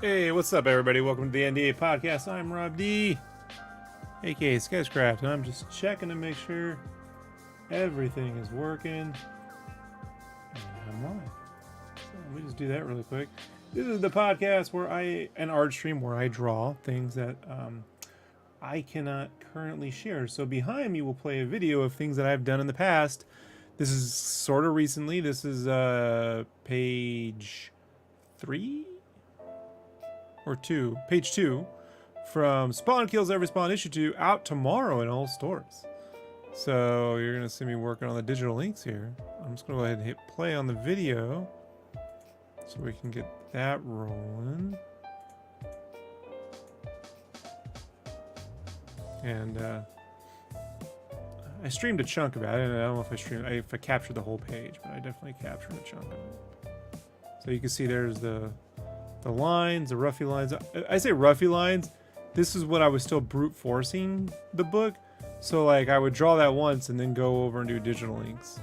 Hey, what's up, everybody? Welcome to the NDA podcast. I'm Rob D, aka Sketchcraft, and I'm just checking to make sure everything is working. And I'm live. So let me just do that really quick. This is the podcast where an art stream where I draw things that I cannot currently share. So behind me will play a video of things that I've done in the past. This is sort of recently. This is page 3 or 2, page 2 from Spawn Kills Every Spawn issue 2, out tomorrow in all stores. So you're gonna see me working on the digital links here. I'm just gonna go ahead and hit play on the video so we can get that rolling. And I streamed a chunk of it. I don't know if I captured the whole page, but I definitely captured a chunk of it. So you can see there's the lines, the roughy lines. I say roughy lines. This is when I was still brute forcing the book. So like I would draw that once and then go over and do digital inks.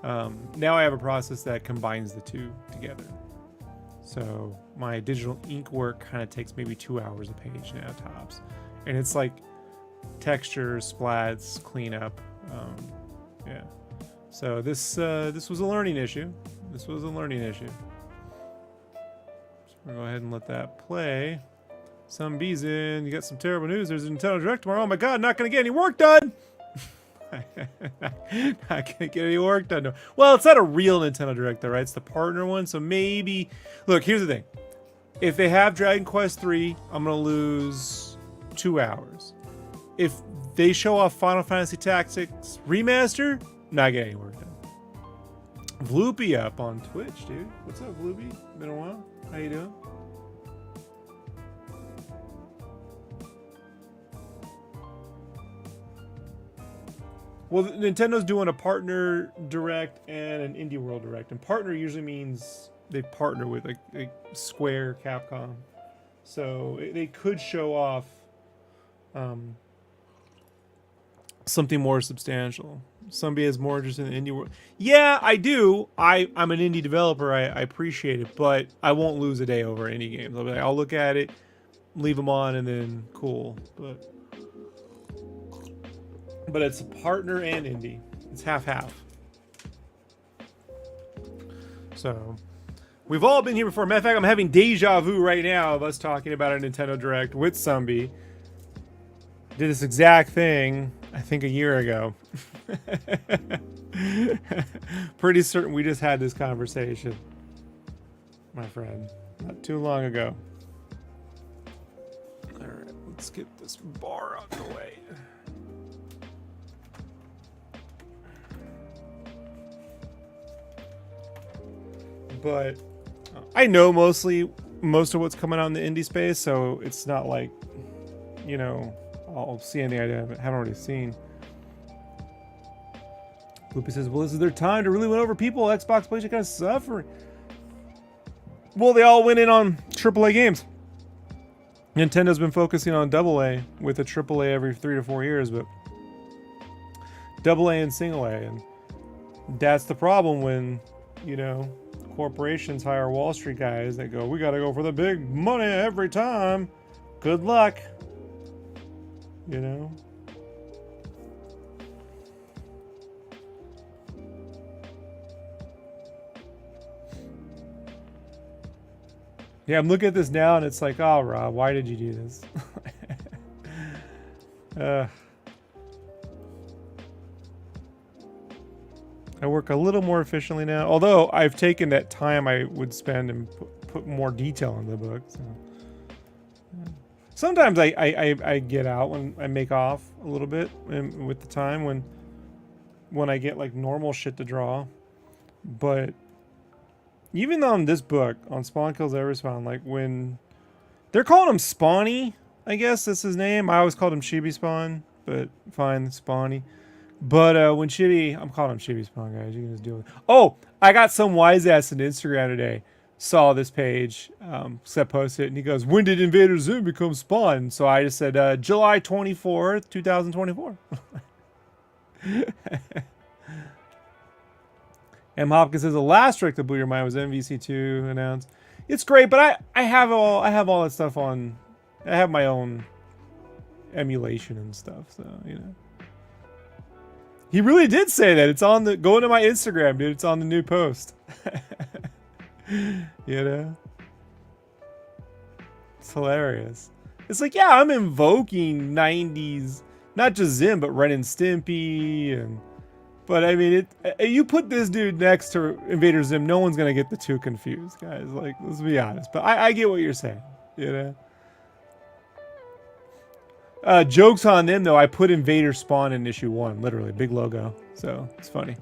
Now I have a process that combines the two together. So my digital ink work kind of takes maybe 2 hours a page now tops. And it's like textures, splats, cleanup. Yeah. So this was a learning issue. This was a learning issue. We'll go ahead and let that play. Some bees in. You got some terrible news. There's a Nintendo Direct tomorrow. Oh my god, not gonna get any work done! Not gonna get any work done. No. Well, it's not a real Nintendo Direct though, right? It's the partner one, so maybe... Look, here's the thing. If they have Dragon Quest 3, I'm gonna lose 2 hours. If they show off Final Fantasy Tactics Remaster, not getting any work done. Vloopy up on Twitch, dude. What's up, Vloopy? Been a while. How you doing? Well, Nintendo's doing a partner direct and an indie world direct. And partner usually means they partner with like Square, Capcom. So they could show off something more substantial. Somebody is more interested in the indie world. Yeah, I do. I'm an indie developer. I appreciate it, but I won't lose a day over indie games. I'll be like, I'll look at it, leave them on, and then cool. But it's partner and indie. It's half-half. So we've all been here before. Matter of fact, I'm having deja vu right now of us talking about a Nintendo Direct with Sumby. Did this exact thing, I think, a year ago. Pretty certain we just had this conversation, my friend, not too long ago. All right, let's get this bar out of the way. But I know most of what's coming out in the indie space, so it's not like, you know, I'll see anything I haven't already seen. Loopy says, well, this is their time to really win over people. Xbox PlayStation kind of suffering. Well, they all went in on AAA games. Nintendo's been focusing on AA with a AAA every 3 to 4 years, but AA and single A. And that's the problem when, you know, corporations hire Wall Street guys that go, we got to go for the big money every time. Good luck. You know? Yeah, I'm looking at this now and it's like, oh, Rob, why did you do this? I work a little more efficiently now, although I've taken that time I would spend and put more detail in the book. So. Sometimes I get out when I make off a little bit with the time when I get like normal shit to draw. But even on this book, on Spawn Kills Every Spawn, like when they're calling him Spawny, I guess that's his name. I always called him Chibi Spawn, but fine, Spawny. But when Chibi, I'm calling him Chibi Spawn, guys. You can just deal with it. Oh, I got some wise ass on Instagram today. Saw this page, Seth posted it, and he goes, when did Invader Zim become Spawn? So I just said, July 24th, 2024. M. Hopkins says, the last trick that blew your mind was MVC2 announced. It's great, but I have all that stuff on. I have my own emulation and stuff, so you know. He really did say that. It's on the go into my Instagram, dude. It's on the new post. You know? It's hilarious. It's like, yeah, I'm invoking 90s, not just Zim, but Ren and Stimpy, and but I mean, you put this dude next to Invader Zim, no one's gonna get the two confused, guys. Like, let's be honest. But I get what you're saying, you know. Jokes on them though. I put Invader Spawn in issue 1, literally big logo, so it's funny.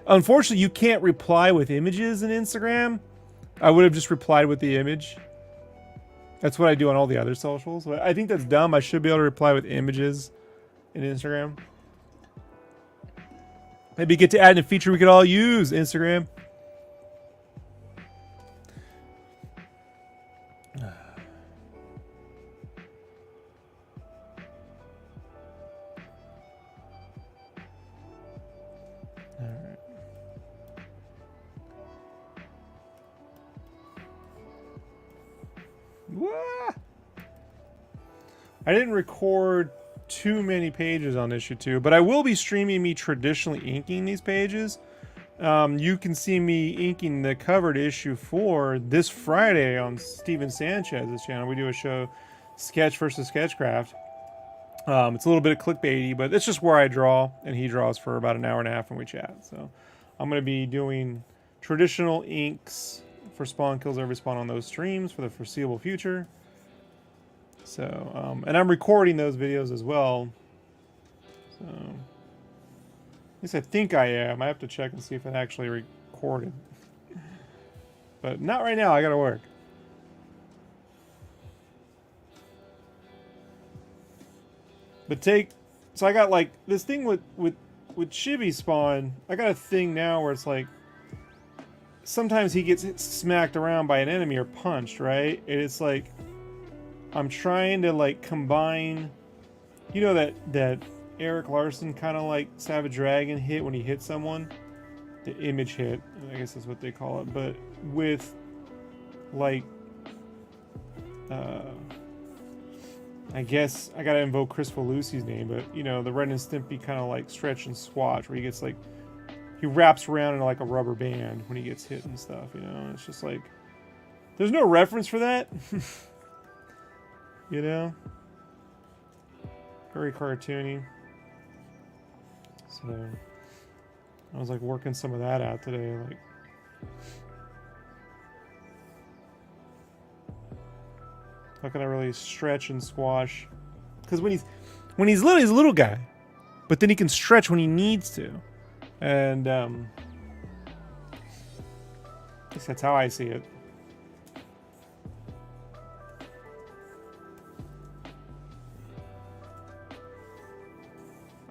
Unfortunately, you can't reply with images in Instagram. I would have just replied with the image. That's what I do on all the other socials. I think that's dumb. I should be able to reply with images in Instagram. Maybe get to add in a feature we could all use, Instagram. Alright. I didn't record too many pages on issue 2, but I will be streaming me traditionally inking these pages. You can see me inking the cover to issue 4 this Friday on Steven Sanchez's channel. We do a show, Sketch versus Sketchcraft. It's a little bit of clickbaity, but it's just where I draw, and he draws for about an hour and a half when we chat. So I'm going to be doing traditional inks for Spawn Kills Every Spawn on those streams for the foreseeable future. So, and I'm recording those videos as well. So, at least I think I am. I have to check and see if it actually recorded. But not right now. I gotta work. But so I got like this thing with Chibi Spawn. I got a thing now where it's like sometimes he gets smacked around by an enemy or punched, right? And it's like I'm trying to like combine, you know, that Eric Larson kind of like Savage Dragon hit when he hit someone, the image hit, I guess that's what they call it, but with like I guess I gotta invoke Chris Lucy's name, but you know, the Ren and Stimpy kind of like stretch and swatch where he gets like he wraps around in like a rubber band when he gets hit and stuff, you know. And it's just like there's no reference for that. You know? Very cartoony. So I was like working some of that out today, like how can I really stretch and squash? Because when he's little, he's a little guy. But then he can stretch when he needs to. And I guess that's how I see it.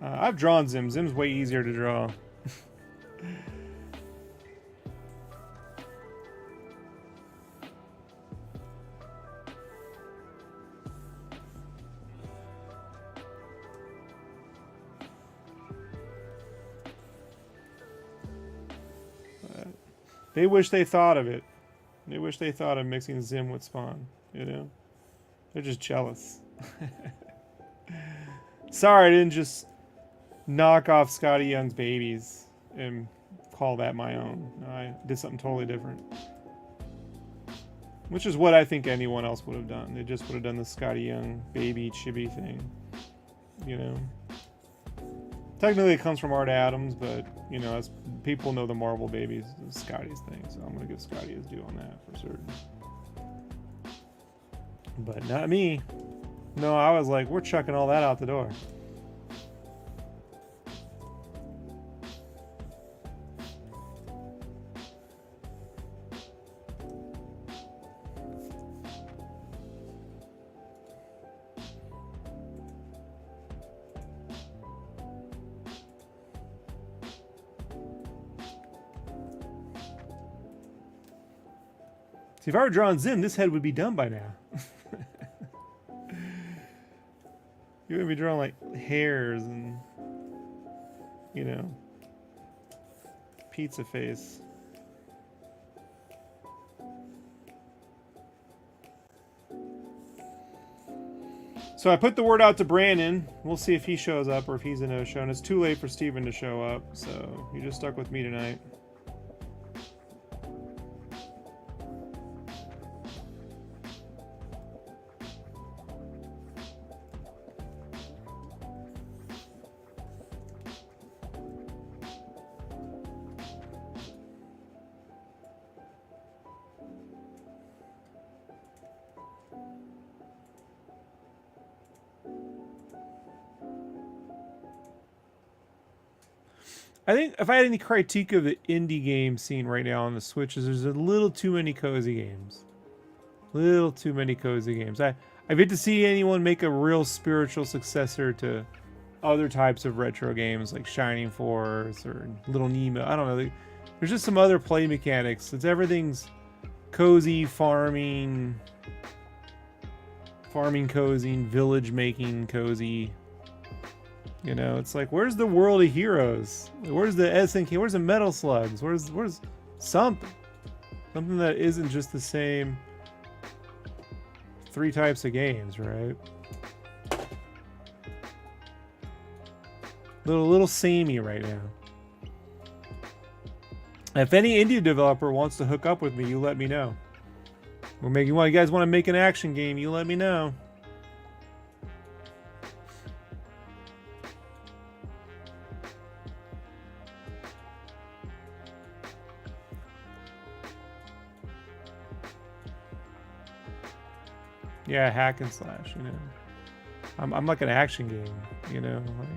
I've drawn Zim. Zim's way easier to draw. They wish they thought of it. They wish they thought of mixing Zim with Spawn. You know? They're just jealous. Sorry, I didn't just knock off Scotty Young's Babies and call that my own. I did something totally different. Which is what I think anyone else would have done. They just would have done the Scotty Young Baby Chibi thing. You know? Technically it comes from Art Adams, but, you know, as people know the Marvel Babies is Scotty's thing, so I'm going to give Scotty his due on that for certain. But not me. No, I was like, we're chucking all that out the door. See, if I were drawing Zim, this head would be done by now. You would be drawing like hairs and, you know, pizza face. So I put the word out to Brandon. We'll see if he shows up or if he's a no-show. And it's too late for Steven to show up, so you're just stuck with me tonight. I think if I had any critique of the indie game scene right now on the Switch, is there's a little too many cozy games. Little too many cozy games. I've yet to see anyone make a real spiritual successor to other types of retro games like Shining Force or Little Nemo. I don't know. There's just some other play mechanics. Everything's cozy, farming cozy, village making cozy. You know, it's like, where's the world of heroes? Where's the SNK? Where's the Metal Slugs? Where's something? Something that isn't just the same 3 types of games, right? Little samey right now. If any indie developer wants to hook up with me, you let me know. You guys want to make an action game, you let me know. Yeah, hack and slash, you know. I'm like an action game, you know. Like,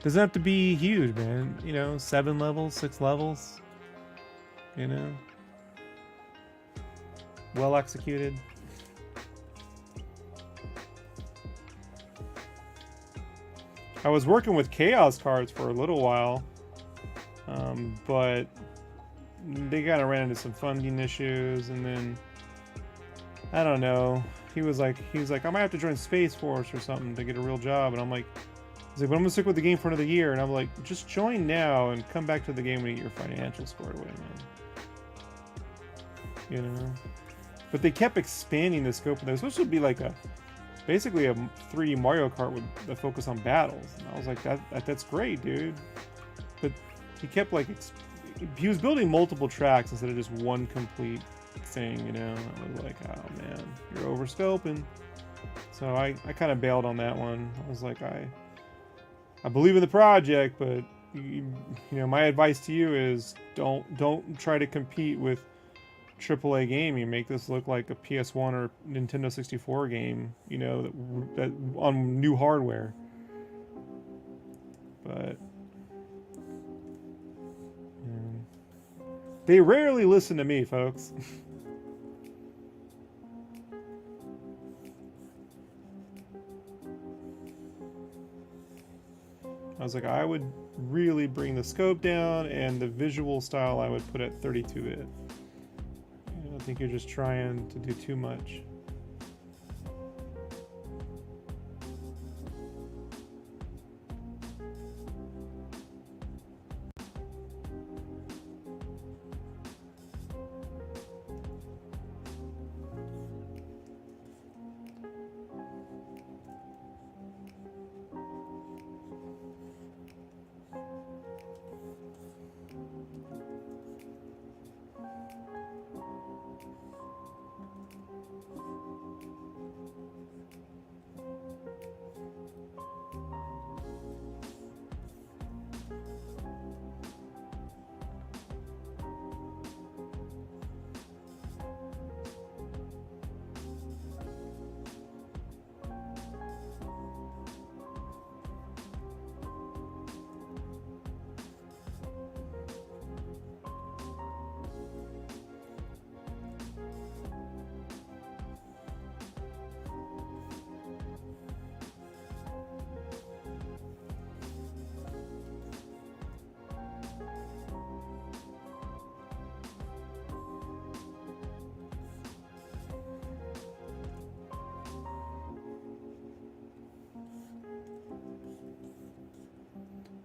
doesn't have to be huge, man. You know, 7 levels, 6 levels. You know. Well executed. I was working with Chaos cards for a little while. But they kind of ran into some funding issues, and then I don't know. He was like, I might have to join Space Force or something to get a real job. And I'm like, he's like, but I'm gonna stick with the game for another year. And I'm like, just join now and come back to the game when you get your financials squared away, man. You know. But they kept expanding the scope of this. It was supposed to be like basically a 3D Mario Kart with a focus on battles. And I was like, that's great, dude. But he kept like, he was building multiple tracks instead of just one complete thing, you know. I was like, oh man, you're overscoping. So I kind of bailed on that one. I was like, I believe in the project, but you know, my advice to you is don't try to compete with AAA gaming. Make this look like a PS1 or Nintendo 64 game, you know, that on new hardware. But they rarely listen to me, folks. I was like, I would really bring the scope down, and the visual style I would put at 32-bit. I think you're just trying to do too much.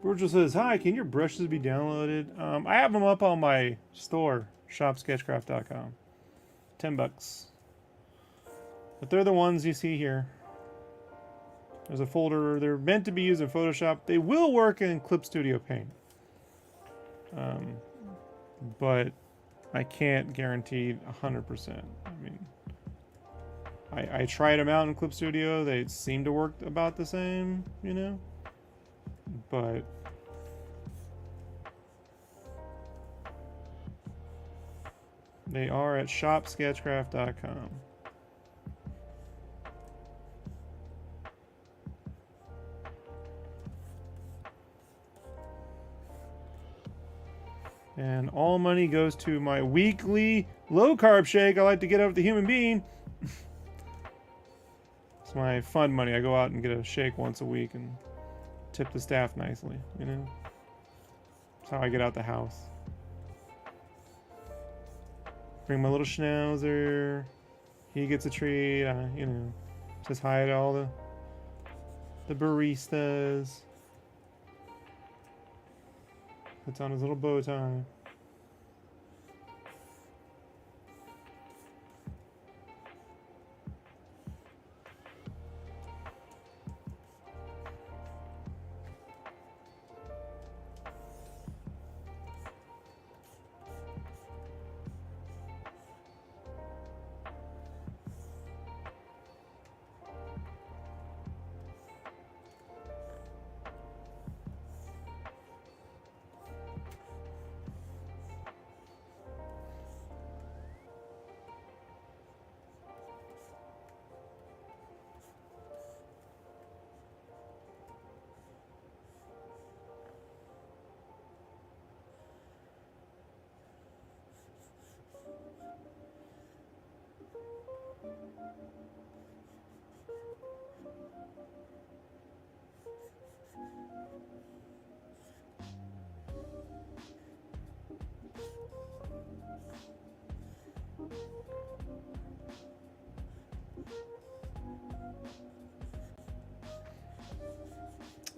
Virgil says, hi, can your brushes be downloaded? I have them up on my store, shopsketchcraft.com. $10. But they're the ones you see here. There's a folder. They're meant to be used in Photoshop. They will work in Clip Studio Paint. But I can't guarantee 100%. I mean, I tried them out in Clip Studio. They seem to work about the same, you know? But they are at shopsketchcraft.com. And all money goes to my weekly low-carb shake I like to get out with the human being. It's my fun money. I go out and get a shake once a week and tip the staff nicely, you know? That's how I get out the house. Bring my little schnauzer. He gets a treat. You know, just hi to all the baristas. Puts on his little bow tie.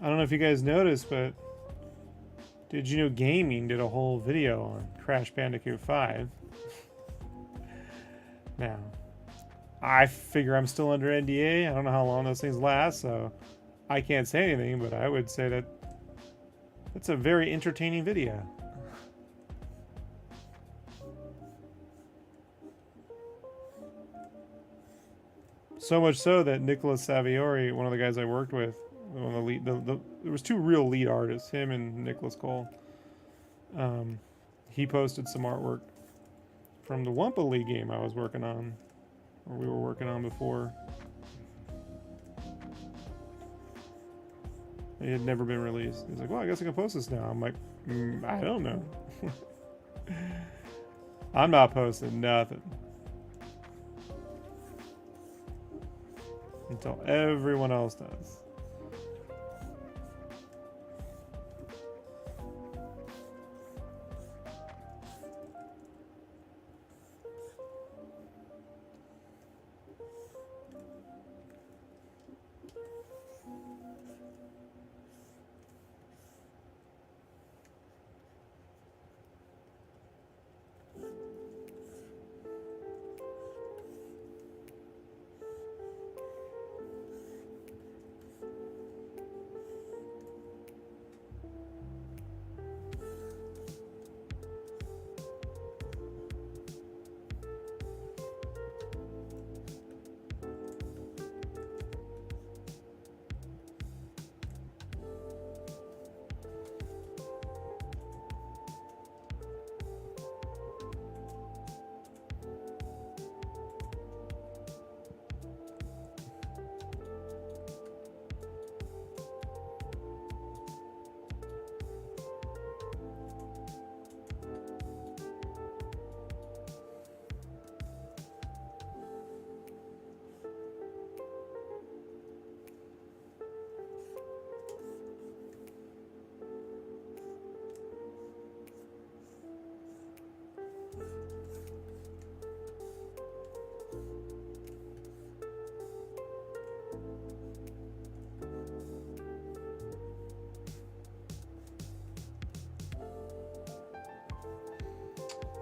I don't know if you guys noticed, but did you know Gaming did a whole video on Crash Bandicoot 5? Now, I figure I'm still under NDA. I don't know how long those things last, so I can't say anything, but I would say that it's a very entertaining video. So much so that Nicholas Saviori, one of the guys I worked with, one of the lead, there was two real lead artists, him and Nicholas Cole. He posted some artwork from the Wumpa League game I was working on, or we were working on before. It had never been released. He's like, well, I guess I can post this now. I'm like, I don't know. I'm not posting nothing until everyone else does.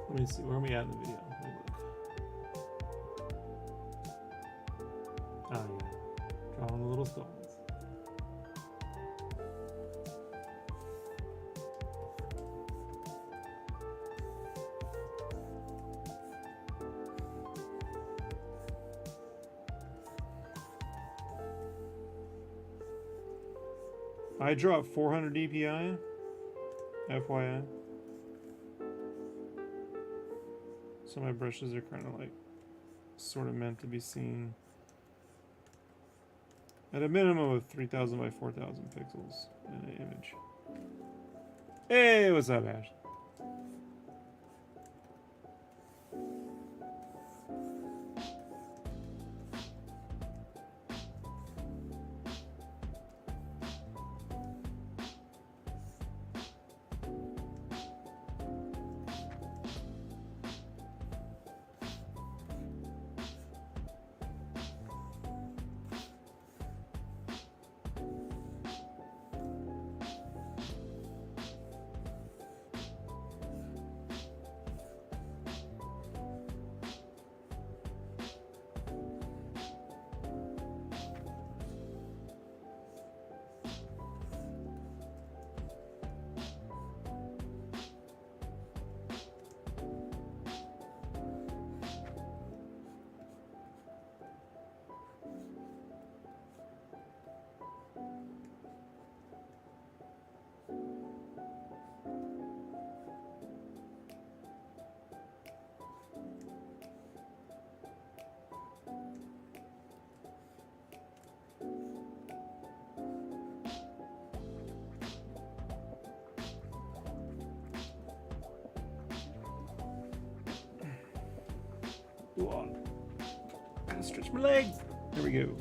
Let me see, where are we at in the video? Let me look. Oh yeah, drawing the little skulls. I dropped 400 DPI. FYI. So my brushes are kind of like sort of meant to be seen at a minimum of 3000 by 4000 pixels in an image. Hey, what's up, Ash? Gotta stretch my legs. There we go.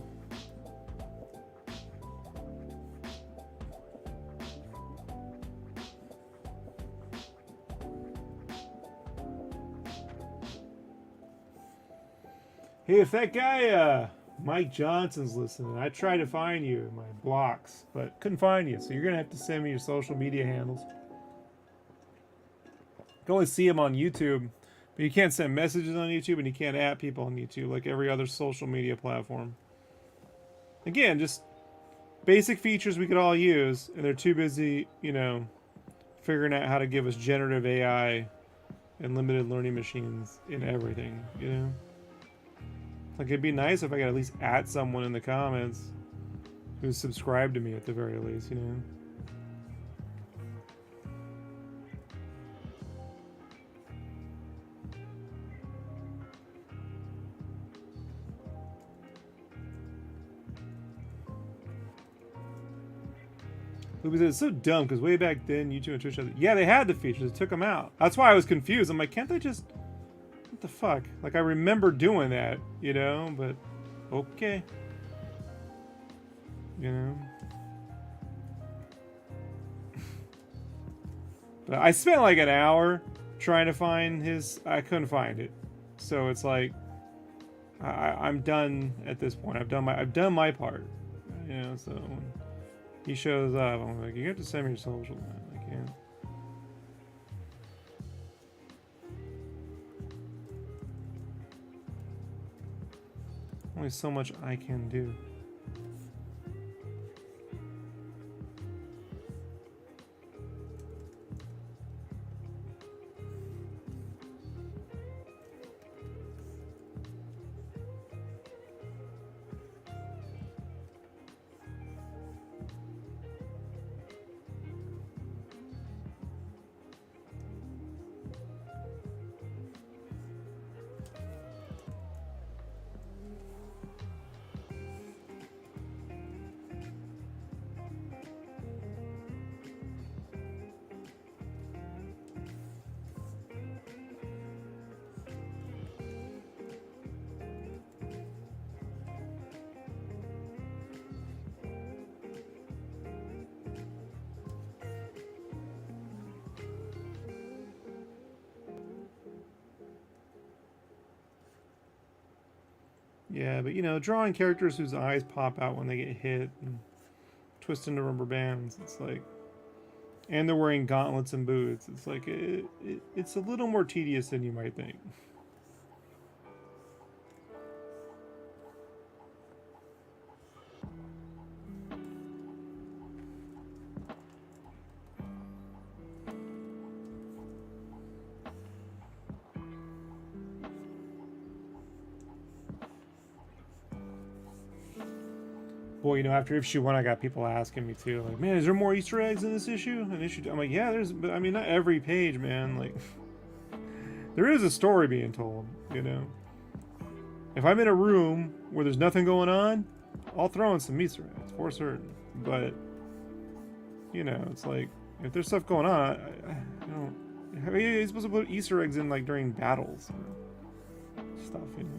Hey, if that guy Mike Johnson's listening, I tried to find you in my blocks, but couldn't find you. So you're gonna have to send me your social media handles. You can only see him on YouTube. But you can't send messages on YouTube, and you can't at people on YouTube like every other social media platform. Again, just basic features we could all use, and they're too busy, you know, figuring out how to give us generative AI and limited learning machines in everything, you know? Like, it'd be nice if I could at least at someone in the comments who's subscribed to me at the very least, you know? Luby said, it's so dumb because way back then, YouTube and Twitch, yeah, they had the features. They took them out. That's why I was confused. I'm like, can't they just... What the fuck? Like, I remember doing that, you know? But, okay. You know? But I spent like an hour trying to find his... I couldn't find it. So it's like... I'm done at this point. I've done my part. You know, so... He shows up. I'm like, you have to send me your social, man. I can't. Only so much I can do. Yeah, but you know, drawing characters whose eyes pop out when they get hit and twist into rubber bands, it's like, and they're wearing gauntlets and boots. It's like, it's a little more tedious than you might think. Boy, you know, after issue 1, I got people asking me too, like, man, is there more Easter eggs in this issue? And issue 2, I'm like, yeah, there's, but I mean, not every page, man. Like, there is a story being told, you know. If I'm in a room where there's nothing going on, I'll throw in some Easter eggs for certain. But, you know, it's like, if there's stuff going on, I don't. How are you supposed to put Easter eggs in, like, during battles? Stuff, you know.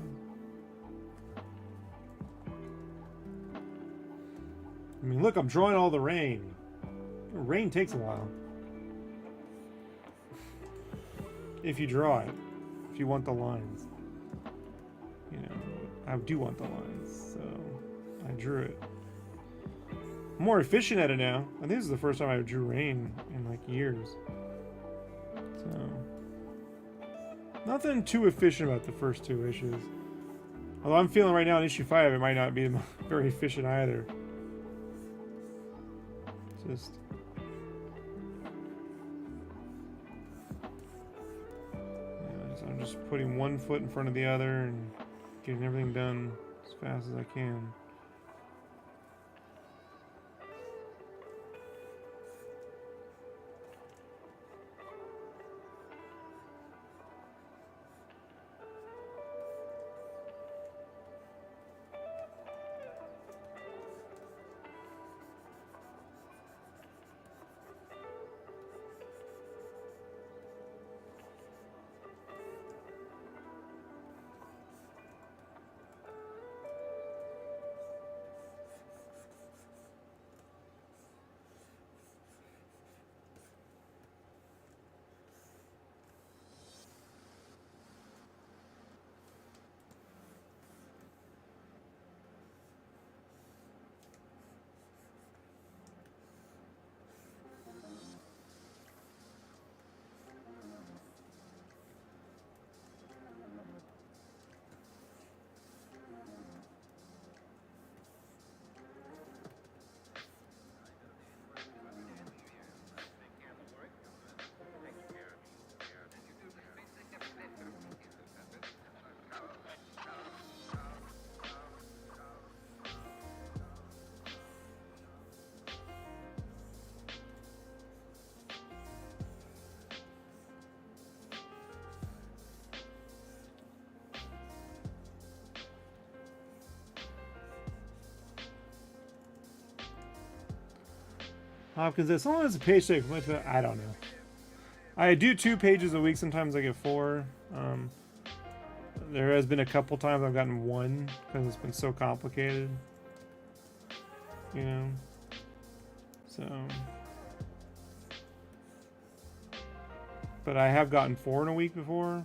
I mean, look, I'm drawing all the rain. Rain takes a while. If you draw it. If you want the lines. You know, I do want the lines, so I drew it. I'm more efficient at it now. I think this is the first time I drew rain in, like, years. So, nothing too efficient about the first 2 issues. Although I'm feeling right now in issue 5 it might not be very efficient either. Just... I'm just putting one foot in front of the other and getting everything done as fast as I can. Hopkins, as long as a page take, I don't know. I do 2 pages a week. Sometimes I get 4. There has been a couple times I've gotten 1 because it's been so complicated. You know? So... But I have gotten 4 in a week before.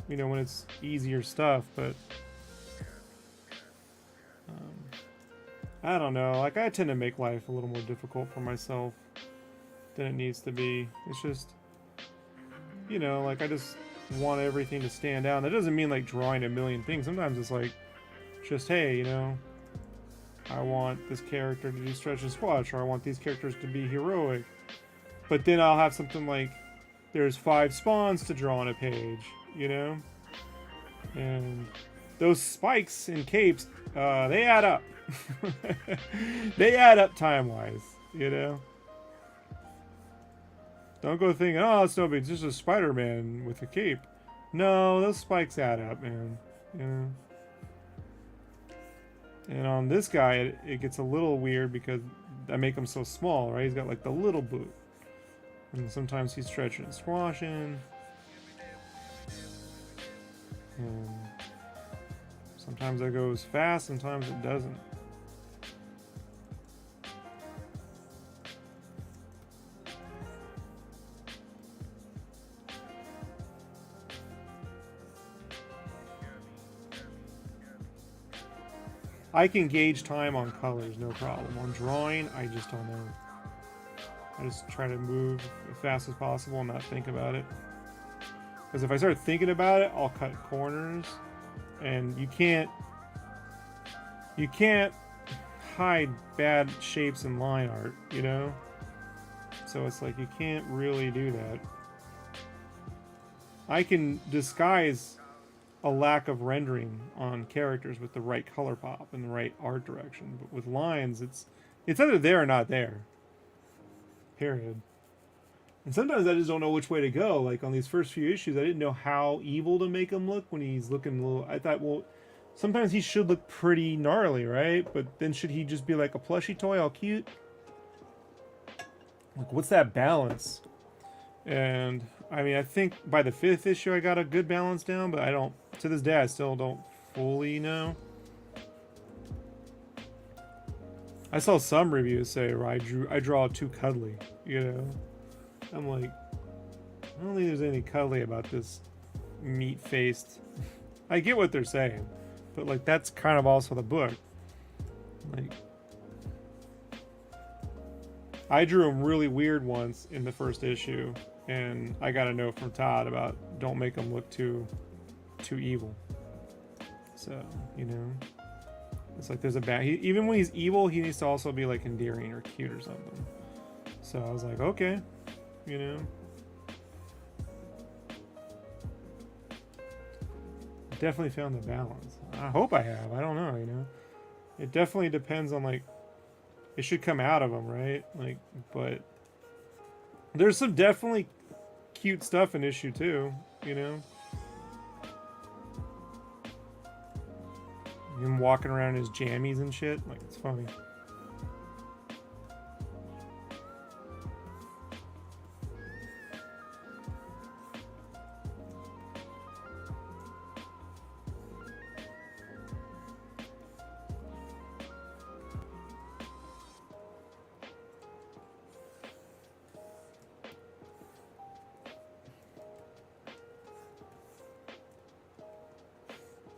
You know, when it's easier stuff, but... I don't know, like, I tend to make life a little more difficult for myself than it needs to be. It's just, you know, like, I just want everything to stand out. That doesn't mean, like, drawing a million things. Sometimes it's like, just, hey, you know, I want this character to do stretch and squash, or I want these characters to be heroic. But then I'll have something like, there's 5 spawns to draw on a page, you know? And those spikes and capes, they add up. They add up time-wise, you know? Don't go thinking, oh, it's no big, it's just a Spider-Man with a cape. No, those spikes add up, man. You know? And on this guy, it gets a little weird because I make him so small, right? He's got like the little boot. And sometimes he's stretching and squashing. And sometimes it goes fast, sometimes it doesn't. I can gauge time on colors, no problem. On drawing, I just don't know. I just try to move as fast as possible and not think about it. Because if I start thinking about it, I'll cut corners. And you can't hide bad shapes in line art, you know? So it's like you can't really do that. I can disguise a lack of rendering on characters with the right color pop and the right art direction. But with lines, it's either there or not there. Period. And sometimes I just don't know which way to go. Like on these first few issues, I didn't know how evil to make him look when he's looking a little. I thought, well, sometimes he should look pretty gnarly, right? But then should he just be like a plushie toy, all cute? Like, what's that balance? And I mean, I think by the 5th issue, I got a good balance down, but I don't. To this day, I still don't fully know. I saw some reviews say, I draw too cuddly, you know. I'm like, I don't think there's anything cuddly about this meat-faced. I get what they're saying, but like that's kind of also the book. Like, I drew him really weird once in the first issue, and I got a note from Todd about don't make him look too evil. So, you know, it's like there's a bad. Even when he's evil, he needs to also be like endearing or cute or something. So I was like, okay, you know. Definitely found the balance. I hope I have. I don't know, you know. It definitely depends on like it should come out of him, right? Like, but there's some definitely cute stuff in issue 2, you know. Him walking around in his jammies and shit, like it's funny.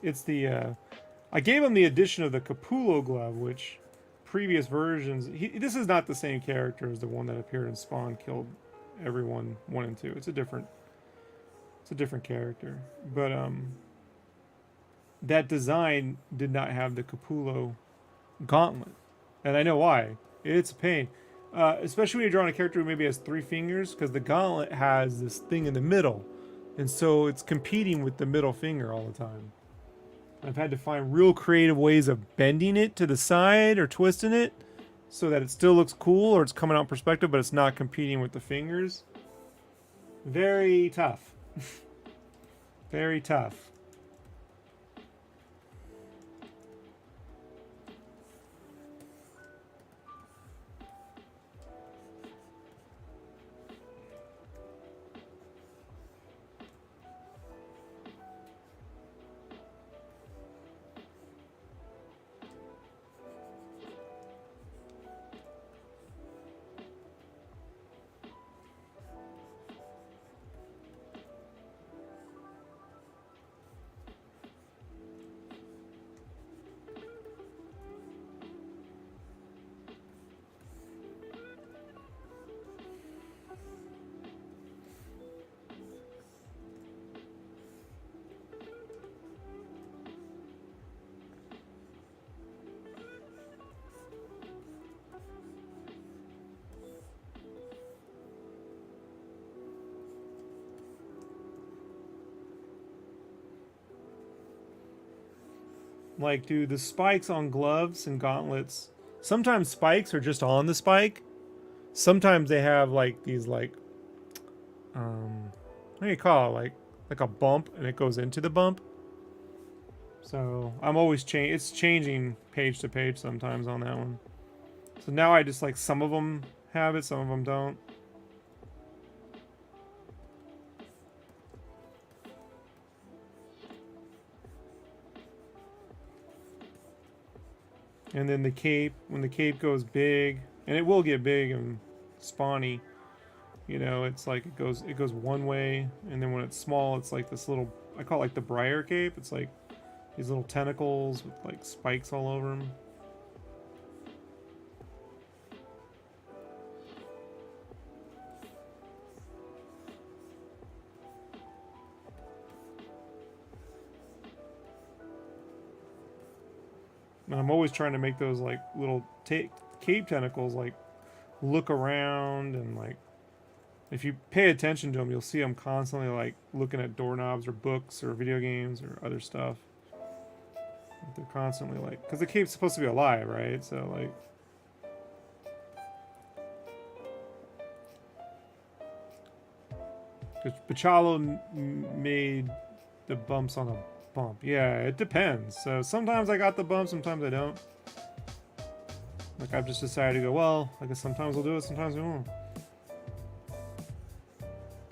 It's the I gave him the addition of the Capullo glove, which previous versions this is not the same character as the one that appeared in Spawn killed everyone 1 and 2. It's a different character, but that design did not have the Capullo gauntlet, and I know why. It's a pain, especially when you're drawing a character who maybe has 3 fingers, because the gauntlet has this thing in the middle, and so it's competing with the middle finger all the time. I've had to find real creative ways of bending it to the side or twisting it so that it still looks cool or it's coming out in perspective, but it's not competing with the fingers. Very tough. Very tough. Like, dude, the spikes on gloves and gauntlets, sometimes spikes are just on the spike. Sometimes they have like these like what do you call it? Like a bump, and it goes into the bump. So I'm always it's changing page to page sometimes on that one. So now I just like some of them have it, some of them don't. And then the cape, when the cape goes big, and it will get big and spawny, you know, it's like it goes one way, and then when it's small, it's like this little, I call it like the briar cape. It's like these little tentacles with like spikes all over them. And I'm always trying to make those like little cape tentacles like look around and like If you pay attention to them, you'll see them constantly like looking at doorknobs or books or video games or other stuff. They're constantly like, because the cave's supposed to be alive, right? So like, because Pachalo made the bumps on a bump. Yeah, it depends. So sometimes I got the bump, sometimes I don't. Like I've just decided to go, well, I guess sometimes we'll do it, sometimes we won't.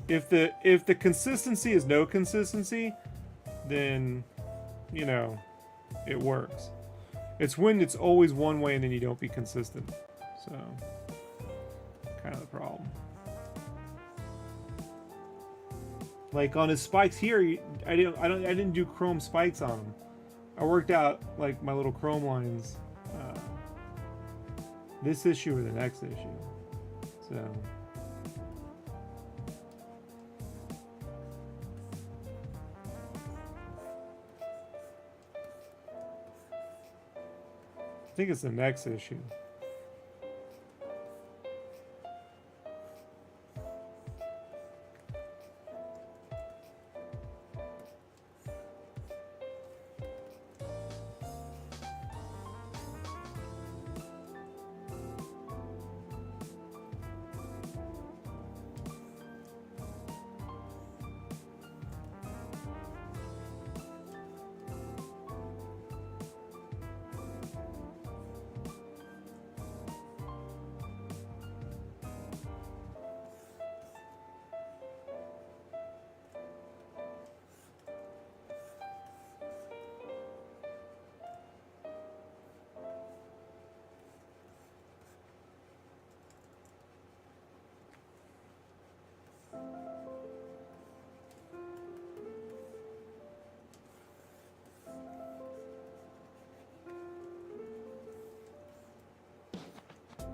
If the consistency is no consistency, then, you know, it works. It's when it's always one way and then you don't be consistent. So, kind of the problem. Like on his spikes here, I didn't do chrome spikes on them. I worked out like my little chrome lines. This issue or the next issue. So. I think it's the next issue.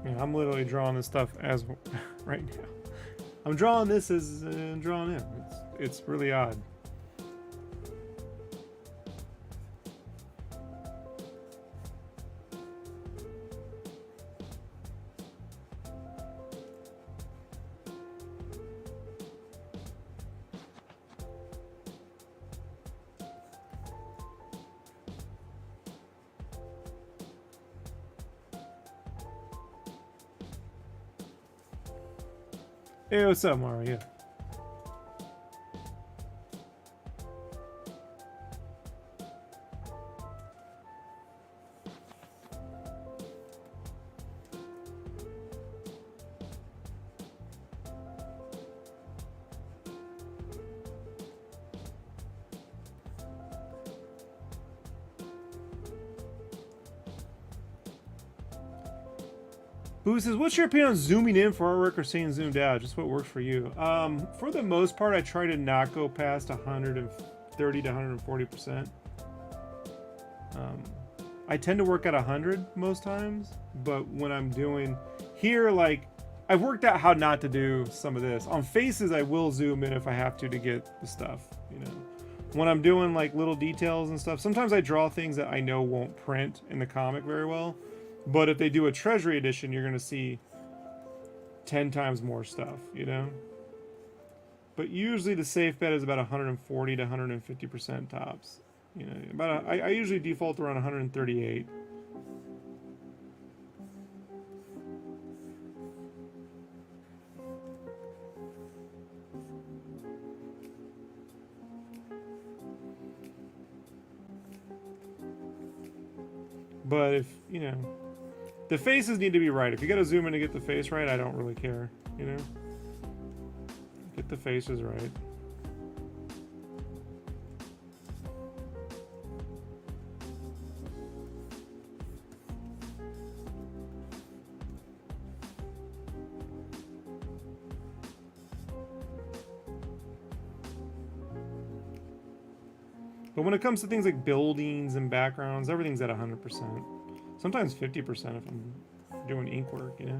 Yeah, I'm literally drawing this stuff as right now. I'm drawing this as drawn in. It's really odd. Hey, what's up, Mario? Yeah. Boo says, what's your opinion on zooming in for artwork or staying zoomed out? Just what works for you. For the most part, I try to not go past 130 to 140%. I tend to work at 100 most times, but when I'm doing here, like, I've worked out how not to do some of this. On faces, I will zoom in if I have to get the stuff, you know. When I'm doing, like, little details and stuff, sometimes I draw things that I know won't print in the comic very well. But if they do a Treasury edition, you're going to see 10 times more stuff, you know? But usually the safe bet is about 140 to 150% tops. You know, I usually default around 138. But if, you know, the faces need to be right. If you gotta zoom in to get the face right, I don't really care, you know? Get the faces right. But when it comes to things like buildings and backgrounds, everything's at 100%. Sometimes 50% if I'm doing ink work, you know?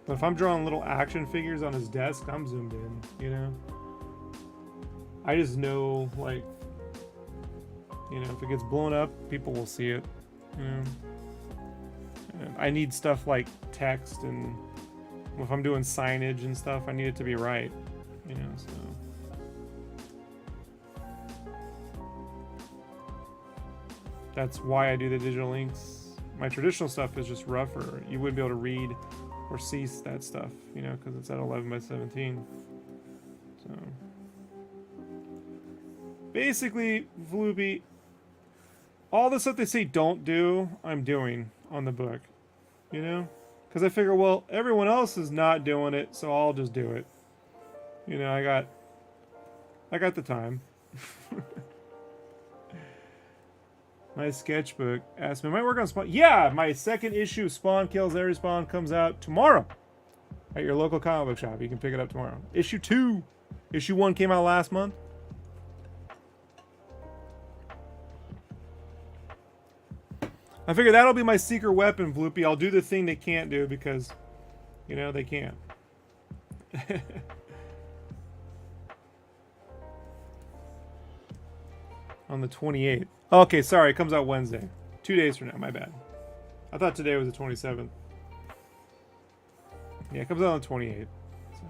But if I'm drawing little action figures on his desk, I'm zoomed in, you know? I just know, like, you know, if it gets blown up, people will see it, you know? And I need stuff like text, and if I'm doing signage and stuff, I need it to be right, you know, so. That's why I do the digital inks. My traditional stuff is just rougher. You wouldn't be able to read or see that stuff, you know, because it's at 11 by 17. So basically, Vloopy, all the stuff they say don't do, I'm doing on the book, you know, because I figure, well, everyone else is not doing it, so I'll just do it. You know, I got the time. My sketchbook asked me, am I working on Spawn? Yeah, my second issue, Spawn Kills Every Spawn, comes out tomorrow at your local comic book shop. You can pick it up tomorrow. Issue 2. Issue 1 came out last month. I figure that'll be my secret weapon, Vloopy. I'll do the thing they can't do because, you know, they can't. On the 28th. Okay, sorry, it comes out Wednesday. 2 days from now, my bad. I thought today was the 27th. Yeah, it comes out on the 28th. So,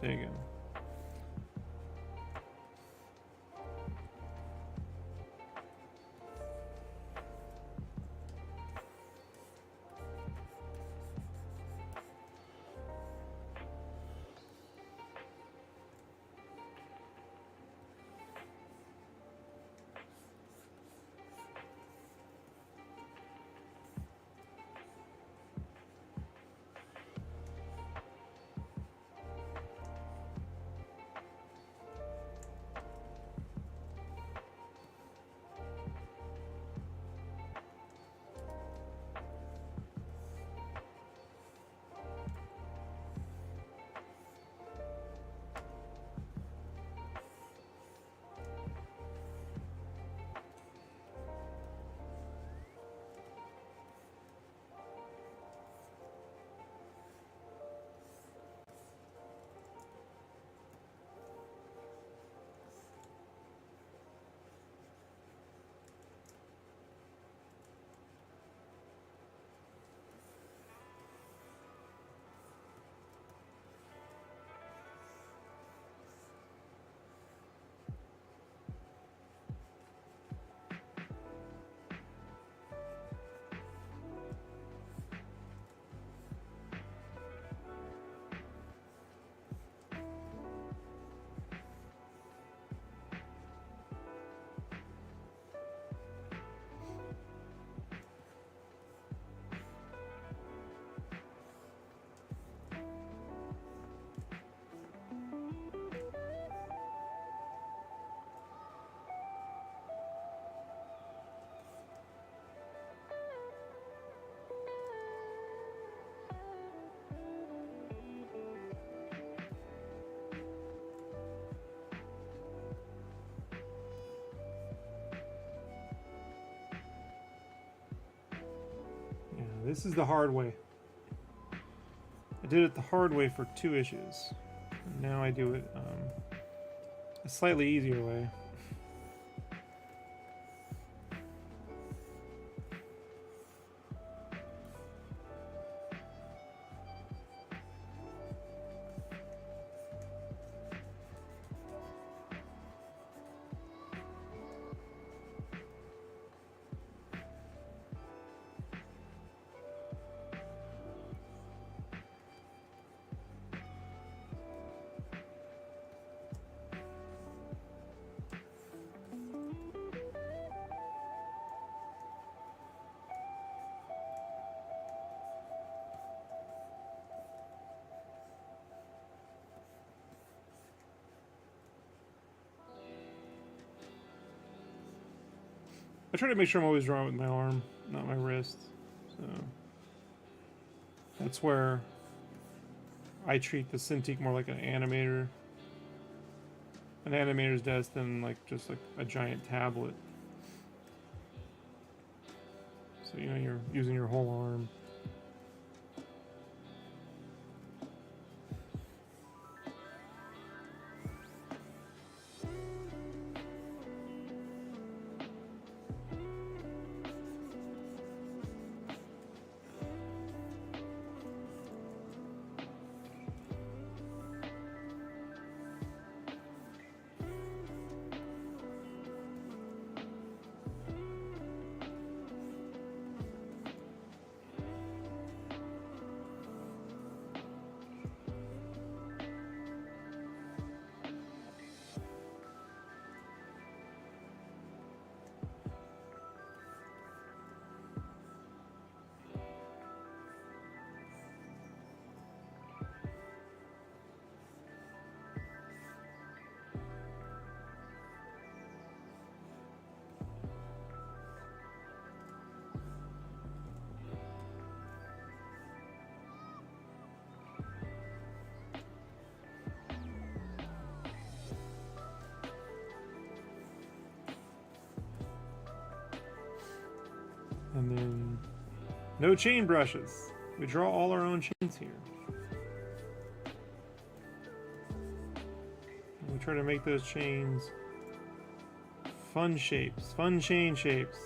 there you go. This is the hard way. I did it the hard way for 2 issues. And now I do it a slightly easier way. I try to make sure I'm always drawing with my arm, not my wrist. So that's where I treat the Cintiq more like an animator. An animator's desk than like just like a giant tablet. So you know you're using your whole arm. And then no chain brushes. We draw all our own chains here. We try to make those chains fun shapes, fun chain shapes.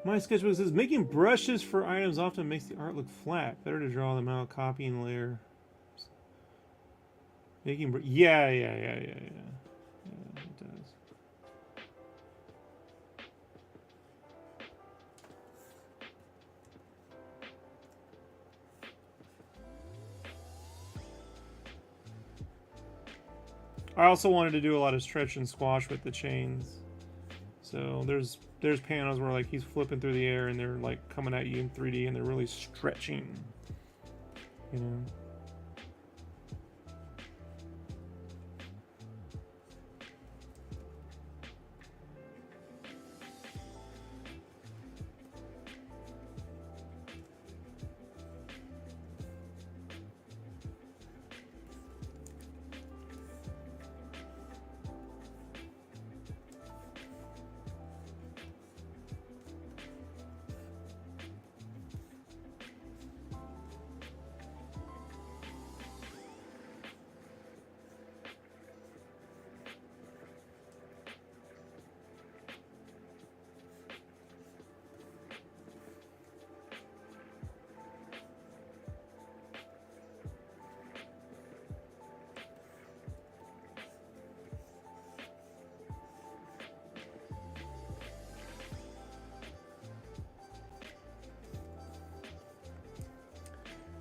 My sketchbook says, making brushes for items often makes the art look flat. Better to draw them out, copying layer. Making yeah, it does. I also wanted to do a lot of stretch and squash with the chains. So there's panels where like he's flipping through the air and they're like coming at you in 3D and they're really stretching, you know.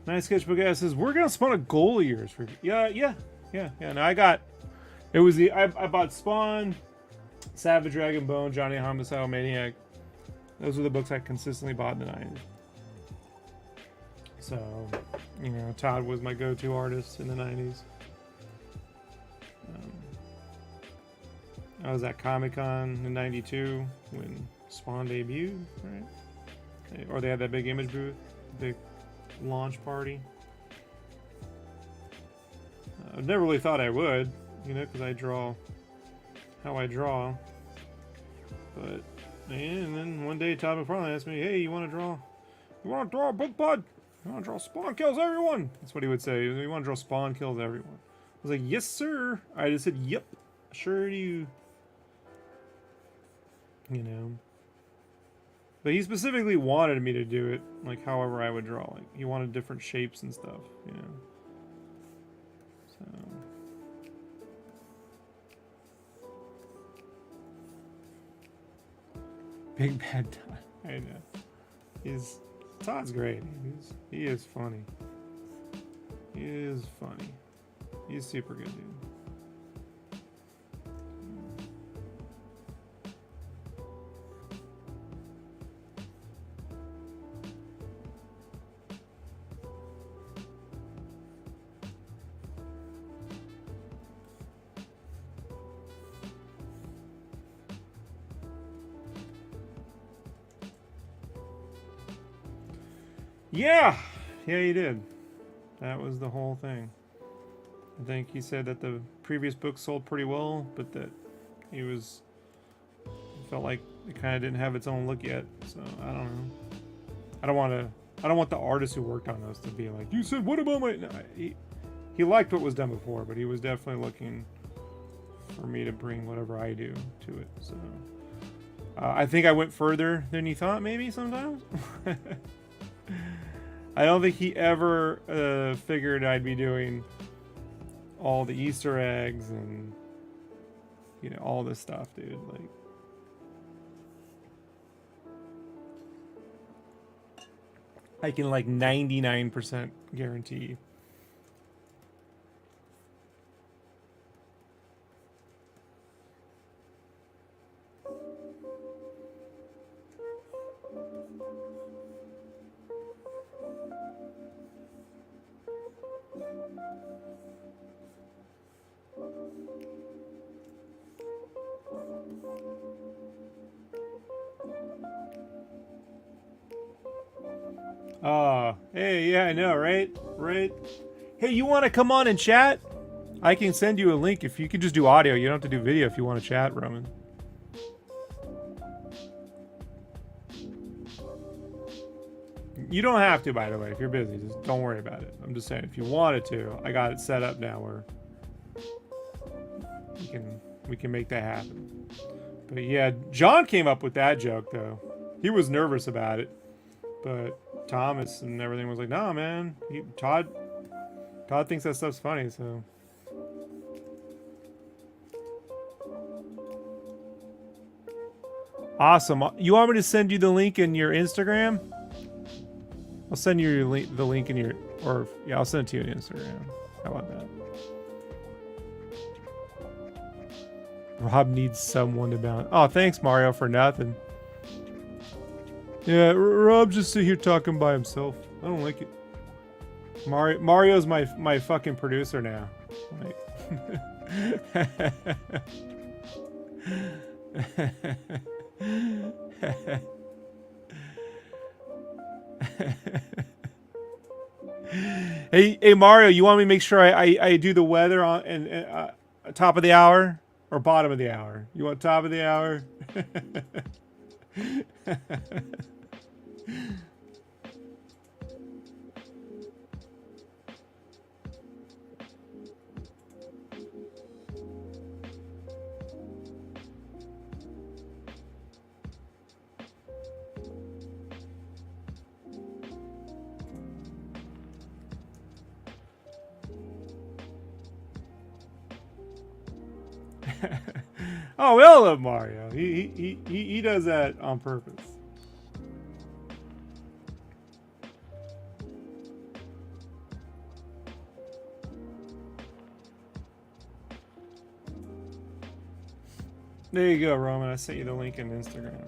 Nice sketchbook guy says we're gonna spawn a goal of yours for yeah. And I got it was the I bought Spawn, Savage Dragon Bone, Johnny Homicidal Maniac. Those were the books I consistently bought in the 90s. So, you know, Todd was my go-to artist in the 90s. I was at Comic-Con in '92 when Spawn debuted, right? Or they had that big image booth, big launch party. I never really thought I would, you know, because I draw how I draw. But and then one day Todd McFarlane asked me, "Hey, you want to draw? You want to draw a book, bud? You want to draw Spawn kills everyone?" That's what he would say. You want to draw Spawn kills everyone? I was like, "Yes, sir." I just said, "Yep, sure do." You know. But he specifically wanted me to do it, like, however I would draw. Like, he wanted different shapes and stuff, you know. So. Big bad Todd. I know. Todd's great. He is funny. He is funny. He's super good, dude. Yeah, he did. That was the whole thing. I think he said that the previous book sold pretty well, but that he felt like it kind of didn't have its own look yet. So I don't know. I don't want the artist who worked on those to be like, you said what about my? No, he liked what was done before, but he was definitely looking for me to bring whatever I do to it. So I think I went further than he thought, maybe sometimes. I don't think he ever figured I'd be doing all the Easter eggs and, you know, all this stuff, dude. Like, I can like 99% guarantee. Hey, yeah, I know, right? Hey, you want to come on and chat? I can send you a link if you can just do audio. You don't have to do video if you want to chat, Roman. You don't have to, by the way, if you're busy. Just don't worry about it. I'm just saying, if you wanted to, I got it set up now where we can make that happen. But yeah, John came up with that joke, though. He was nervous about it. But Thomas and everything was like, nah, man. Todd thinks that stuff's funny, so. Awesome. You want me to send you the link in your Instagram? I'll send you the link in your, or yeah, I'll send it to you on Instagram. How about that? Rob needs someone to balance. Oh, thanks, Mario, for nothing. Yeah, Rob's just sit here talking by himself. I don't like it. Mario's my fucking producer now. Like. Hey Mario, you want me to make sure I do the weather on and top of the hour or bottom of the hour? You want top of the hour? Oh, we all love Mario. He does that on purpose. There you go, Roman. I sent you the link in Instagram.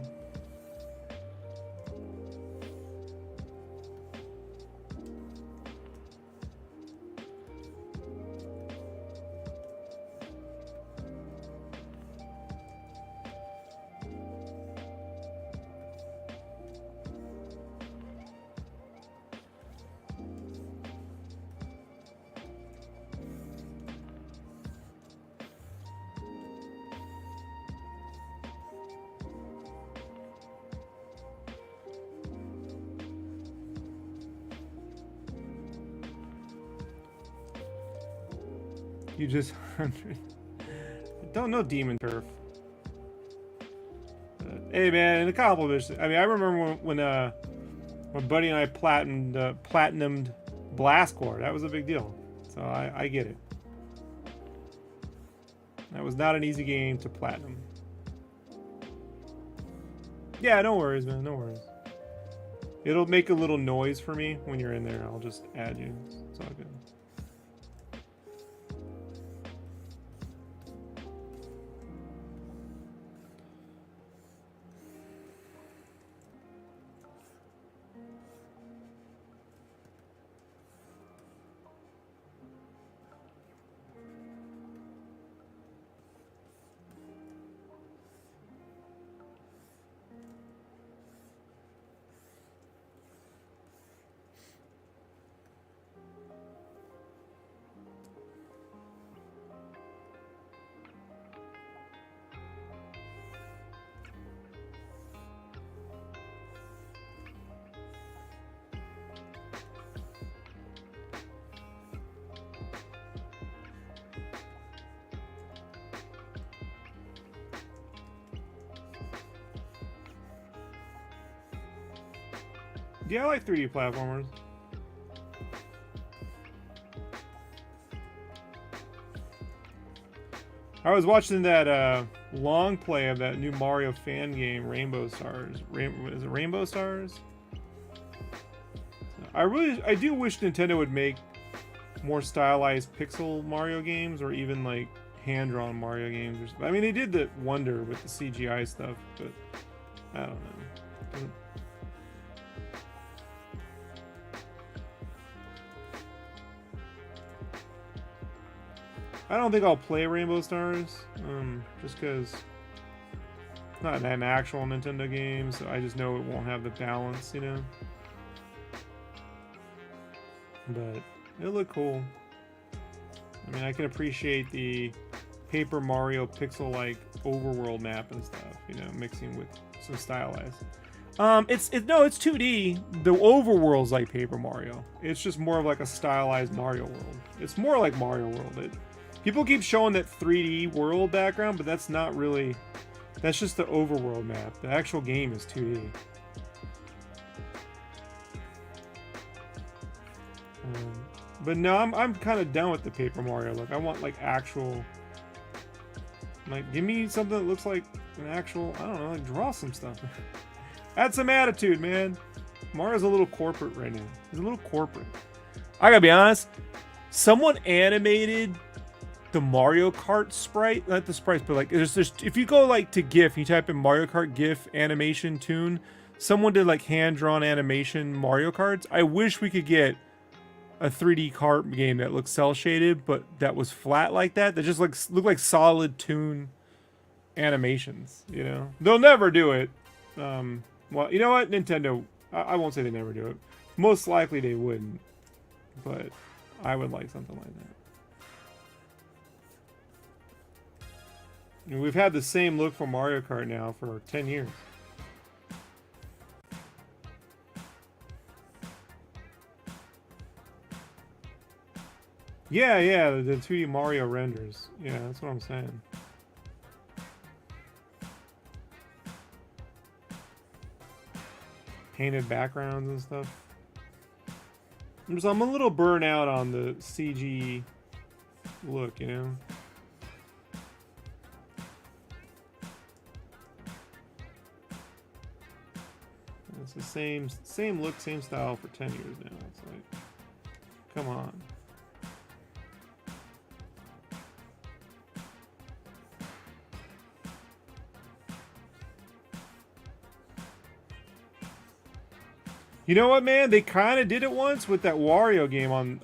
You just 100. Don't know Demon Turf. Hey man, and a compliment. I mean, I remember when Buddy and I platinumed Blastcore. That was a big deal. So I get it. That was not an easy game to platinum. Yeah, no worries, man. No worries. It'll make a little noise for me when you're in there. I'll just add you. It's all good. Yeah, I like 3D platformers. I was watching that long play of that new Mario fan game, Rainbow Stars. Is it Rainbow Stars? I do wish Nintendo would make more stylized pixel Mario games, or even like hand-drawn Mario games. Or something. I mean, they did the wonder with the CGI stuff, but I don't know. I don't think I'll play Rainbow Stars, just because it's not an actual Nintendo game, so I just know it won't have the balance, you know? But it'll look cool. I mean, I can appreciate the Paper Mario pixel-like overworld map and stuff, you know, mixing with some stylized. It's 2D. The overworld's like Paper Mario. It's just more of like a stylized Mario world. It's more like Mario World. People keep showing that 3D world background, but that's not really... That's just the overworld map. The actual game is 2D. But no, I'm kind of done with the Paper Mario look. I want like actual... Like, give me something that looks like an actual... I don't know, like draw some stuff. Add some attitude, man. Mario's a little corporate right now. He's a little corporate. I gotta be honest. Someone animated the Mario Kart sprite, not the sprites, but like there's if you go like to GIF, you type in Mario Kart GIF animation tune, someone did like hand-drawn animation Mario Karts. I wish we could get a 3D kart game that looks cel shaded, but that was flat like that. That just look like solid tune animations. You know, they'll never do it. Well, you know what, Nintendo. I won't say they never do it. Most likely they wouldn't, but I would like something like that. We've had the same look for Mario Kart now for 10 years. Yeah, the 2D Mario renders. Yeah, that's what I'm saying. Painted backgrounds and stuff. I'm a little burnt out on the CG look, you know? It's the same look, same style for 10 years now. It's like, come on. You know what, man? They kind of did it once with that Wario game on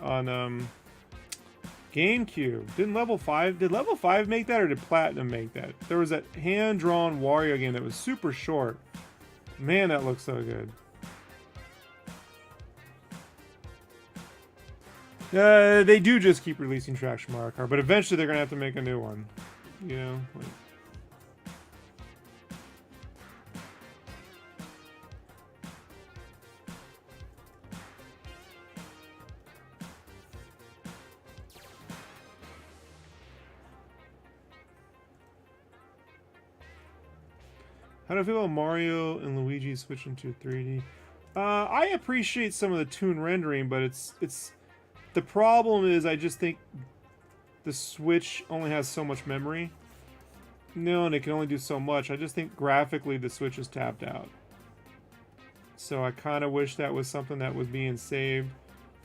GameCube. Did Level 5 make that, or did Platinum make that? There was that hand-drawn Wario game that was super short. Man, that looks so good. They do just keep releasing tracks from Mario Kart, but eventually they're gonna have to make a new one. You know? Like, how do I feel about Mario and Luigi switching to 3D? I appreciate some of the toon rendering, but it's the problem is I just think the Switch only has so much memory. No, and it can only do so much. I just think graphically the Switch is tapped out. So I kind of wish that was something that was being saved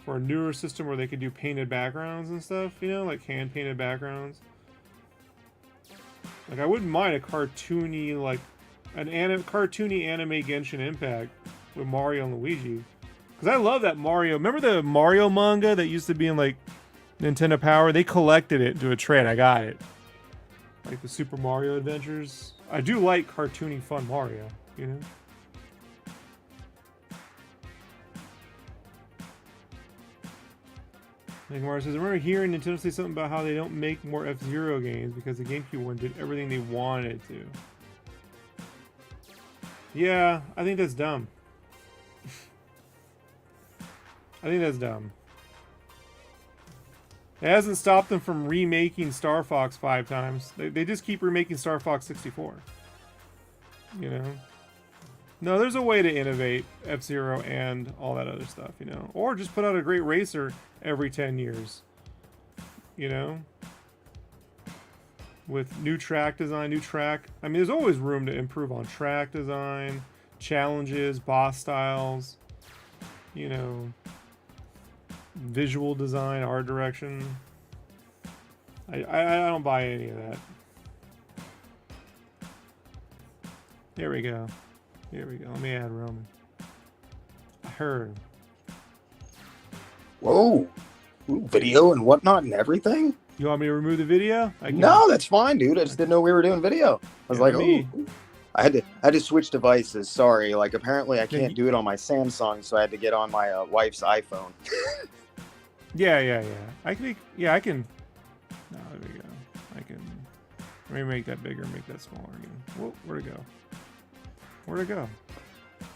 for a newer system where they could do painted backgrounds and stuff, you know, like hand painted backgrounds. Like I wouldn't mind a cartoony, like cartoony anime Genshin Impact with Mario and Luigi. Because I love that Mario. Remember the Mario manga that used to be in like Nintendo Power? They collected it into a tray and I got it. Like the Super Mario Adventures. I do like cartoony fun Mario, you know? Like Mario says, I remember hearing Nintendo say something about how they don't make more F-Zero games because the GameCube one did everything they wanted to. Yeah, I think that's dumb. I think that's dumb. It hasn't stopped them from remaking Star Fox 5 times. They just keep remaking Star Fox 64. You know? No, there's a way to innovate F-Zero and all that other stuff, you know? Or just put out a great racer every 10 years. You know? With new track design, I mean, there's always room to improve on track design, challenges, boss styles, you know, visual design, art direction. I don't buy any of that. Here we go. Here we go. Let me add Roman. I heard. Whoa. Ooh, video and whatnot and everything? You want me to remove the video? No, that's fine, dude. I just didn't know we were doing video. I was like, oh. I had to switch devices. Sorry. Like, apparently I can't do it on my Samsung, so I had to get on my wife's iPhone. Yeah. I can. No, there we go. I can. Let me make that bigger, make that smaller again. Whoa, where'd it go? Where'd it go?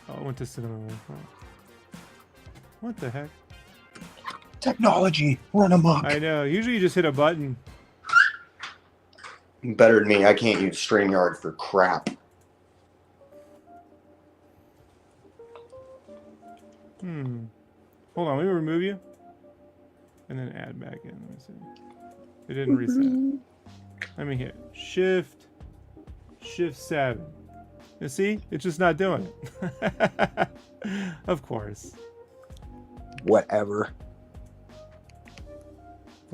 Oh, it went to cinema. What the heck? Technology, run amok. I know. Usually you just hit a button. Better than me. I can't use StreamYard for crap. Hold on, let me remove you. And then add back in. Let me see. It didn't reset. Let me hit Shift 7. You see? It's just not doing it. Of course. Whatever.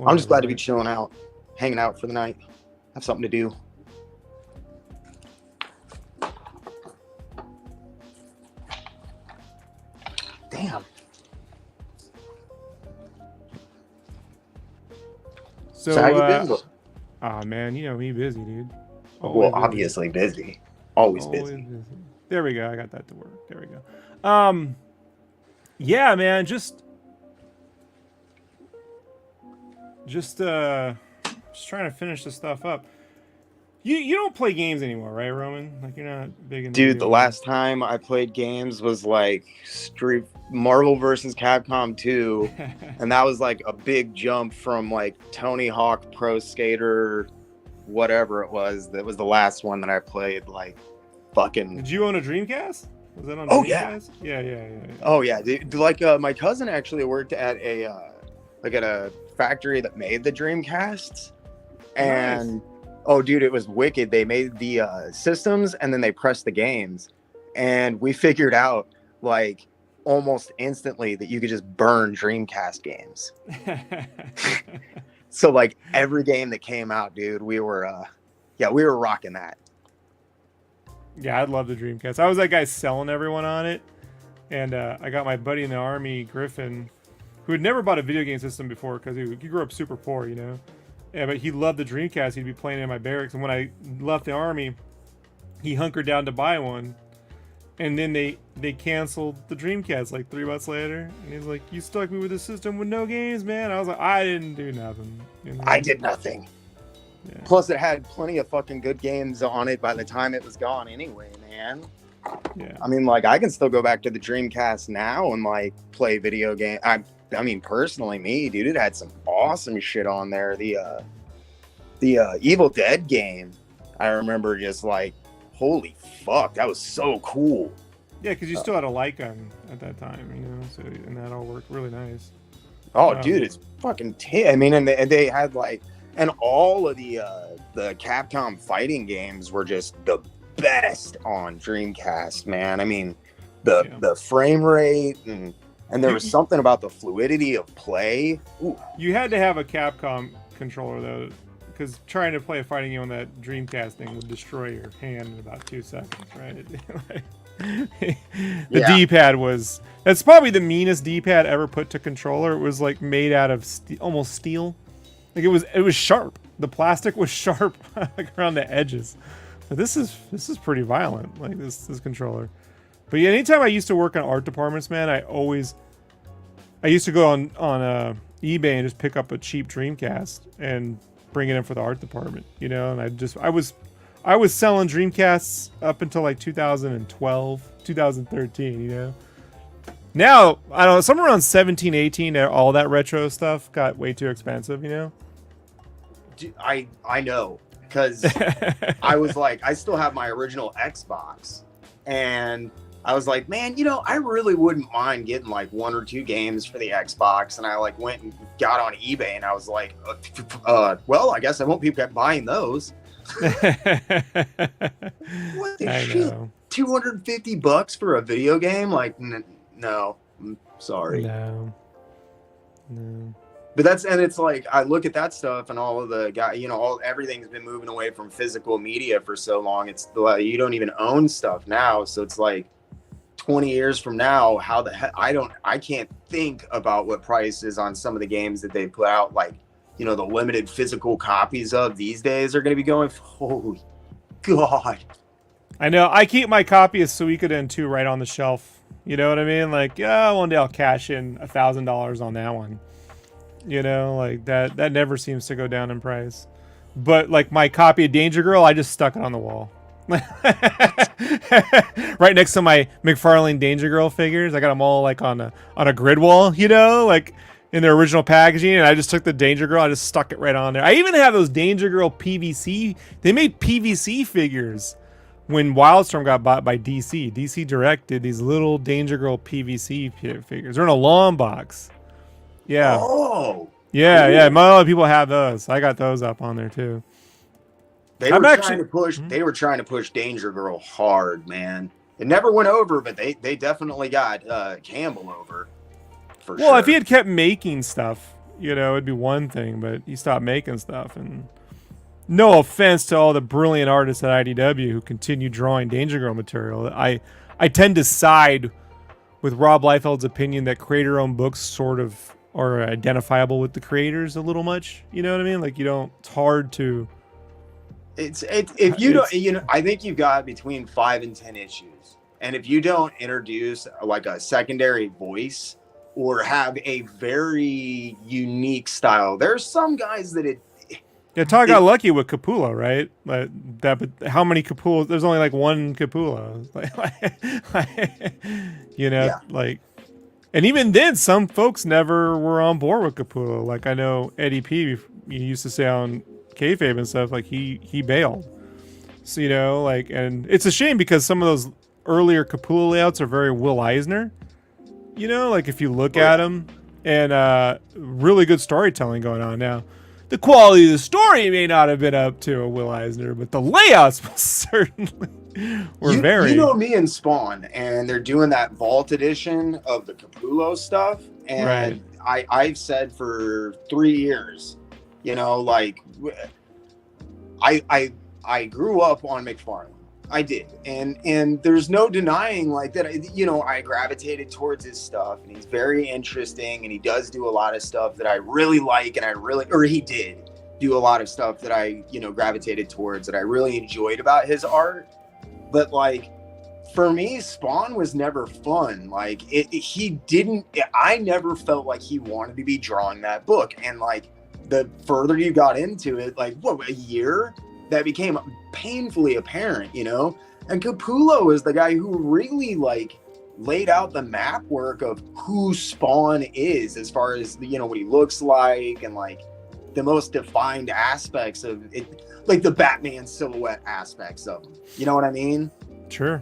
I'm just glad to be chilling out, hanging out for the night. Have something to do. Damn. So how you been? Aw, man, you know me busy, dude. Well, obviously busy. Always busy. There we go. I got that to work. There we go. Yeah, man, just trying to finish this stuff up. You don't play games anymore, right, Roman? Like, you're not big into Dude, the last time I played games was like Marvel vs. Capcom 2, and that was like a big jump from like Tony Hawk Pro Skater, whatever it was. That was the last one that I played. Like, fucking. Did you own a Dreamcast? Was that on Dreamcast? Yeah. Oh yeah, dude. Like my cousin actually worked at a factory that made the Dreamcasts, and nice. Oh dude, it was wicked. They made the systems and then they pressed the games, and we figured out like almost instantly that you could just burn Dreamcast games. So like every game that came out, dude, we were rocking that. Yeah, I'd love the Dreamcast. I was that guy selling everyone on it, and I got my buddy in the army, Griffin, who had never bought a video game system before because he grew up super poor, you know. Yeah, but he loved the Dreamcast. He'd be playing it in my barracks, and when I left the army, he hunkered down to buy one, and then they canceled the Dreamcast like 3 months later, and he's like, "You stuck me with a system with no games, man." I was like, "I didn't do nothing." You know? I did nothing. Yeah. Plus, it had plenty of fucking good games on it by the time it was gone anyway, man. Yeah. I mean, like, I can still go back to the Dreamcast now and like play video game. I mean, personally, me, dude, it had some awesome shit on there. The Evil Dead game, I remember just like, holy fuck, that was so cool. Yeah, because you still had a light gun at that time, you know, so, and that all worked really nice. Oh, dude, it's fucking I mean, and they had like, And all of the Capcom fighting games were just the best on Dreamcast, man. I mean, the frame rate and there was something about the fluidity of play. Ooh. You had to have a Capcom controller though, because trying to play a fighting game on that Dreamcast thing would destroy your hand in about 2 seconds, right? The D-pad that's probably the meanest D-pad ever put to controller. It was like made out of almost steel. Like it was sharp. The plastic was sharp like around the edges. But this is pretty violent, like this controller. But yeah, anytime I used to work in art departments, man, I used to go on eBay and just pick up a cheap Dreamcast and bring it in for the art department, you know. And I was selling Dreamcasts up until like 2012, 2013, you know. Now, I don't know, somewhere around 17, 18, all that retro stuff got way too expensive, you know. I know, because I was like, I still have my original Xbox, and I was like, man, you know, I really wouldn't mind getting like 1 or 2 games for the Xbox. And I like went and got on eBay, and I was like, well, I guess I won't be buying those. What the shit? $250 for a video game? Like, no, I'm sorry. No. But it's like, I look at that stuff and all of the guy, you know, everything's been moving away from physical media for so long. It's you don't even own stuff now. So it's like 20 years from now, how the heck, I can't think about what prices on some of the games that they put out, like, you know, the limited physical copies of these days are going to be going, holy God. I know. I keep my copy of Suikoden 2 right on the shelf. You know what I mean? Like, yeah, one day I'll cash in $1,000 on that one. You know, like that never seems to go down in price. But like my copy of Danger Girl, I just stuck it on the wall. Right next to my McFarlane Danger Girl figures. I got them all like on a grid wall, you know, like in their original packaging, and I just took the Danger Girl, I just stuck it right on there. I even have those Danger Girl PVC. They made PVC figures when Wildstorm got bought by DC. DC Direct did these little Danger Girl PVC figures. They're in a long box. Yeah. Oh. Yeah, cool. Yeah. A lot of people have those. I got those up on there too. They were trying to push Danger Girl hard, man. It never went over, but they definitely got Campbell over. For sure. Well, if he had kept making stuff, you know, it'd be one thing, but he stopped making stuff. And no offense to all the brilliant artists at IDW who continue drawing Danger Girl material. I tend to side with Rob Liefeld's opinion that creator-owned books sort of are identifiable with the creators a little much. You know what I mean? Like, it's hard to... If you don't, you know, I think you've got between 5 and 10 issues. And if you don't introduce like a secondary voice or have a very unique style, there's some guys that Todd got lucky with Capullo, right? But how many Capullos? There's only like one Capullo. Like, and even then, some folks never were on board with Capullo. Like I know Eddie P. He used to say on kayfabe and stuff, like he bailed. So and it's a shame because some of those earlier Capullo layouts are very Will Eisner. Like if you look at them, and really good storytelling going on now. The quality of the story may not have been up to a Will Eisner, but the layouts certainly were very... You know me and Spawn, and they're doing that Vault edition of the Capullo stuff, and right. I've said for 3 years, like, I grew up on McFarlane. I did, and there's no denying like that. I gravitated towards his stuff, and he's very interesting, and he does do a lot of stuff that I really like, and he did do a lot of stuff that I gravitated towards that I really enjoyed about his art. But like for me, Spawn was never fun. Like I never felt like he wanted to be drawing that book, and like the further you got into it, like a year. That became painfully apparent, and Capullo is the guy who really like laid out the map work of who Spawn is as far as what he looks like and like the most defined aspects of it, like the Batman silhouette aspects of him. You know what I mean? Sure.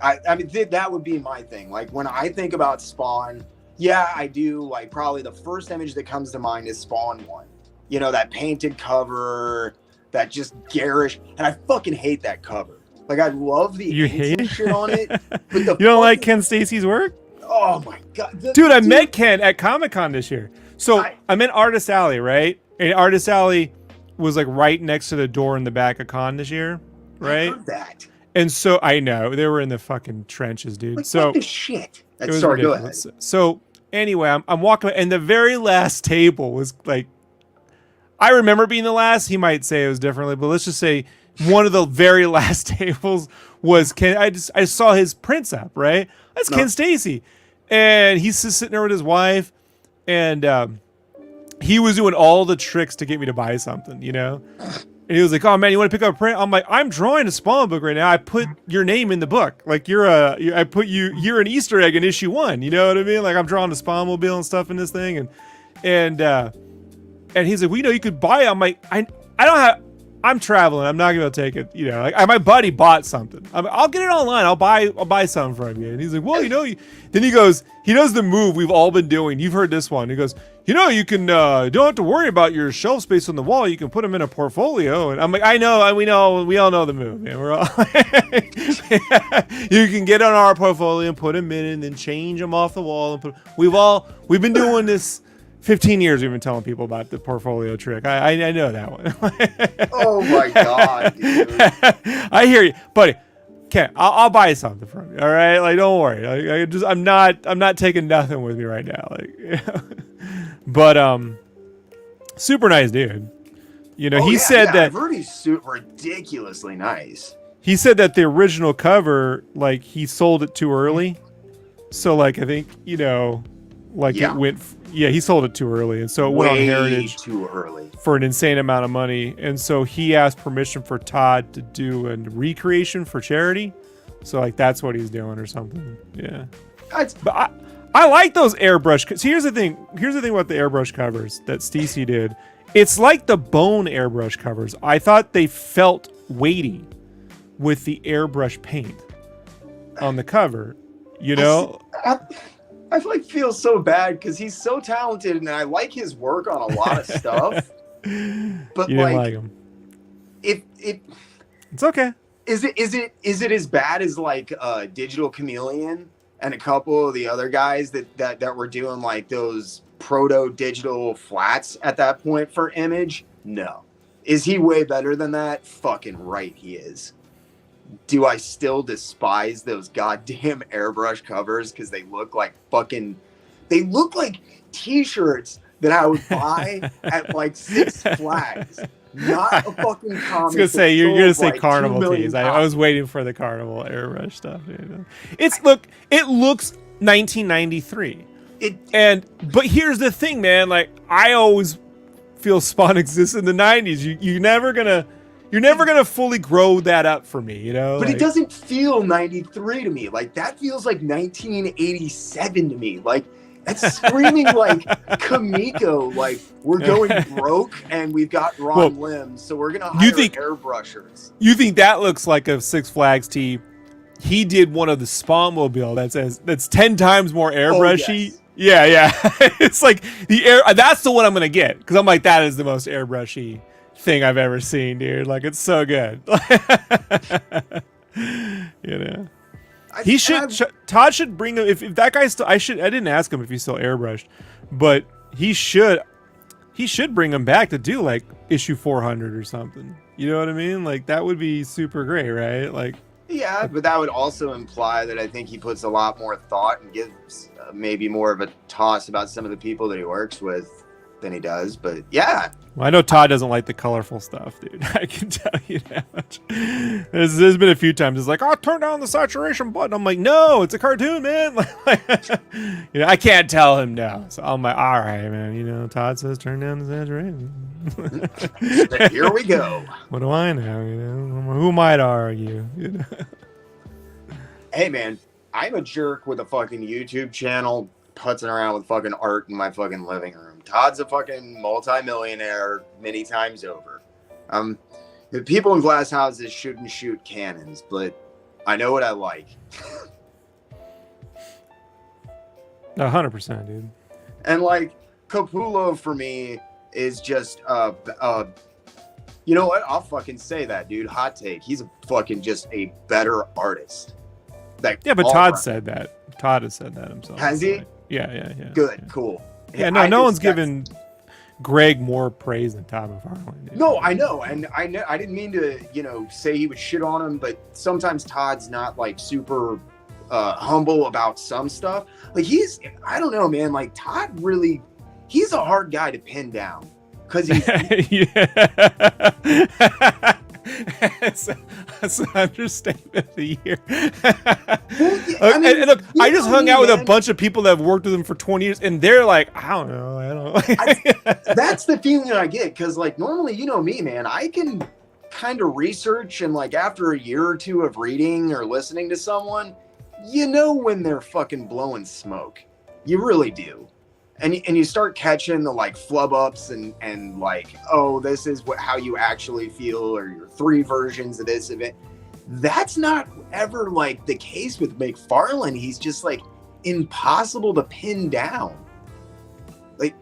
I mean that would be my thing. Like when I think about Spawn, yeah, I do. Like probably the first image that comes to mind is Spawn 1. you know, that painted cover, that just garish, and I fucking hate that cover. Like, I love the You inks hate and it? shit on it, but the You don't like fucking- Ken Stacy's work? Oh my god, Dude, I met Ken at Comic-Con this year. So I'm in Artist Alley, right? And Artist Alley was like right next to the door in the back of Con this year, right? I heard that. And so I know they were in the fucking trenches, dude. Like, So what the shit? it was Sorry, ridiculous. go ahead. So anyway, I'm walking, and the very last table was like, I remember being the last. He might say it was differently, but let's just say one of the very last tables was Ken. I just saw his prints up, right? That's Ken Stacy, and he's just sitting there with his wife, and he was doing all the tricks to get me to buy something, you know. And he was like, "Oh man, you want to pick up a print?" I'm like, "I'm drawing a Spawn book right now. I put your name in the book. Like you're an Easter egg in issue 1. You know what I mean? Like I'm drawing the Spawn mobile and stuff in this thing." And he's like, "We know you could buy it." I'm like, I don't have. I'm traveling. I'm not gonna take it. You know, like my buddy bought something. I'll get it online. I'll buy something from you. And he's like, "Well, you know," then he goes, he does the move we've all been doing. You've heard this one. He goes, "You know, you can don't have to worry about your shelf space on the wall. You can put them in a portfolio." And I'm like, "I know, we all know the move. Man. We're all you can get on our portfolio and put them in, and then change them off the wall and put. We've been doing this." 15 years we've been telling people about the portfolio trick. I know that one. Oh my god, dude. I hear you, buddy. Okay, I'll buy something from you. All right, like don't worry. I'm not taking nothing with me right now. Like, but super nice dude. You know, he said that I've heard he's ridiculously nice. He said that the original cover, like he sold it too early. So like I think it went. He sold it too early, and so it went on Heritage too early for an insane amount of money. And so he asked permission for Todd to do a recreation for charity. So like that's what he's doing or something. Yeah, but I like those airbrush. So here's the thing. Here's the thing about the airbrush covers that Stacey did. It's like the Bone airbrush covers. I thought they felt weighty with the airbrush paint on the cover. You know. I feel so bad because he's so talented and I like his work on a lot of stuff. But you didn't like him. It's okay. Is it as bad as like Digital Chameleon and a couple of the other guys that were doing like those proto digital flats at that point for Image? No. Is he way better than that? Fucking right he is. Do I still despise those goddamn airbrush covers because they look like t-shirts that I would buy at like Six Flags, not a fucking comic. I was gonna say you're gonna say like Carnival tees. I was waiting for the Carnival airbrush stuff. It looks 1993. But here's the thing, man. Like I always feel Spawn exists in the 90s. You're never gonna fully grow that up for me, you know? But it doesn't feel 93 to me. Like that feels like 1987 to me. Like that's screaming like Kamiko, like we're going broke and we've got Ron limbs, so we're gonna hire airbrushers. You think that looks like a Six Flags tee? He did one of the Spawn mobile that's 10 times more airbrushy. Oh, Yeah. yes. It's like that's the one I'm gonna get because I'm like that is the most airbrushy thing I've ever seen, dude. Like it's so good. You know, Todd should bring him if that guy's still. I didn't ask him if he's still airbrushed, but he should bring him back to do like issue 400 or something. You know what I mean? Like that would be super great, right? Like yeah, but that would also imply that I think he puts a lot more thought and gives maybe more of a toss about some of the people that he works with than he does. But yeah. Well, I know Todd doesn't like the colorful stuff, dude. I can tell you that much. There's been a few times it's like, "Oh, turn down the saturation button." I'm like, "No, it's a cartoon, man." You know, I can't tell him no. So I'm like, "All right, man." You know, Todd says turn down the saturation. Here we go. What do I know? You know, who might argue? You know? Hey, man, I'm a jerk with a fucking YouTube channel, putzing around with fucking art in my fucking living room. Todd's a fucking multi-millionaire many times over. The people in glass houses shouldn't shoot cannons, but I know what I like. 100%, dude. And like Capullo for me is just you know what? I'll fucking say that, dude. Hot take. He's fucking just a better artist. Like, Yeah, but Todd said that. Todd has said that himself. Has he? Yeah. Good, yeah. cool. Yeah, no one's given Greg more praise than Todd McFarlane. No, I know, and I know. I didn't mean to, say he would shit on him, but sometimes Todd's not like super humble about some stuff. Like I don't know, man. Like Todd really, he's a hard guy to pin down because he's. That's an understatement of the year. Well, yeah, and look, I just hung out with a bunch of people that have worked with him for 20 years, and they're like, I don't know. That's the feeling that I get, because like normally, you know me, man, I can kind of research, and like after a year or two of reading or listening to someone, you know when they're fucking blowing smoke. You really do. And you start catching the like flub ups and like, oh, this is how you actually feel, or your 3 versions of this event. That's not ever like the case with McFarlane. He's just like impossible to pin down. Like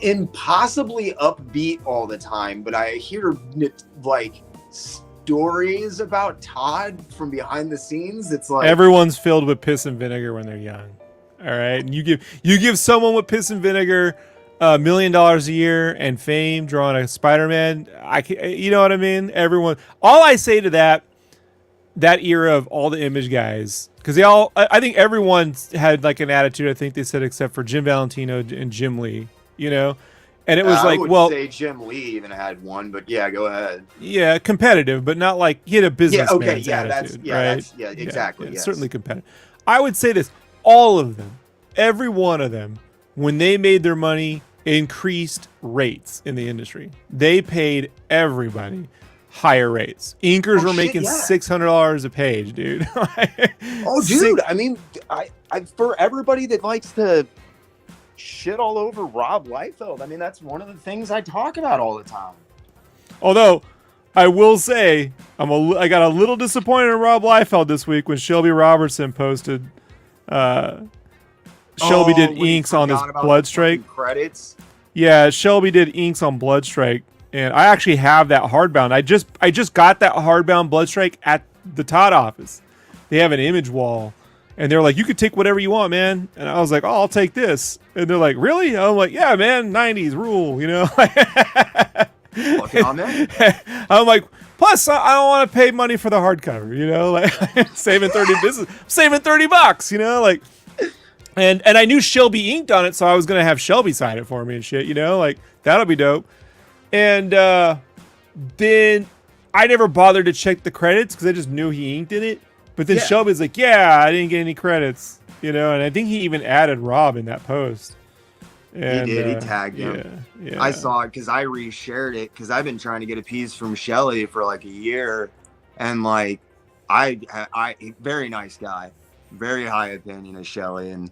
impossibly upbeat all the time. But I hear like stories about Todd from behind the scenes. It's like everyone's filled with piss and vinegar when they're young. All right, and you give someone with piss and vinegar $1 million a year and fame drawing a Spider-Man. You know what I mean? Everyone. All I say to that era of all the Image guys, because I think everyone had like an attitude. I think they said except for Jim Valentino and Jim Lee. And it was I like, would say Jim Lee even had one, but yeah, go ahead. Yeah, competitive, but not like he had a businessman's attitude, right? Exactly. Yeah, yes. Certainly competitive. I would say this. All of them, every one of them, when they made their money, increased rates in the industry. They paid everybody higher rates. Inkers were making $600 a page, dude. Dude, I mean, I for everybody that likes to shit all over Rob Liefeld, I mean, that's one of the things I talk about all the time. Although, I will say, I got a little disappointed in Rob Liefeld this week when Shelby Robertson posted... Shelby did inks on this Bloodstrike credits. Yeah, Shelby did inks on Bloodstrike, and I actually have that hardbound. I just got that hardbound Bloodstrike at the Todd office. They have an Image wall, and they're like, "You could take whatever you want, man." And I was like, "Oh, I'll take this." And they're like, "Really?" I'm like, "Yeah, man, '90s rule, I'm like, plus I don't want to pay money for the hardcover, like saving $30, like, and I knew Shelby inked on it, so I was gonna have Shelby sign it for me and shit, like that'll be dope. And then I never bothered to check the credits because I just knew he inked in it. But then Shelby's like, "Yeah, I didn't get any credits," and I think he even added Rob in that post. And, he did. He tagged him. Yeah. I saw it because I reshared it because I've been trying to get a piece from Shelly for like a year, and like I very nice guy, very high opinion of Shelly and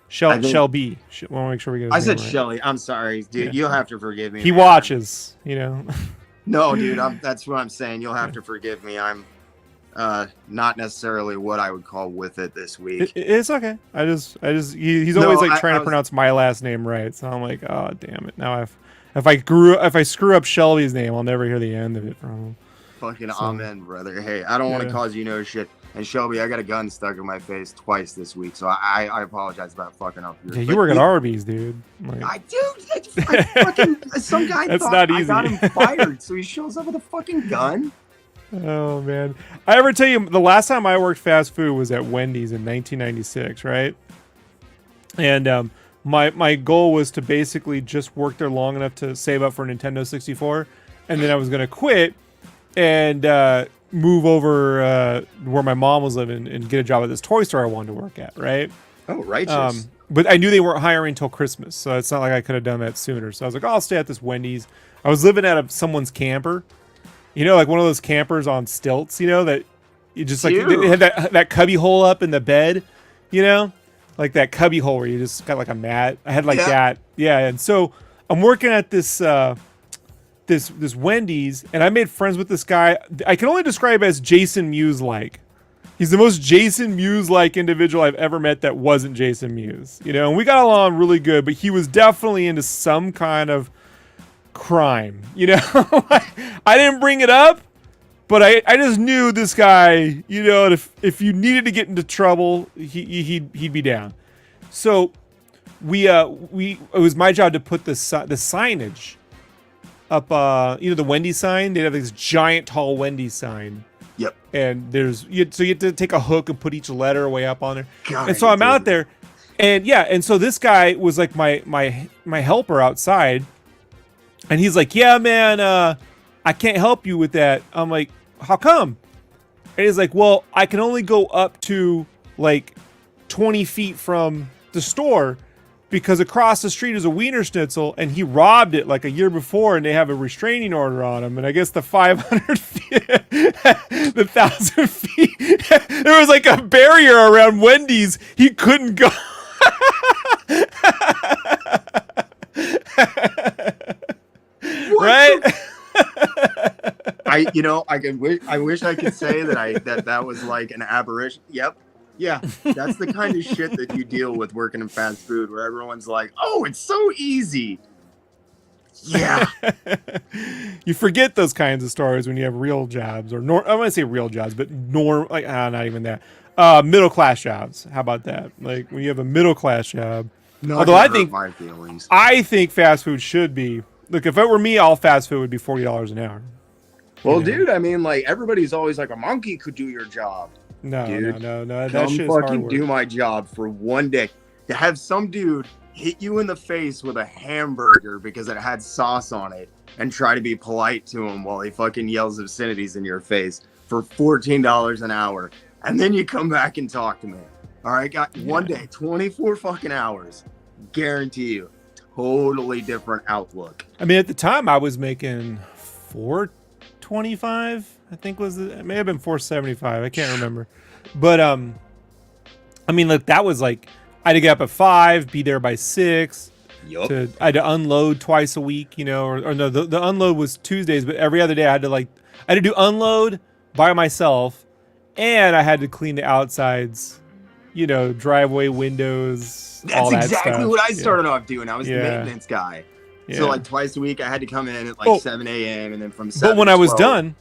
Shelby. I want to make sure we get. I said right. Shelly. I'm sorry, dude. Yeah. You'll have to forgive me. He watches, No, dude. That's what I'm saying. You'll have to forgive me. I'm not necessarily what I would call with it this week. It's okay. He's always like trying to pronounce my last name right, so I'm like, oh damn it. Now if I screw up Shelby's name, I'll never hear the end of it from him. Fucking amen, brother. Hey, I don't want to cause you no shit. And Shelby, I got a gun stuck in my face twice this week, so I apologize about fucking up yours. Yeah, you work at Arby's, dude. Like, I do. Some guy that's thought not easy. I got him fired, so he shows up with a fucking gun. Oh man, I ever tell you the last time I worked fast food was at Wendy's in 1996, right? And my goal was to basically just work there long enough to save up for a Nintendo 64, and then I was gonna quit and move over where my mom was living and get a job at this toy store I wanted to work at, right? Oh, righteous. But I knew they weren't hiring until Christmas, so it's not like I could have done that sooner. So I was like, oh, I'll stay at this Wendy's. I was living at someone's camper. Like one of those campers on stilts, that you just like, they had that cubby hole up in the bed, like that cubby hole where you just got like a mat. I had like that. Yeah. And so I'm working at this Wendy's, and I made friends with this guy. I can only describe as Jason Mewes-like. He's the most Jason Mewes-like individual I've ever met that wasn't Jason Mewes, and we got along really good, but he was definitely into some kind of crime. You know, I didn't bring it up, but I just knew this guy. You know, if you needed to get into trouble, he'd be down. So it was my job to put the signage up. The Wendy's sign. They have this giant tall Wendy's sign. Yep. And you have to take a hook and put each letter way up on there. God, and so I'm out there, and and so this guy was like my helper outside, and he's like, "Yeah, man, I can't help you with that." I'm like, "How come?" And he's like, "Well, I can only go up to like 20 feet from the store because across the street is a Wiener Schnitzel, and he robbed it like a year before, and they have a restraining order on him. And I guess the 500 feet, the 1,000 feet, there was like a barrier around Wendy's. He couldn't go." Right? I wish I could say that was like an aberration. Yep. Yeah, that's the kind of shit that you deal with working in fast food, where everyone's like, "Oh, it's so easy." Yeah. You forget those kinds of stories when you have real jobs, or I want to say real jobs, but not even that. Middle class jobs. How about that? Like when you have a middle class job. Although I think my feelings. I think fast food should be. Look, if it were me, all fast food would be $40 an hour. Well, dude, I mean, like everybody's always like, a monkey could do your job. No, dude, no. That come shit's fucking hard work. do my job for one day. To have some dude hit you in the face with a hamburger because it had sauce on it and try to be polite to him while he fucking yells obscenities in your face for $14 an hour, and then you come back and talk to me. All right, got one day, 24 fucking hours. Guarantee you, totally different outlook. I mean, at the time, I was making $4.25. I think it may have been $4.75. I can't remember, but I mean, like that was like I had to get up at 5, be there by 6. Yup. I had to unload twice a week, or no, the unload was Tuesdays, but every other day I had to do unload by myself, and I had to clean the outsides, driveway windows. That's all that exactly stuff. what I started off doing. I was the maintenance guy. Yeah. So like twice a week I had to come in at like 7 a.m. and then from 7 But when to I was 12.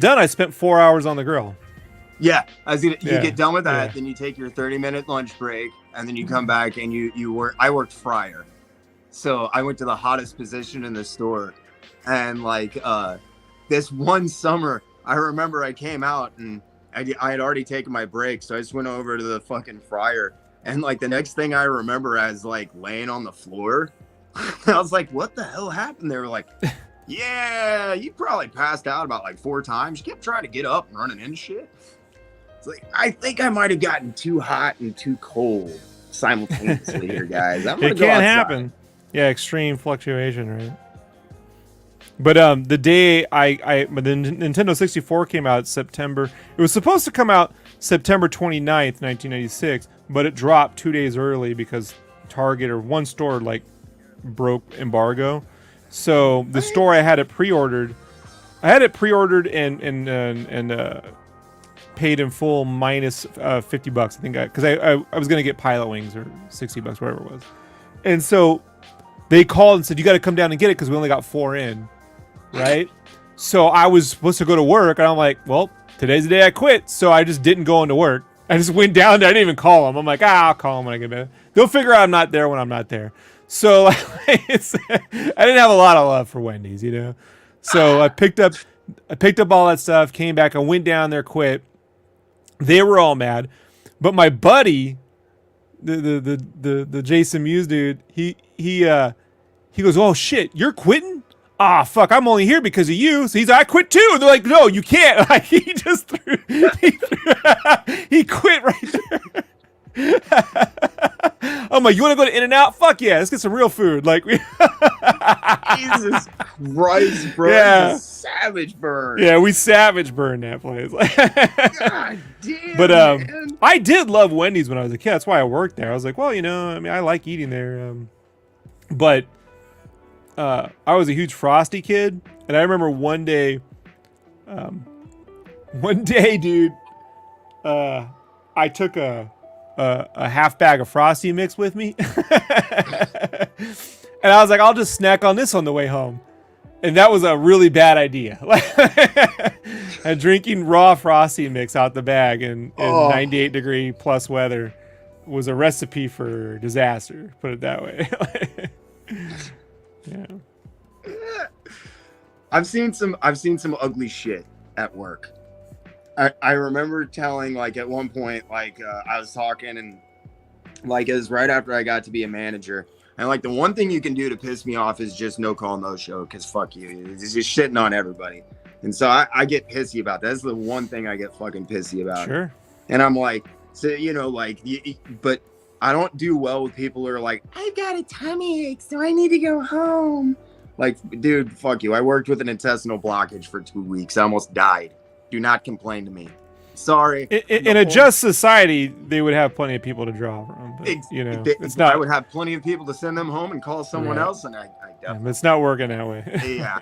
done, I spent 4 hours on the grill. Yeah, you get done with that, Yeah. then you take your 30-minute lunch break, and then you come back and you work. I worked fryer, so I went to the hottest position in the store, and like this one summer, I remember I came out and I had already taken my break, so I just went over to the fucking fryer, and like the next thing I remember as like laying on the floor, I was like, "What the hell happened?" They were like, "Yeah, you probably passed out about like 4 times. You kept trying to get up and running into shit." It's like, I think I might have gotten too hot and too cold simultaneously here, guys. It can happen. Yeah, extreme fluctuation, right? But the day the Nintendo 64 came out September, it was supposed to come out September 29th, 1996, but it dropped 2 days early because Target or one store like broke embargo. So the store I had it pre-ordered. and paid in full minus $50. I think because I was gonna get Pilot Wings or $60, whatever it was. And so they called and said, "You got to come down and get it because we only got 4 in." Right? So I was supposed to go to work, and I'm like, "Well, today's the day I quit." So I just didn't go into work. I just went down there. I didn't even call them. I'm like, I'll call them when I get back. They'll figure out I'm not there when I'm not there. So I didn't have a lot of love for Wendy's, So I picked up all that stuff, came back, I went down there, quit. They were all mad, but my buddy, the Jason Mewes dude, he goes, "Oh shit, you're quitting? Ah, fuck, I'm only here because of you." So he's like, "I quit too." And they're like, "No, you can't." Like he quit right there. I'm like, "You want to go to In-N-Out? Fuck yeah, let's get some real food." Like, Jesus Christ, bro. Yeah. Savage burn. Yeah, we savage burned that place. God damn. But man. I did love Wendy's when I was a kid. That's why I worked there. I was like, well, I like eating there. But I was a huge Frosty kid, and I remember one day, dude, I took a half bag of Frosty mix with me, And I was like, I'll just snack on this on the way home. And that was a really bad idea. And drinking raw Frosty mix out the bag in 98 degree plus weather was a recipe for disaster. Put it that way. Yeah. I've seen some ugly shit at work. I remember telling, like, at one point, like, I was talking, and like, it was right after I got to be a manager. And like, the one thing you can do to piss me off is just no call, no show, because fuck you. It's just shitting on everybody. And so I get pissy about that. That's the one thing I get fucking pissy about. Sure. And I'm like, so, you know, like, but I don't do well with people who are like, I've got a tummy ache, so I need to go home. Like, dude, fuck you. I worked with an intestinal blockage for 2 weeks. I almost died. Do not complain to me. Sorry. In a just society, they would have plenty of people to draw from. But, you know, it's not. I would have plenty of people to send them home and call someone else, and I definitely. It's not working that way. Yeah.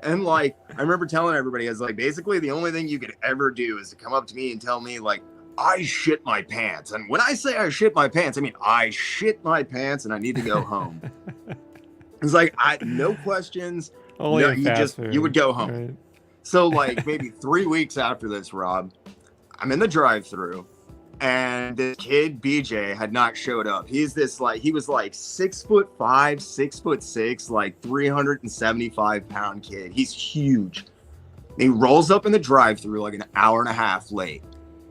And like, I remember telling everybody, I was like, basically, the only thing you could ever do is to come up to me and tell me, like, I shit my pants. And when I say I shit my pants, I mean I shit my pants and I need to go home. It's like, no questions. Only you would go home. Right. So like maybe 3 weeks after this, Rob, I'm in the drive-thru, and this kid BJ had not showed up. He's this like, he was like 6'5", 6'6", like 375-pound kid. He's huge. And he rolls up in the drive-thru like an hour and a half late,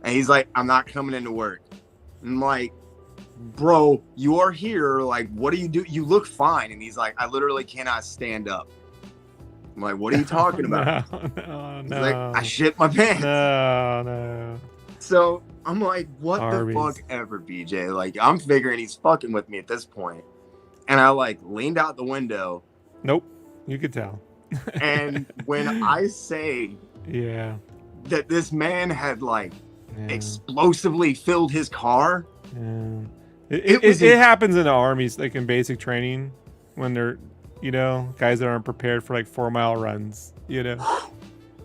and he's like, I'm not coming into work. And I'm like, bro, you are here. Like, what do you do? You look fine. And he's like, I literally cannot stand up. I'm like, what are you talking about? No. He's like, I shit my pants. No. So I'm like, what Arby's. the fuck ever, BJ? Like, I'm figuring he's fucking with me at this point. And I like leaned out the window. Nope. You could tell. And when I say that this man had like explosively filled his car. It happens in the armies, like in basic training, when they're, you know, guys that aren't prepared for like 4-mile runs, you know.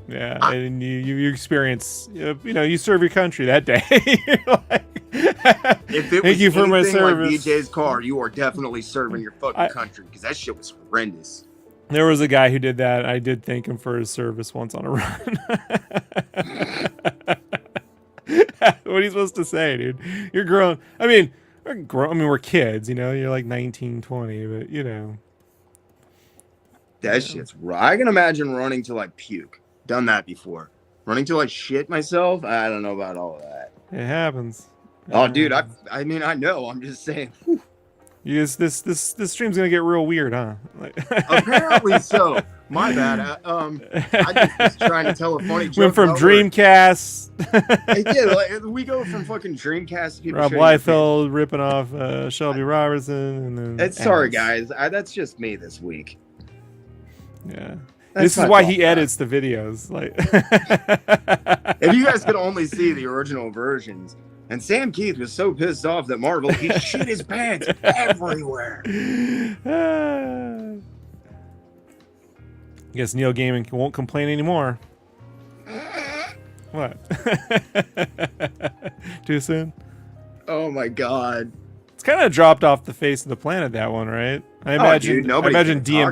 Yeah, and you experience, you know, you serve your country that day. Like, if it thank was you for my anything service. like BJ's car, you are definitely serving your fucking country, because that shit was horrendous. There was a guy who did that. I did thank him for his service once on a run. What are you supposed to say, dude? You're grown. I mean, we're kids, you know. You're like 19, 20, but you know. That shit's right. I can imagine running to like puke. Done that before. Running to like shit myself. I don't know about all of that. It happens. Oh, dude. I mean, I know. I'm just saying. Whew. This stream's gonna get real weird, huh? Like, apparently so. My bad. I just was trying to tell a funny joke. Went from Dreamcast. Yeah, like, we go from fucking Dreamcast to people. Rob Liefeld ripping off Shelby Robertson, and then. Sorry, guys. That's just me this week. Yeah. This is why he edits the videos. Like, if you guys could only see the original versions. And Sam Keith was so pissed off that Marvel, he shit his pants everywhere. Guess Neil Gaiman won't complain anymore. What? Too soon? Oh my god. It's kind of dropped off the face of the planet, that one, right? I imagine talk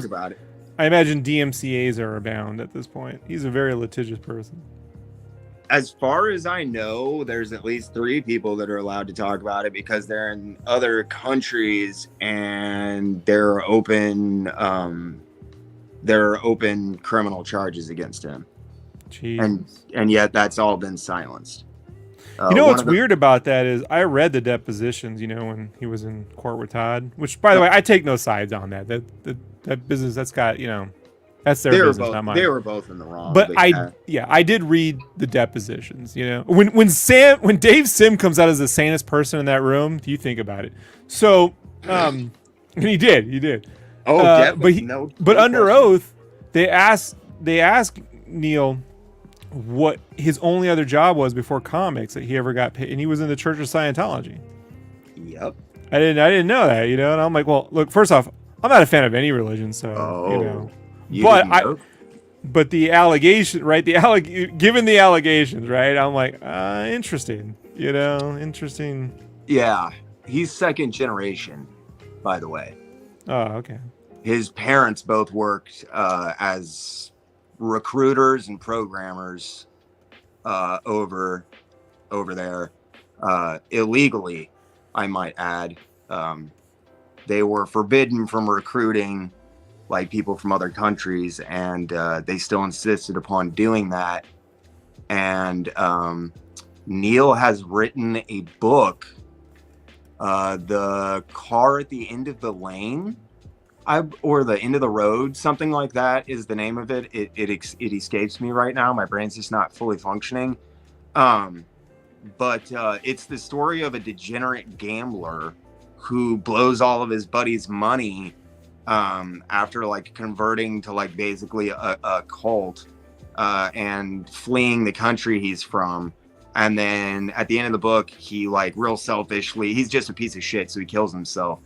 about it. I imagine DMCAs are abound at this point. He's a very litigious person. As far as I know, there's at least 3 people that are allowed to talk about it because they're in other countries and there are open criminal charges against him. Jeez. And yet that's all been silenced. You know what's weird about that is I read the depositions, you know, when he was in court with Todd, which, by the way, I take no sides on that. That business, that's got, you know, that's their business, not mine. They were both in the wrong. But I did read the depositions, you know. When Dave Sim comes out as the sanest person in that room, do you think about it? So, and he did. Oh, definitely. But under oath, they asked Neil what his only other job was before comics that he ever got paid, and he was in the Church of Scientology. Yep. I didn't know that, you know. And I'm like, well, look, first off, I'm not a fan of any religion, so you know. But the allegation, right? Given the allegations, right? I'm like, interesting. You know, interesting. Yeah, he's second generation, by the way. Oh, okay. his parents both worked as recruiters and programmers over there, illegally, I might add. They were forbidden from recruiting like people from other countries, and they still insisted upon doing that. And Neil has written a book, The Car at the End of the Lane, or The End of the Road, something like that is the name of it. It escapes me right now. My brain's just not fully functioning. But it's the story of a degenerate gambler who blows all of his buddies' money after like converting to like basically a cult and fleeing the country he's from. And then at the end of the book, he like real selfishly, he's just a piece of shit, so he kills himself.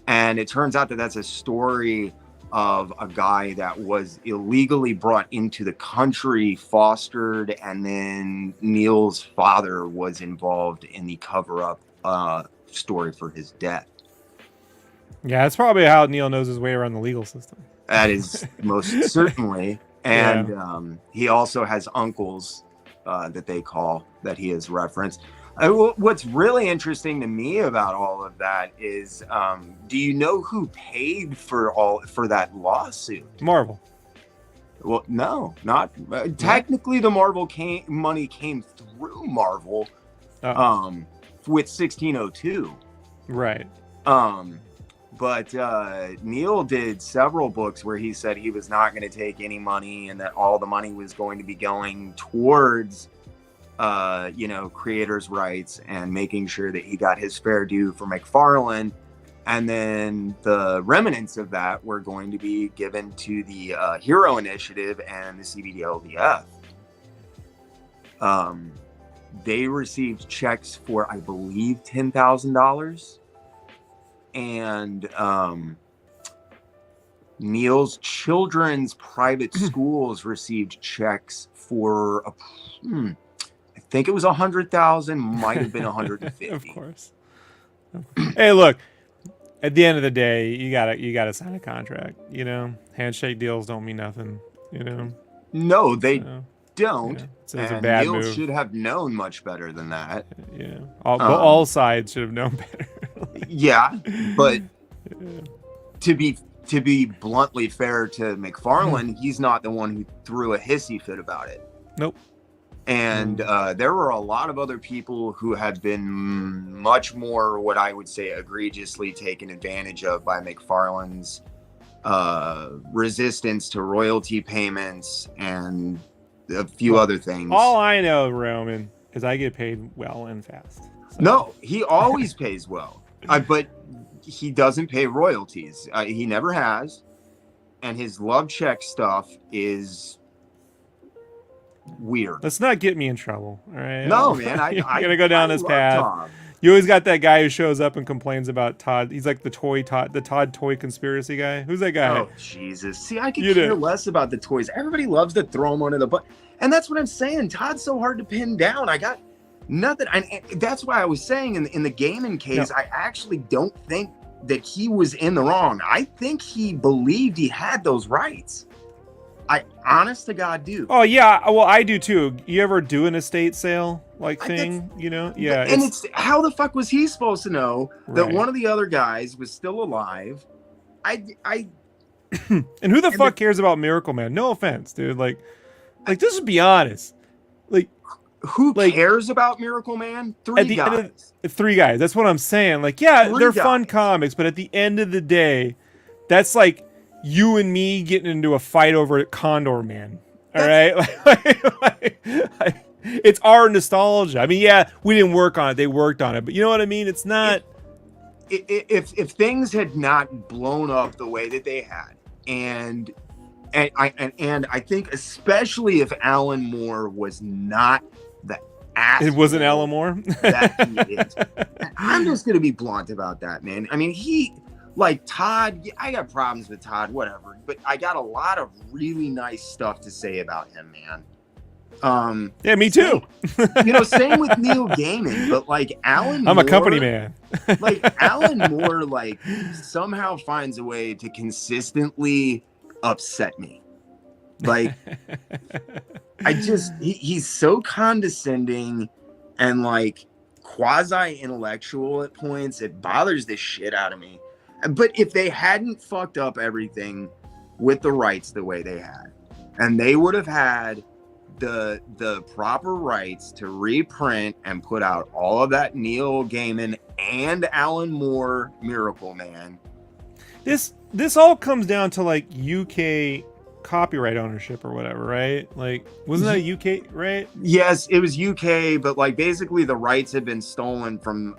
And it turns out that that's a story of a guy that was illegally brought into the country, fostered, and then Neil's father was involved in the cover-up story for his death. Yeah, that's probably how Neil knows his way around the legal system. That is most certainly. And he also has uncles that they call, that he has referenced. What's really interesting to me about all of that is, do you know who paid for that lawsuit? Marvel. Well, no, not technically. The Marvel money came through Marvel, with 1602. Right. But Neil did several books where he said he was not going to take any money, and that all the money was going to be going towards creators' rights and making sure that he got his fair due for McFarlane. And then the remnants of that were going to be given to the Hero Initiative and the CBDLDF. They received checks for, I believe, $10,000. And Neil's children's private schools received checks for I think it was 100,000, might have been 150. Of course. Hey, look, at the end of the day, you gotta sign a contract. Handshake deals don't mean nothing. No, they don't. Yeah. So it's and a bad Neil move. should have known much better than that. Yeah, all sides should have known better. Yeah, but to be bluntly fair to McFarlane, he's not the one who threw a hissy fit about it. Nope. And there were a lot of other people who had been much more, what I would say, egregiously taken advantage of by McFarlane's resistance to royalty payments and a few other things. All I know, Roman, is I get paid well and fast. So. No, he always pays well, but he doesn't pay royalties. He never has. And his love check stuff is weird. Let's not get me in trouble, all right? No, man. You're gonna go down this path. Todd. You always got that guy who shows up and complains about Todd. He's like the Todd toy conspiracy guy. Who's that guy? Oh, Jesus. See, I could care less about the toys. Everybody loves to throw them under the bus. And that's what I'm saying. Todd's so hard to pin down. I got nothing. And that's why I was saying in the gaming case, I actually don't think that he was in the wrong. I think he believed he had those rights. I honest to God do. Oh yeah, well I do too. You ever do an estate sale thing? Yeah. And it's how the fuck was he supposed to know that one of the other guys was still alive? I and who the fuck cares about Miracle Man? No offense, dude. Like just be honest. Like who cares about Miracle Man? Three guys. That's what I'm saying. They're fun comics, but at the end of the day, that's like you and me getting into a fight over Condor Man. All right? It's our nostalgia. I mean, yeah, we didn't work on it. They worked on it. But you know what I mean? It's not... If things had not blown up the way that they had, and I think especially if Alan Moore was not the asshole... It wasn't Alan Moore? That he is. I'm just going to be blunt about that, man. I mean, Todd, I got problems with Todd, whatever, but I got a lot of really nice stuff to say about him, man. Yeah, me too. Same with Neil Gaiman, but like Alan Moore, I'm a company man. like Alan Moore, like somehow finds a way to consistently upset me. Like, he's so condescending and like quasi intellectual at points. It bothers the shit out of me. But if they hadn't fucked up everything with the rights the way they had, and they would have had the proper rights to reprint and put out all of that Neil Gaiman and Alan Moore Miracle Man. This all comes down to like UK copyright ownership or whatever, right? Like, wasn't that UK, right? Yes, it was UK, but like basically the rights had been stolen from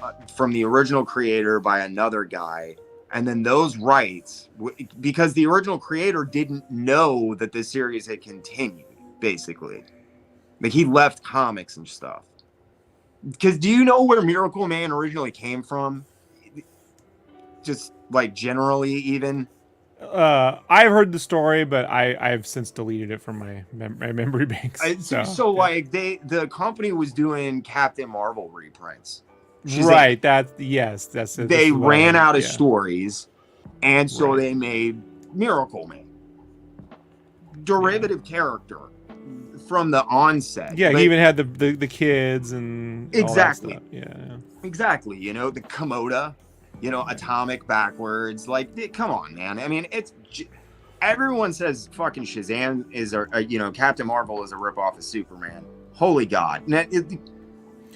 the original creator by another guy. And then those rights, because the original creator didn't know that the series had continued, basically. Like, he left comics and stuff. Because do you know where Miracle Man originally came from? Just, like, generally, even? I've heard the story, but I've since deleted it from my memory banks. So like, the company was doing Captain Marvel reprints. Right, that's it. They ran out of stories, and so they made Miracle Man. Derivative character from the onset. Yeah, he even had the kids and exactly. All that stuff. Yeah. Exactly. The Komoda, atomic backwards. Like, come on, man. I mean, everyone says fucking Shazam is Captain Marvel is a ripoff of Superman. Holy God.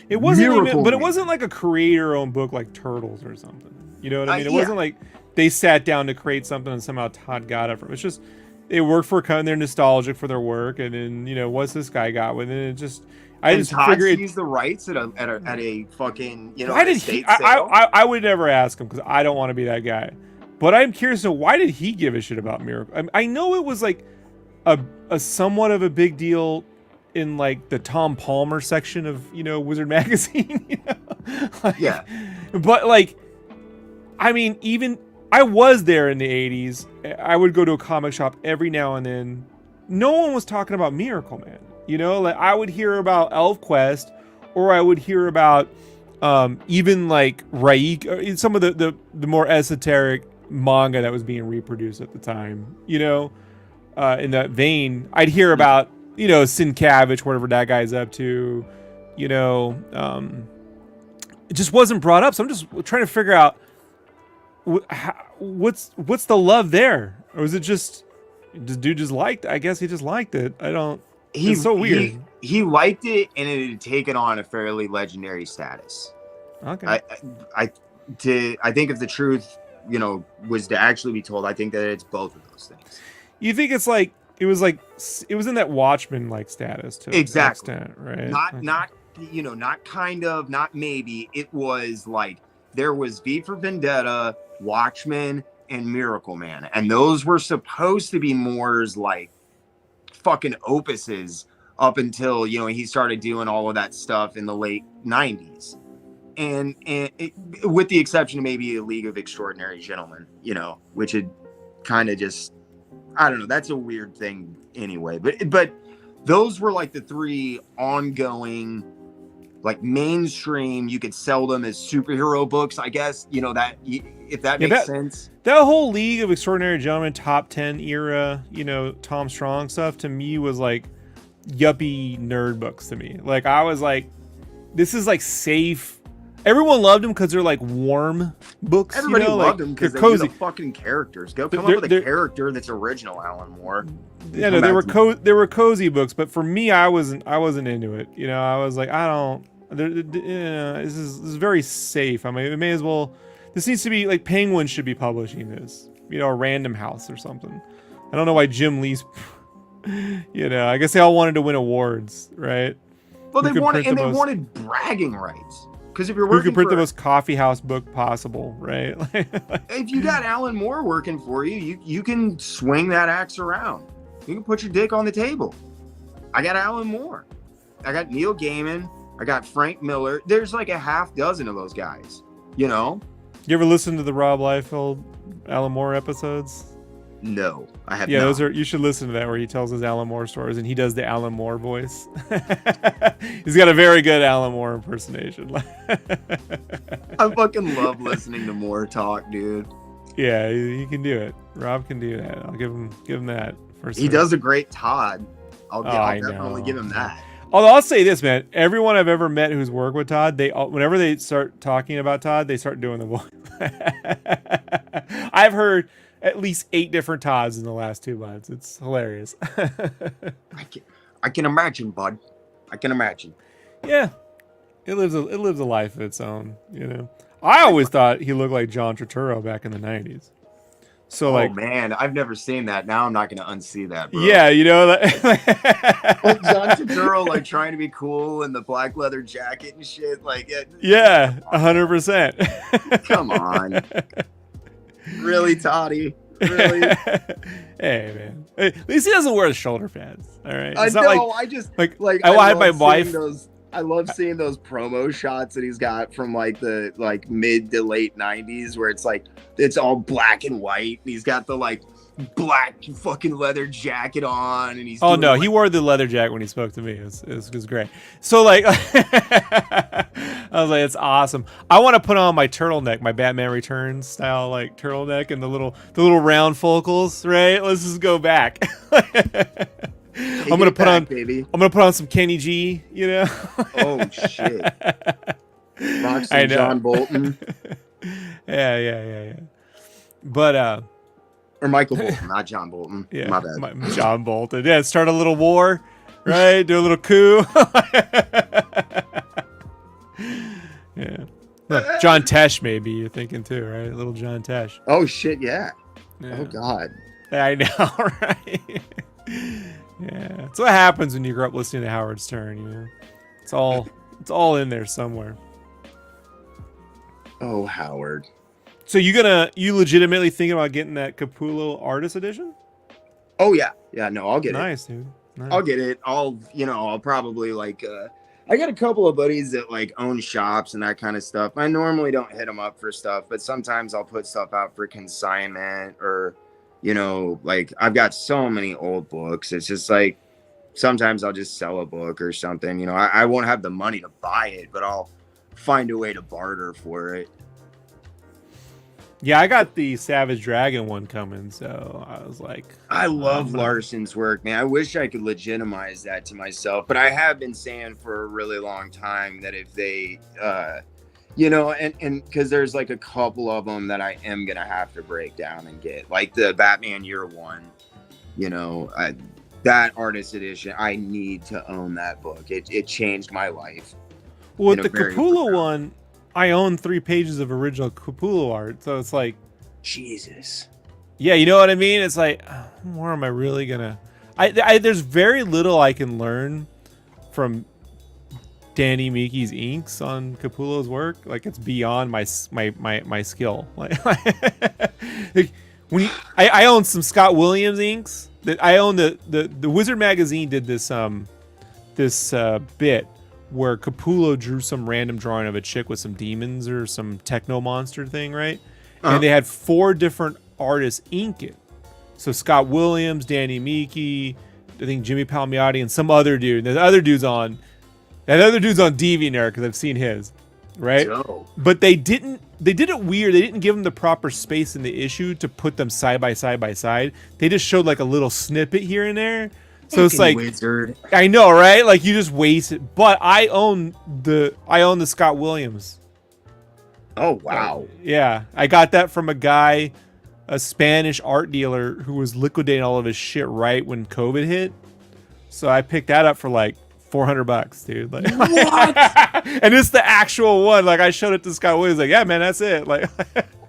It wasn't even, but it wasn't like a creator-owned book like Turtles or something. You know what I mean? It wasn't like they sat down to create something and somehow Todd got it from. It's just they worked for they're nostalgic for their work, and then what's this guy got with it? It just Todd seized the rights at a fucking why did he? I would never ask him because I don't want to be that guy. But I'm curious to why did he give a shit about Miracle? I know it was like a somewhat of a big deal in like the Tom Palmer section of Wizard magazine. Yeah, but like, I mean, even I was there in the 80s. I would go to a comic shop every now and then. No one was talking about Miracle Man. Like I would hear about ElfQuest, or I would hear about even like Raik, some of the more esoteric manga that was being reproduced at the time. In that vein, I'd hear about Sienkiewicz, whatever that guy's up to. It just wasn't brought up. So I'm just trying to figure out what's the love there, or is it just the dude just liked? I guess he just liked it. It's so weird. He liked it, and it had taken on a fairly legendary status. Okay. I think if the truth, was to actually be told, I think that it's both of those things. You think it's like it was in that Watchmen like status to exactly an extent, right? Not kind of, not maybe. It was like there was V for Vendetta, Watchmen, and Miracle Man, and those were supposed to be Moore's like fucking opuses up until he started doing all of that stuff in the late 90s, and with the exception of maybe a League of Extraordinary Gentlemen, which had kind of just, I don't know, that's a weird thing anyway, but those were like the three ongoing, like mainstream, you could sell them as superhero books, I guess, that if that makes sense. That whole League of Extraordinary Gentlemen top 10 era, Tom Strong stuff to me was like yuppie nerd books to me. Like I was like, this is like safe. Everyone loved them because they're like warm books. Everybody loved them because they're cozy. The fucking characters. Come up with a character that's original, Alan Moore. Yeah, no, they were cozy books, but for me, I wasn't into it. I was like, I don't. This is very safe. I mean, it may as well. This needs to be like Penguin should be publishing this. A Random House or something. I don't know why Jim Lee's. I guess they all wanted to win awards, right? Well, they wanted bragging rights. Because if you're working, who could print the most coffee house book possible, right? If you got Alan Moore working for you, you can swing that axe around. You can put your dick on the table. I got Alan Moore. I got Neil Gaiman. I got Frank Miller. There's like a half dozen of those guys. You ever listen to the Rob Liefeld, Alan Moore episodes? No, I have Yeah, not. those are. You should listen to that where he tells his Alan Moore stories, and he does the Alan Moore voice. He's got a very good Alan Moore impersonation. I fucking love listening to Moore talk, dude. Yeah, he can do it. Rob can do that. I'll give him that. He does a great Todd. I'll definitely know. give him that. Although I'll say this, man, everyone I've ever met who's worked with Todd, whenever they start talking about Todd, they start doing the voice. I've heard at least 8 different Todds in the last 2 months. It's hilarious. I can imagine, bud. I can imagine. Yeah, it lives a life of its own. You know, I always thought he looked like John Turturro back in the '90s. So oh man, I've never seen that. Now I'm not gonna unsee that, bro. Yeah, you know that. John Turturro like trying to be cool in the black leather jacket and shit. Like, yeah, 100%. Come on, really, Toddy? Really? Hey, man. At least he doesn't wear the shoulder pads. All right. I know. I just like I had my wife. I love seeing those promo shots that he's got from like the mid to late 90s where it's like it's all black and white and he's got the like black fucking leather jacket on and he's he wore the leather jacket when he spoke to me. It was great. So like I was like, it's awesome. I want to put on my turtleneck, my Batman Returns style like turtleneck and the little round focals, right? Let's just go back. I'm gonna put on some Kenny G, you know. Oh shit! Rock some John Bolton. Yeah. But or Michael Bolton, not John Bolton. Yeah, my bad. John Bolton. Yeah, start a little war, right? Do a little coup. Yeah. Look, John Tesh, maybe you're thinking too, right? Little John Tesh. Oh shit! Yeah. Oh god. I know, right? Yeah, that's what happens when you grow up listening to Howard Stern. You know, it's all in there somewhere. Oh, Howard. So you legitimately thinking about getting that Capullo Artist Edition? Oh yeah, no, I'll get it. Nice, dude. Nice. I'll get it. I'll probably like. I got a couple of buddies that like own shops and that kind of stuff. I normally don't hit them up for stuff, but sometimes I'll put stuff out for consignment or. You know, like I've got so many old books. It's just like sometimes I'll just sell a book or something. You know, I won't have the money to buy it, but I'll find a way to barter for it. Yeah, I got the Savage Dragon one coming, so I was like, I love Larson's work, man. I wish I could legitimize that to myself, but I have been saying for a really long time that if they you know, and because there's like a couple of them that I am gonna have to break down and get, like the Batman Year One. You know, that artist edition. I need to own that book. It changed my life. Well, with the Capullo one, I own 3 pages of original Capullo art, so it's like, Jesus. Yeah, you know what I mean. It's like, where am I really gonna? There's very little I can learn from Danny Miki's inks on Capullo's work. Like it's beyond my skill. Like when I own some Scott Williams inks that I own the Wizard magazine did this bit where Capullo drew some random drawing of a chick with some demons or some techno monster thing, right? Uh-huh. And they had 4 different artists ink it. So Scott Williams, Danny Miki, I think Jimmy Palmiotti, and some other dude. And the other dude's on DeviantArt because I've seen his, right? Joe. But they did it weird. They didn't give them the proper space in the issue to put them side by side. They just showed like a little snippet here and there. So it's like, wizard. I know, right? Like you just waste it. But I own the Scott Williams. Oh wow. Yeah, I got that from a guy, a Spanish art dealer who was liquidating all of his shit right when COVID hit. So I picked that up for like $400, dude. Like, what? And it's the actual one. Like I showed it to Scott Williams. Like, yeah, man, that's it. Like,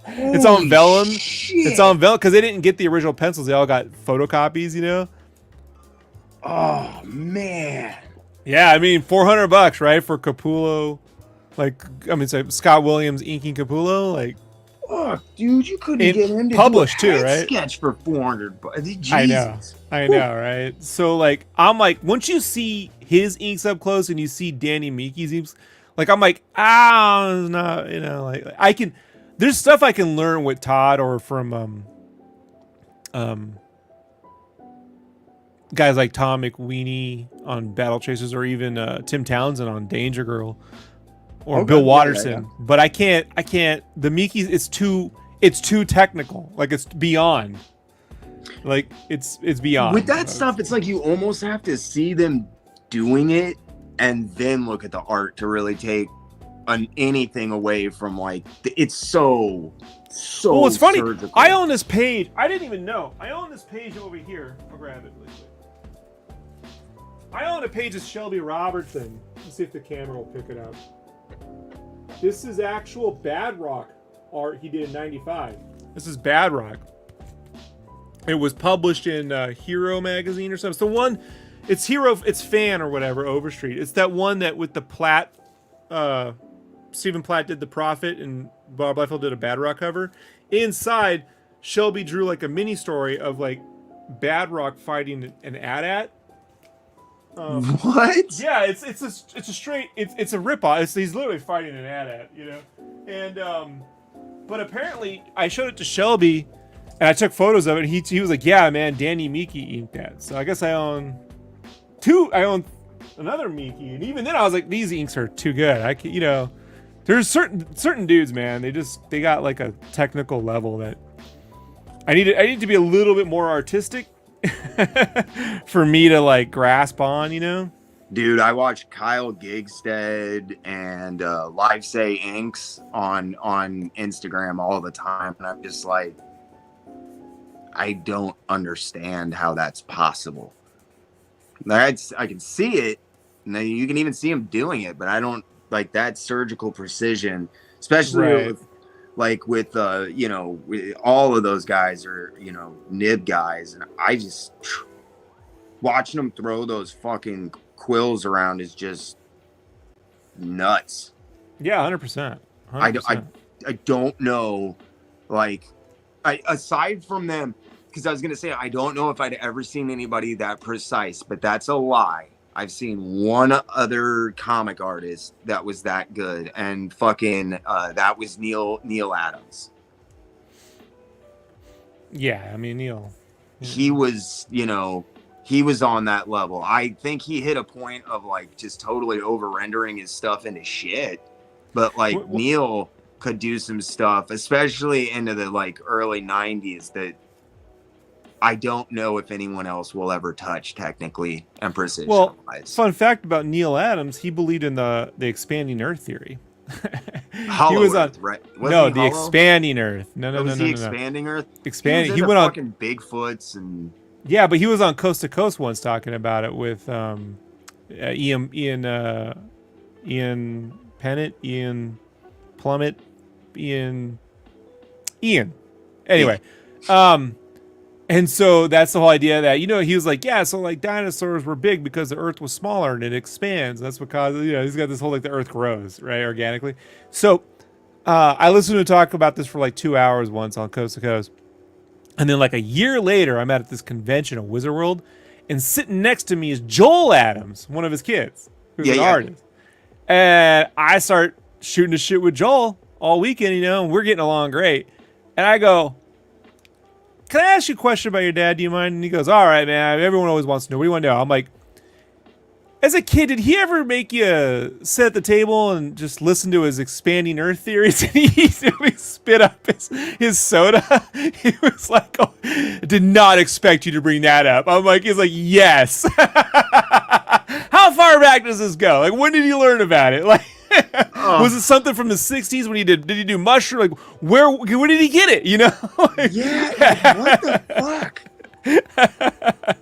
it's on vellum. Shit. It's on vellum because they didn't get the original pencils. They all got photocopies, you know. Oh man. Yeah, I mean $400, right, for Capullo. Like, I mean, so Scott Williams inking Capullo, like. Oh, dude, you couldn't get him to published do a too, right? Sketch for $400. Jesus. I know, right? So like, I'm like, once you see his inks up close and you see Danny Miki's inks, like, I'm like, it's not, you know, like I can. There's stuff I can learn with Todd or from guys like Tom McWeeny on Battle Chasers, or even Tim Townsend on Danger Girl, or Okay, Bill Watterson. yeah. But I can't. The Mickey's, it's too technical. Like, it's beyond. Like, it's beyond. With that stuff, it's like you almost have to see them doing it and then look at the art to really take anything away from, like, it's so well, it's funny. surgical. I own this page. I didn't even know. I own this page over here. I'll grab it really quick. I own a page of Shelby Robertson. Let's see if the camera will pick it up. This is actual Bad Rock art he did in '95. This is Bad Rock. It was published in Hero magazine or something. It's the one, it's Hero, it's Fan or whatever, Overstreet. It's that one that with the Platt, Stephen Platt did The Prophet and Bob Liefeld did a Bad Rock cover. Inside, Shelby drew like a mini story of like Bad Rock fighting an AT-AT. What? Yeah, it's a straight, it's a ripoff. He's literally fighting an AT-AT, you know? And, but apparently I showed it to Shelby and I took photos of it, and he was like, yeah, man, Danny Miki inked that. So I guess I own another Miki. And even then I was like, these inks are too good. I can, you know, there's certain dudes, man, they got like a technical level that I need to be a little bit more artistic for me to like grasp on, you know? Dude, I watch Kyle Gigstead and Live Say Inks on Instagram all the time, and I'm just like, I don't understand how that's possible. I can see it, and then you can even see him doing it, but I don't like that surgical precision, especially with you know, all of those guys are, you know, nib guys, and I just watching them throw those fucking quills around is just nuts. Yeah, 100%. I don't know, like, aside from them, because I was gonna say I don't know if I'd ever seen anybody that precise, but that's a lie. I've seen one other comic artist that was that good, and fucking that was Neil Adams. Yeah, I mean, Neil. He was, you know, he was on that level. I think he hit a point of like just totally over rendering his stuff into shit, but like Neil could do some stuff, especially into the like early 90s, that I don't know if anyone else will ever touch technically and precision. Well, fun fact about Neil Adams, he believed in the expanding Earth theory. Hollow he was Earth, on, right? No, the expanding Earth. No. Expanding Earth? Expanding. He went on fucking Bigfoots and. Yeah, but he was on Coast to Coast once talking about it with Ian Pennant, Ian Plummet, Ian. Anyway, and so that's the whole idea that, you know, he was like, yeah, so like dinosaurs were big because the Earth was smaller and it expands. That's what causes, you know, he's got this whole like the Earth grows, right, organically. So I listened to him talk about this for like 2 hours once on Coast to Coast. And then like a year later, I'm at this convention at Wizard World, and sitting next to me is Joel Adams, one of his kids, who's an artist. And I start shooting the shit with Joel all weekend, you know, and we're getting along great. And I go, can I ask you a question about your dad? Do you mind? And he goes, all right, man. Everyone always wants to know. What do you want to know? I'm like, as a kid, did he ever make you sit at the table and just listen to his expanding Earth theories? And he spit up his soda. He was like, oh, did not expect you to bring that up. I'm like, he's like, yes. How far back does this go? Like, when did you learn about it? Like, was it something from the 60s when did he do mushroom? Like, where did he get it? You know? Yeah, what the fuck?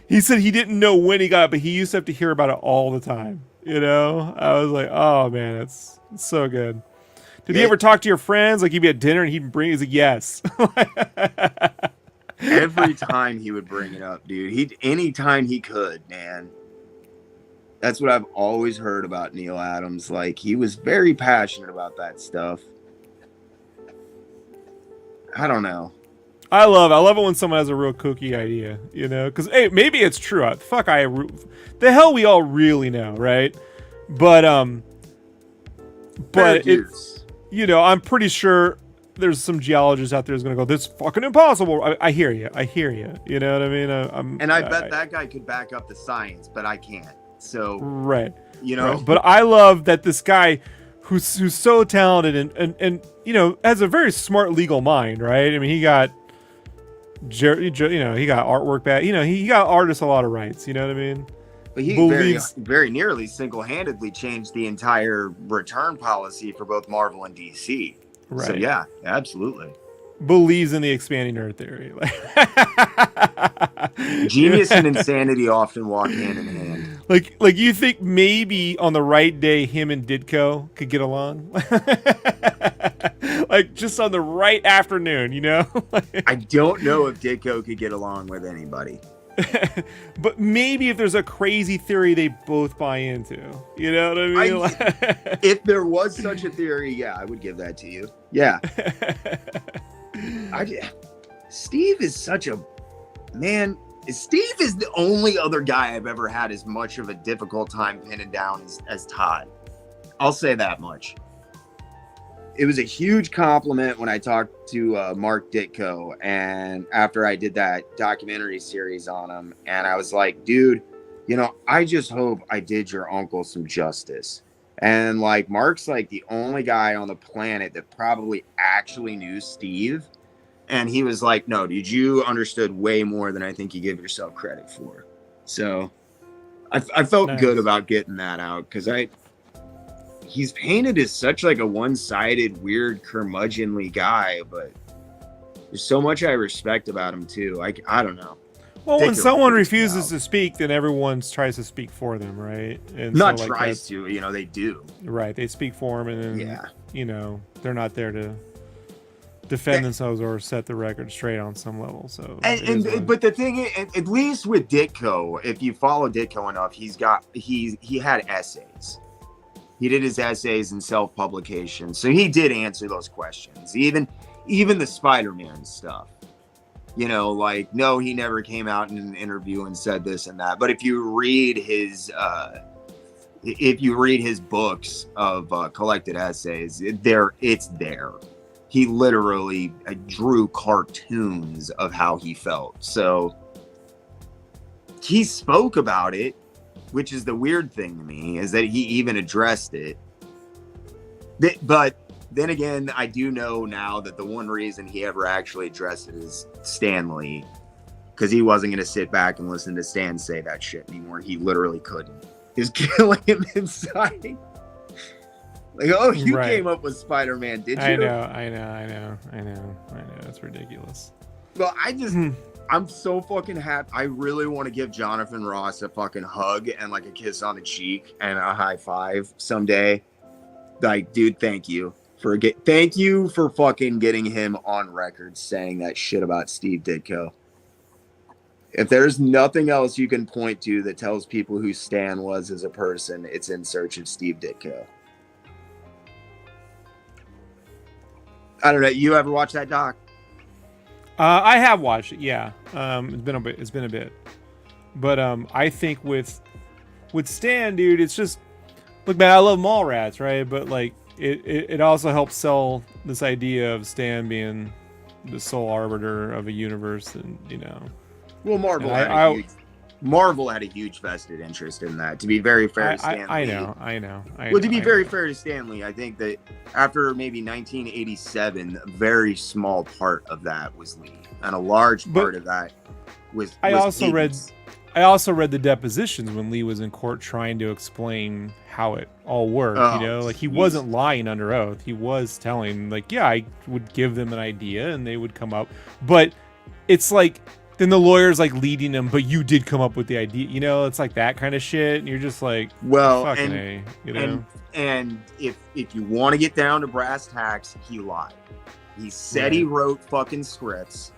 He said he didn't know when he got it, but he used to have to hear about it all the time. You know? I was like, oh man, it's so good. Did he ever talk to your friends? Like, he'd be at dinner and he'd bring, he's like, yes. Every time he would bring it up, dude. Anytime he could, man. That's what I've always heard about Neil Adams. Like, he was very passionate about that stuff. I don't know. I love it when someone has a real kooky idea, you know? Because, hey, maybe it's true. The hell we all really know, right? But it's, you know, I'm pretty sure there's some geologist out there who's gonna go, "This is fucking impossible." I hear you. You know what I mean? I bet that guy could back up the science, but I can't. So right, you know. right. But I love that this guy, who's so talented and you know, has a very smart legal mind, right? I mean, he got, you know, he got artwork back. You know, he got artists a lot of rights. You know what I mean? But he very nearly single-handedly changed the entire return policy for both Marvel and DC. Right. So yeah, absolutely. Believes in the expanding nerd theory. Genius and insanity often walk hand in hand. Like you think maybe on the right day him and Ditko could get along? Like just on the right afternoon, you know? I don't know if Ditko could get along with anybody. But maybe if there's a crazy theory they both buy into. You know what I mean? If there was such a theory, yeah, I would give that to you. Yeah. Steve is such a man. Steve is the only other guy I've ever had as much of a difficult time pinning down as Todd. I'll say that much. It was a huge compliment when I talked to Mark Ditko, and after I did that documentary series on him, and I was like, dude, you know, I just hope I did your uncle some justice. And like, Mark's like the only guy on the planet that probably actually knew Steve. And he was like, no, dude, you understood way more than I think you give yourself credit for. So I felt good about getting that out, because he's painted as such like a one-sided, weird, curmudgeonly guy, but there's so much I respect about him too. I don't know. Well, when someone refuses to speak, then everyone tries to speak for them, right? And not so, like, tries to, you know, they do. Right, they speak for him, and then, you know, they're not there to defend themselves or set the record straight on some level. So, but the thing is, at least with Ditko, if you follow Ditko enough, he had essays. He did his essays in self-publication, so he did answer those questions. Even the Spider-Man stuff. You know, like, no, he never came out in an interview and said this and that. But if you read his books of collected essays, it's there. He literally drew cartoons of how he felt. So he spoke about it, which is the weird thing to me, is that he even addressed it. But then again, I do know now that the one reason he ever actually addressed it is Stan Lee, because he wasn't going to sit back and listen to Stan say that shit anymore. He literally couldn't. He was killing him inside. Like, oh, you came up with Spider-Man, did you? I know. That's ridiculous. Well, I'm so fucking happy. I really want to give Jonathan Ross a fucking hug and like a kiss on the cheek and a high five someday. Like, dude, thank you for fucking getting him on record saying that shit about Steve Ditko. If there's nothing else you can point to that tells people who Stan was as a person, it's In Search of Steve Ditko. I don't know. You ever watch that doc? I have watched it. Yeah. It's been a bit. But I think with Stan, dude, it's just, look, man, I love Mallrats, right? But like, it also helps sell this idea of Stan being the sole arbiter of a universe, and you know. Well, Marvel had a huge vested interest in that. To be very fair to Stan Lee. I know. Well, to be very fair to Stan Lee, I think that after maybe 1987, a very small part of that was Lee, and a large part of that was. I also read the depositions when Lee was in court trying to explain how it all worked. You know, like he wasn't lying under oath. He was telling, like, yeah, I would give them an idea and they would come up, but it's like. Then the lawyer's like leading him, but you did come up with the idea. You know, it's like that kind of shit. And you're just like, well, fucking A, you know? And if you want to get down to brass tacks, he lied. He said he wrote fucking scripts.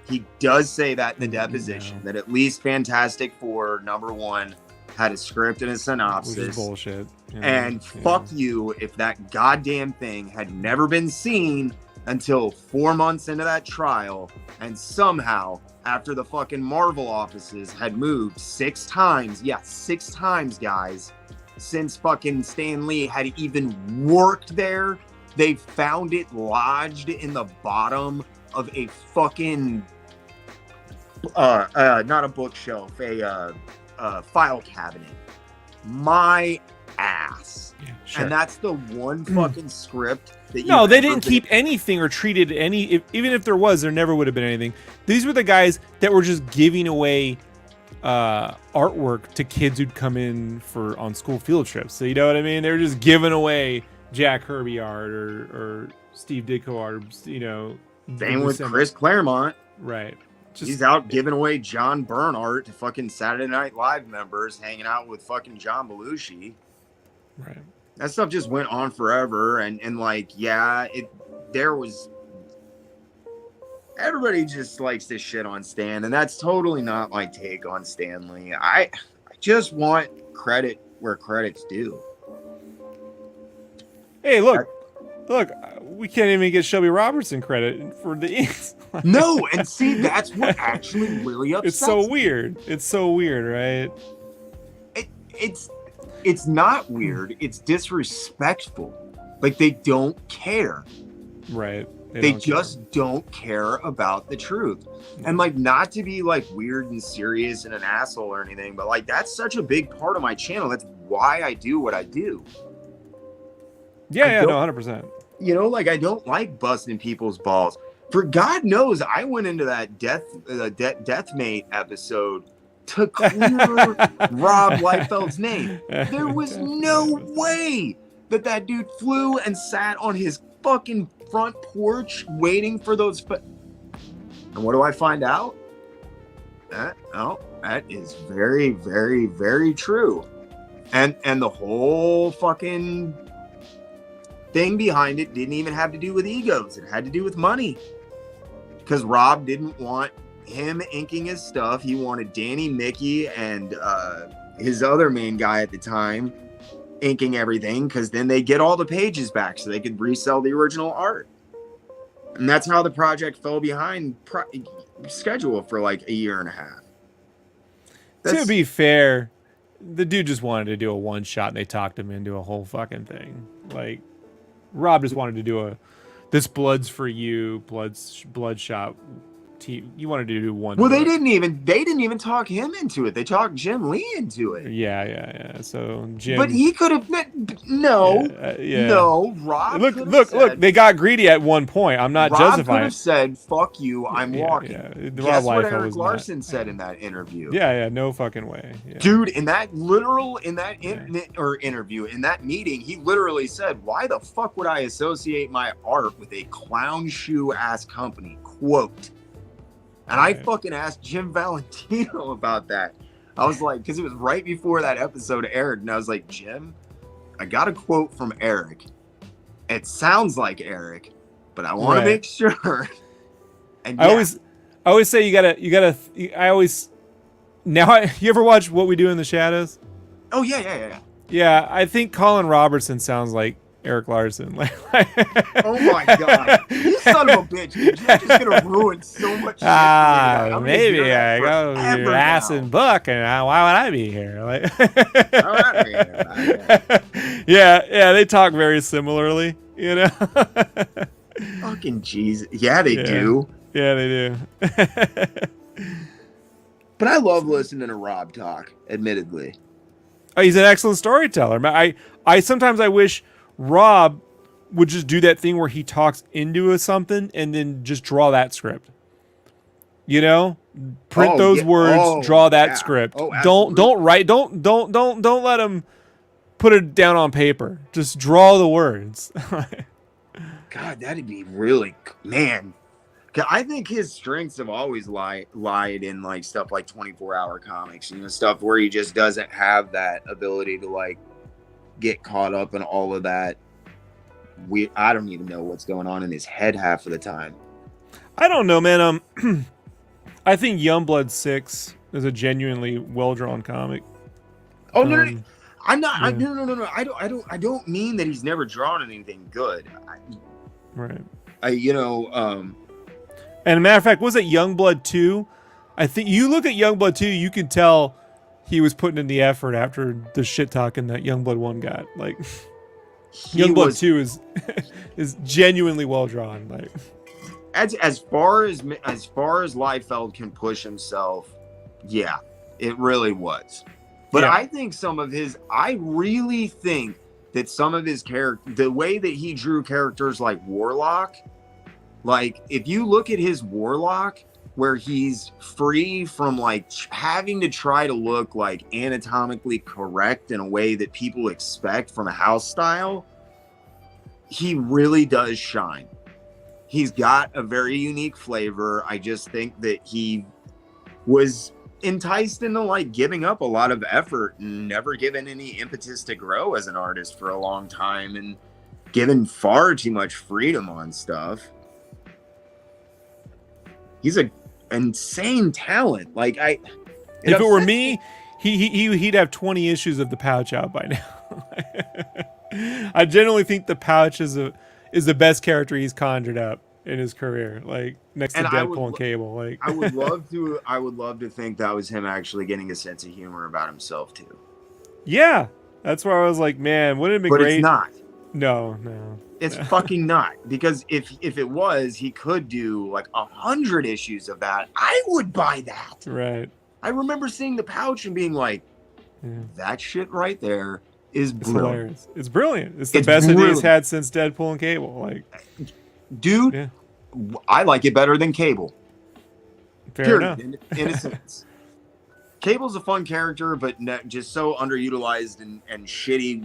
He does say that in the deposition, that at least Fantastic Four #1 had a script and a synopsis. Which is bullshit. You know? And fuck you if that goddamn thing had never been seen until 4 months into that trial, and somehow after the fucking Marvel offices had moved 6 times, 6 times, guys, since fucking Stan Lee had even worked there, they found it lodged in the bottom of a fucking not a bookshelf, a file cabinet. My ass. Yeah, sure. And that's the one fucking script that No, they didn't keep anything or treated any. Even if there was, there never would have been anything. These were the guys that were just giving away artwork to kids who'd come in on school field trips. So you know what I mean? They were just giving away Jack Kirby art or Steve Ditko art. You know, same with Chris Claremont. Right. He's out giving away John Byrne art to fucking Saturday Night Live members, hanging out with fucking John Belushi. Right. That stuff just went on forever, and like, yeah, everybody just likes to shit on Stan, and that's totally not my take on Stanley. I just want credit where credit's due. Hey, look, we can't even get Shelby Robertson credit for the inks. No, and see, that's what actually really upsets It's so me. weird. It's so weird, right? It's not weird. It's disrespectful. Like, they don't care. Right. They just don't care about the truth. And like, not to be like weird and serious and an asshole or anything, but like, that's such a big part of my channel. That's why I do what I do. Yeah, no, 100%. You know, like, I don't like busting people's balls. For God knows, I went into that Deathmate episode to clear Rob Liefeld's name. There was no way that dude flew and sat on his fucking front porch waiting for those. And what do I find out? That is very, very, very true. And the whole fucking thing behind it didn't even have to do with egos. It had to do with money. Because Rob didn't want him inking his stuff. He wanted Danny, Mickey, and his other main guy at the time inking everything, because then they get all the pages back so they could resell the original art. And that's how the project fell behind schedule for like a year and a half. To be fair, the dude just wanted to do a one shot and they talked him into a whole fucking thing. Like, Rob just wanted to do this blood's for you, bloodshot. You wanted to do one. Well, they didn't even talk him into it. They talked Jim Lee into it. Yeah. So Jim, but he could have no. Rob. Look. They got greedy at one point. I'm not justifying. Rob could have said, "Fuck you, I'm walking." Yeah. Guess what Eric Larson said in that interview? Yeah, no fucking way, dude. In that interview, in that meeting, he literally said, "Why the fuck would I associate my art with a clown shoe ass company?" Quote. And I fucking asked Jim Valentino about that. I was like, because it was right before that episode aired, and I was like, Jim, I got a quote from Eric. It sounds like Eric, but I want to make sure. And I always say you gotta. You ever watch What We Do in the Shadows? Oh yeah. Yeah, I think Colin Robertson sounds like Eric Larson. Oh my god, you son of a bitch! You're just gonna ruin so much shit. Maybe I go your ass and book, and why would I be here? Yeah, they talk very similarly, you know. Fucking Jesus, yeah, they do. Yeah, they do. But I love listening to Rob talk. Admittedly, he's an excellent storyteller. I sometimes I wish Rob would just do that thing where he talks into something and then just draw that script. You know, print those words, draw that script. Don't write. Don't let him put it down on paper. Just draw the words. God, that'd be really, man. I think his strengths have always lied in like stuff like 24-hour comics, stuff where he just doesn't have that ability to like get caught up in all of that. I don't even know what's going on in his head half of the time. I don't know, man. I think Youngblood 6 is a genuinely well-drawn comic. Oh no, I'm not. Yeah. No. I don't mean that he's never drawn anything good. Right. And a matter of fact, was it Youngblood 2? I think you look at Youngblood 2, you can tell he was putting in the effort after the shit talking that Youngblood 1 got. Like, Youngblood 2 is is genuinely well drawn. Like as far as Liefeld can push himself, yeah, it really was. But yeah. I really think that some of his character, the way that he drew characters like Warlock, like if you look at his Warlock, where he's free from like having to try to look like anatomically correct in a way that people expect from a house style, he really does shine. He's got a very unique flavor. I just think that he was enticed into like giving up a lot of effort and never given any impetus to grow as an artist for a long time and given far too much freedom on stuff. He's an insane talent. Like if it were me, he'd have 20 issues of the Pouch out by now. I generally think the Pouch is the best character he's conjured up in his career, like next to Deadpool and Cable. Like I would love to think that was him actually getting a sense of humor about himself too. Yeah, that's where I was like, man, wouldn't it be great? But it's not. No. It's fucking not, because if it was, he could do like 100 issues of that. I would buy that. Right. I remember seeing the Pouch and being like, that shit right there is brilliant. Hilarious. It's brilliant. It's the best idea he's had since Deadpool and Cable. Like, dude, I like it better than Cable. Fair enough. In a sense. Cable's a fun character, but just so underutilized and shitty.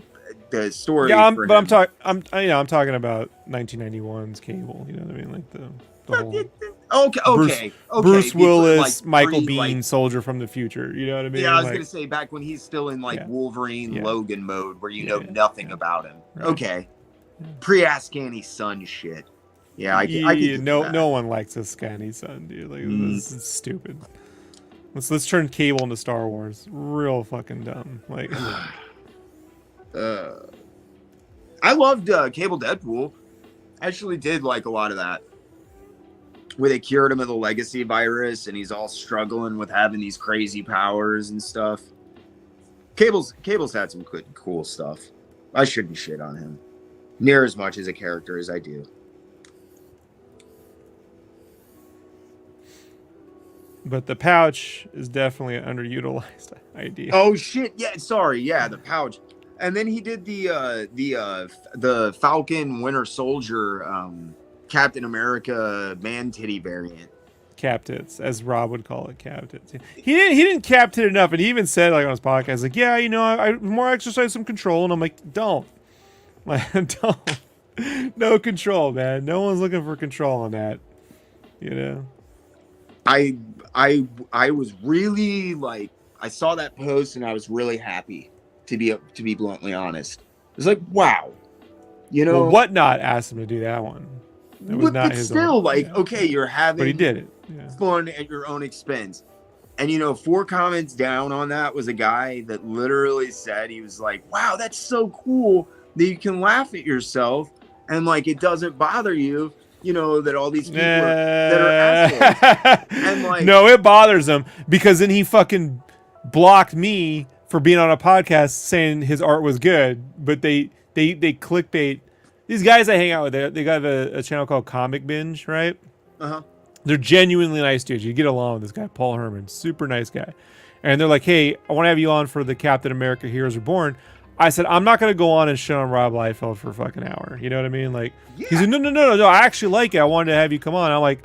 The story. Yeah, I'm talking about 1991's Cable. You know what I mean? Like the whole okay. Bruce Willis, like, Michael Bean, soldier from the future. You know what I mean? Yeah, I was gonna say back when he's still in like Wolverine, Logan mode, where you know nothing about him. Right. Okay, pre-Ascani Sun shit. Yeah, I get no one likes a Ascani Sun, dude. Like this is stupid. Let's turn Cable into Star Wars. Real fucking dumb. Like. I loved Cable Deadpool. I actually did like a lot of that, where they cured him of the legacy virus and he's all struggling with having these crazy powers and stuff. Cable's had some good, cool stuff. I shouldn't shit on him near as much as a character as I do. But the Pouch is definitely an underutilized idea. Oh shit! Yeah, sorry. Yeah, the Pouch. And then he did the Falcon Winter Soldier Captain America man titty variant. Cap tits, as Rob would call it, cap tits. He didn't cap tit enough, and he even said like on his podcast, like, yeah, you know, I more exercise some control, and I'm like, don't, no control, man. No one's looking for control on that, you know. I was really like, I saw that post and I was really happy. To be bluntly honest, it's like, wow, you know. Well, Whatnot asked him to do that one. That was not his still own. Like, okay, you're having, but he did it. Fun at your own expense. And you know, 4 comments down on that was a guy that literally said, he was like, wow, that's so cool that you can laugh at yourself and like it doesn't bother you. You know, that all these people that are assholes. And like, no, it bothers him because then he fucking blocked me for being on a podcast saying his art was good, but they clickbait. These guys I hang out with, they got a channel called Comic Binge, right? They're genuinely nice dudes. You get along with this guy, Paul Herman, super nice guy. And they're like, hey, I want to have you on for the Captain America Heroes Reborn. I said, I'm not going to go on and shit on Rob Liefeld for a fucking hour. You know what I mean? Like, he's like, no, I actually like it. I wanted to have you come on. I'm like,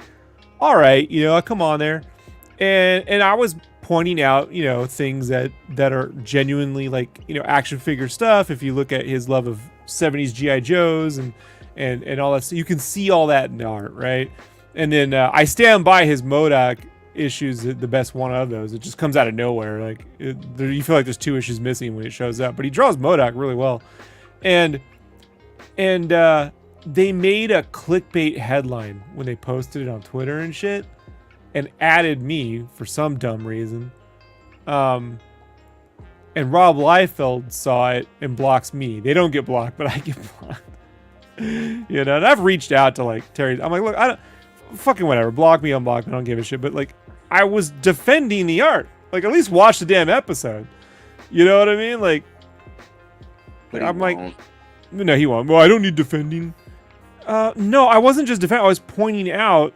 all right, you know, I'll come on there. And I was pointing out, you know, things that are genuinely like, you know, action figure stuff. If you look at his love of 70s G.I. Joes and all that, so you can see all that in the art, right? And then I stand by his MODOK issues, the best one of those. It just comes out of nowhere. Like you feel like there's 2 issues missing when it shows up, but he draws MODOK really well. And they made a clickbait headline when they posted it on Twitter and shit, and added me for some dumb reason. And Rob Liefeld saw it and blocks me. They don't get blocked, but I get blocked. You know, and I've reached out to like Terry. I'm like, look, I don't fucking whatever. Block me, unblock me. I don't give a shit. But like, I was defending the art. Like, at least watch the damn episode. You know what I mean? Like, but I'm like, No, he won't. Well, I don't need defending. No, I wasn't just defending. I was pointing out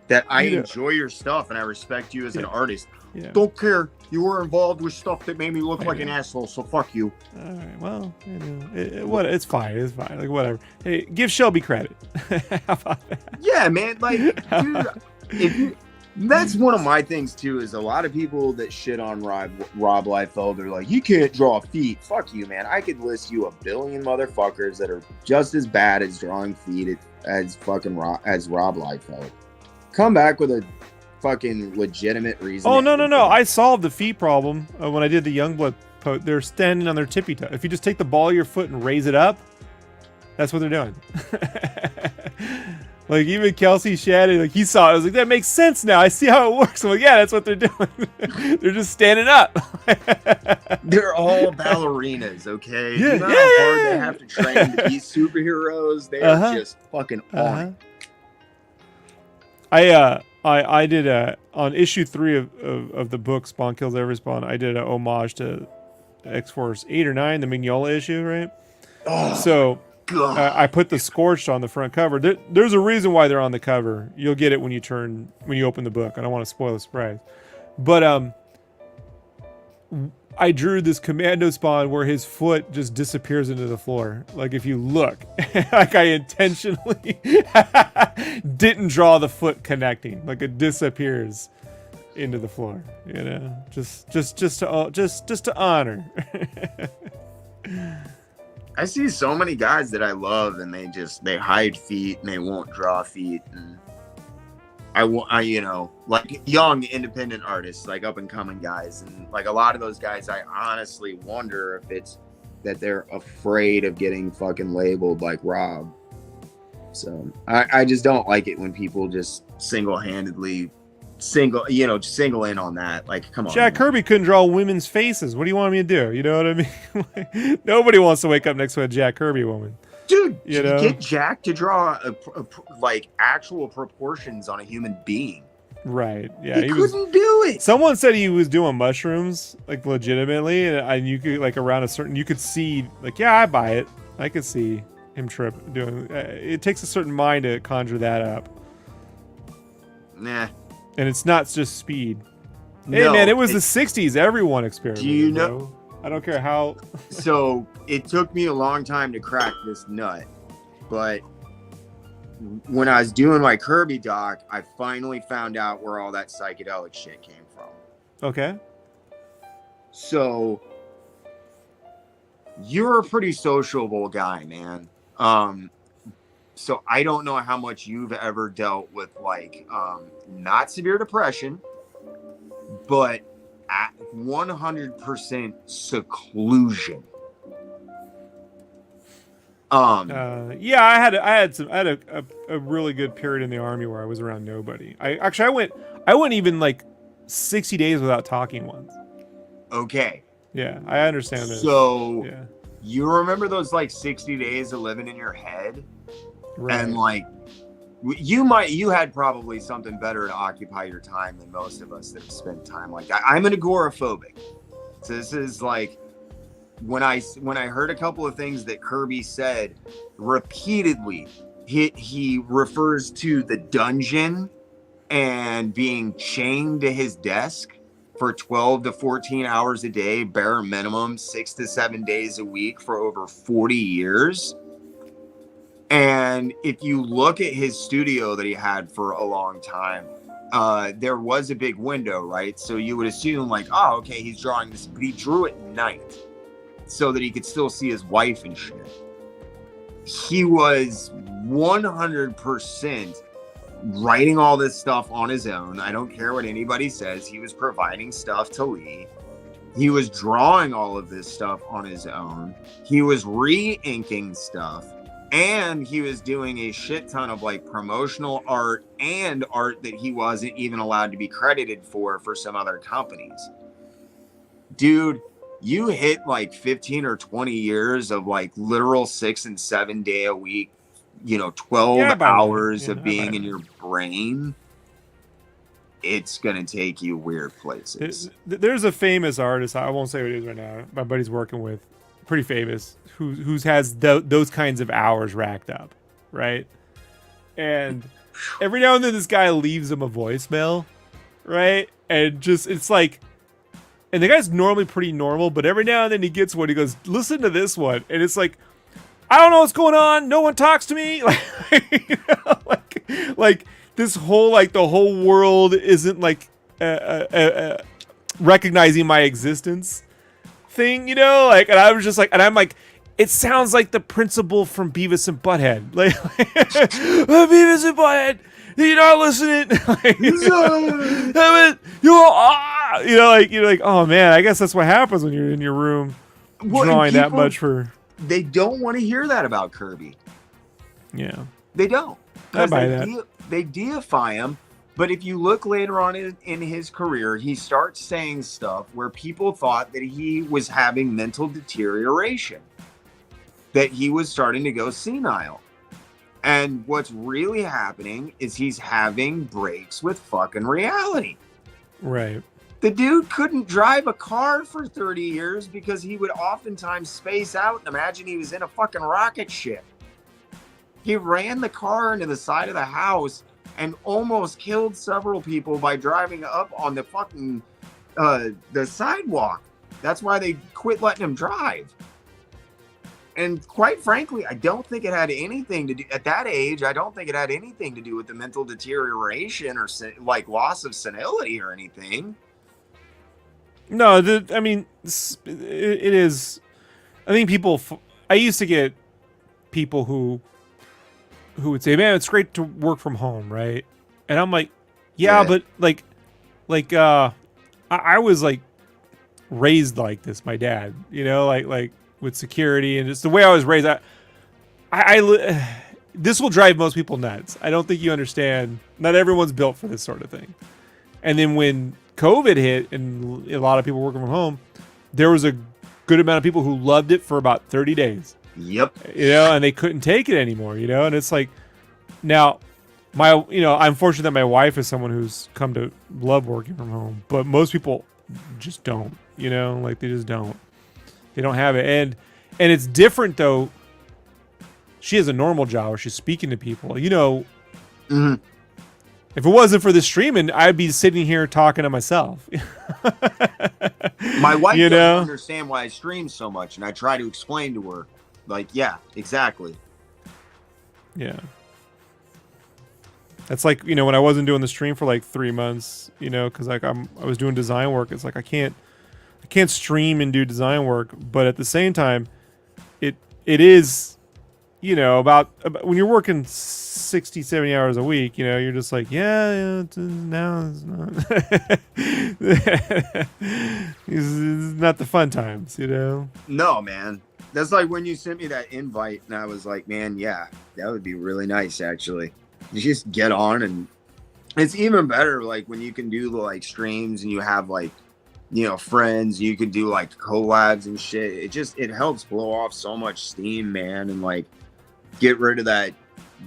that I enjoy your stuff and I respect you as an artist. Yeah. Don't care. You were involved with stuff that made me look like an asshole, so fuck you. All right. Well, you know, it's fine. It's fine. Like, whatever. Hey, give Shelby credit. How about that? Yeah, man. Like, dude, that's one of my things too. Is a lot of people that shit on Rob Liefeld. They're like, you can't draw feet. Fuck you, man. I could list you a billion motherfuckers that are just as bad as drawing feet as Rob Liefeld. Come back with a fucking legitimate reason. Oh, no. I solved the feet problem when I did the Youngblood post. They're standing on their tippy toe. If you just take the ball of your foot and raise it up, that's what they're doing. Like, even Kelsey Shaddy, like, he saw it. I was like, that makes sense now. I see how it works. I'm like, yeah, that's what they're doing. They're just standing up. They're all ballerinas, okay? You know how hard they have to train to be superheroes? They are just fucking on it. I did on issue 3 of the book Spawn Kills Every Spawn. I did a homage to X-Force 8 or 9, the Mignola issue, right? Oh, so I put the Scorched on the front cover. There's a reason why they're on the cover. You'll get it when you open the book. I don't want to spoil the surprise, but I drew this Commando Spawn where his foot just disappears into the floor. Like, if you look, like, I intentionally didn't draw the foot connecting. Like, it disappears into the floor. You know, just to honor. I see so many guys that I love, and they hide feet and they won't draw feet, and I you know, like, young independent artists, like up and coming guys, and like a lot of those guys, I honestly wonder if it's that they're afraid of getting fucking labeled like Rob. So I just don't like it when people just single-handedly single in on that. Like, come on. Jack Kirby couldn't draw women's faces. What do you want me to do? You know what I mean? Nobody wants to wake up next to a Jack Kirby woman. Dude, you know? Get Jack to draw like actual proportions on a human being. Right. Yeah. He couldn't do it. Someone said he was doing mushrooms, like, legitimately, and you could, like, around a certain, you could see, like, yeah, I buy it. I could see him doing. It takes a certain mind to conjure that up. Nah. And it's not just speed. Hey, man, it was the 60s. Everyone experimented. Do you know? Bro. I don't care how. So it took me a long time to crack this nut, but when I was doing my Kirby doc, I finally found out where all that psychedelic shit came from. Okay. So you're a pretty sociable guy, man. So I don't know how much you've ever dealt with, like, not severe depression, but at 100% seclusion. Yeah, I had a really good period in the Army where I was around nobody. I went even like 60 days without talking once. Okay. Yeah, I understand this. So yeah. You remember those, like, 60 days of living in your head? Right. And, like, you had probably something better to occupy your time than most of us that have spent time like that. I'm an agoraphobic. So this is like, when I heard a couple of things that Kirby said repeatedly, he refers to the dungeon and being chained to his desk for 12 to 14 hours a day, bare minimum, 6 to 7 days a week for over 40 years. And if you look at his studio that he had for a long time, there was a big window, right? So you would assume, like, oh, okay, he's drawing this, but he drew at night so that he could still see his wife and shit. He was 100% writing all this stuff on his own. I don't care what anybody says. He was providing stuff to Lee. He was drawing all of this stuff on his own. He was re-inking stuff. And he was doing a shit ton of, like, promotional art and art that he wasn't even allowed to be credited for some other companies. Dude, you hit like 15 or 20 years of, like, literal 6 and 7 day a week, 12 hours of being in your brain. It's going to take you weird places. There's a famous artist, I won't say what it is right now, my buddy's working with, pretty famous, who's has those kinds of hours racked up, right? And every now and then this guy leaves him a voicemail, right? And just it's like, and the guy's normally pretty normal, but every now and then he gets one. He goes, "Listen to this one," and it's like, I don't know what's going on. No one talks to me. Like, you know, like this whole like the whole world isn't like recognizing my existence thing, you know? Like, and I was just like, and I'm like, it sounds like the principal from Beavis and Butthead. Like, Beavis and Butthead, you're not listening. Like, you know, like you're like, oh man, I guess that's what happens when you're in your room drawing that much for. They don't want to hear that about Kirby. Yeah, they don't. I buy that. They deify him. But if you look later on in his career, he starts saying stuff where people thought that he was having mental deterioration, that he was starting to go senile. And what's really happening is he's having breaks with fucking reality. Right. The dude couldn't drive a car for 30 years because he would oftentimes space out and imagine he was in a fucking rocket ship. He ran the car into the side of the house and almost killed several people by driving up on the fucking the sidewalk. That's why they quit letting him drive. And quite frankly, I don't think it had anything to do at that age. I don't think it had anything to do with the mental deterioration or like loss of senility or anything. No, I mean, it is. I think people. I used to get people who would say, "Man, it's great to work from home, right?" And I'm like, "Yeah, but like, I was like raised like this. My dad, you know, like with security and just the way I was raised. This will drive most people nuts. I don't think you understand. Not everyone's built for this sort of thing. And then when COVID hit and a lot of people working from home, there was a good amount of people who loved it for about 30 days. Yep. You know, and they couldn't take it anymore, you know? And it's like, now, I'm fortunate that my wife is someone who's come to love working from home, but most people just don't, you know? Like, they just don't. They don't have it. And it's different, though. She has a normal job where she's speaking to people, you know. Mm-hmm. If it wasn't for the streaming, I'd be sitting here talking to myself. My wife doesn't understand why I stream so much, and I try to explain to her, like, yeah, exactly. Yeah. That's like, you know, when I wasn't doing the stream for like 3 months, you know, because like I was doing design work. It's like I can't stream and do design work, but at the same time, it is, you know, about when you're working 60, 70 hours a week, you know, you're just like, now it's not. It's not the fun times, you know? No, man. That's like when you sent me that invite and I was like, man, yeah, that would be really nice, actually. You just get on, and it's even better like when you can do like streams and you have like, you know, friends, you can do like collabs and shit. It helps blow off so much steam, man, and like get rid of that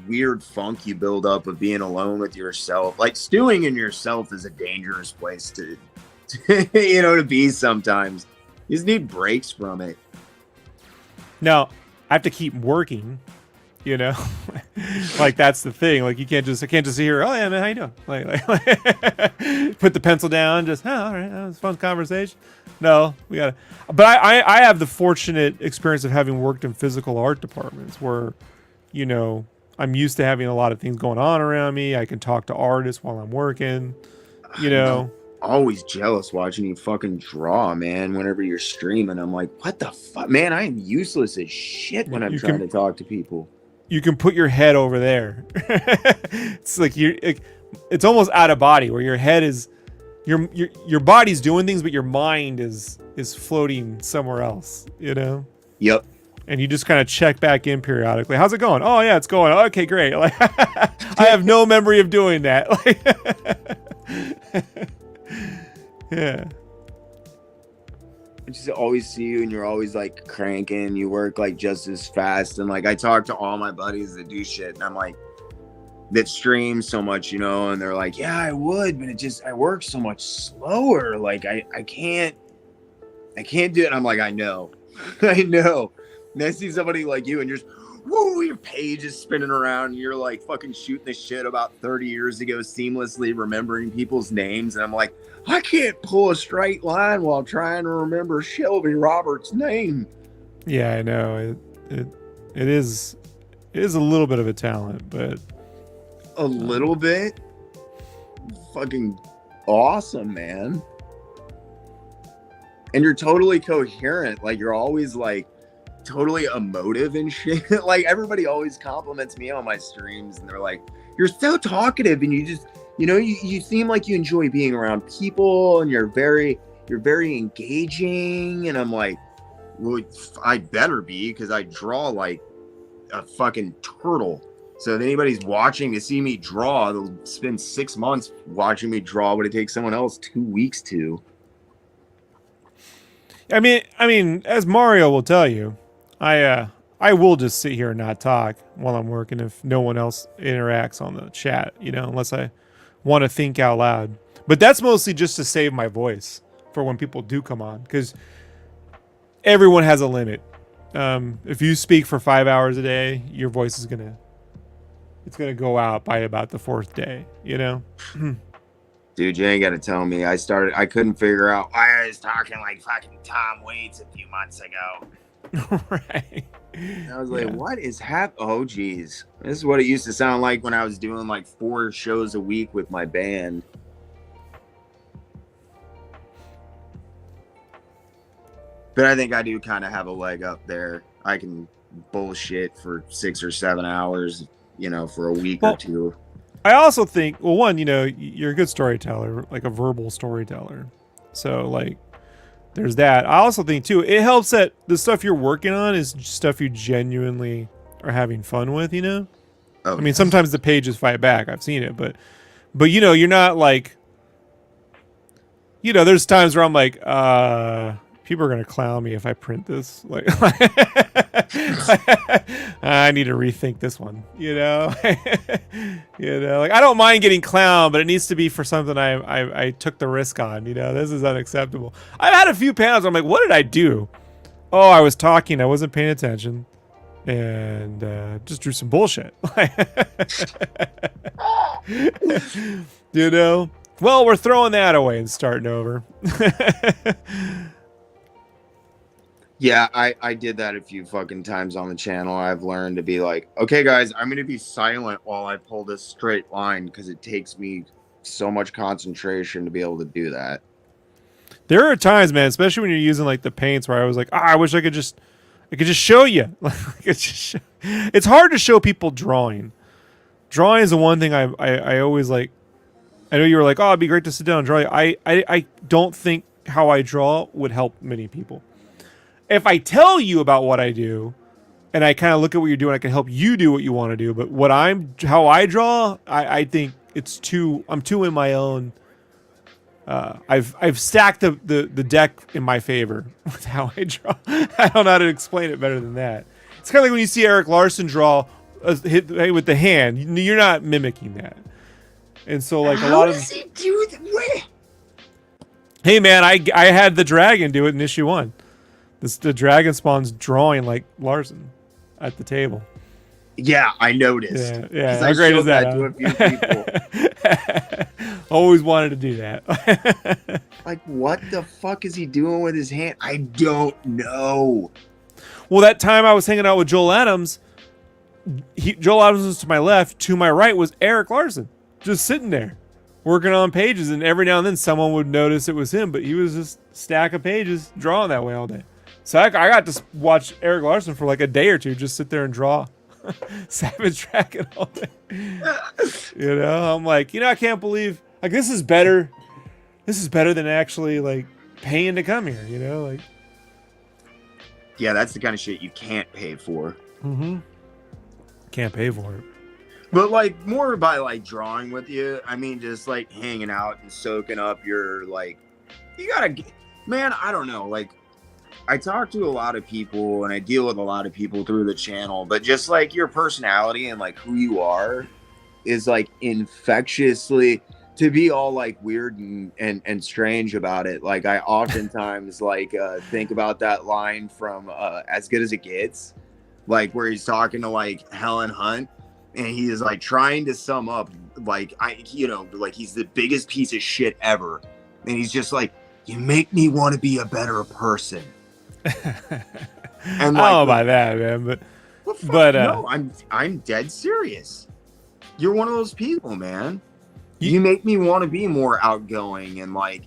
weird funk you build up of being alone with yourself. Like stewing in yourself is a dangerous place to you know, to be sometimes. You just need breaks from it. Now, I have to keep working, you know? Like that's the thing. Like I can't just sit here, oh yeah, man, how you doing? Like put the pencil down, just, all right, that was a fun conversation. No, we gotta. But I have the fortunate experience of having worked in physical art departments where, you know, I'm used to having a lot of things going on around me. I can talk to artists while I'm working, you know. I'm always jealous watching you fucking draw, man, whenever you're streaming. I'm like, what the fuck? Man, I am useless as shit when I'm trying to talk to people. You can put your head over there. It's like it's almost out of body where your head is, your body's doing things, but your mind is floating somewhere else, you know? Yep. And you just kind of check back in periodically. How's it going? Oh yeah, it's going. Okay, great. Like I have no memory of doing that. Yeah. I just always see you and you're always like cranking. You work like just as fast. And like I talk to all my buddies that do shit and I'm like, that stream so much, you know, and they're like, yeah, I would, but I work so much slower. Like I can't do it. And I'm like, I know. I know. And I see somebody like you and you're just, woo, your page is spinning around and you're like fucking shooting the shit about 30 years ago, seamlessly remembering people's names. And I'm like, I can't pull a straight line while trying to remember Shelby Roberts' name. Yeah, I know. It is a little bit of a talent, but a little bit. Fucking awesome, man. And you're totally coherent. Like, you're always like totally emotive and shit. Like, everybody always compliments me on my streams and they're like, you're so talkative and you just, you know, you seem like you enjoy being around people and you're very engaging. And I'm like, well, I better be, because I draw like a fucking turtle. So if anybody's watching to see me draw, they'll spend 6 months watching me draw what it takes someone else 2 weeks to. I mean, as Mario will tell you, I will just sit here and not talk while I'm working if no one else interacts on the chat, you know, unless I want to think out loud. But that's mostly just to save my voice for when people do come on, because everyone has a limit. If you speak for 5 hours a day, your voice is gonna go out by about the 4th day, you know? Dude, you ain't got to tell me. I couldn't figure out why I was talking like fucking Tom Waits a few months ago. Right. I was like, what is happening? Oh, geez. This is what it used to sound like when I was doing like 4 shows a week with my band. But I think I do kind of have a leg up there. I can bullshit for 6 or 7 hours, you know, for a week or two. I also think, well, one, you know, you're a good storyteller, like a verbal storyteller. So, like, there's that. I also think, too, it helps that the stuff you're working on is stuff you genuinely are having fun with, you know? Oh, I mean, sometimes the pages fight back. I've seen it. But you know, you're not like, you know, there's times where I'm like, people are going to clown me if I print this. Like, I need to rethink this one, you know? You know, like, I don't mind getting clowned, but it needs to be for something I took the risk on, you know? This is unacceptable. I've had a few panels where I'm like, what did I do? Oh, I was talking, I wasn't paying attention, and just drew some bullshit. You know? Well, we're throwing that away and starting over. Yeah, I did that a few fucking times on the channel. I've learned to be like, okay, guys, I'm going to be silent while I pull this straight line because it takes me so much concentration to be able to do that. There are times, man, especially when you're using like the paints, where I was like, I wish I could just show you. It's hard to show people drawing. Drawing is the one thing I always like. I know you were like, oh, it'd be great to sit down and draw. I don't think how I draw would help many people. If I tell you about what I do, and I kind of look at what you're doing, I can help you do what you want to do. But how I draw, I think I'm too in my own. I've stacked the deck in my favor with how I draw. I don't know how to explain it better than that. It's kind of like when you see Eric Larson draw a hit with the hand. You're not mimicking that. And so, like, a lot of. How does he do that? Hey, man, I had the dragon do it in issue 1. The dragon spawns drawing like Larson at the table. Yeah, I noticed. Yeah. How great is that? To a few people. Always wanted to do that. Like, what the fuck is he doing with his hand? I don't know. Well, that time I was hanging out with Joel Adams, Joel Adams was to my left. To my right was Eric Larson, just sitting there, working on pages. And every now and then someone would notice it was him, but he was just a stack of pages drawing that way all day. So I got to watch Eric Larson for like a day or two, just sit there and draw Savage Dragon all day. You know, I'm like, you know, I can't believe, like, this is better. This is better than actually like paying to come here, you know, like. Yeah, that's the kind of shit you can't pay for. Mm-hmm. Can't pay for it. But like more by like drawing with you. I mean, just like hanging out and soaking up your like, you gotta, man, I don't know, like. I talk to a lot of people and I deal with a lot of people through the channel, but just like your personality and like who you are is like infectiously, to be all like weird and strange about it, like I oftentimes like think about that line from As Good as It Gets, like where he's talking to like Helen Hunt and he is like trying to sum up like like he's the biggest piece of shit ever, and he's just like, you make me want to be a better person. And like, I don't know about that, man, but no, I'm dead serious. You're one of those people, man. You make me want to be more outgoing and like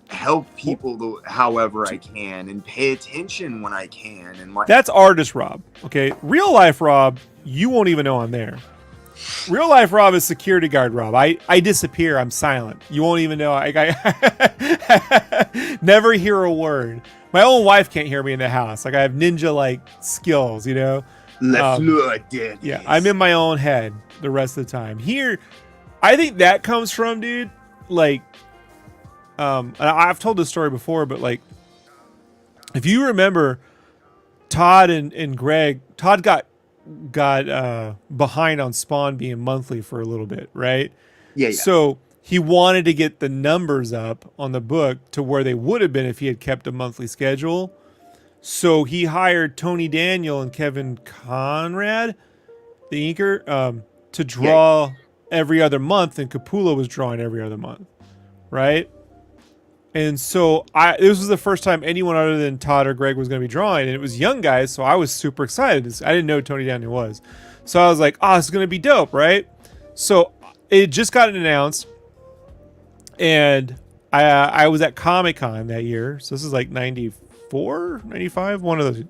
help people however I can and pay attention when I can. And like, that's artist Rob. Okay, real life Rob, you won't even know I'm there. Real life Rob is security guard Rob. I disappear. I'm silent. You won't even know. I never hear a word. My own wife can't hear me in the house. Like I have ninja like skills, you know. Yeah, I'm in my own head the rest of the time. Here, I think that comes from, dude, like, and I've told this story before, but like, if you remember, Todd and Greg, Todd got behind on Spawn being monthly for a little bit, right? Yeah. So he wanted to get the numbers up on the book to where they would have been if he had kept a monthly schedule. So he hired Tony Daniel and Kevin Conrad, the inker, to draw every other month, and Capullo was drawing every other month, right? And so this was the first time anyone other than Todd or Greg was going to be drawing, and it was young guys, so I was super excited. I didn't know who Tony Daniel was. So I was like, oh, this is going to be dope, right? So it just got announced, and I was at Comic-Con that year, so this is like 94, 95, one of those. Might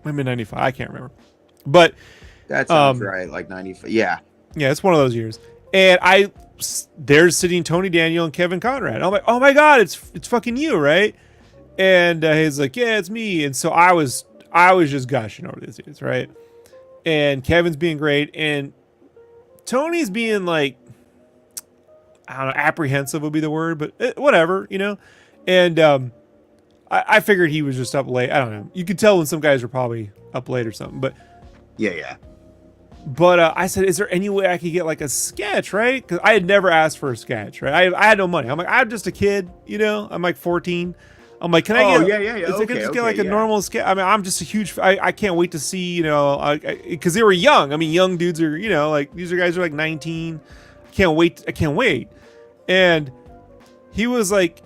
have been 95, I can't remember. But that sounds right, like 95, yeah. Yeah, it's one of those years. And there's sitting Tony Daniel and Kevin Conrad. I'm like, oh my God, it's fucking you, right? And he's like, yeah, it's me. And so I was just gushing over these dudes, right? And Kevin's being great, and Tony's being like, I don't know, apprehensive would be the word, but whatever, you know? And I figured he was just up late. I don't know. You could tell when some guys were probably up late or something, but yeah. But I said, is there any way I could get like a sketch, right? Because I had never asked for a sketch, right? I had no money. I'm like, I'm just a kid, you know? I'm like 14. I'm like, can I get... yeah. Is I could just get like a normal sketch? I mean, I'm just a huge... I can't wait to see, you know... Because they were young. I mean, young dudes are, you know, like, these guys are like 19. I can't wait. And he was like...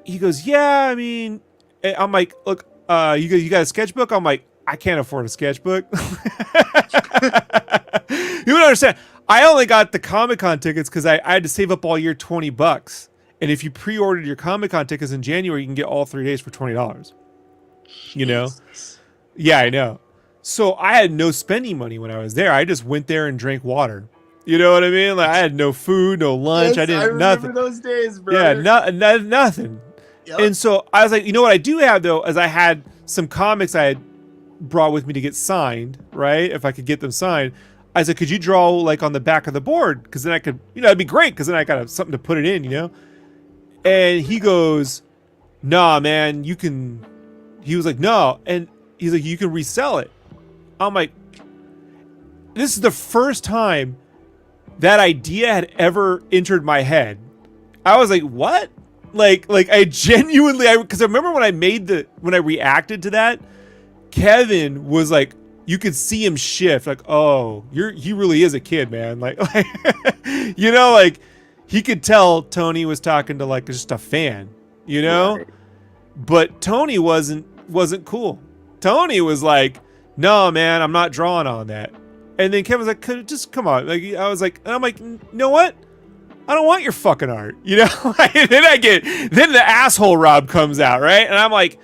He goes, yeah, I mean... I'm like, look, you got a sketchbook? I'm like, I can't afford a sketchbook. You don't understand. I only got the Comic-Con tickets because I had to save up all year $20. And if you pre-ordered your Comic-Con tickets in January, you can get all 3 days for $20. You know? Yeah, I know. So I had no spending money when I was there. I just went there and drank water. You know what I mean? Like I had no food, no lunch. Yes, I remember nothing. Those days, bro. Yeah, nothing. Yep. And so I was like, you know what I do have though, is I had some comics I had brought with me to get signed, right? If I could get them signed. I said, could you draw like on the back of the board? Because then I could, you know, it'd be great because then I got something to put it in, you know? And he goes, nah, man, you can. He was like, no. And he's like, you can resell it. I'm like, this is the first time that idea had ever entered my head. I was like, what? Like I genuinely, because I remember when I reacted to that, Kevin was like, you could see him shift, like, oh, he really is a kid, man. Like, you know, like he could tell Tony was talking to like just a fan, you know? Right. But Tony wasn't cool. Tony was like, no, man, I'm not drawing on that. And then Kevin's like, just come on. Like I was like, and I'm like, you know what? I don't want your fucking art, you know? Then the asshole Rob comes out, right? And I'm like,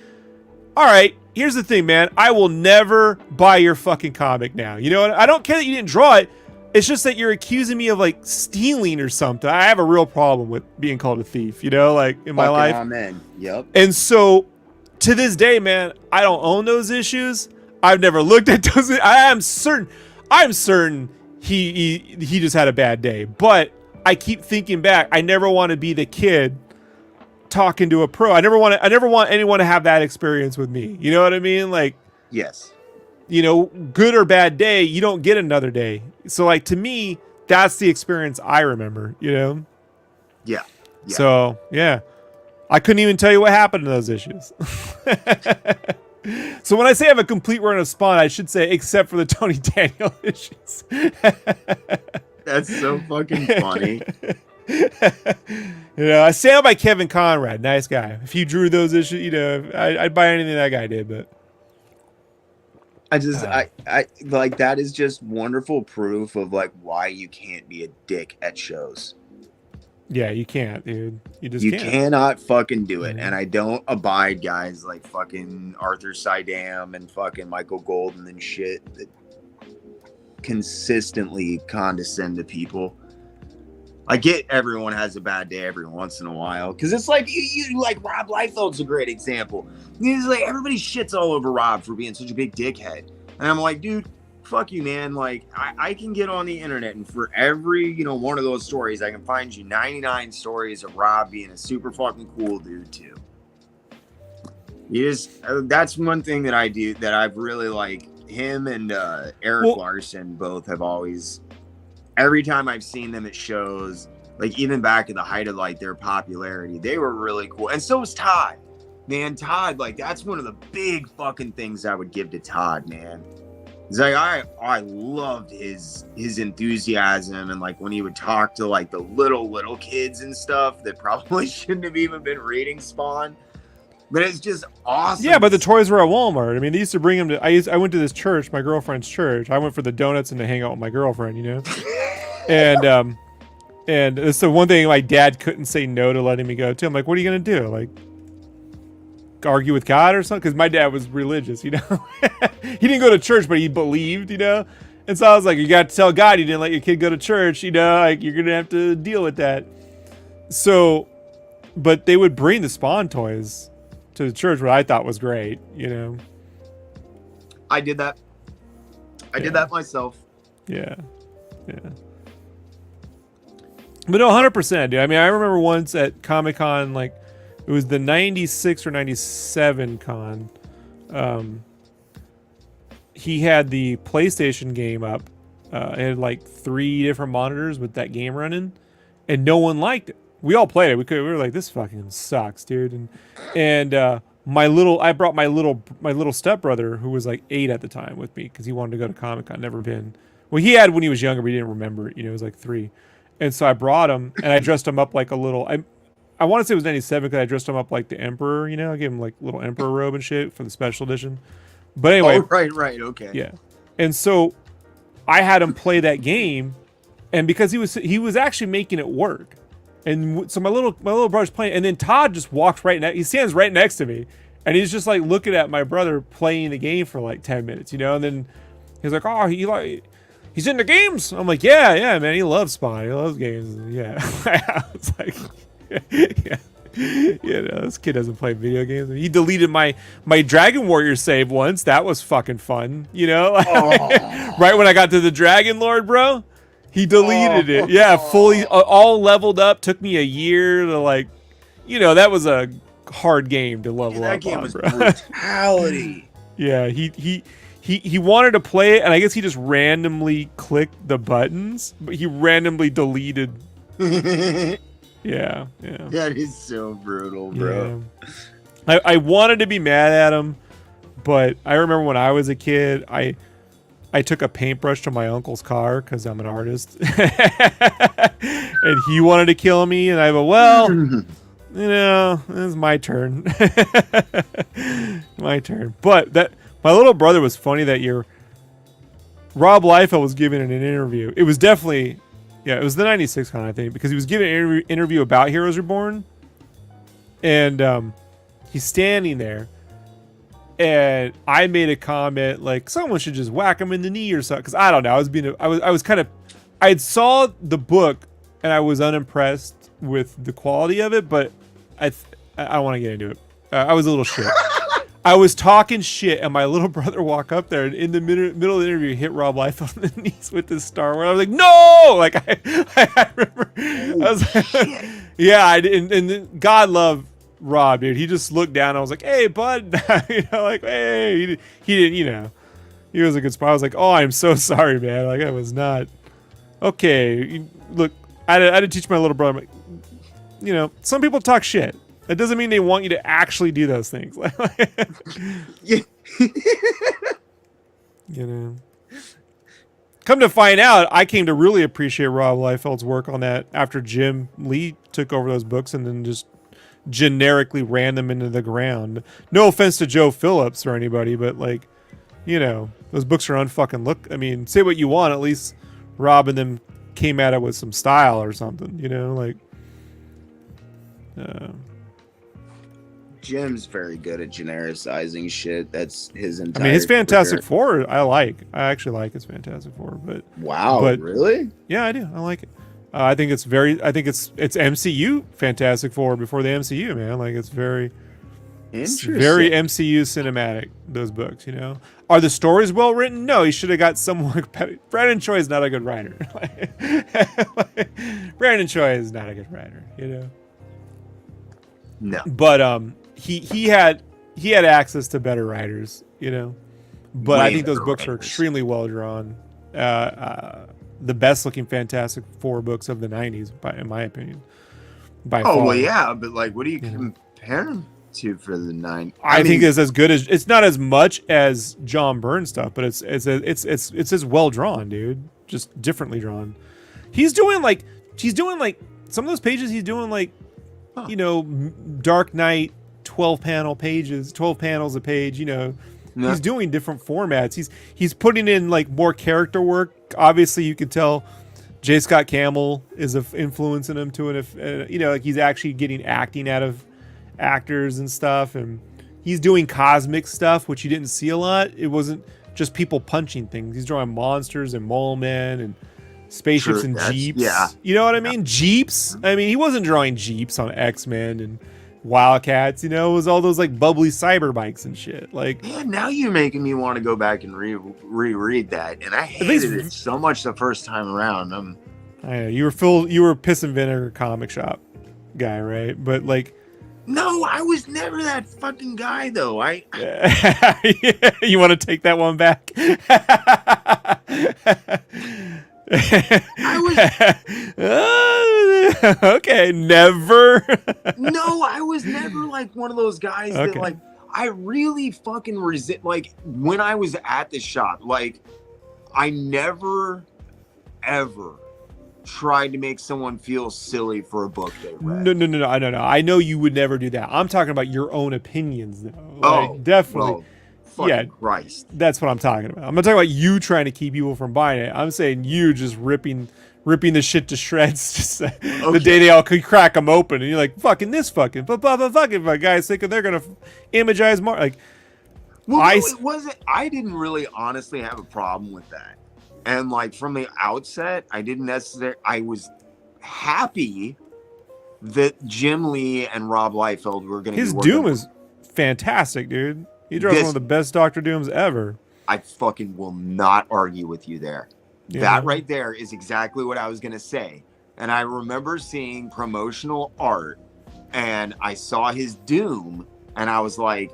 all right, here's the thing, man. I will never buy your fucking comic now. You know what? I don't care that you didn't draw it. It's just that you're accusing me of like stealing or something. I have a real problem with being called a thief, you know, like in my life. Amen. Yep. And so to this day, man, I don't own those issues. I've never looked at those. I'm certain he just had a bad day. But I keep thinking back. I never want to be the kid talking to a pro. I never want anyone to have that experience with me. You know what I mean? Like, yes. You know, good or bad day, you don't get another day. So like to me, that's the experience I remember, you know? Yeah. So, yeah. I couldn't even tell you what happened to those issues. So when I say I have a complete run of Spawn, I should say except for the Tony Daniel issues. That's so fucking funny. You know, I stand by Kevin Conrad, nice guy. If he drew those issues, you know, I'd buy anything that guy did. But I like, that is just wonderful proof of like why you can't be a dick at shows. yeah, you can't, dude. You can't. Cannot fucking do it. And I don't abide guys like fucking Arthur Sidam and fucking Michael Golden and shit that consistently condescend to people. I get everyone has a bad day every once in a while, because it's like you like Rob Liefeld's a great example. He's like, everybody shits all over Rob for being such a big dickhead, and I'm like, dude, fuck you, man. Like, I can get on the internet, and for every, you know, one of those stories, I can find you 99 stories of Rob being a super fucking cool dude too. You just, that's one thing that I do that I've really, like, him and Eric Larson both have always, every time I've seen them at shows, like even back at the height of like their popularity, they were really cool. And so was Todd. Man, Todd, like, that's one of the big fucking things I would give to Todd, man. It's like, I loved his enthusiasm, and like when he would talk to like the little kids and stuff that probably shouldn't have even been reading Spawn. But it's just awesome. Yeah, but the toys were at Walmart. I mean, they used to bring them to. I went to this church, my girlfriend's church. I went for the donuts and to hang out with my girlfriend, you know. And it's the one thing my dad couldn't say no to letting me go to. I'm like, what are you gonna do? Like, argue with God or something? Because my dad was religious, you know. He didn't go to church, but he believed, you know. And so I was like, you got to tell God you didn't let your kid go to church, you know. Like, you're gonna have to deal with that. So, but they would bring the Spawn toys to the church, what I thought was great, you know. I did that. I did that myself. Yeah. But no, 100%, dude. I mean, I remember once at Comic-Con, like, it was the 96 or 97 con. He had the PlayStation game up. It had like 3 different monitors with that game running, and no one liked it. We all played it. We were like, this fucking sucks, dude. And I brought my little stepbrother, who was like 8 at the time, with me because he wanted to go to Comic-Con. Never been. Well, he had when he was younger, but he didn't remember it. You know, he was like 3. And so I brought him, and I dressed him up like a little. I want to say it was 97 because I dressed him up like the Emperor. You know, I gave him like little Emperor robe and shit for the special edition. But anyway, right, okay, yeah. And so I had him play that game, and because he was actually making it work. And so my little brother's playing, and then Todd just walks he stands right next to me, and he's just like looking at my brother playing the game for like 10 minutes, you know. And then he's like, "Oh, he's into games." I'm like, "Yeah, man, he loves Spawn. He loves games." Yeah, I was like, "Yeah, no, this kid doesn't play video games." He deleted my Dragon Warrior save once. That was fucking fun, you know. Right when I got to the Dragon Lord, bro. He deleted it. Yeah, fully, all leveled up. Took me a year to, like, you know, that was a hard game to level up. That game was brutality. Yeah, he wanted to play it, and I guess he just randomly clicked the buttons, but he randomly deleted. Yeah. That is so brutal, bro. Yeah. I wanted to be mad at him, but I remember when I was a kid, I took a paintbrush to my uncle's car because I'm an artist, and he wanted to kill me, and I go, well, you know, it's my turn. My turn. But my little brother was funny that year. Rob Liefeld was giving an interview. It was definitely, it was the 96 con, I think, because he was giving an interview about Heroes Reborn, and he's standing there. And I made a comment like someone should just whack him in the knee or something, because I don't know. I had saw the book and I was unimpressed with the quality of it, but I don't want to get into it. I was a little shit. I was talking shit, and my little brother walked up there and in the middle of the interview hit Rob Liefeld in the knees with this Star Wars. I was like, no! Like I remember, I was like, yeah, I didn't. And God love Rob, dude. He just looked down and I was like, hey, bud. You know, like, hey. He didn't, you know. He was a good spot. I was like, oh, I'm so sorry, man. Like, I was not okay, look, I had to teach my little brother, like, you know, some people talk shit. That doesn't mean they want you to actually do those things. Yeah. You know. Come to find out, I came to really appreciate Rob Liefeld's work on that after Jim Lee took over those books and then just generically ran them into the ground. No offense to Joe Phillips or anybody, but like, you know, those books are unfucking look. I mean, say what you want, at least Rob and them came at it with some style or something, you know, like. Jim's very good at genericizing shit. That's his entire. I mean, his Fantastic career. Four, I actually like his Fantastic Four, but wow, but, really? Yeah, I do. I like it. I think it's MCU Fantastic Four before the MCU, man. Like it's very very MCU cinematic. Those books, you know, are the stories well written? No, he should have got someone. Brandon Choi is not a good writer. Brandon Choi is not a good writer, you know. No, but he had access to better writers, you know. But I think those books are extremely well drawn. The best looking Fantastic Four books of the 90s, in my opinion. By far. Well, yeah, but like, what do you compare them to for the 90s? I think it's as good as, it's not as much as John Byrne stuff, but it's as well drawn, dude. Just differently drawn. He's doing like some of those pages. He's doing like, you know, Dark Knight 12 panels a page, you know. Yeah. He's doing different formats. He's putting in like more character work. Obviously, you can tell J. Scott Campbell is influencing him to it. You know, like he's actually getting acting out of actors and stuff, and he's doing cosmic stuff, which you didn't see a lot. It wasn't just people punching things. He's drawing monsters and mole men and spaceships and Jeeps. Yeah. You know what I mean? Jeeps. I mean, he wasn't drawing Jeeps on X-Men and Wildcats, you know. It was all those like bubbly cyber bikes and shit. Like, man, now you're making me want to go back and reread that, and I hated it so much the first time around. I know you were piss and vinegar comic shop guy, right? But like, no, I was never that fucking guy though. You want to take that one back? Okay, never. No, I was never like one of those guys that like I really fucking resent. Like when I was at the shop, like I never ever tried to make someone feel silly for a book they read. No. I know you would never do that. I'm talking about your own opinions, though. Like, definitely. Well, fucking Christ. That's what I'm talking about. I'm not talking about you trying to keep people from buying it. I'm saying you just ripping the shit to shreds just the day they all could crack them open, and you're like, fucking this fucking, but fucking my guys thinking they're gonna imagize more. Like, well, no, it wasn't. I didn't really honestly have a problem with that, and like from the outset, I didn't necessarily. I was happy that Jim Lee and Rob Liefeld were going to. His Doom is fantastic, dude. He draws one of the best Dr. Dooms ever. I fucking will not argue with you there. Yeah. That right there is exactly what I was going to say. And I remember seeing promotional art, and I saw his Doom, and I was like,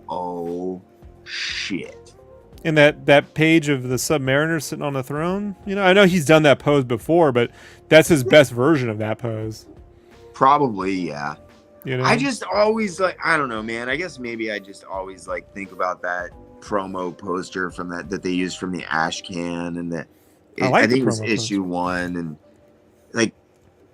oh, shit. And that page of the Submariner sitting on the throne, you know, I know he's done that pose before, but that's his best version of that pose. Probably, yeah. You know? I just always like, I don't know, man. I guess maybe I just always like think about that promo poster from that they used from the Ash Can, and that I think it was issue 1, and like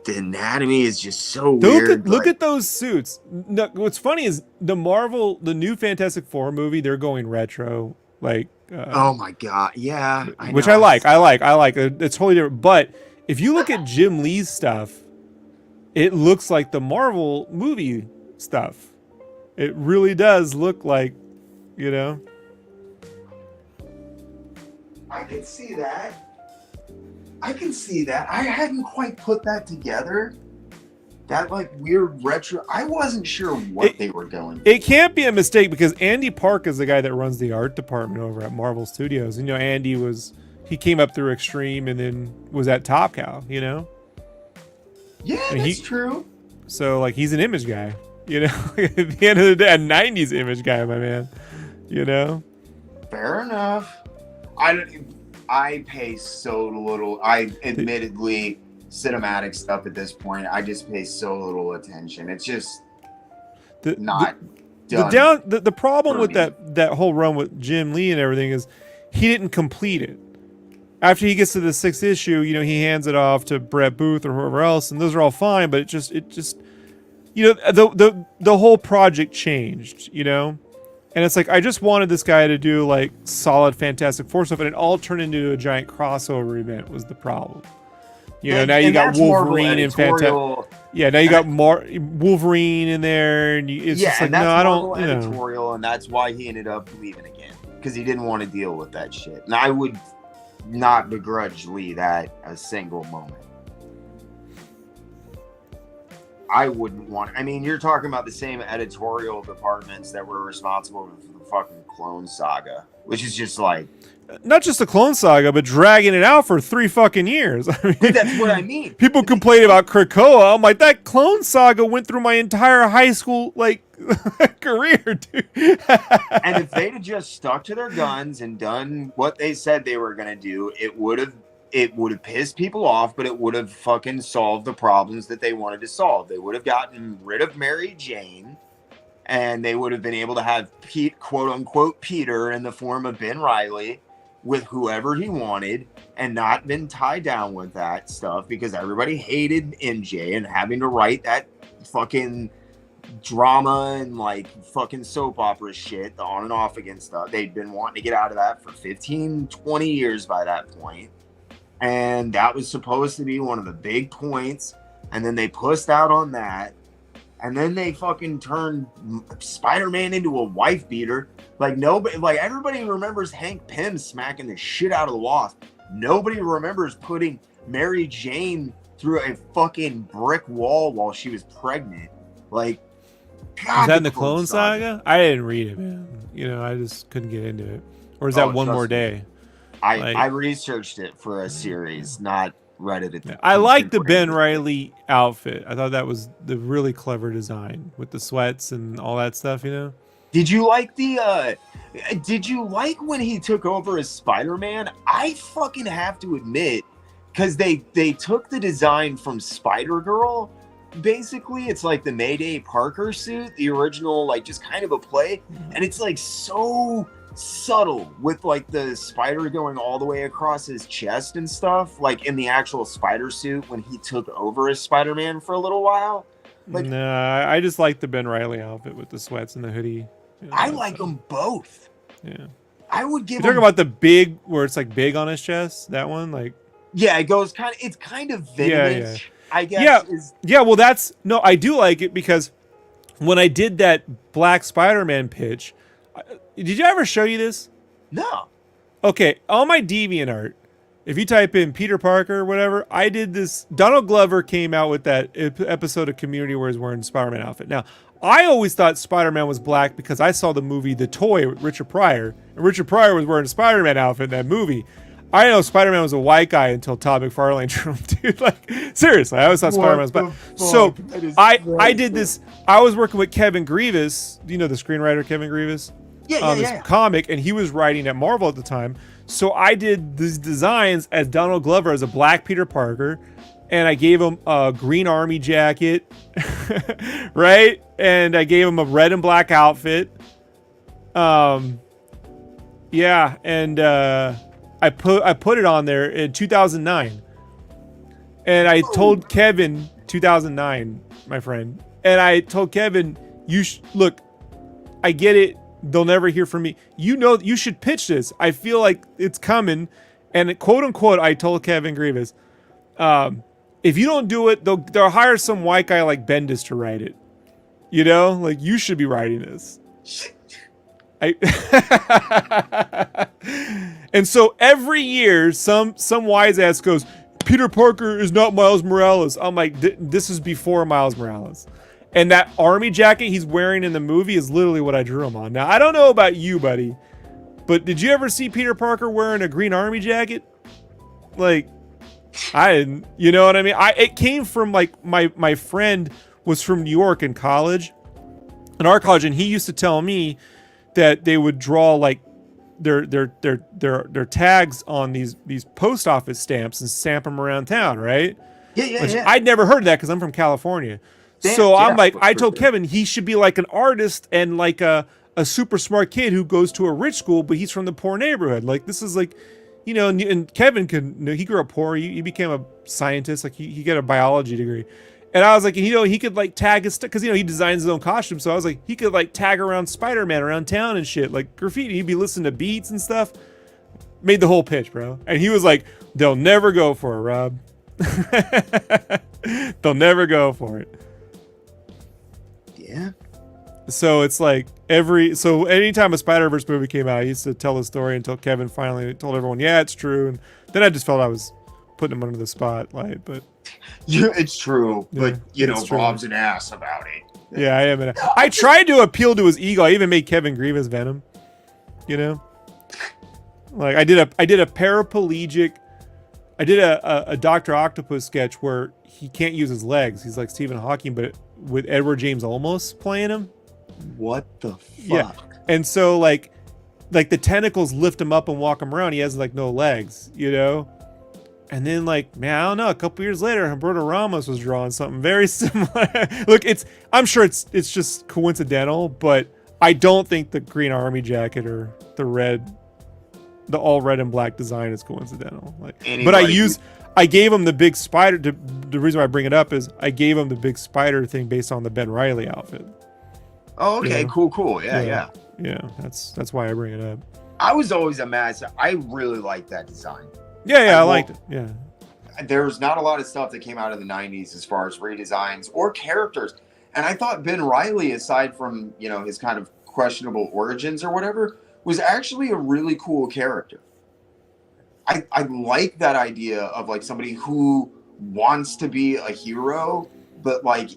the anatomy is just so weird. Look at those suits. No, what's funny is the new Fantastic Four movie, they're going retro, like oh my god, yeah, which I like. It's totally different. But if you look at Jim Lee's stuff, it looks like the Marvel movie stuff. It really does look like, you know. I can see that. I hadn't quite put that together. That like weird retro. I wasn't sure what they were going. It can't be a mistake because Andy Park is the guy that runs the art department over at Marvel Studios. And, you know, he came up through Extreme and then was at Top Cow, you know. Yeah, that's true. So, like, he's an image guy, you know. At the end of the day, a 90s image guy, my man, you know. Fair enough. I pay so little. I admittedly cinematic stuff at this point. I just pay so little attention. It's just not done. The problem with that whole run with Jim Lee and everything is he didn't complete it. After he gets to the 6th issue, you know, he hands it off to Brett Booth or whoever else, and those are all fine. But it just, you know, the whole project changed, you know, and it's like I just wanted this guy to do like solid Fantastic Four stuff, and it all turned into a giant crossover event. Was the problem? You know, now you got Wolverine and Fantastic. Yeah, now you got Wolverine in there, and it's just like, no, I don't. Editorial, and that's why he ended up leaving again, because he didn't want to deal with that shit. And I would not begrudge Lee that a single moment. I wouldn't want. I mean, you're talking about the same editorial departments that were responsible for the fucking Clone Saga, which is just like. Not just the Clone Saga, but dragging it out for 3 fucking years. I mean, that's what I mean. People complain about Krakoa. I'm like, that Clone Saga went through my entire high school like career, dude. And if they'd have just stuck to their guns and done what they said they were gonna do, it would have pissed people off, but it would have fucking solved the problems that they wanted to solve. They would have gotten rid of Mary Jane, and they would have been able to have quote unquote Peter in the form of Ben Reilly with whoever he wanted, and not been tied down with that stuff, because everybody hated MJ and having to write that fucking drama and like fucking soap opera shit, the on and off again stuff. They'd been wanting to get out of that for 15, 20 years by that point. And that was supposed to be one of the big points. And then they pussed out on that. And then they fucking turned Spider-Man into a wife beater. Like nobody, like everybody remembers Hank Pym smacking the shit out of the Wasp. Nobody remembers putting Mary Jane through a fucking brick wall while she was pregnant. Like, God, is that in the Clone Saga? I didn't read it, man. You know, I just couldn't get into it. Or is that One More Day? I researched it for a series, not read it. I like the Ben Reilly outfit. I thought that was the really clever design with the sweats and all that stuff, you know? Did you like did you like when he took over as Spider-Man? I fucking have to admit, because they took the design from Spider-Girl. Basically, it's like the Mayday Parker suit, the original, like just kind of a play. And it's like so subtle with like the spider going all the way across his chest and stuff, like in the actual spider suit when he took over as Spider-Man for a little while. Like, nah, I just like the Ben Reilly outfit with the sweats and the hoodie. You know, I like them both. Yeah, I would give. You're talking about the big, where it's like big on his chest. That one, like. Yeah, it goes kind of. It's kind of vintage. Yeah. I guess. Yeah. Well, I do like it, because when I did that Black Spider-Man pitch, did you ever show you this? No. Okay, on my DeviantArt, if you type in Peter Parker or whatever, I did this. Donald Glover came out with that episode of Community where he's wearing Spider-Man outfit. Now, I always thought Spider-Man was black because I saw the movie The Toy with Richard Pryor, and Richard Pryor was wearing a Spider-Man outfit in that movie. I didn't know Spider-Man was a white guy until Todd McFarlane drew him, dude. Like, seriously, I always thought Spider-Man was black. So I did this. I was working with Kevin Grievous, you know, the screenwriter Kevin Grievous, on this comic, and he was writing at Marvel at the time. So I did these designs as Donald Glover as a black Peter Parker, and I gave him a green army jacket, right? And I gave him a red and black outfit. Yeah, and I put it on there in 2009, and I told Kevin 2009, my friend, and I told Kevin, look, I get it. They'll never hear from me. You know, you should pitch this. I feel like it's coming, and quote unquote, I told Kevin Grievous, if you don't do it, they'll hire some white guy like Bendis to write it. You know, like you should be writing this. And so every year, some wise ass goes, Peter Parker is not Miles Morales. I'm like, this is before Miles Morales. And that army jacket he's wearing in the movie is literally what I drew him on. Now, I don't know about you, buddy, but did you ever see Peter Parker wearing a green army jacket? Like, I didn't. You know what I mean? It came from, like, my friend was from New York in college, and he used to tell me that they would draw, like, their tags on these post office stamps and stamp them around town, right? Which Yeah. I'd never heard of that because I'm from California. So Stamps, I'm yeah, like, I for told sure. Kevin he should be like an artist and like a super smart kid who goes to a rich school, but he's from the poor neighborhood. Like this is like, and Kevin he grew up poor. He became a scientist. Like he got a biology degree. And I was like, he could like tag his stuff because he designs his own costume. So I was like, he could like tag around Spider-Man around town and shit, like graffiti. He'd be listening to beats and stuff. Made the whole pitch, bro. And he was like, they'll never go for it, Rob. They'll never go for it. Yeah. So it's like anytime a Spider-Verse movie came out, I used to tell the story until Kevin finally told everyone, yeah, it's true. And then I just felt I was putting him under the spotlight, but Yeah, it's true. Yeah, But it's true. Bob's an ass about it. Yeah, I am. I tried to appeal to his ego. I even made Kevin Grievous Venom. Like I did a paraplegic. I did a Dr. Octopus sketch where he can't use his legs. He's like Stephen Hawking, but with Edward James Olmos playing him. What the fuck? Yeah, and so like the tentacles lift him up and walk him around. He has like no legs, And then like, man, I don't know. A couple years later, Humberto Ramos was drawing something very similar. Look, I'm sure it's just coincidental, but I don't think the green army jacket or the all red and black design is coincidental. Like, but I gave him the big spider. The reason why I bring it up is I gave him the big spider thing based on the Ben Reilly outfit. Oh, okay, cool. Yeah. That's why I bring it up. I was always a mess. I really liked that design. Yeah, I liked it. Yeah. There's not a lot of stuff that came out of the 90s as far as redesigns or characters. And I thought Ben Reilly, aside from, his kind of questionable origins or whatever, was actually a really cool character. I like that idea of like somebody who wants to be a hero, but like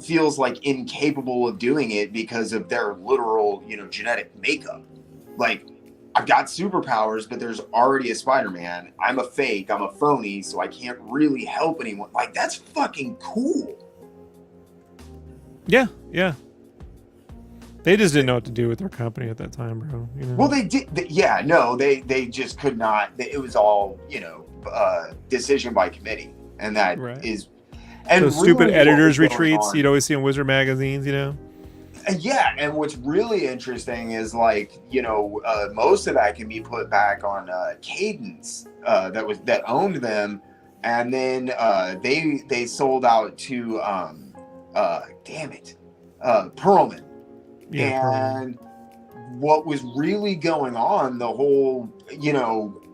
feels like incapable of doing it because of their literal, genetic makeup. Like, I've got superpowers, but there's already a Spider-Man. I'm a fake, I'm a phony, so I can't really help anyone. Like, that's fucking cool. Yeah. They just didn't know what to do with their company at that time, bro. Well, they did. They just could not. It was all, decision by committee. And that is... And those really stupid editors' retreats on, you'd always see in Wizard magazines, Yeah, and what's really interesting is like, most of that can be put back on Cadence that owned them, and then they sold out to Perlman. Yeah, and what was really going on, the whole,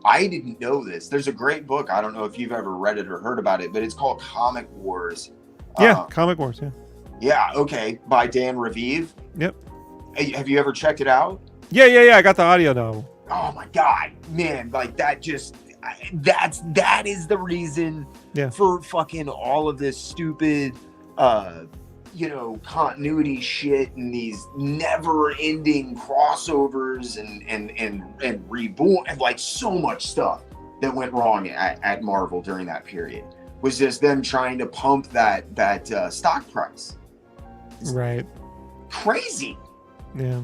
I didn't know this. There's a great book. I don't know if you've ever read it or heard about it, but it's called Comic Wars. Yeah, Comic Wars, yeah. Yeah, okay, by Dan Raviv. Yep. Have you ever checked it out? Yeah, I got the audio novel. Oh my god, man, like that that is the reason for fucking all of this stupid continuity shit and these never-ending crossovers and reborn and like so much stuff that went wrong at Marvel during that period was just them trying to pump that stock price. Right. Crazy. Yeah.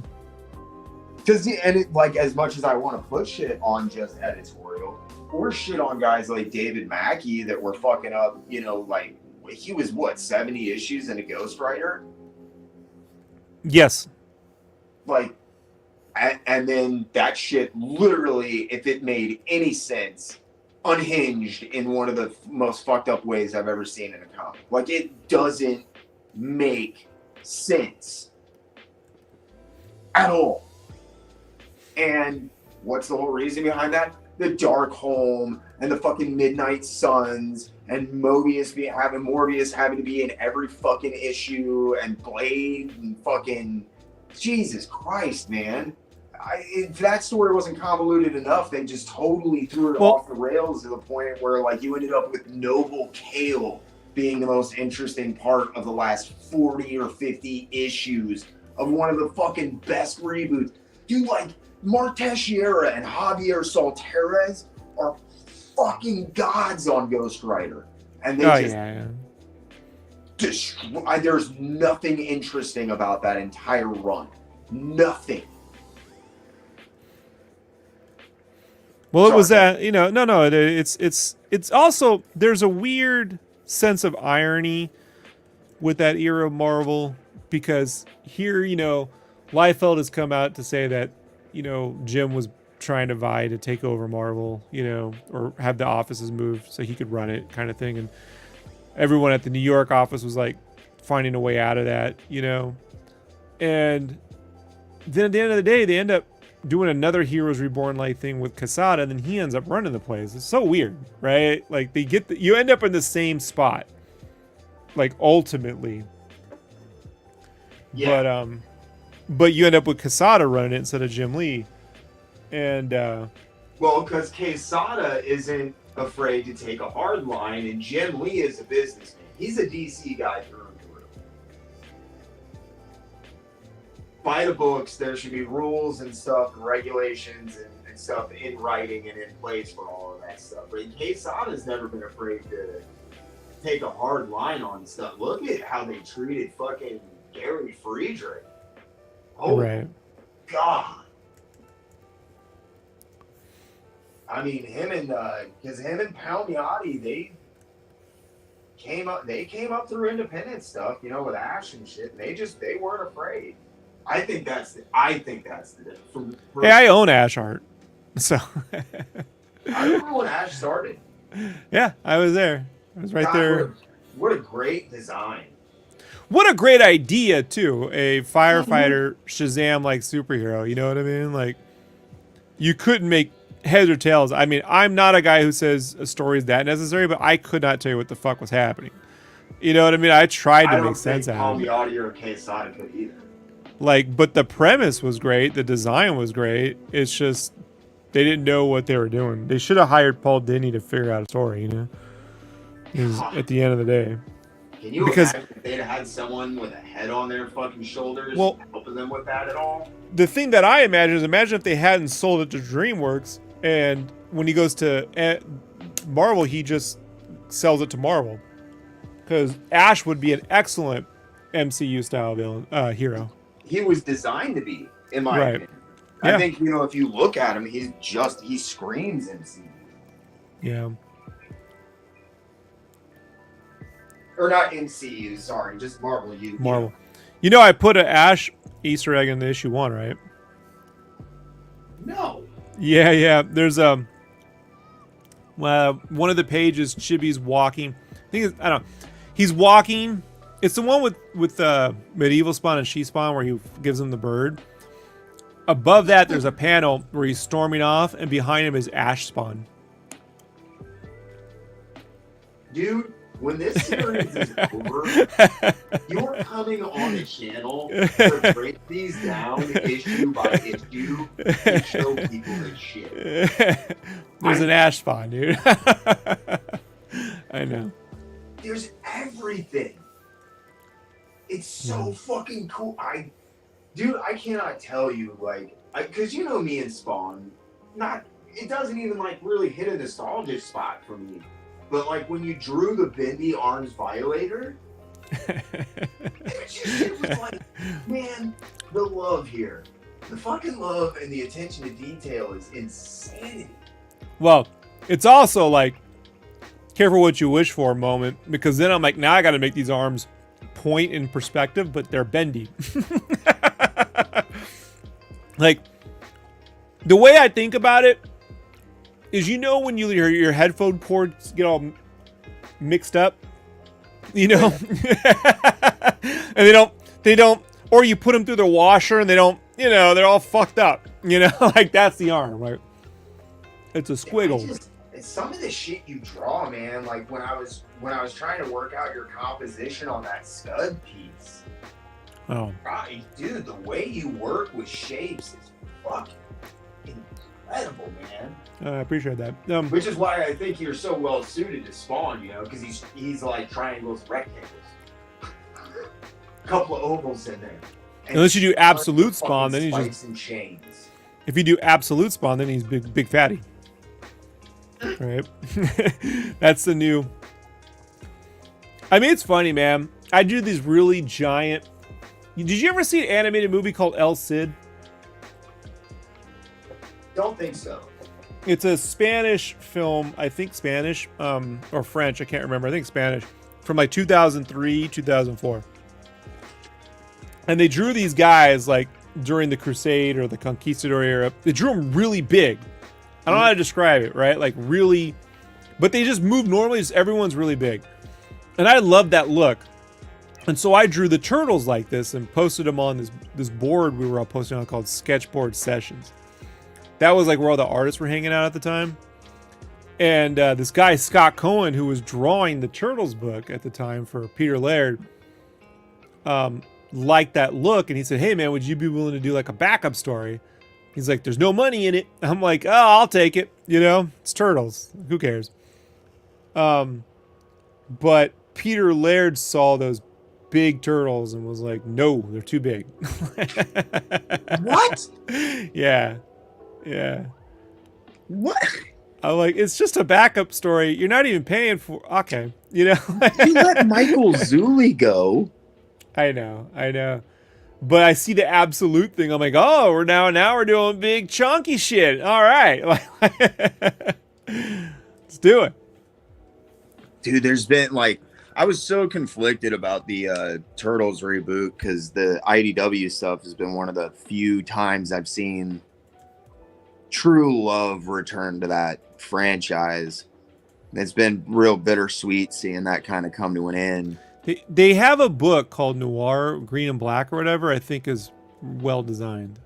Because like as much as I want to put shit on just editorial or shit on guys like David Mackey that were fucking up, like he was 70 issues in a Ghostwriter. Yes. Like, and then that shit literally, if it made any sense, unhinged in one of the most fucked up ways I've ever seen in a comic. Like, it doesn't make sense at all. And what's the whole reason behind that? The Dark Home and the fucking Midnight Suns and Morbius having to be in every fucking issue and Blade and fucking Jesus Christ, man. If that story wasn't convoluted enough, they just totally threw it off the rails to the point where like you ended up with Noble Kale being the most interesting part of the last 40 or 50 issues of one of the fucking best reboots. Dude, like Mark Teixeira and Javier Saltares are fucking gods on Ghostwriter. And they destroy. There's nothing interesting about that entire run. Nothing. Well, it was that, you know, no, it's also, there's a weird sense of irony with that era of Marvel, because here, you know, Liefeld has come out to say that, you know, Jim was trying to vie to take over Marvel, you know, or have the offices moved so he could run it, kind of thing. And everyone at the New York office was like finding a way out of that, you know. And then at the end of the day, they end up doing another Heroes Reborn like thing with Quesada, and then he ends up running the place. It's so weird, right? Like they get you end up in the same spot, like ultimately. Yeah. But you end up with Quesada running it instead of Jim Lee, and well, because Quesada isn't afraid to take a hard line, and Jim Lee is a businessman. He's a DC guy through and through. By the books, there should be rules and stuff, and regulations and stuff in writing and in place for all of that stuff. But Quesada's never been afraid to take a hard line on stuff. Look at how they treated fucking Gary Friedrich. Oh, right. God. I mean, him and Palmiotti, they came up through independent stuff, you know, with Ash and shit. And they weren't afraid. I think that's the difference. Hey, I own Ash art, so I remember when Ash started. Yeah, I was there. I was right there. What a great design. What a great idea too. A firefighter Shazam like superhero. You know what I mean? Like, you couldn't make heads or tails. I mean, I'm not a guy who says a story is that necessary, but I could not tell you what the fuck was happening. You know what I mean? I tried to make sense out of it. Palmiotti or Quesada could either. Like, but the premise was great. The design was great. It's just they didn't know what they were doing. They should have hired Paul Dini to figure out a story, you know? At the end of the day. Can you imagine if they'd had someone with a head on their fucking shoulders helping them with that at all? The thing that I imagine is, imagine if they hadn't sold it to DreamWorks, and when he goes to Marvel, he just sells it to Marvel. Because Ash would be an excellent MCU style villain, hero. He was designed to be, in my opinion. I think, you know, if you look at him, he screams MCU. Yeah. Or not MCU, sorry, just Marvel. Marvel. You know, I put an Ash Easter egg in the issue 1, right? No. Yeah. There's one of the pages, Chibi's walking. I don't know. He's walking. It's the one with Medieval Spawn and She-Spawn where he gives him the bird. Above that, there's a panel where he's storming off, and behind him is Ash Spawn. Dude, when this series is over, you're coming on the channel to break these down issue by issue and show people this shit. There's an Ash Spawn, dude. I know. There's everything. It's so fucking cool. I cannot tell you, like, because you know me and Spawn, it doesn't even like really hit a nostalgia spot for me. But like when you drew the Bendy Arms Violator, it was like, man, the love here, the fucking love and the attention to detail is insanity. Well, it's also like, careful what you wish for moment, because then I'm like, now I got to make these arms point in perspective, but they're bendy. Like, the way I think about it is, you know, when your headphone cords get all mixed up, you know, and they don't, or you put them through the washer and they don't, you know, they're all fucked up, you know, like that's the arm, right? It's a squiggle. Some of the shit you draw, man, like when I was trying to work out your composition on that stud piece. Oh. Right, dude, the way you work with shapes is fucking incredible, man. I appreciate that. Which is why I think you're so well suited to Spawn, you know, because he's like triangles, rectangles, a couple of ovals in there. And unless you do absolute Spawn, then he's just and chains. If you do absolute Spawn, then he's big fatty. Right? That's the new. I mean, it's funny, man. I do these really giant. Did you ever see an animated movie called El Cid? Don't think so. It's a Spanish film, I think Spanish, or French, I can't remember. I think Spanish, from like 2003, 2004. And they drew these guys like during the Crusade or the Conquistador era. They drew them really big. I don't know how to describe it, right? Like really, but they just move normally. Just everyone's really big. And I love that look. And so I drew the turtles like this and posted them on this board we were all posting on called Sketchboard Sessions. That was like where all the artists were hanging out at the time. And this guy, Scott Cohen, who was drawing the Turtles book at the time for Peter Laird, liked that look. And he said, hey, man, would you be willing to do like a backup story? He's like, there's no money in it. I'm like, oh, I'll take it. You know, it's Turtles. Who cares? But Peter Laird saw those big turtles and was like, no, they're too big. What? Yeah. Yeah. What? I'm like, it's just a backup story. You're not even paying for. Okay. You know? You let Michael Zulli go. I know. But I see the absolute thing. I'm like, oh, we're doing big chunky shit. All right. Let's do it. Dude, there's been like, I was so conflicted about the Turtles reboot because the IDW stuff has been one of the few times I've seen true love return to that franchise. It's been real bittersweet seeing that kind of come to an end. They have a book called Noir, Green and Black or whatever, I think is well designed.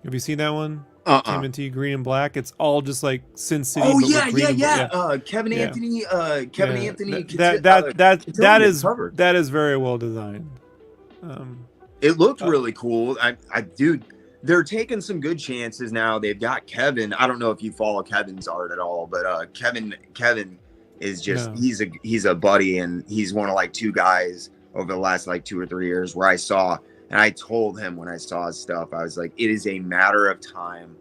Have you seen that one? TMNT Green and Black. It's all just like Sin City. Oh but yeah. Yeah. Kevin Anthony. That is very well designed. It looked really cool. Dude, they're taking some good chances now. They've got Kevin. I don't know if you follow Kevin's art at all, but Kevin is just he's a buddy, and he's one of like two guys over the last like 2 or 3 years where I saw. And I told him when I saw his stuff, I was like, it is a matter of time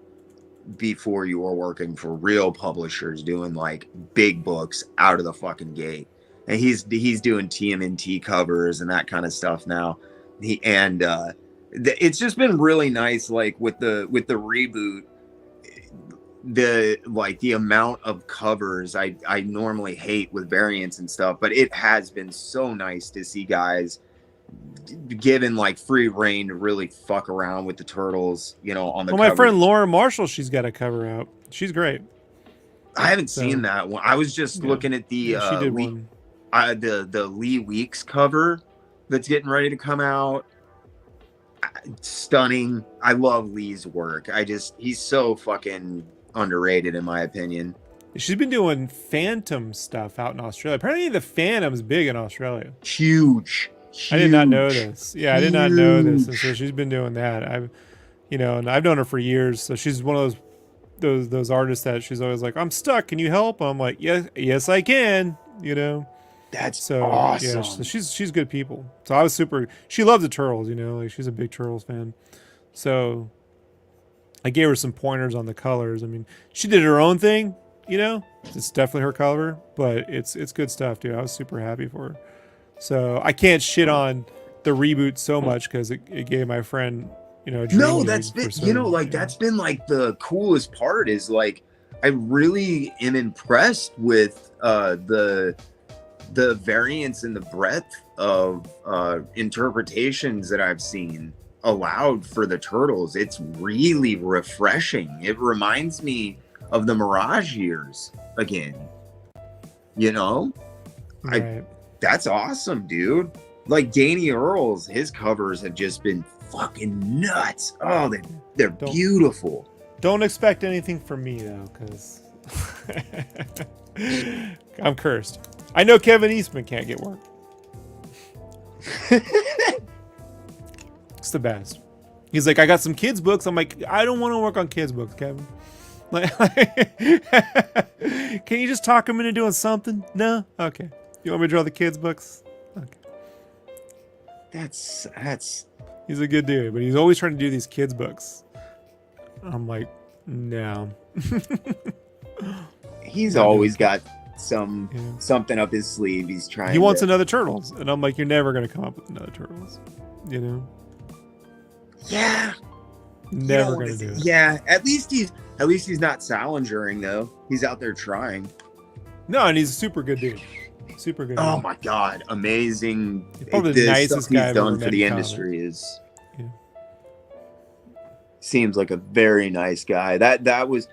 before you are working for real publishers doing like big books out of the fucking gate. And he's doing TMNT covers and that kind of stuff now. It's just been really nice, like with the reboot, the amount of covers I normally hate with variants and stuff, but it has been so nice to see guys given like free reign to really fuck around with the turtles, you know, on the my friend Laura Marshall, she's got a cover out. She's great. I haven't seen that one. I was just looking at the she did one. The Lee Weeks cover that's getting ready to come out. Stunning. I love Lee's work. He's so fucking underrated in my opinion. She's been doing Phantom stuff out in Australia. Apparently the Phantom's big in Australia. Huge. I did not know this. Yeah, I did not know this. And so she's been doing that. And I've known her for years. So she's one of those artists that she's always like, I'm stuck. Can you help? I'm like, yes, I can. You know, that's so awesome. Yeah, so she's good people. So I was super. She loves the Turtles. You know, like she's a big Turtles fan. So I gave her some pointers on the colors. I mean, she did her own thing. You know, it's definitely her color, but it's good stuff, dude. I was super happy for her. So I can't shit on the reboot so much because it gave my friend, you know, that's been, that's been like the coolest part is like, I really am impressed with the variance and the breadth of interpretations that I've seen allowed for the Turtles. It's really refreshing. It reminds me of the Mirage years again, you know? Right. That's awesome, dude. Like Danny Earls, his covers have just been fucking nuts. Oh, they're beautiful. Don't expect anything from me though, because I'm cursed. I know Kevin Eastman can't get work. It's the best. He's like, I got some kids books. I'm like, I don't want to work on kids books, Kevin. Like, can you just talk him into doing something? No? Okay. You want me to draw the kids' books? Okay. That's. He's a good dude, but he's always trying to do these kids' books. I'm like, no. He's always got something up his sleeve. He's trying. He wants another Turtles, and I'm like, you're never gonna come up with another Turtles, you know? Yeah. Never gonna do it. Yeah, at least he's not salingering though. He's out there trying. No, and he's a super good dude. Super good. Oh dude. my god, amazing! Probably the nicest guy he's I've ever done for met the in industry is. Yeah. Seems like a very nice guy. That was,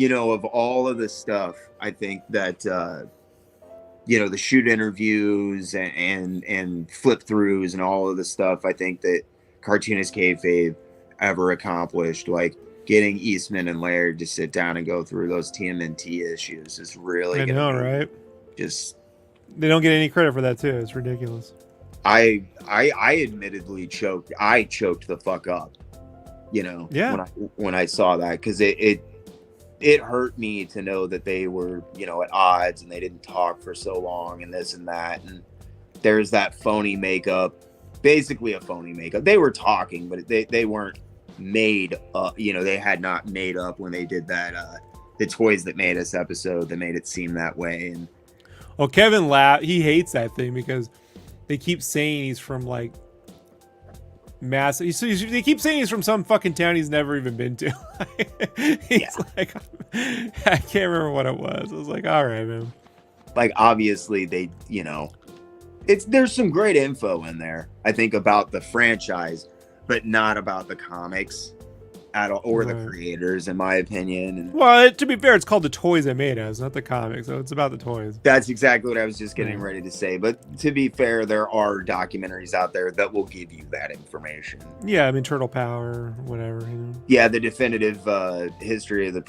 of all of the stuff, I think that the shoot interviews and flip throughs and all of the stuff, I think that Cartoonist Kayfabe ever accomplished, like getting Eastman and Laird to sit down and go through those TMNT issues is really. I know, right? Just they don't get any credit for that too. It's ridiculous. I admittedly choked. I choked the fuck up. Yeah. When I saw that, because it hurt me to know that they were, at odds and they didn't talk for so long and this and that. And there's that phony makeup, basically a phony makeup. They were talking, but they weren't made up. They had not made up when they did that, the Toys That Made Us episode that made it seem that way. And well, Kevin he hates that thing because they keep saying he's from like massive. They keep saying he's from some fucking town he's never even been to. He's like, I can't remember what it was. I was like, all right, man. Like, obviously, there's some great info in there, I think, about the franchise, but not about the comics at all, or the creators, in my opinion. And well, to be fair, it's called The Toys That Made Us, not the comics, so it's about the toys. That's exactly what I was just getting ready to say. But to be fair, there are documentaries out there that will give you that information. Yeah, I mean, Turtle Power, whatever. Yeah, the definitive history of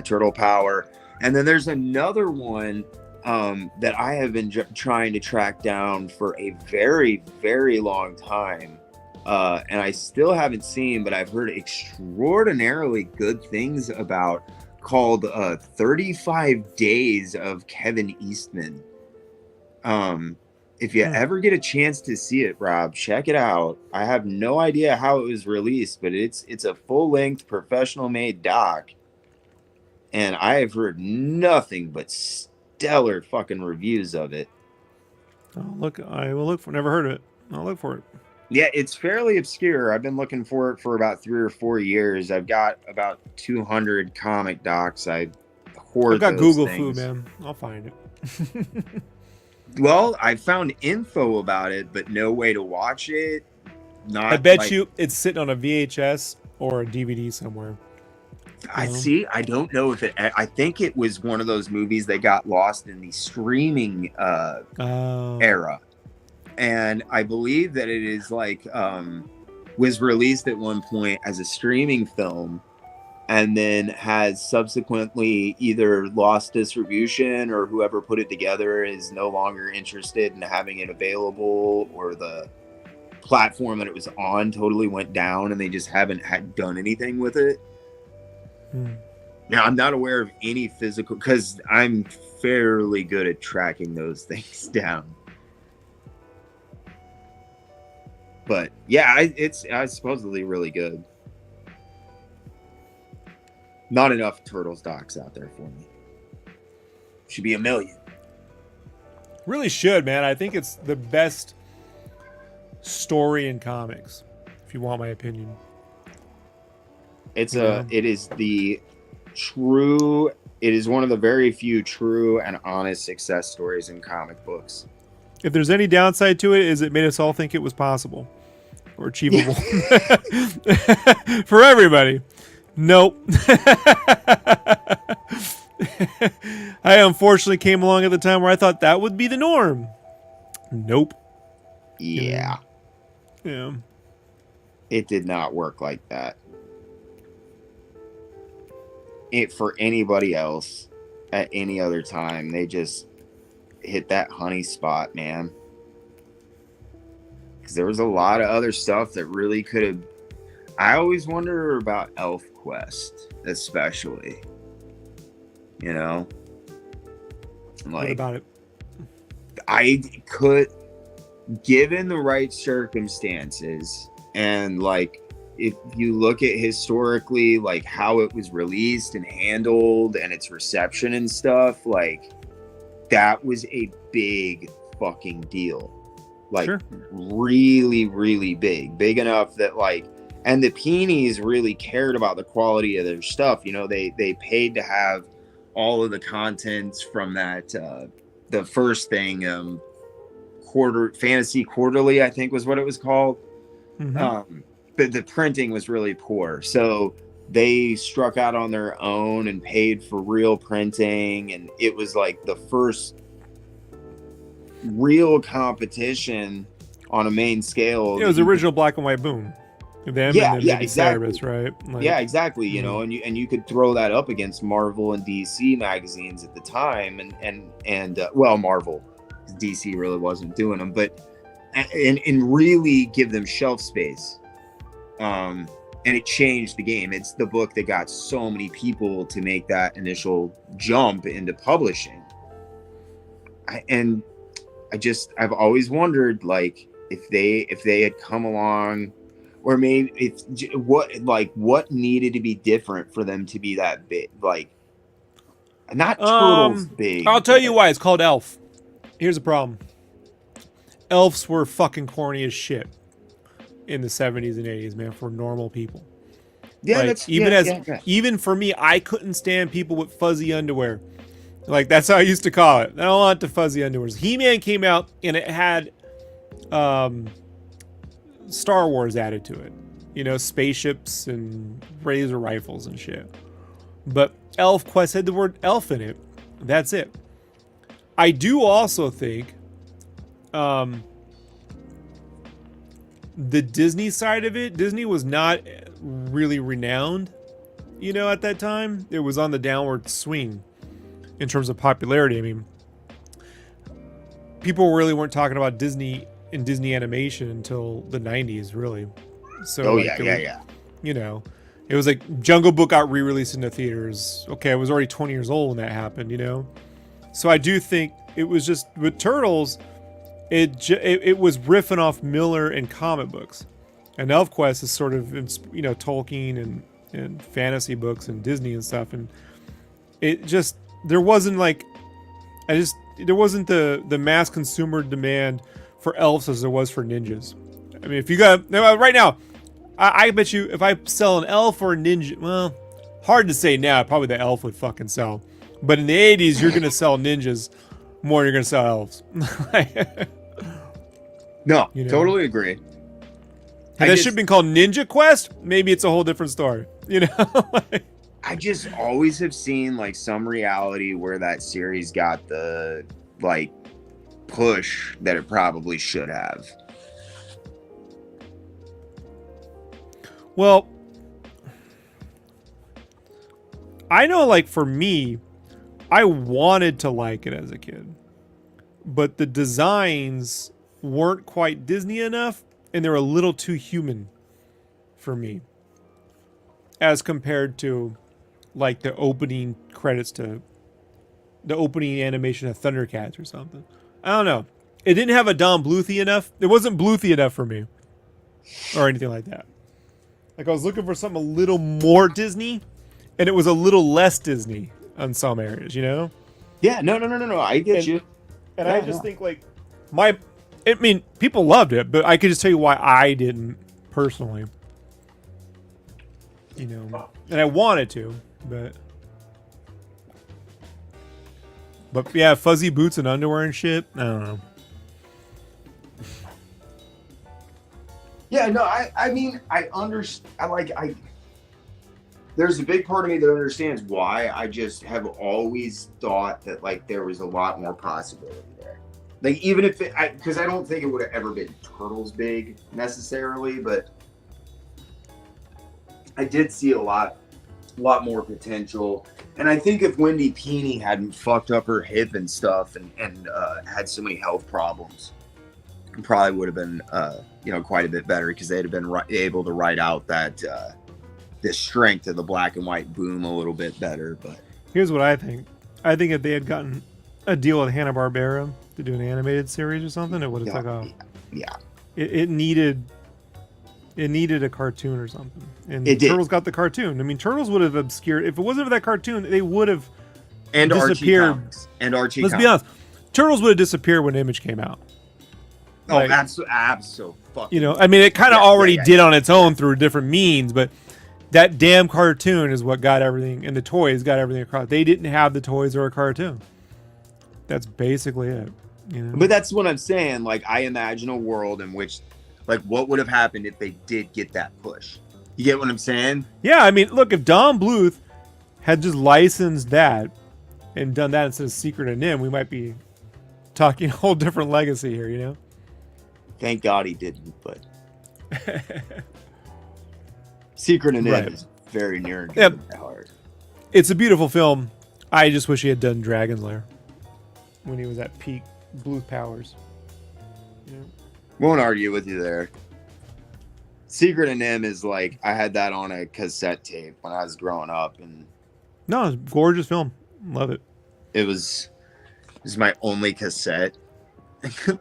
Turtle Power. And then there's another one that I have been trying to track down for a very, very long time. And I still haven't seen, but I've heard extraordinarily good things about, called 35 Days of Kevin Eastman. If you ever get a chance to see it, Rob, check it out. I have no idea how it was released, but it's a full-length, professional-made doc. And I have heard nothing but stellar fucking reviews of it. Oh, look, I will look for. Never heard of it. I'll look for it. Yeah, it's fairly obscure. I've been looking for it for about 3 or 4 years. I've got about 200 comic docs. I've got Google Foo, man. I'll find it. Well, I found info about it, but no way to watch it. I bet you it's sitting on a VHS or a DVD somewhere. I see. I don't know if I think it was one of those movies that got lost in the streaming era. And I believe that it is was released at one point as a streaming film and then has subsequently either lost distribution or whoever put it together is no longer interested in having it available, or the platform that it was on totally went down and they just haven't done anything with it. Now, I'm not aware of any physical, because I'm fairly good at tracking those things down. But yeah, it's supposedly really good. Not enough Turtles docs out there for me. Should be 1 million. Really should, man. I think it's the best story in comics, if you want my opinion. It is one of the very few true and honest success stories in comic books. If there's any downside to it, is it made us all think it was possible or achievable for everybody. Nope. I unfortunately came along at the time where I thought that would be the norm. Nope. Yeah. Yeah. It did not work like that. For anybody else at any other time, they just hit that honey spot, man. Because there was a lot of other stuff that really could have. I always wonder about Elf Quest, especially. What about it? I could, given the right circumstances, and if you look at historically, how it was released and handled and its reception and stuff, that was a big fucking deal. Sure. Really, really big enough that And the Peonies really cared about the quality of their stuff. You know, they paid to have all of the contents from that the first thing, Fantasy Quarterly, I think was what it was called. But the printing was really poor, so they struck out on their own and paid for real printing, and it was like the first real competition on a main scale. It was original black and white Boom. Them yeah, and then yeah, maybe exactly. Cerebus, right? Like, yeah, exactly. You know, and you could throw that up against Marvel and DC magazines at the time, and well, Marvel, DC really wasn't doing them, but and really give them shelf space. And it changed the game. It's the book that got so many people to make that initial jump into publishing. I've always wondered, like, if they had come along, or maybe what needed to be different for them to be that big, like, not Turtles big. I'll tell you why. It's called Elf. Here's the problem. Elves were fucking corny as shit in the 70s and 80s, man, for normal people. Yeah, like, even for me, I couldn't stand people with fuzzy underwear. Like, that's how I used to call it. I don't want the fuzzy underwears. He-Man came out and it had Star Wars added to it. You know, spaceships and laser rifles and shit. But Elf Quest had the word elf in it. That's it. I do also think the Disney side of it, Disney was not really renowned, you know, at that time. It was on the downward swing in terms of popularity. I mean, people really weren't talking about Disney and Disney animation until the 90s, really. So, yeah. You know, it was like Jungle Book got re-released into theaters. Okay, I was already 20 years old when that happened, you know? So I do think it was just, with Turtles, it was riffing off Miller and comic books. And ElfQuest is sort of, you know, Tolkien and fantasy books and Disney and stuff. And it just, there wasn't the mass consumer demand for elves as there was for ninjas. I mean, if you got, right now, I bet you if I sell an elf or a ninja, well, hard to say now, probably the elf would fucking sell. But in the 80s, you're going to sell ninjas more than you're going to sell elves. No, you know? Totally agree. Had that should have been called Ninja Quest, maybe it's a whole different story. You know? I just always have seen, like, some reality where that series got the, like, push that it probably should have. Well, I know, like, for me, I wanted to like it as a kid, but the designs weren't quite Disney enough, and they were a little too human for me, as compared to, like, the opening credits to the opening animation of Thundercats or something. I don't know. It didn't have a Don Bluthie enough. It wasn't Bluthie enough for me, or anything like that. Like, I was looking for something a little more Disney, and it was a little less Disney on some areas, you know? Yeah, no. I get you. And I just think, like, I mean, people loved it, but I could just tell you why I didn't personally. You know, and I wanted to, but yeah, fuzzy boots and underwear and shit. I don't know. Yeah, no, I mean, I understand. There's a big part of me that understands why. I just have always thought that, like, there was a lot more possibility there. Like, even if because I don't think it would have ever been Turtles big necessarily, but I did see a lot more potential. And I think if Wendy Pini hadn't fucked up her hip and stuff and had so many health problems, it probably would have been quite a bit better, because they'd have been able to write out that the strength of the black and white Boom a little bit better. But here's what I think. I think if they had gotten a deal with Hanna-Barbera to do an animated series or something, it would have took off. Yeah. It needed a cartoon or something. And Turtles got the cartoon. I mean, Turtles would have obscured, if it wasn't for that cartoon, they would have disappeared. Archie Let's be honest. Turtles would have disappeared when Image came out. Oh, absolutely. fucking. You know, I mean, it kind of already yeah, did on its own through different means, but that damn cartoon is what got everything, and the toys got everything across. They didn't have the toys or a cartoon. That's basically it. You know? But that's what I'm saying. Like, I imagine a world in which, like, what would have happened if they did get that push? You get what I'm saying? Yeah, I mean, look, if Don Bluth had just licensed that and done that instead of Secret of Nim, we might be talking a whole different legacy here, you know? Thank God he didn't, but Secret of Nim is very near and dear to my heart. It's a beautiful film. I just wish he had done Dragon's Lair when he was at peak Bluth powers. You know? Won't argue with you there. Secret of Nim is like, I had that on a cassette tape when I was growing up, and no, it's a gorgeous film. Love it. It was my only cassette.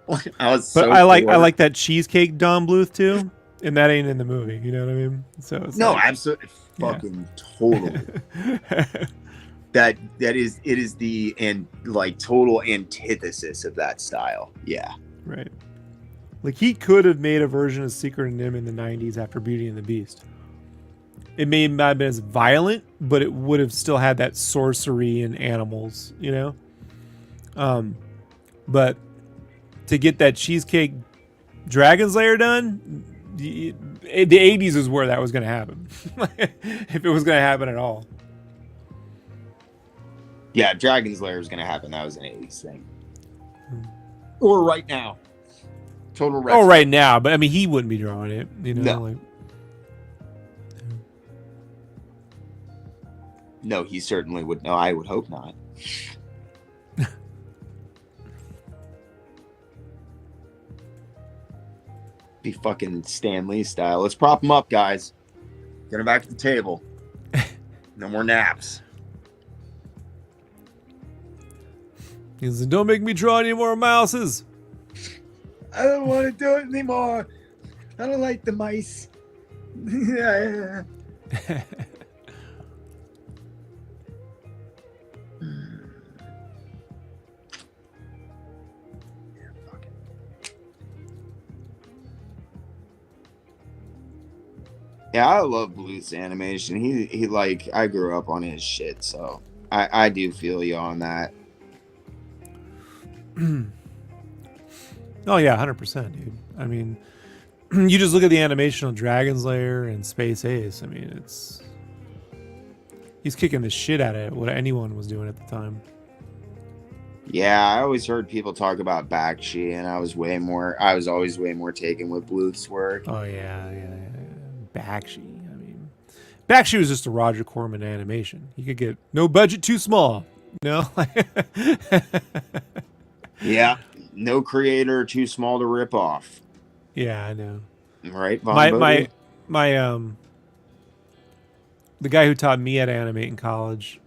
I like that cheesecake Don Bluth too, and that ain't in the movie. You know what I mean? So it's no, like, absolutely, fucking totally. It is the total antithesis of that style. Yeah, right. Like, he could have made a version of Secret of Nim in the 90s after Beauty and the Beast. It may not have been as violent, but it would have still had that sorcery and animals, you know? But to get that cheesecake Dragon's Lair done, the 80s is where that was going to happen. If it was going to happen at all. Yeah, Dragon's Lair was going to happen. That was an 80s thing. Or right now. Total retro. Oh, right now. But, I mean, he wouldn't be drawing it, you know? No. Like, no, he certainly would. No, I would hope not. Be fucking Stan Lee style. Let's prop him up, guys. Get him back to the table. No more naps. He said, don't make me draw any more mouses. I don't want to do it anymore. I don't like the mice. Yeah. Yeah, I love Bluth's animation. He like, I grew up on his shit, so I do feel you on that. Oh yeah, 100%, dude. I mean, you just look at the animation on Dragon's Lair and Space Ace. I mean, he's kicking the shit out of what anyone was doing at the time. Yeah, I always heard people talk about Bakshi, and I was always way more taken with Bluth's work. Oh yeah. Bakshi. I mean, Bakshi was just a Roger Corman animation. He could get no budget too small. You know? Yeah. No creator too small to rip off. Yeah, I know. Right? My the guy who taught me how to animate in college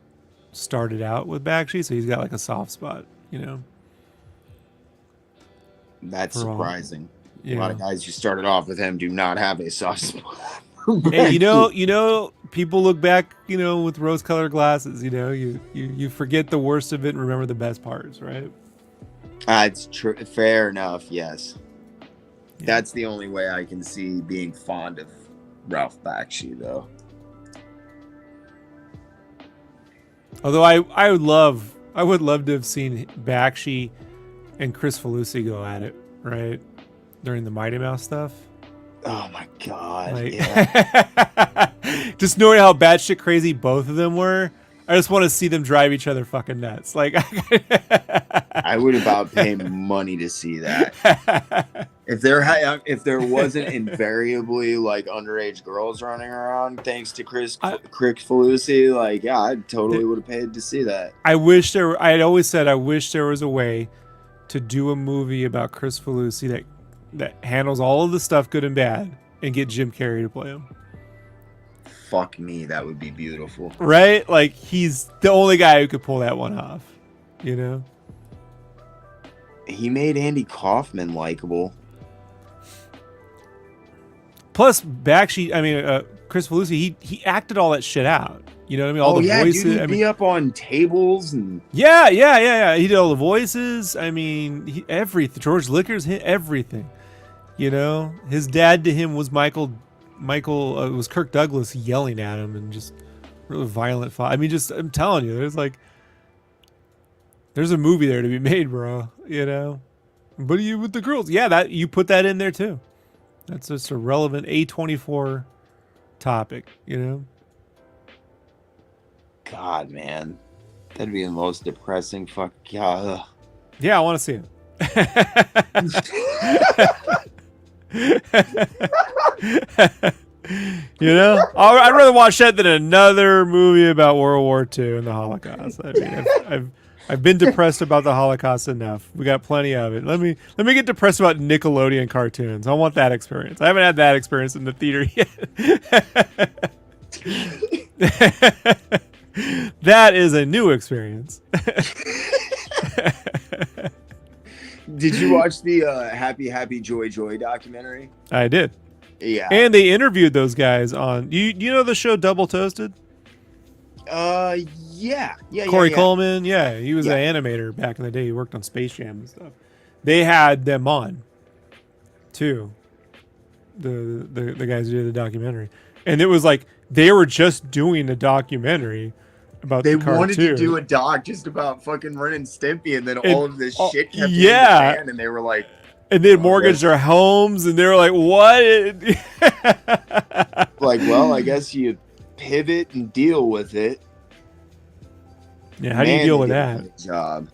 started out with Bakshi, so he's got like a soft spot, you know. That's surprising. Yeah. A lot of guys who started off with him do not have a soft spot. Hey, you know, people look back, you know, with rose-colored glasses. You know, you forget the worst of it and remember the best parts, right? It's true. Fair enough. Yes, yeah. That's the only way I can see being fond of Ralph Bakshi, though. Although I would love to have seen Bakshi and Chris Felucci go at it, right, during the Mighty Mouse stuff. Oh my god! Like, yeah. Just knowing how batshit crazy both of them were, I just want to see them drive each other fucking nuts. Like, I would about pay money to see that. If there wasn't invariably like underage girls running around, thanks to Chris Felucci, like, yeah, I totally would have paid to see that. I had always said I wish there was a way to do a movie about Chris Felucci that handles all of the stuff good and bad and get Jim Carrey to play him. Fuck me, that would be beautiful. Right? Like, he's the only guy who could pull that one off, you know? He made Andy Kaufman likable. Plus, Chris Felucci, he acted all that shit out. You know what I mean? All the voices. Dude, he'd be up on tables and. Yeah. He did all the voices. I mean, everything. George Lickers hit everything. You know, his dad to him was Michael. It was Kirk Douglas yelling at him and just really violent. I mean, just I'm telling you, there's a movie there to be made, bro. You know, but you with the girls, yeah, that you put that in there too. That's just a relevant A24 topic, you know. God, man, that'd be the most depressing fuck. Yeah. Yeah, I want to see it. You know, I'd rather watch that than another movie about World War II and the Holocaust. I mean, I've been depressed about the Holocaust enough. We got plenty of it. Let me get depressed about Nickelodeon cartoons. I want that experience. I haven't had that experience in the theater yet. That is a new experience. Did you watch the Happy Happy Joy Joy documentary? I did. Yeah. And they interviewed those guys on you know the show Double Toasted? Yeah. Corey Coleman, yeah, he was an animator back in the day. He worked on Space Jam and stuff. They had them on too. The guys who did the documentary. And it was like they were just doing a documentary about the cartoon. They wanted to do a doc just about fucking Ren and Stimpy, and then all of this shit kept in the fan, and they were like, and they mortgaged their homes, and they were like, what? Like, well, I guess you pivot and deal with it. Yeah, how do you deal with that? Job.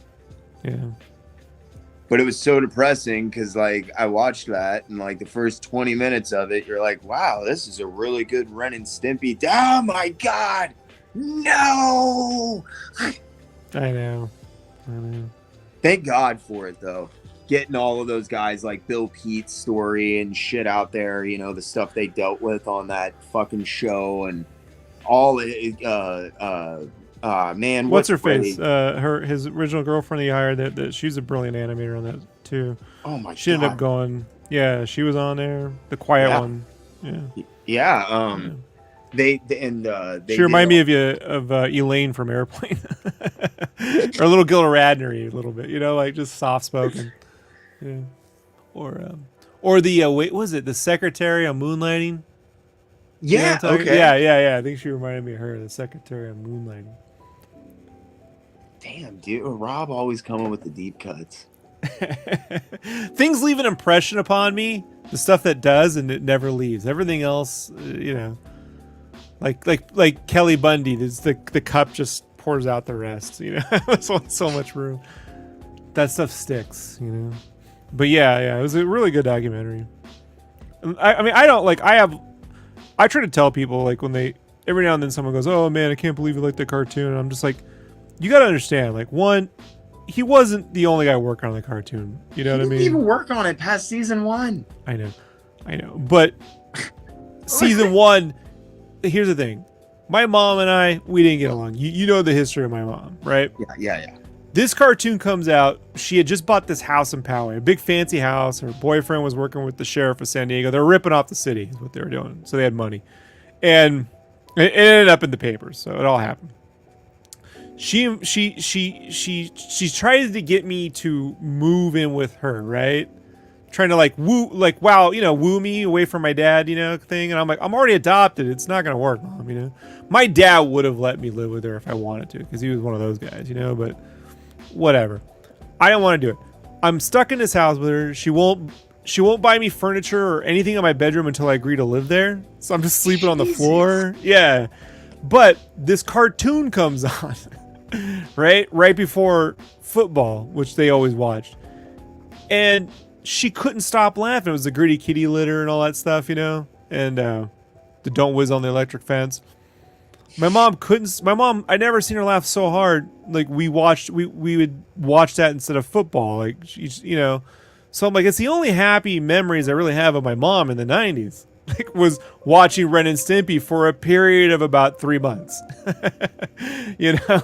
Yeah. But it was so depressing because, like, I watched that, and, like, the first 20 minutes of it, you're like, wow, this is a really good Ren and Stimpy. Oh, my God. No. I know. Thank God for it, though. Getting all of those guys like Bill Pete's story and shit out there, you know, the stuff they dealt with on that fucking show and all it. Man, what's her face? His original girlfriend he hired. That she's a brilliant animator on that too. Oh my! She ended up going. Yeah, she was on there. The quiet one. Yeah. Yeah. They she reminded me of you of Elaine from Airplane, or a little Gilda Radner, a little bit, you know, like just soft spoken. Yeah. Or the wait, was it the secretary on Moonlighting? Yeah. You know okay. Yeah. I think she reminded me of her, the secretary on Moonlighting. Damn, dude, Rob always coming with the deep cuts. Things leave an impression upon me. The stuff that does, and it never leaves. Everything else, you know. Like Kelly Bundy, the cup just pours out the rest, you know. There's only so much room. That stuff sticks, you know. But yeah, it was a really good documentary. I mean, I try to tell people, like, when they every now and then someone goes, "Oh man, I can't believe you like the cartoon," and I'm just like, you got to understand, like, one, he wasn't the only guy working on the cartoon. You know what I mean? He didn't even work on it past season 1. I know, but season 1. Here's the thing. My mom and we didn't get along. You know the history of my mom, right? Yeah. This cartoon comes out. She had just bought this house in Poway, a big fancy house. Her boyfriend was working with the sheriff of San Diego. They were ripping off the city is what they were doing. So they had money. And it ended up in the papers. So it all happened. She tries to get me to move in with her, right? Trying to woo me away from my dad, you know, thing. And I'm like, I'm already adopted. It's not going to work, Mom, you know. My dad would have let me live with her if I wanted to, because he was one of those guys, you know, but whatever. I don't want to do it. I'm stuck in this house with her. She won't buy me furniture or anything in my bedroom until I agree to live there. So I'm just sleeping on the floor. Yeah. But this cartoon comes on, right before football, which they always watched. And she couldn't stop laughing. It was the gritty kitty litter and all that stuff, you know, and the don't whiz on the electric fence. My mom, I never seen her laugh so hard. Like we would watch that instead of football. Like she's, you know, so I'm like, it's the only happy memories I really have of my mom in the 90s. Like, was watching Ren and Stimpy for a period of about 3 months. You know,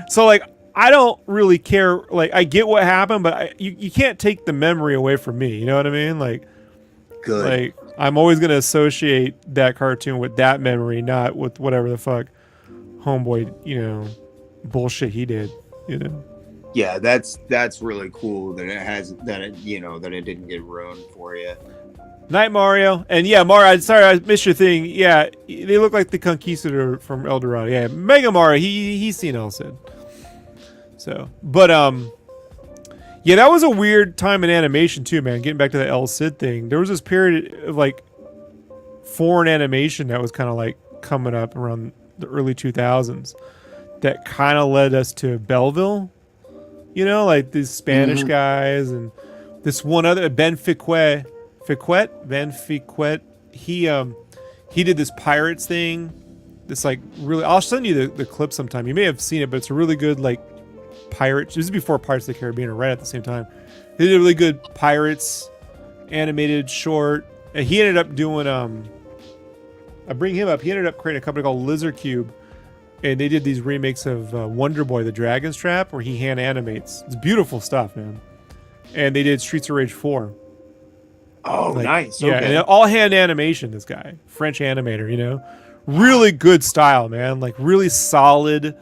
so like, I don't really care. Like, I get what happened, but you can't take the memory away from me. You know what I mean? Like, good. Like, I'm always going to associate that cartoon with that memory, not with whatever the fuck homeboy, you know, bullshit he did, you know? Yeah, that's really cool that it has that it that it didn't get ruined for you. Night Mario, and yeah, Mario. Sorry, I missed your thing. Yeah, they look like the Conquistador from El Dorado. Yeah, Mega Mario. He's seen El Cid. So, but yeah, that was a weird time in animation too, man. Getting back to the El Cid thing, there was this period of like foreign animation that was kind of like coming up around the early 2000s that kind of led us to Belleville. You know, like these Spanish guys and this one other Ben Fiquet. Ben Fiquet. He did this Pirates thing. This like really. I'll send you the clip sometime. You may have seen it, but it's a really good like Pirates. This is before Pirates of the Caribbean, or right at the same time. He did a really good Pirates animated short. And he ended up doing I bring him up. He ended up creating a company called Lizard Cube, and they did these remakes of Wonder Boy: The Dragon's Trap, where he hand animates. It's beautiful stuff, man. And they did Streets of Rage 4. Oh, like, nice. Yeah, okay. and all hand animation. This guy, French animator, you know, really good style, man. Like really solid. A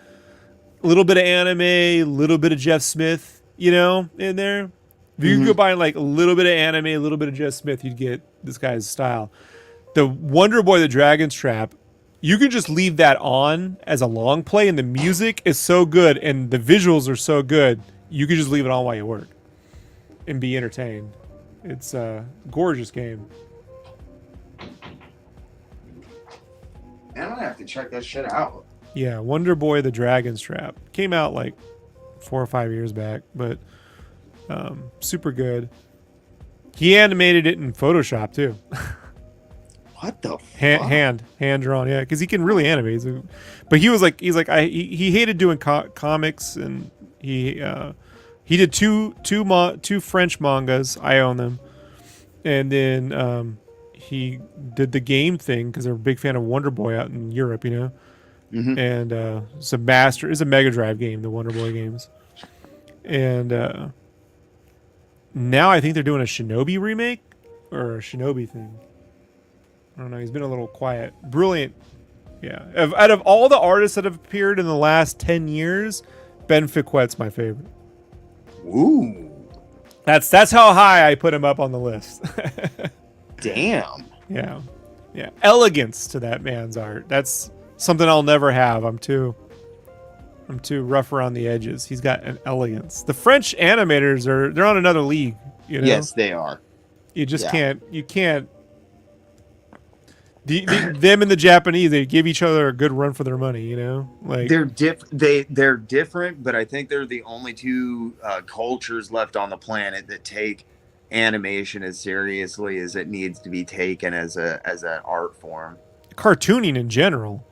little bit of anime, a little bit of Jeff Smith, you know, in there. If you could go buy like a little bit of anime, a little bit of Jeff Smith, you'd get this guy's style. The Wonder Boy: The Dragon's Trap, you can just leave that on as a long play, and the music is so good, and the visuals are so good, you can just leave it on while you work and be entertained. It's a gorgeous game. Man, I'm gonna have to check that shit out. Yeah, Wonder Boy: The Dragon's Trap came out like 4 or 5 years back, but super good. He animated it in Photoshop too. What the fuck? hand drawn, yeah, because he can really animate. But he's like he hated doing comics, and he did two French mangas. I own them, and then he did the game thing because they're a big fan of Wonder Boy out in Europe, you know. And it's a Mega Drive game, the Wonder Boy games, and now I think they're doing a Shinobi remake or a Shinobi thing. I don't know. He's been a little quiet. Brilliant. Yeah. Out of all the artists that have appeared in the last 10 years, Ben Fiquet's my favorite. Ooh. That's how high I put him up on the list. Damn. Yeah. Yeah. Elegance to that man's art. That's something I'll never have. I'm too rough around the edges. He's got an elegance. The French animators they're on another league, you know? Yes, they are. You just can't them and the Japanese, they give each other a good run for their money, you know. Like they're different, but I think they're the only two cultures left on the planet that take animation as seriously as it needs to be taken as an art form. Cartooning in general,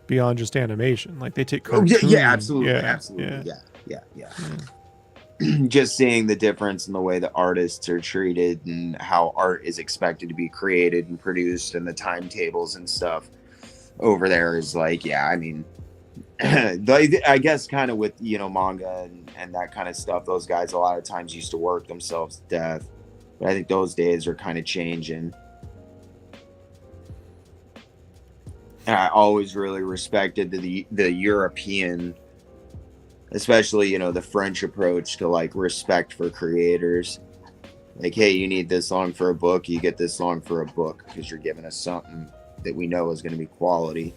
beyond just animation, like they take cartooning. Yeah, absolutely, yeah, absolutely, yeah. Just seeing the difference in the way the artists are treated and how art is expected to be created and produced and the timetables and stuff over there is like, yeah, I mean, I guess kind of with, you know, manga and that kind of stuff, those guys a lot of times used to work themselves to death. But I think those days are kind of changing. And I always really respected the European, especially, you know, the French approach to like respect for creators. Like, hey, you need this long for a book, you get this long for a book because you're giving us something that we know is going to be quality.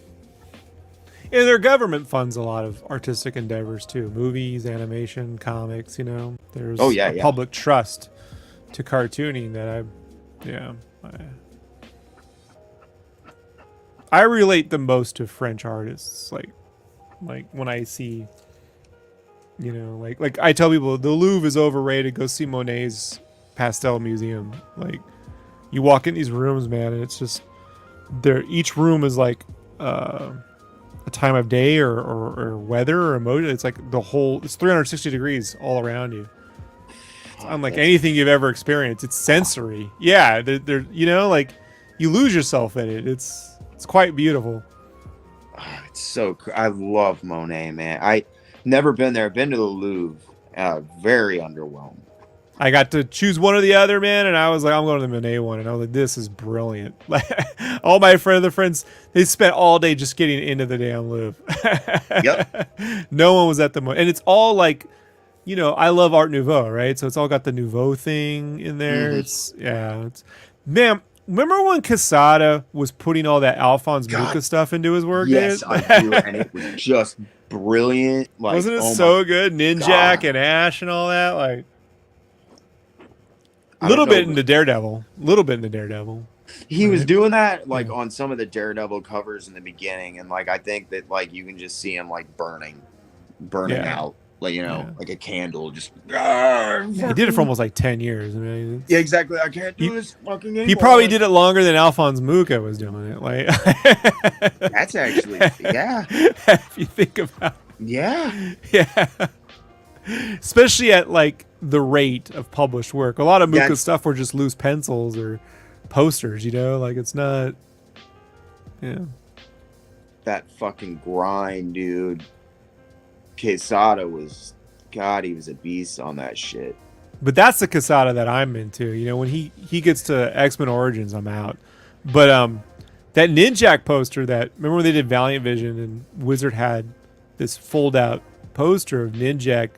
Yeah, their government funds a lot of artistic endeavors too. Movies, animation, comics, you know. There's public trust to cartooning that I relate the most to French artists. Like when I see, you know, like I tell people the Louvre is overrated. Go see Monet's Pastel Museum. Like you walk in these rooms, man, and it's just each room is like a time of day or weather or emotion. It's like it's 360 degrees all around you. It's unlike anything you've ever experienced. It's sensory. Yeah, they're you know, like you lose yourself in it. It's quite beautiful. It's so I love Monet, man. I never been there. I've been to the Louvre. Very underwhelmed. I got to choose one or the other, man, and I was like, I'm going to the Monet one, and I was like, this is brilliant. All my other friends, they spent all day just getting into the damn Louvre. Yep. No one was at the Monet, and it's all like, you know, I love Art Nouveau, right? So it's all got the Nouveau thing in there. Mhm. It's man. Remember when Quesada was putting all that Alphonse God, Mucha stuff into his work, dude? yes, I do, and it was just brilliant. Like, Wasn't it oh my so good? Ninjak God, and Ash and all that, like a I don't little bit know. into Daredevil, He was right? doing that like Yeah, on some of the Daredevil covers in the beginning, and like I think that like you can just see him like burning yeah, out, like yeah. like a candle, just Yeah, he did it for almost like 10 years. I mean, yeah, exactly. I can't he do this fucking he probably anymore. did it longer than Alphonse Mucha was doing it. Like, That's actually, yeah, if you think about, yeah, yeah, especially at like the rate of published work. A lot of Mucha that's stuff were just loose pencils or posters. You know, like it's not. Yeah, that fucking grind, dude. Quesada was, God, he was a beast on that shit. but that's the Casada that I'm into. You know, when he gets to X-Men Origins, I'm out. But that Ninjak poster that remember when they did Valiant Vision and Wizard had this fold out poster of Ninjak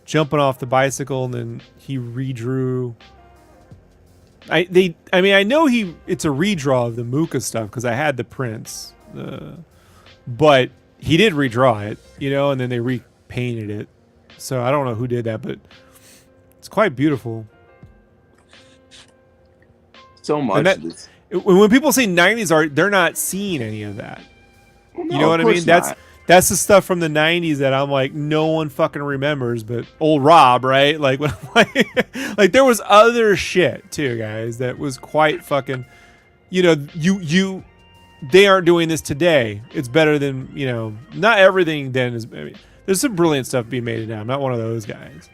jumping off the bicycle and then he redrew. I know it's a redraw of the Muka stuff because I had the prints, but he did redraw it, you know, and then they repainted it. So I don't know who did that, but it's quite beautiful. So And much that of this. when people say 90s art, they're not seeing any of that. Well, You no, know of what I mean? course not. That's the stuff from the 90s that I'm like no one fucking remembers but old Rob, right? Like when like there was other shit too, guys, that was quite fucking, you know, you they aren't doing this today. It's better than, you know, not everything then is, I mean, there's some brilliant stuff being made now. I'm not one of those guys.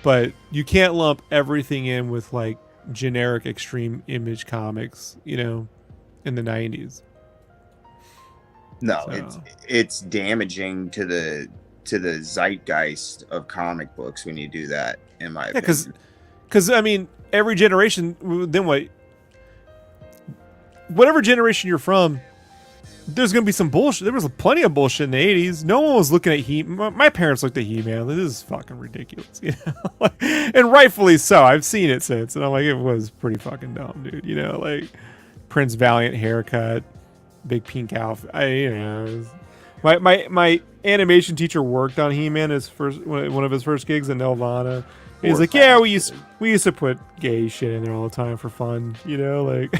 But you can't lump everything in with like generic extreme image comics, you know, in the 90s. No, So it's damaging to the zeitgeist of comic books when you do that, in my yeah, opinion. because I mean, every generation, then whatever generation you're from, there's gonna be some bullshit. There was plenty of bullshit in the 80s. No one was looking at He. My parents looked at He-Man. Like, this is fucking ridiculous, you know, and rightfully so. I've seen it since, and I'm like, it was pretty fucking dumb, dude. You know, like Prince Valiant haircut, big pink outfit. You know, my animation teacher worked on He-Man his first one of his first gigs in Nelvana. He's Poor like, yeah, bastard. we used to put gay shit in there all the time for fun, you know, like,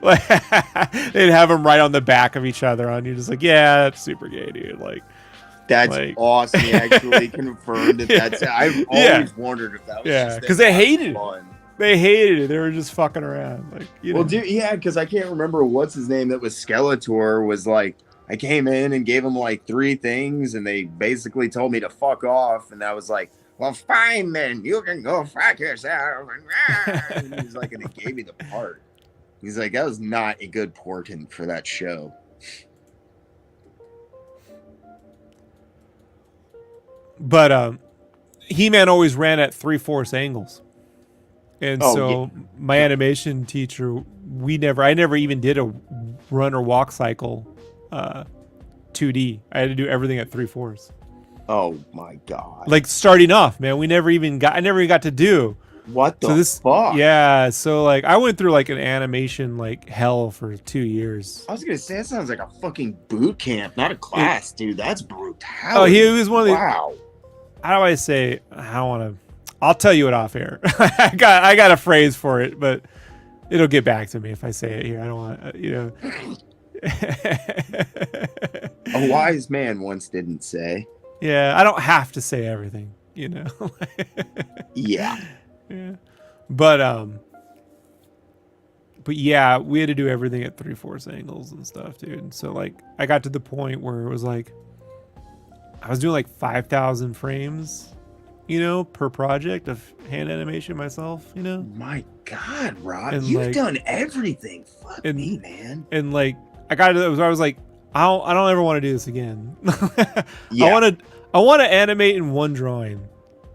like they'd have them right on the back of each other, and you're just like, yeah, that's super gay, dude. That's Like, awesome. He actually confirmed that. yeah, That's. I've yeah, always wondered if that was yeah, just because them they having hated it. fun. They hated it. They were just fucking around, like, you know. Well, dude, yeah, because I can't remember what's his name that was Skeletor was like. I came in and gave him like 3 things, and they basically told me to fuck off, and I was like, "Well, fine then, you can go fuck yourself." And he's like, and it gave me the part. He's like, that was not a good portent for that show. But He-Man always ran at 3/4 angles. And Oh so yeah, my animation teacher, I never even did a run or walk cycle 2D. I had to do everything at 3/4. oh my god, Like starting off, man, I never even got to do. what the So this, fuck? yeah. So like I went through like an animation like hell for 2 years. I was gonna say that sounds like a fucking boot camp, not a class, dude. That's brutality. Oh, he was one of the, wow. how do I say, I don't want to, I'll tell you it off air. I got a phrase for it, but it'll get back to me if I say it here. I don't want, you know. A wise man once didn't say. Yeah, I don't have to say everything, you know. Yeah. Yeah. But yeah, we had to do everything at 3/4 angles and stuff, dude. So like I got to the point where it was like I was doing like 5,000 frames, you know, per project of hand animation myself, you know. My God, Rob, And you've like, done everything. Fuck and- me, man. And like I got to, I was like, I don't ever want to do this again. Yeah. I want to animate in one drawing.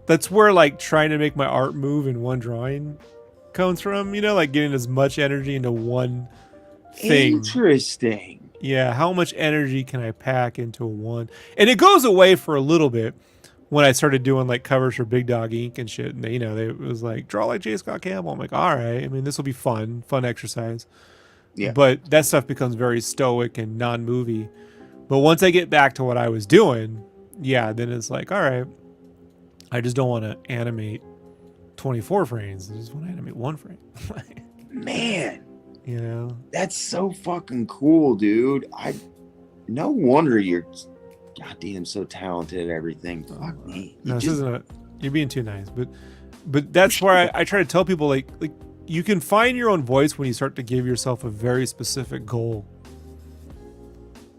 That's where like trying to make my art move in one drawing comes from, you know, like getting as much energy into one thing. Interesting. Yeah, how much energy can I pack into one? And it goes away for a little bit, when I started doing like covers for Big Dog Ink and shit, and they, it was like, draw like J. Scott Campbell. I'm like, all right. I mean, this will be fun exercise. Yeah. But that stuff becomes very stoic and non-movie. But once I get back to what I was doing, yeah, then it's like, all right, I just don't want to animate 24 frames. I just want to animate one frame. Man, that's so fucking cool, dude. No wonder you're goddamn so talented at everything. Fuck me. No, you're being too nice, but that's where I try to tell people like you can find your own voice when you start to give yourself a very specific goal.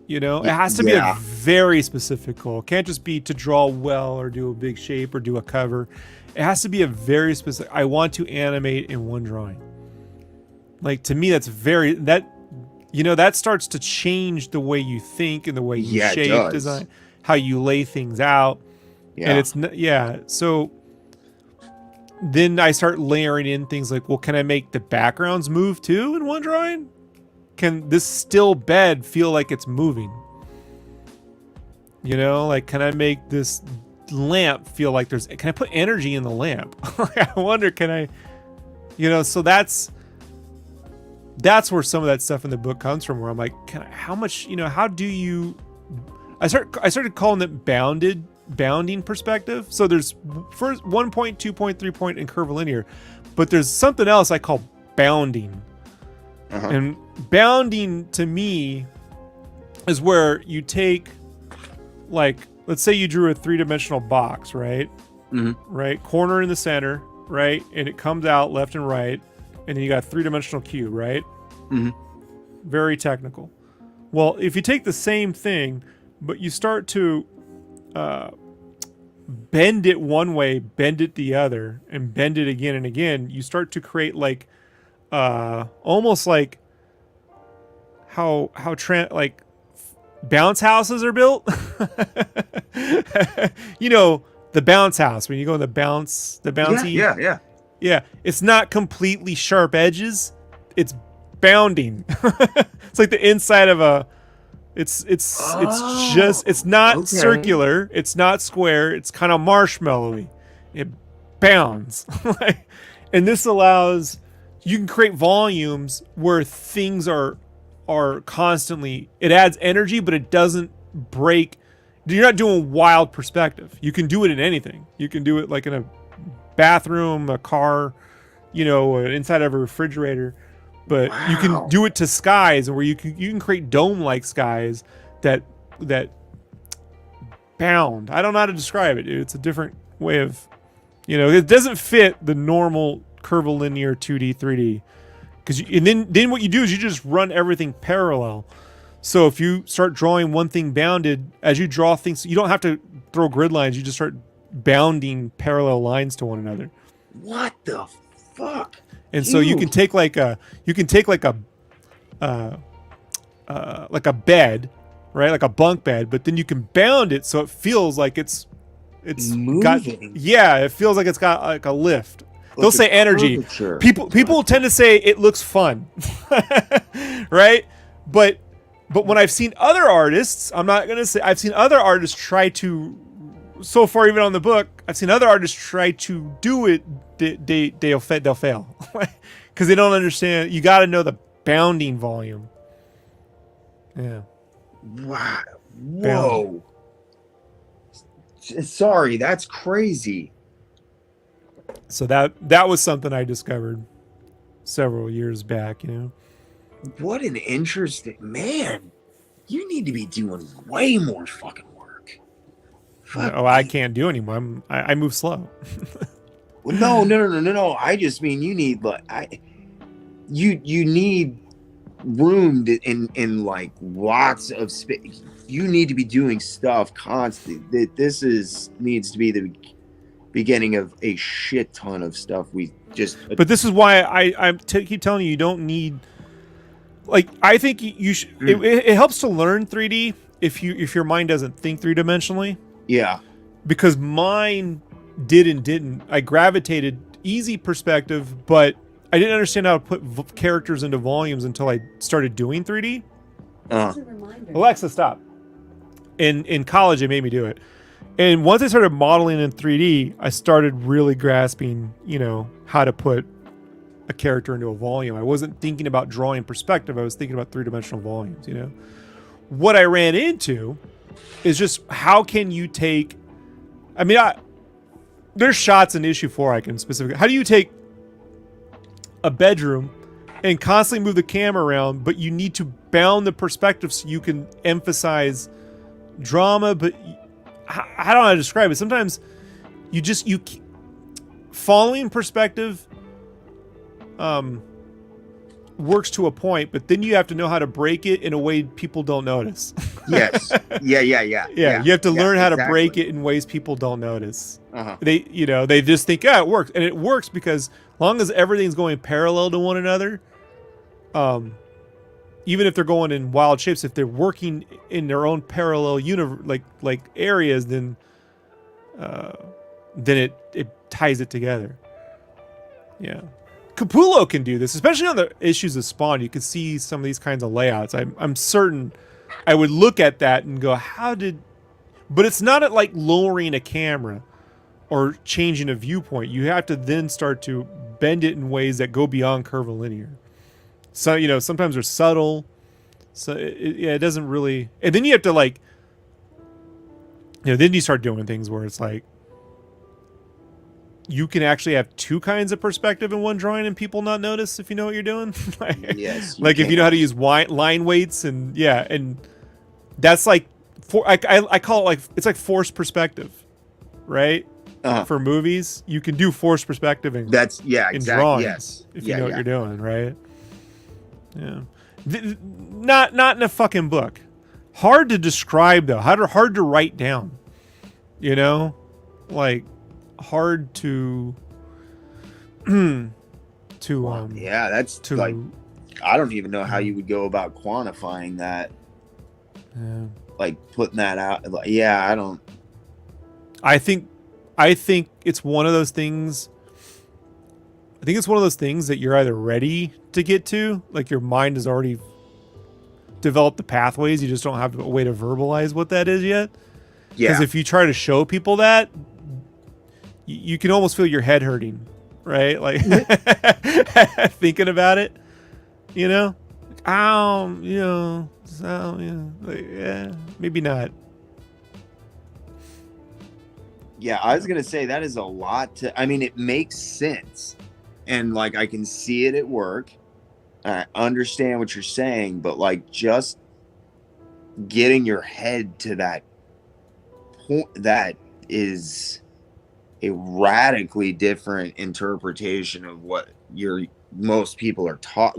It has to be a very specific goal. It can't just be to draw well or do a big shape or do a cover. It has to be a very specific. I want to animate in one drawing. Like, to me, that's that starts to change the way you think and the way you shape, design, how you lay things out. Yeah. And so then I start layering in things like, well, can I make the backgrounds move too in one drawing? Can this still bed feel like it's moving? Like, can I make this lamp feel like can I put energy in the lamp? I wonder, can I, so that's where some of that stuff in the book comes from, where I'm like, how much, how do you, I started calling it bounding perspective. So there's first 1 point, 2 point, 3 point, and curvilinear, but there's something else I call bounding. Uh-huh. And bounding to me is where you take, like, let's say you drew a 3-dimensional box, right? Mm-hmm. Right, corner in the center, right, and it comes out left and right, and then you got a 3-dimensional cube, right? Mm-hmm. Very technical. Well, if you take the same thing, but you start to bend it one way, bend it the other, and bend it again and again, you start to create like almost like how like bounce houses are built. The bounce house, when you go in the bouncy. Yeah. It's not completely sharp edges. It's bounding. It's like the inside of it's not circular. It's not square. It's kind of marshmallowy. It bounds. And this allows, you can create volumes where things are constantly, it adds energy, but it doesn't break. You're not doing wild perspective. You can do it in anything. You can do it like in a bathroom, a car, inside of a refrigerator, but you can do it to skies, where you can create dome-like skies that bound. I don't know how to describe it, dude. It's a different way of, it doesn't fit the normal curvilinear 2D, 3D, because then what you do is you just run everything parallel. So if you start drawing one thing bounded, as you draw things, you don't have to throw grid lines. You just start bounding parallel lines to one another. What the fuck? And so you can take like a bed, right? Like a bunk bed, but then you can bound it so it feels like it's moving. It feels like it's got like a lift. They'll say energy. Curvature. People tend to say it looks fun, right? But when I've seen other artists, I'm not gonna say, I've seen other artists try to, so far even on the book, I've seen other artists try to do it. They'll fail because they don't understand. You got to know the bounding volume. Yeah. Wow. Whoa. Sorry, that's crazy. So that was something I discovered several years back. What an interesting, man. You need to be doing way more fucking work. I can't do anymore. I move slow. Well, no. I just mean you need you need room in like lots of space. You need to be doing stuff constantly. This needs to be the beginning of a shit ton of stuff. But this is why I keep telling you don't need. Like, I think you should. It helps to learn 3D if your mind doesn't think 3-dimensionally. Yeah. Because mine did and didn't. I gravitated easy perspective, but I didn't understand how to put characters into volumes until I started doing 3D. Alexa, stop. In college, they made me do it. And once I started modeling in 3D, I started really grasping, how to put a character into a volume. I wasn't thinking about drawing perspective. I was thinking about three-dimensional volumes, What I ran into is just how can you take... I mean, there's shots in issue 4 I can specifically... How do you take a bedroom and constantly move the camera around, but you need to bound the perspective so you can emphasize drama, but... I don't know how to describe it. Sometimes you following perspective works to a point, but then you have to know how to break it in a way people don't notice. Yes. Yeah. You have to learn how to break it in ways people don't notice. They just think, it works. And it works because as long as everything's going parallel to one another, even if they're going in wild shapes, if they're working in their own parallel like areas, then it ties it together. Yeah, Capullo can do this, especially on the issues of Spawn. You can see some of these kinds of layouts. I'm certain I would look at that and go, but it's not at like lowering a camera or changing a viewpoint. You have to then start to bend it in ways that go beyond curvilinear. So, sometimes they're subtle. So, it doesn't really... And then you have to, then you start doing things where it's like, you can actually have two kinds of perspective in one drawing and people not notice if you know what you're doing. Yes. If you know how to use line weights and that's like... I call it it's like forced perspective, right? For movies, you can do forced perspective in drawings, if you know what you're doing, right? Yeah, not in a fucking book. Hard to describe though. Hard to write down. Hard to I don't even know how you would go about quantifying that. Yeah. Like putting that out. I don't. I think it's one of those things. I think it's one of those things that you're either ready to get to, like your mind has already developed the pathways, you just don't have a way to verbalize what that is yet. Yeah. Because if you try to show people that, you can almost feel your head hurting, right? Like thinking about it, maybe not. Yeah, I was going to say that is a lot it makes sense. And I can see it at work. I understand what you're saying, but just getting your head to that point, that is a radically different interpretation of what most people are taught,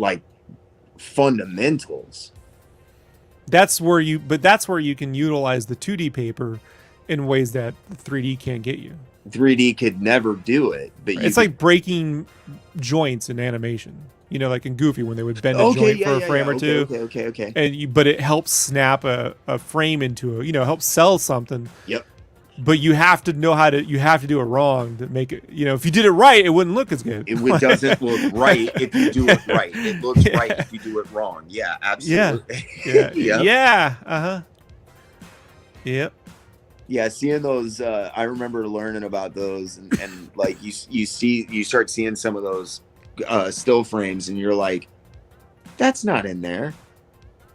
fundamentals. That's where you can utilize the 2D paper in ways that 3D can't get you. 3D could never do it, but it's like breaking joints in animation. Like in Goofy when they would bend a joint for a frame or two. Okay. But it helps snap a frame into helps sell something. Yep. But you have to know you have to do it wrong to make it, if you did it right, it wouldn't look as good. It doesn't look right if you do it right. It looks right if you do it wrong. Yeah, absolutely. Yeah. Yeah. Uh-huh. Yep. Yeah, seeing those, I remember learning about those, and you start seeing some of those still frames, and you're like, that's not in there.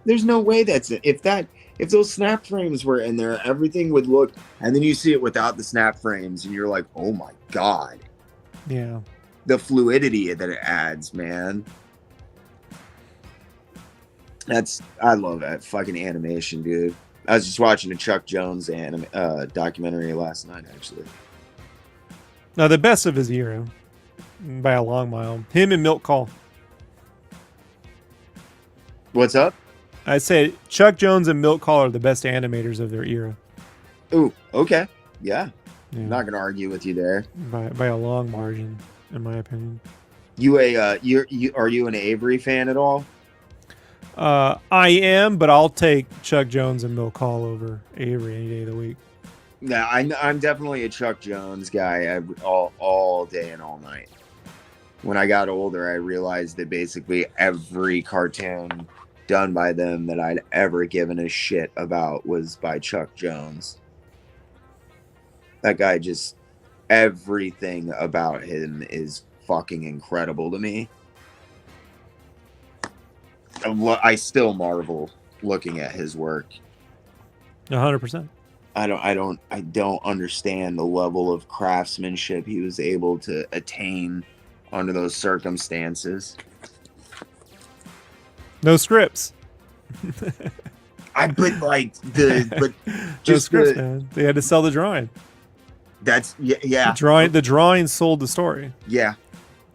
There's no way that's it. If those snap frames were in there, everything would look, and then you see it without the snap frames, and you're like, oh my God. Yeah. The fluidity that it adds, man. I love that fucking animation, dude. I was just watching a Chuck Jones documentary last night, actually. No, the best of his era, by a long mile. Him and Milt Kahl. What's up? I say Chuck Jones and Milt Kahl are the best animators of their era. Ooh, okay. Yeah. I'm not going to argue with you there. By a long margin, in my opinion. Are you an Avery fan at all? I am, but I'll take Chuck Jones and Milt Kahl over Avery any day of the week. No, I'm definitely a Chuck Jones guy all day and all night. When I got older, I realized that basically every cartoon done by them that I'd ever given a shit about was by Chuck Jones. That guy just, everything about him is fucking incredible to me. I still marvel looking at his work. 100%. I don't understand the level of craftsmanship he was able to attain under those circumstances. No scripts. But No scripts, man. They had to sell the drawing. That's yeah. The drawing sold the story. Yeah.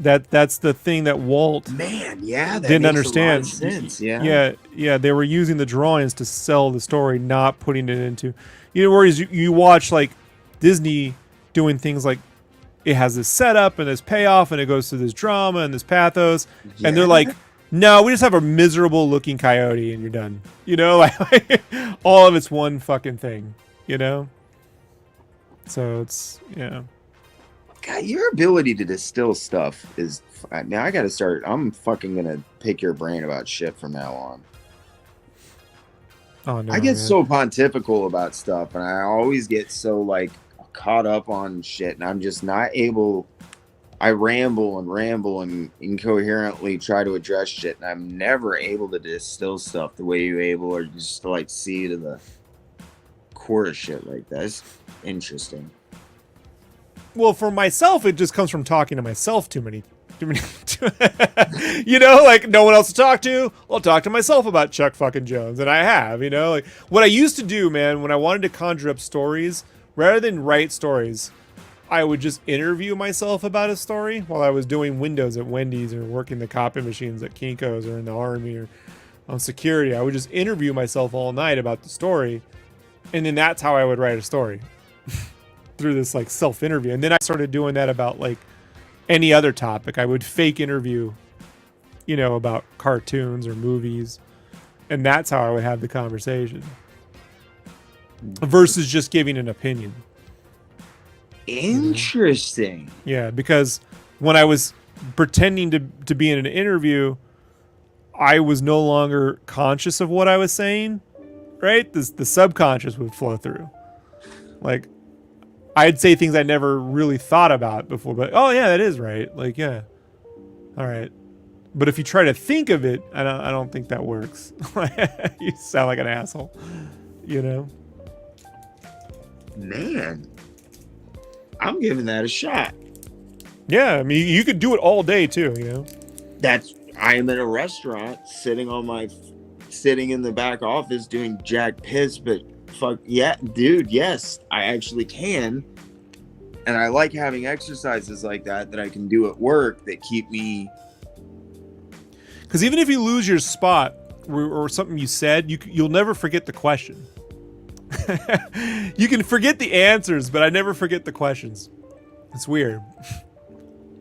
That's the thing that Walt Man, yeah, that didn't makes understand. A lot of sense. Yeah. They were using the drawings to sell the story, not putting it into, whereas you watch like Disney doing things like it has this setup and this payoff and it goes through this drama and this pathos, and they're like, no, we just have a miserable looking coyote and you're done. Like all of it's one fucking thing. So it's God, your ability to distill stuff is now. I gotta start. I'm fucking gonna pick your brain about shit from now on. Oh no! I get so pontifical about stuff, and I always get so like caught up on shit, and I'm just not able. I ramble and incoherently try to address shit, and I'm never able to distill stuff the way you're able, or just to like see to the core of shit like that. It's interesting. Well, for myself, it just comes from talking to myself too many. Like no one else to talk to. I'll talk to myself about Chuck fucking Jones, and I have. Like what I used to do, man, when I wanted to conjure up stories, rather than write stories, I would just interview myself about a story while I was doing windows at Wendy's or working the copy machines at Kinko's or in the Army or on security. I would just interview myself all night about the story, and then that's how I would write a story. Through this like self-interview. And then I started doing that about like any other topic. I would fake interview, about cartoons or movies. And that's how I would have the conversation. Versus just giving an opinion. Interesting. Yeah, because when I was pretending to be in an interview, I was no longer conscious of what I was saying. Right? The subconscious would flow through. Like I'd say things I never really thought about before, but oh yeah, that is right. Like, yeah. All right. But if you try to think of it, I don't think that works. You sound like an asshole, Man, I'm giving that a shot. Yeah. I mean, you could do it all day too, I am in a restaurant sitting in the back office doing jack piss, but fuck yeah, dude, yes, I actually can. And I like having exercises like that I can do at work that keep me. Because even if you lose your spot or something you said, you'll never forget the question. You can forget the answers, but I never forget the questions. It's weird.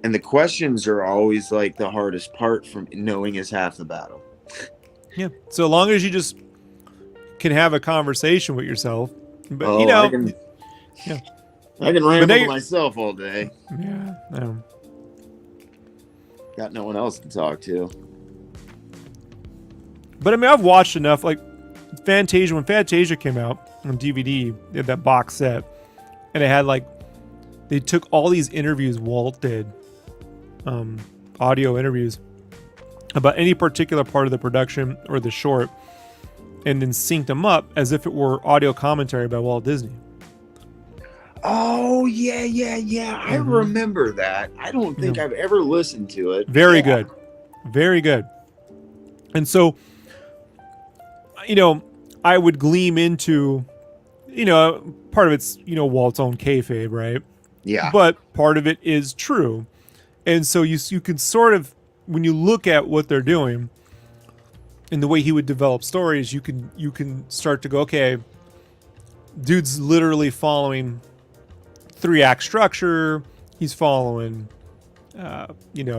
And the questions are always like the hardest part. From knowing is half the battle. Yeah. So long as you just can have a conversation with yourself, but I can ramble to myself all day. Yeah, I know. Got no one else to talk to. But I mean, I've watched enough. Like Fantasia, when Fantasia came out on DVD, they had that box set, and it had like they took all these interviews Walt did, audio interviews about any particular part of the production or the short, and then synced them up as if it were audio commentary by Walt Disney. Oh, yeah. Mm-hmm. I remember that. I don't think I've ever listened to it. Very good. Very good. And so, I would gleam into, part of it's, Walt's own kayfabe, right? Yeah. But part of it is true. And so you can sort of, when you look at what they're doing and the way he would develop stories, you can start to go, okay, dude's literally following 3-act structure. He's following,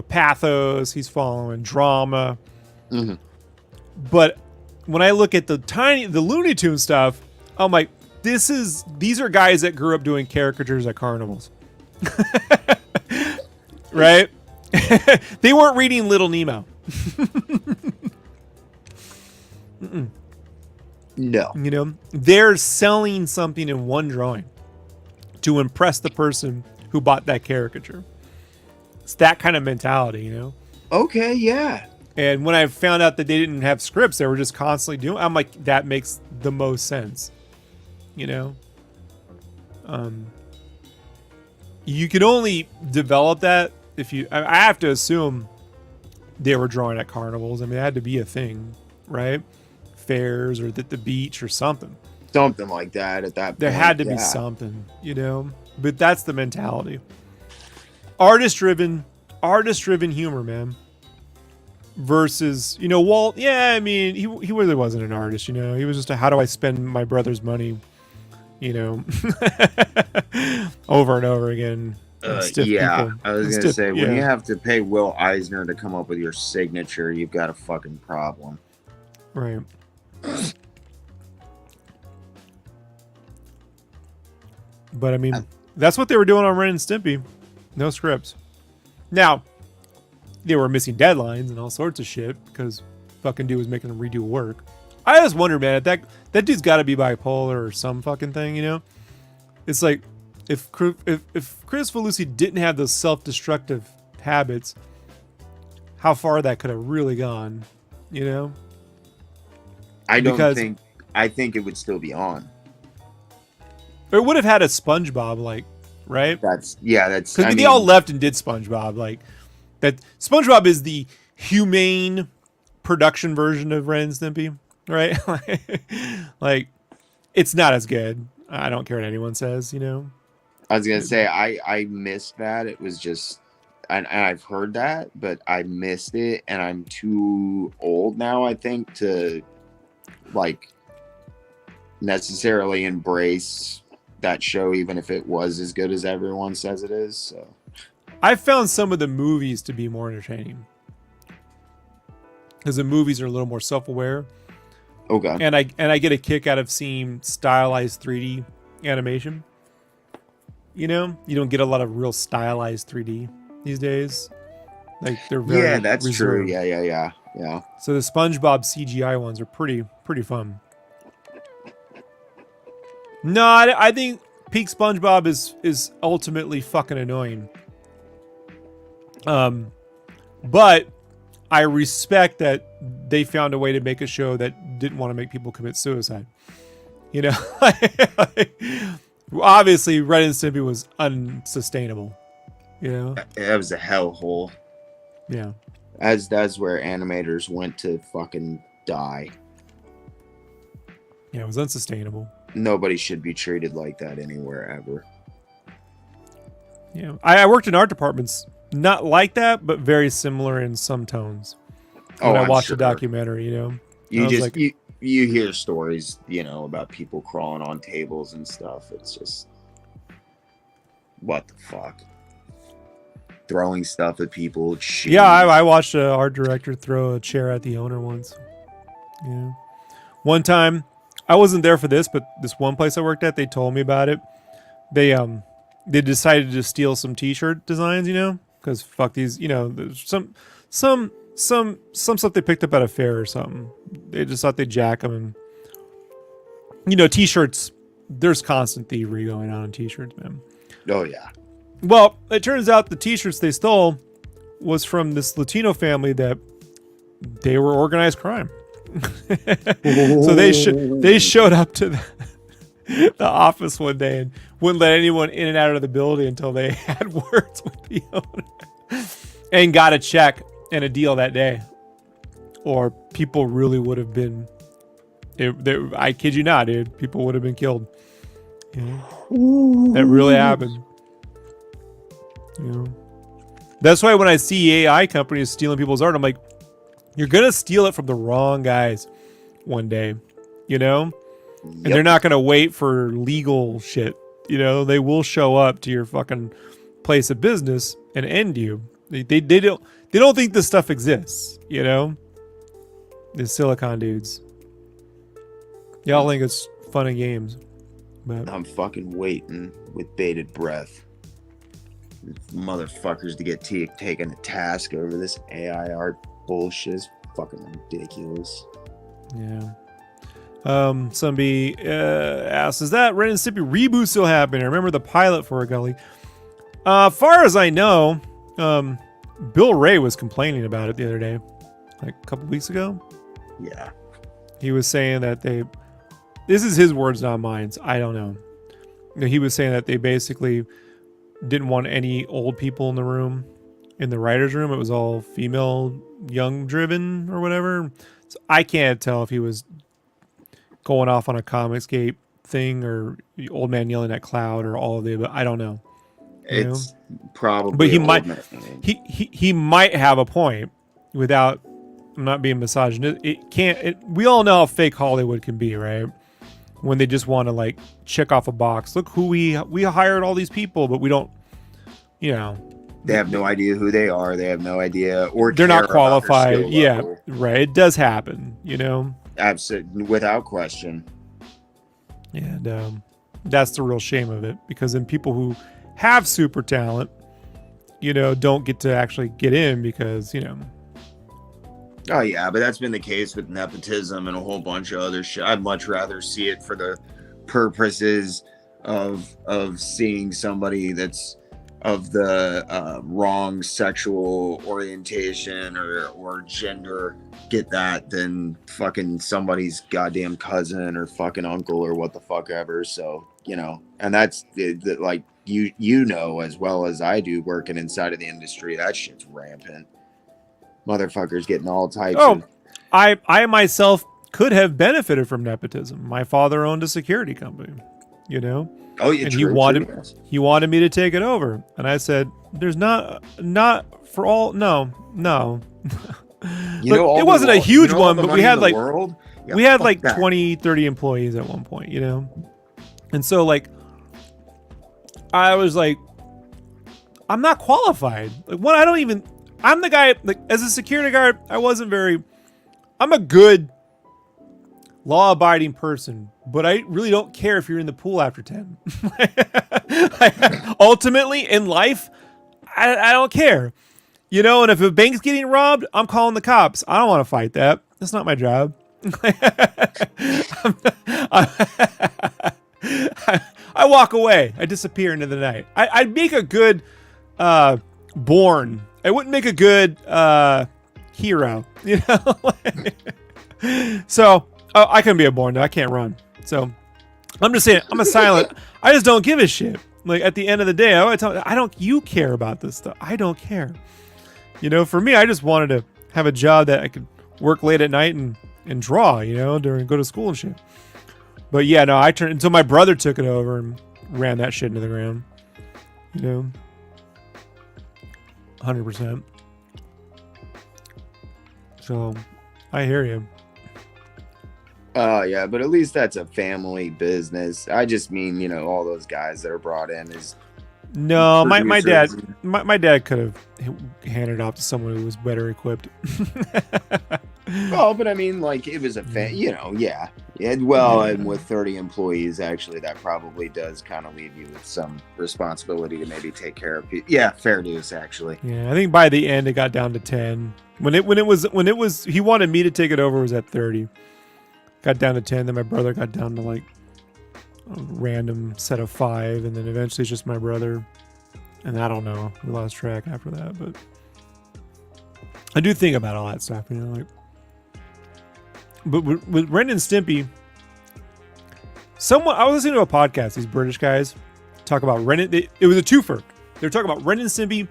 pathos. He's following drama. Mm-hmm. But when I look at the Looney Tunes stuff, I'm like, these are guys that grew up doing caricatures at carnivals. Right? They weren't reading Little Nemo. No. They're selling something in one drawing. to impress the person who bought that caricature. It's that kind of mentality, you know? Okay, yeah. And when I found out that they didn't have scripts, they were just constantly doing, I'm like, that makes the most sense, you know? You can only develop that if you, I have to assume they were drawing at carnivals. I mean, it had to be a thing, right? Fairs or at the beach or something. Something like that at that point. There had to be something, you know? But that's the mentality. Artist-driven humor, man. Versus, you know, Walt, yeah, I mean, he really wasn't an artist, you know? He was just a, how do I spend my brother's money, you know? Over and over again. Yeah, I was going to say, when you have to pay Will Eisner to come up with your signature, you've got a fucking problem. Right. But, I mean, that's what they were doing on Ren and Stimpy. No scripts. Now, they were missing deadlines and all sorts of shit because fucking dude was making them redo work. I just wonder, man, that dude's got to be bipolar or some fucking thing, you know? It's like, if Chris Falusi didn't have those self-destructive habits, how far that could have really gone, you know? I think it would still be on. Or it would have had a SpongeBob, like, right? That's because they all left and did SpongeBob. Like, that SpongeBob is the humane production version of Ren and Stimpy, right? Like, it's not as good. I don't care what anyone says, you know? I was going to say, I missed that. It was just, and I've heard that, but I missed it, and I'm too old now, I think, to, like, necessarily embrace that show, even if it was as good as everyone says it is. So I found some of the movies to be more entertaining because the movies are a little more self-aware. Okay. And I get a kick out of seeing stylized 3D animation. You know, you don't get a lot of real stylized 3D these days. Like, they're very that's reserved. true. Yeah. So the SpongeBob CGI ones are pretty fun. No, I think peak SpongeBob is ultimately fucking annoying. But I respect that they found a way to make a show that didn't want to make people commit suicide. You know, obviously Ren and Stimpy was unsustainable. You know, it was a hellhole. Yeah, that's where animators went to fucking die. Yeah, it was unsustainable. Nobody should be treated like that anywhere ever. Yeah, I worked in art departments, not like that, but very similar in some tones. When I watched a documentary, you know, you hear stories, you know, about people crawling on tables and stuff. It's just, what the fuck? Throwing stuff at people. Shoes. Yeah, I watched an art director throw a chair at the owner once. Yeah, one time. I wasn't there for this, but this one place I worked at, they told me about it. They decided to steal some T-shirt designs, you know, because fuck these, you know, there's some stuff they picked up at a fair or something. They just thought they'd jack them, and you know, T-shirts. There's constant thievery going on in T-shirts, man. Oh yeah. Well, it turns out the T-shirts they stole was from this Latino family that they were organized crime. So they showed up to the office one day and wouldn't let anyone in and out of the building until they had words with the owner and got a check and a deal that day, or people really would have been. I kid you not, dude. People would have been killed. You know? That really happened. You know, that's why when I see AI companies stealing people's art, I'm like, you're gonna steal it from the wrong guys one day, you know? And they're not gonna wait for legal shit. You know, they will show up to your fucking place of business and end you. They don't think this stuff exists, you know? The Silicon dudes. Y'all think it's fun and games. But I'm fucking waiting with bated breath. Motherfuckers to get taken to task over this AI art bullshit is fucking ridiculous. Yeah. Somebody asks, is that Ren and Stimpy reboot still happening? I remember the pilot for it, Gully. Far as I know, Bill Ray was complaining about it the other day, like a couple weeks ago. Yeah. He was saying that this is his words, not mine. I don't know. He was saying that they basically didn't want any old people in the room, in the writer's room. It was all female, young driven or whatever. So I can't tell if he was going off on a Comicsgate thing or old man yelling at Cloud or all of the, but I don't know. It's probably, but he might have a point without, I'm not being misogynist. We all know how fake Hollywood can be, right? When they just want to like check off a box. Look who we hired all these people, but we don't, they have no idea who they are. They have no idea, or they're not qualified. Yeah, level. Right. It does happen, Absolutely, without question. And that's the real shame of it, because then people who have super talent, don't get to actually get in because, Oh yeah, but that's been the case with nepotism and a whole bunch of other shit. I'd much rather see it for the purposes of seeing somebody that's of the wrong sexual orientation or gender get that than fucking somebody's goddamn cousin or fucking uncle or what the fuck ever. So, and that's like as well as I do working inside of the industry, that shit's rampant. Motherfuckers getting all types of... I myself could have benefited from nepotism. My father owned a security company, Oh, yeah, and true, he wanted me to take it over, and I said, "There's not for all. No." It wasn't a huge one, but we had like we had like 20, 30 employees at one point, and so like I was like, I'm not qualified. Like, I don't even. I'm the guy, like, as a security guard, I'm a good law-abiding person, but I really don't care if you're in the pool after 10. Ultimately, in life, I don't care. And if a bank's getting robbed, I'm calling the cops. I don't want to fight that. That's not my job. I walk away. I disappear into the night. I'd make a good Bourne. I wouldn't make a good hero, So I couldn't be a Bourne. No, I can't run. So I'm just saying, I'm a silent. I just don't give a shit. Like at the end of the day, I don't. You care about this stuff. I don't care. For me, I just wanted to have a job that I could work late at night and draw. Go to school and shit. But yeah, no, I turned until my brother took it over and ran that shit into the ground. 100%. So, I hear you. Oh yeah, but at least that's a family business. I just mean, all those guys that are brought in as no, my dad could have handed it off to someone who was better equipped. Well, but I mean, like, it was a yeah. Well, and with 30 employees, actually, that probably does kind of leave you with some responsibility to maybe take care of people. Yeah, fair news, actually. Yeah, I think by the end it got down to 10. When it was he wanted me to take it over, it was at 30. Got down to 10, then my brother got down to like a random set of 5, and then eventually it's just my brother. And I don't know, we lost track after that, but I do think about all that stuff, like. But with Ren and Stimpy, I was listening to a podcast, these British guys talk about Ren. It was a twofer. They were talking about Ren and Stimpy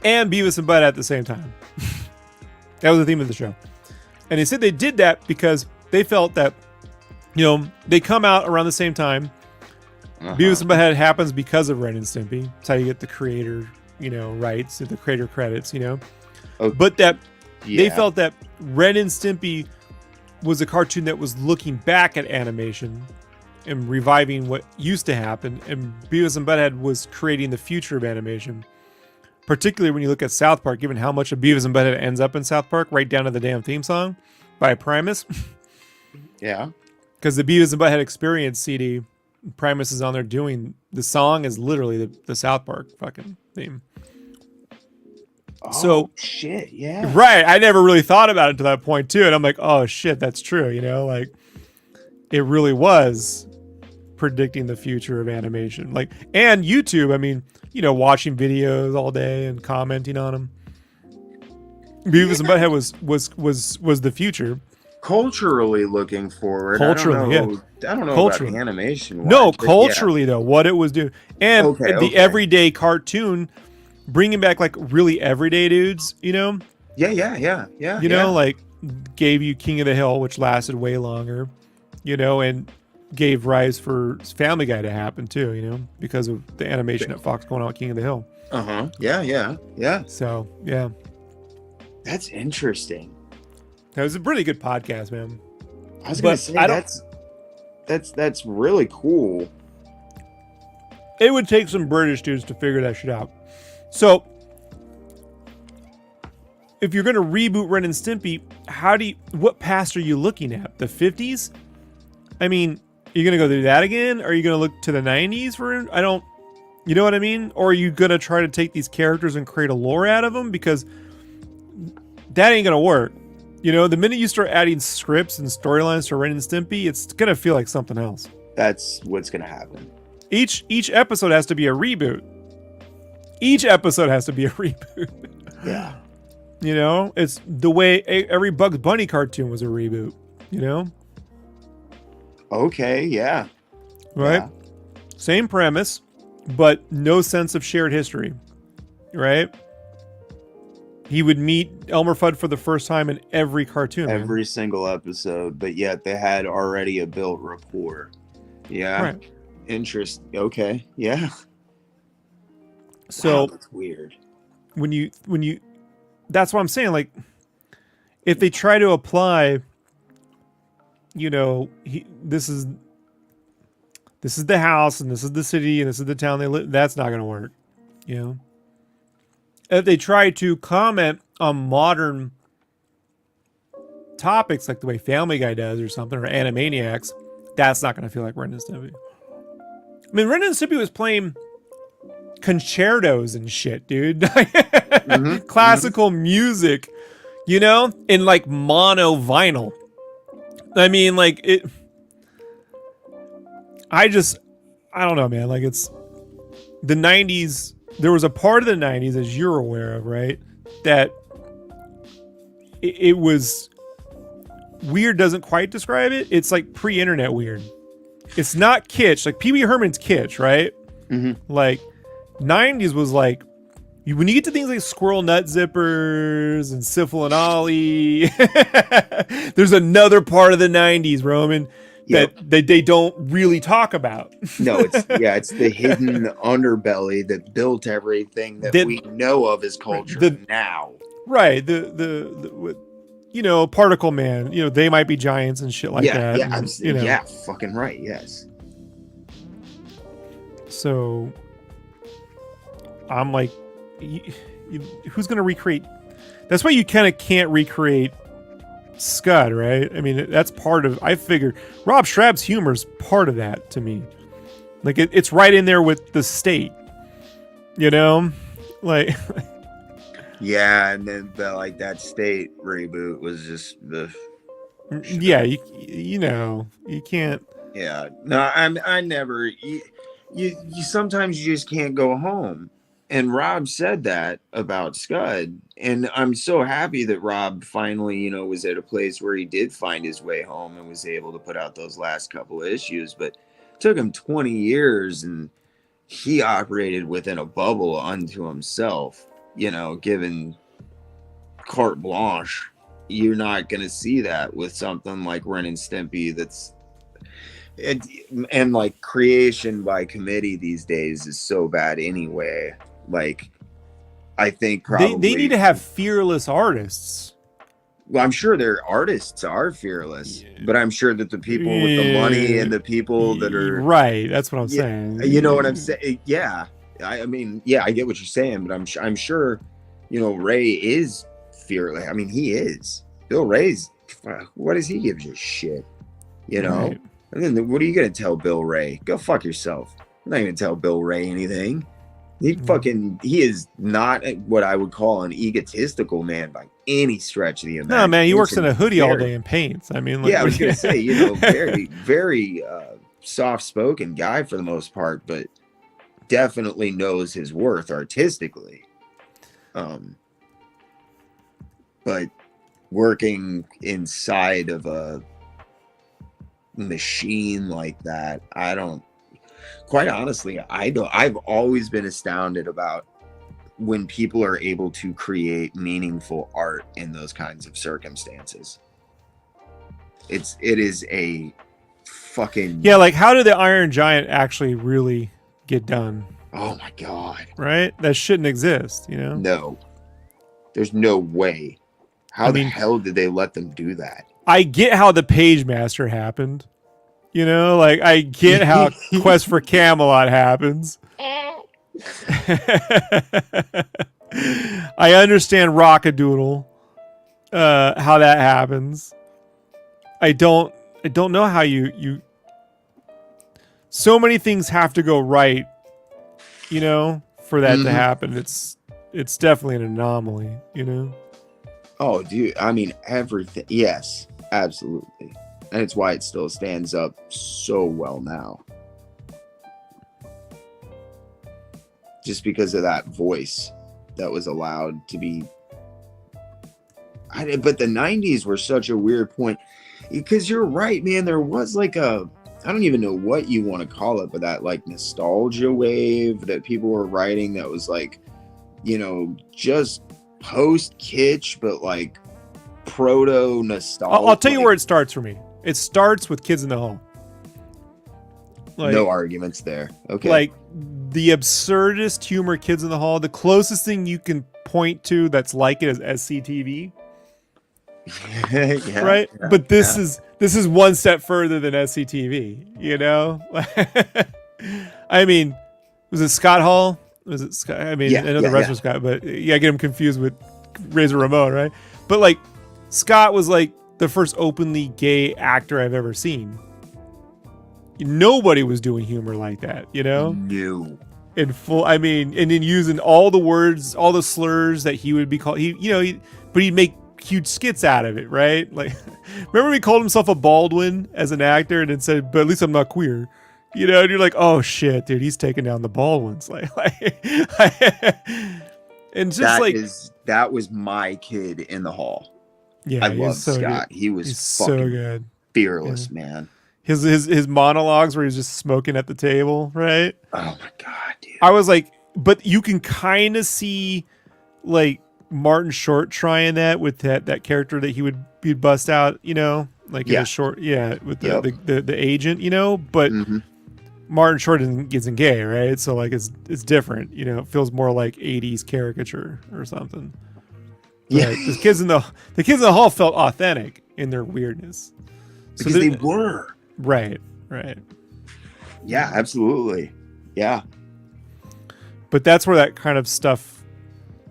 and Beavis and Butthead at the same time. That was the theme of the show. And they said they did that because they felt that, they come out around the same time. Beavis and Butthead happens because of Ren and Stimpy. That's how you get the creator, rights, the creator credits, Okay. But that they felt that Ren and Stimpy was a cartoon that was looking back at animation and reviving what used to happen, and Beavis and Butthead was creating the future of animation. Particularly when you look at South Park, given how much of Beavis and Butthead ends up in South Park, right down to the damn theme song by Primus. Yeah. Because the Beavis and Butthead Experience CD, Primus is on there doing the song is literally the South Park fucking theme. Oh, so shit, yeah. Right. I never really thought about it to that point too. And I'm like, oh shit, that's true. it really was predicting the future of animation. Like, and YouTube, I mean, you know, watching videos all day and commenting on them. Beavis and Butthead was the future. Culturally looking forward. Culturally, I don't know culturally. about animation. No, culturally though, what it was doing, and the everyday cartoon, bringing back like really everyday dudes. You know. Yeah. You know, like gave you King of the Hill, which lasted way longer. You know, and gave rise for Family Guy to happen too. You know, because of the animation at Fox going on with King of the Hill. Yeah. So yeah, that's interesting. That was a really good podcast, man. I was gonna say that's really cool. It would take some British dudes to figure that shit out. So, if you're gonna reboot Ren and Stimpy, what past are you looking at? The 50s? I mean, are you gonna go through that again? Are you gonna look to the 90s for? You know what I mean? Or are you gonna try to take these characters and create a lore out of them? Because that ain't gonna work. You know, the minute you start adding scripts and storylines to Ren and Stimpy, it's gonna feel like something else. That's what's gonna happen. Each episode has to be a reboot. Each episode has to be a reboot. Yeah. You know, it's the way every Bugs Bunny cartoon was a reboot. You know. Okay. Yeah. Right. Yeah. Same premise, but no sense of shared history. Right. He would meet Elmer Fudd for the first time in every cartoon. Every single episode, but yet they had already a built rapport. Yeah. Right. Okay. Yeah. So wow, that's weird. When you that's what I'm saying. Like, if they try to apply, you know, this is the house and this is the city and this is the town they live. That's not going to work. You know. If they try to comment on modern topics like the way Family Guy does or something, or Animaniacs, that's not going to feel like Ren and Stimpy. I mean, Ren and Stimpy was playing concertos and shit, dude. Classical music, you know, in like mono vinyl. I mean, like it. I don't know, man. Like it's the 90s. There was a part of the 90s, as you're aware of, right? That it was weird, doesn't quite describe it. It's like pre-internet weird. It's not kitsch. Like Pee Wee Herman's kitsch, right? Mm-hmm. Like 90s was like, when you get to things like Squirrel Nut Zippers and Syphil and Ollie, there's another part of the 90s, Roman, that they don't really talk about. No, it's the hidden underbelly that built everything that we know of as culture now. Right. The you know, Particle Man, you know, They Might Be Giants and shit like that. Yeah, and, you know. Yeah, fucking right, yes. So I'm like, who's going to recreate? That's why you kind of can't recreate Scud, right? I mean, that's part of, I figured Rob Schrab's humor is part of that to me. Like it's right in there with the state, you know, like. Yeah, and then like that state reboot was just the. Yeah, you know, you can't. Yeah, no, I never. You sometimes you just can't go home. And Rob said that about Scud. And I'm so happy that Rob finally, you know, was at a place where he did find his way home and was able to put out those last couple of issues. But it took him 20 years and he operated within a bubble unto himself, you know, given carte blanche. You're not going to see that with something like Ren and Stimpy and like creation by committee these days is so bad anyway. Like, I think probably they need to have fearless artists. Well, I'm sure their artists are fearless, but I'm sure that the people with the money and the people that are right. That's what I'm saying. You know what I'm saying? Yeah. I mean, yeah, I get what you're saying, but I'm sure, you know, Ray is fearless. I mean, he is. Bill Ray's. What does he give a shit? You know. Right. And then what are you gonna tell Bill Ray? Go fuck yourself. I'm not gonna tell Bill Ray anything. He is not what I would call an egotistical man by any stretch of the imagination. No, man, he works in a hoodie all day and paints. I mean, like, yeah, I was gonna say, you know, very, very soft-spoken guy for the most part, but definitely knows his worth artistically. But working inside of a machine like that, quite honestly, I've always been astounded about when people are able to create meaningful art in those kinds of circumstances. It is a fucking... Yeah, like, how did the Iron Giant actually really get done? Oh my God. Right? That shouldn't exist, you know? No. There's no way. How the hell did they let them do that? I get how the Page Master happened. You know, like, I get how Quest for Camelot happens. I understand Rockadoodle, how that happens. I don't know how you so many things have to go right, you know, for that to happen. It's definitely an anomaly, you know. Oh, dude, I mean, everything. Yes, absolutely. And it's why it still stands up so well now. Just because of that voice that was allowed to be... But the 90s were such a weird point. Because you're right, man. There was like a... I don't even know what you want to call it, but that like nostalgia wave that people were writing that was like, you know, just post-kitsch, but like proto-nostalgia. I'll tell you where it starts for me. It starts with Kids in the Hall. Like, no arguments there. Okay. Like the absurdist humor Kids in the Hall. The closest thing you can point to that's like it is SCTV. Yeah, right? Yeah, but this is one step further than SCTV, you know? I mean, was it Scott Hall? Was it Scott? I mean, I know the rest was Scott, but yeah, I get him confused with Razor Ramon, right? But like, Scott was like the first openly gay actor I've ever seen. Nobody was doing humor like that, you know? No. In full, I mean, and then using all the words, all the slurs that he would be called. But he'd make huge skits out of it, right? Like, remember he called himself a Baldwin as an actor and then said, "But at least I'm not queer." You know, and you're like, "Oh shit, dude, he's taking down the Baldwins." And just that was my kid in the hall. Yeah, I love so Scott. Good. He was he's fucking so good, fearless, man. His monologues where he's just smoking at the table, right? Oh my God, dude. I was like, but you can kind of see like Martin Short trying that with that character that he'd bust out, you know, like in a short, with the agent, you know, but Martin Short isn't gay, right? So like it's different, you know. It feels more like 80s caricature or something. Yeah, but the kids in the hall felt authentic in their weirdness because they were right. Yeah, absolutely. Yeah, but that's where that kind of stuff,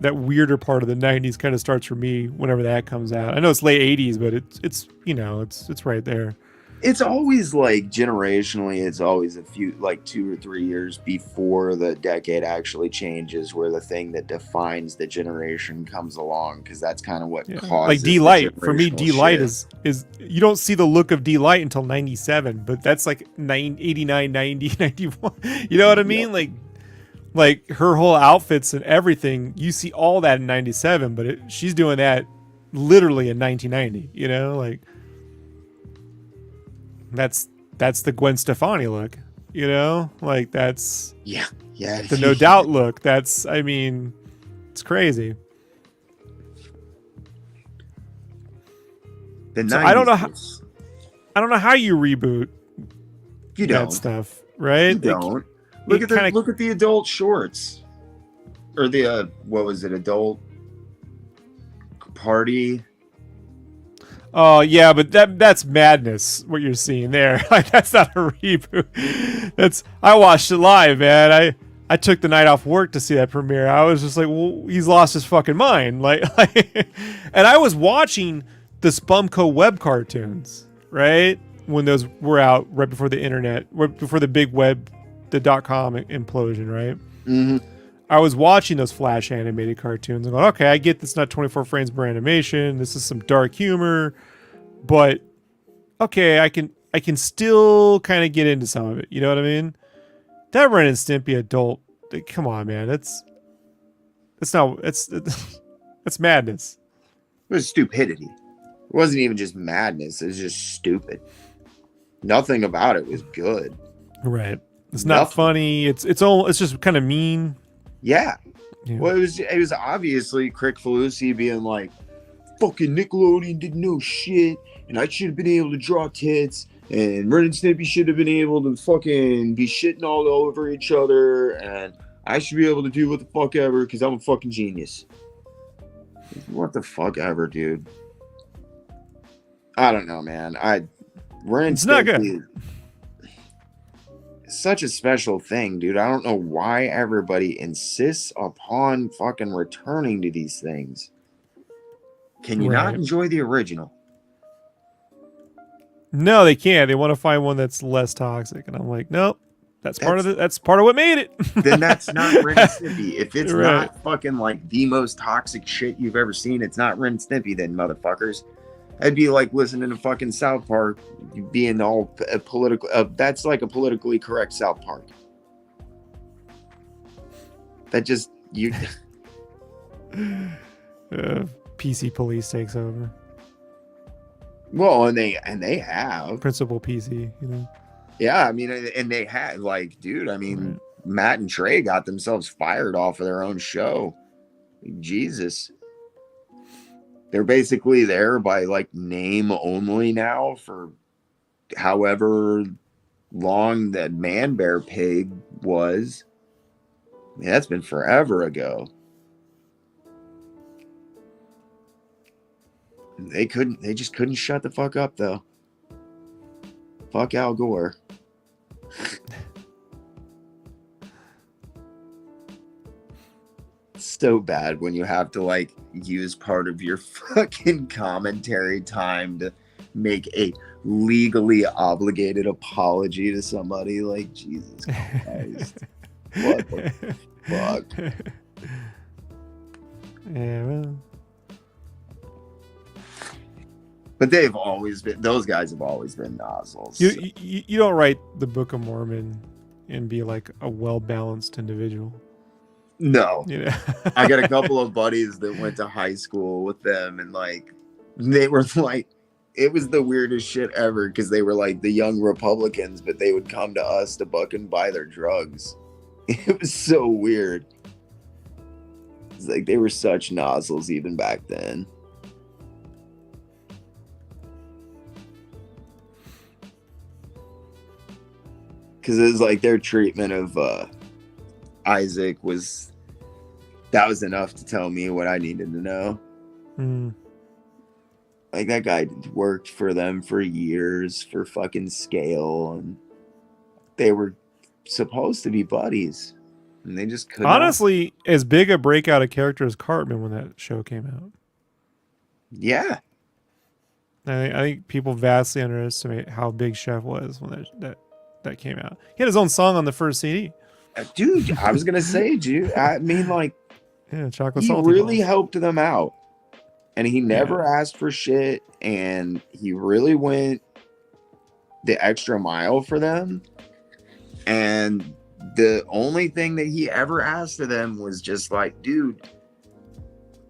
that weirder part of the 90s kind of starts for me whenever that comes out. I know it's late 80s, but it's you know, it's right there. It's always like generationally, it's always a few, like 2 or 3 years before the decade actually changes, where the thing that defines the generation comes along, because that's kind of what causes like D-Light. For me, D-Light is you don't see the look of D-Light until 97, but that's like 89, 90, 91. You know what I mean? Like her whole outfits and everything, you see all that in 97, but she's doing that literally in 1990, you know, like that's the Gwen Stefani look, you know, like that's the No Doubt look. That's, I mean, it's crazy. So I don't know how you reboot that stuff, right? You don't. Look at the adult shorts, or the what was it, adult party? Oh yeah, but that's madness. What you're seeing there, like, that's not a reboot. I watched it live, man. I took the night off work to see that premiere. I was just like, well, he's lost his fucking mind. Like and I was watching the Spumco web cartoons, right, when those were out, right before the internet, right before the big web, the .com implosion, right? I was watching those Flash animated cartoons and going, okay, I get this, not 24 frames per animation. This is some dark humor, but okay, I can still kind of get into some of it. You know what I mean? That Ren and Stimpy adult, come on, man, that's not that's madness. It was stupidity. It wasn't even just madness. It was just stupid. Nothing about it was good. Right. It's not funny. It's just kind of mean. Yeah. Well, it was obviously Crick Falusi being like, fucking Nickelodeon didn't know shit, and I should have been able to draw tits, and Ren and Stimpy should have been able to fucking be shitting all over each other, and I should be able to do what the fuck ever because I'm a fucking genius. What the fuck ever, dude. I don't know, man. Ren and Stimpy, not good. Such a special thing, dude. I don't know why everybody insists upon fucking returning to these things. Can you not enjoy the original? No, they can't. They want to find one that's less toxic, and I'm like, nope. That's part of what made it. Then that's not Ren and Stimpy. If it's not fucking like the most toxic shit you've ever seen, it's not Ren and Stimpy. Then motherfuckers, I'd be like listening to fucking South Park, being all political. That's like a politically correct South Park. That just you. PC police takes over. Well, and they have Principal PC, you know. Yeah, I mean, and they had like, dude. I mean, Matt and Trey got themselves fired off of their own show. Jesus. They're basically there by like name only now for however long that Man Bear Pig was. I mean, that's been forever ago. They just couldn't shut the fuck up though. Fuck Al Gore. So bad when you have to like use part of your fucking commentary time to make a legally obligated apology to somebody. Like, Jesus Christ. What the fuck? Yeah, well. But those guys have always been nozzles. You don't write the Book of Mormon and be like a well-balanced individual. No. You know? I got a couple of buddies that went to high school with them, and like they were like, it was the weirdest shit ever because they were like the young Republicans, but they would come to us to fucking buy their drugs. It was so weird. It's like they were such nozzles even back then. Because it was like their treatment of Isaac was enough to tell me what I needed to know. Like that guy worked for them for years for fucking Scale, and they were supposed to be buddies, and they just couldn't. Honestly, as big a breakout a character as Cartman when that show came out. Yeah, I think people vastly underestimate how big Chef was when that came out. He had his own song on the first CD. Dude, I was gonna say, dude. I mean, like, yeah, chocolate. He salty really balls. helped them out, and he never asked for shit, and he really went the extra mile for them. And the only thing that he ever asked of them was just like, dude,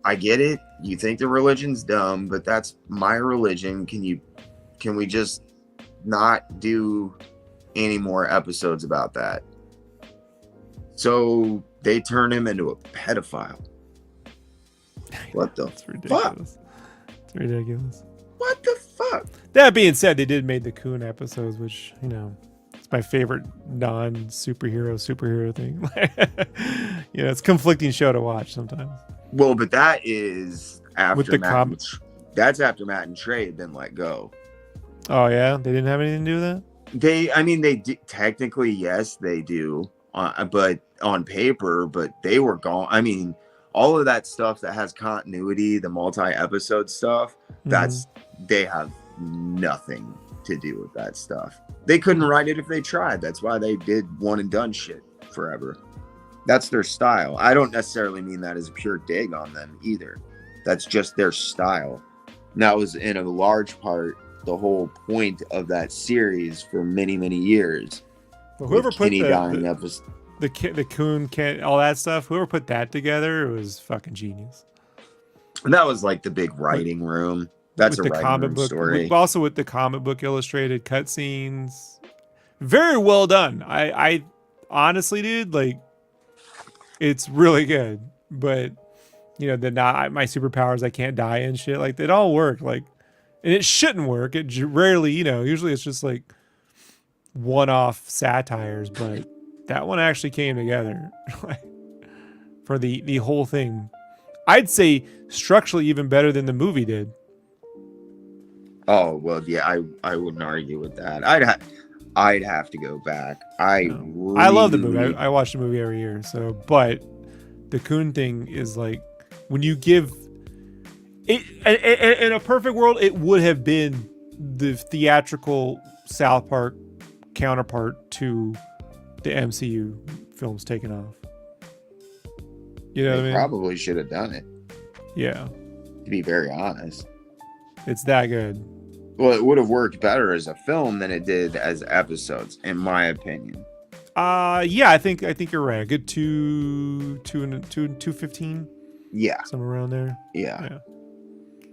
I get it. You think the religion's dumb, but that's my religion. Can we just not do any more episodes about that? So they turn him into a pedophile. What the fuck? It's ridiculous. What the fuck? That being said, they did make the Coon episodes, which, you know, it's my favorite non-superhero thing. You know, it's a conflicting show to watch sometimes. Well, but that is after with the that's after Matt and Trey had been let go. Oh yeah, they didn't have anything to do with that. They technically, yes, they do, but on paper, but they were gone. I mean, all of that stuff that has continuity, the multi-episode stuff, they have nothing to do with that stuff. They couldn't write it if they tried. That's why they did one and done shit forever. That's their style. I don't necessarily mean that as a pure dig on them either. That's just their style. And that was in a large part the whole point of that series for many, many years. Well, whoever put episode. the coon can all that stuff, whoever put that together was fucking genius. And that was like the big writing room. That's with a the writing comic room book story. also with the comic book illustrated cutscenes. Very well done. I honestly, dude, like, it's really good. But you know, my superpowers, I can't die and shit. Like, it all work. Like, and it shouldn't work. It rarely, you know, usually it's just like one-off satires, but that one actually came together for the whole thing. I'd say structurally even better than the movie did. Oh well, yeah, I wouldn't argue with that. I'd have to go back. I love the movie. I watch the movie every year. So, but the coon thing is like, when you give it in a perfect world, it would have been the theatrical South Park counterpart to the MCU films taken off. You know what I mean? Probably should have done it. Yeah. To be very honest. It's that good. Well, it would have worked better as a film than it did as episodes, in my opinion. Yeah, I think you're right. A good 2:15. Yeah. Somewhere around there. Yeah.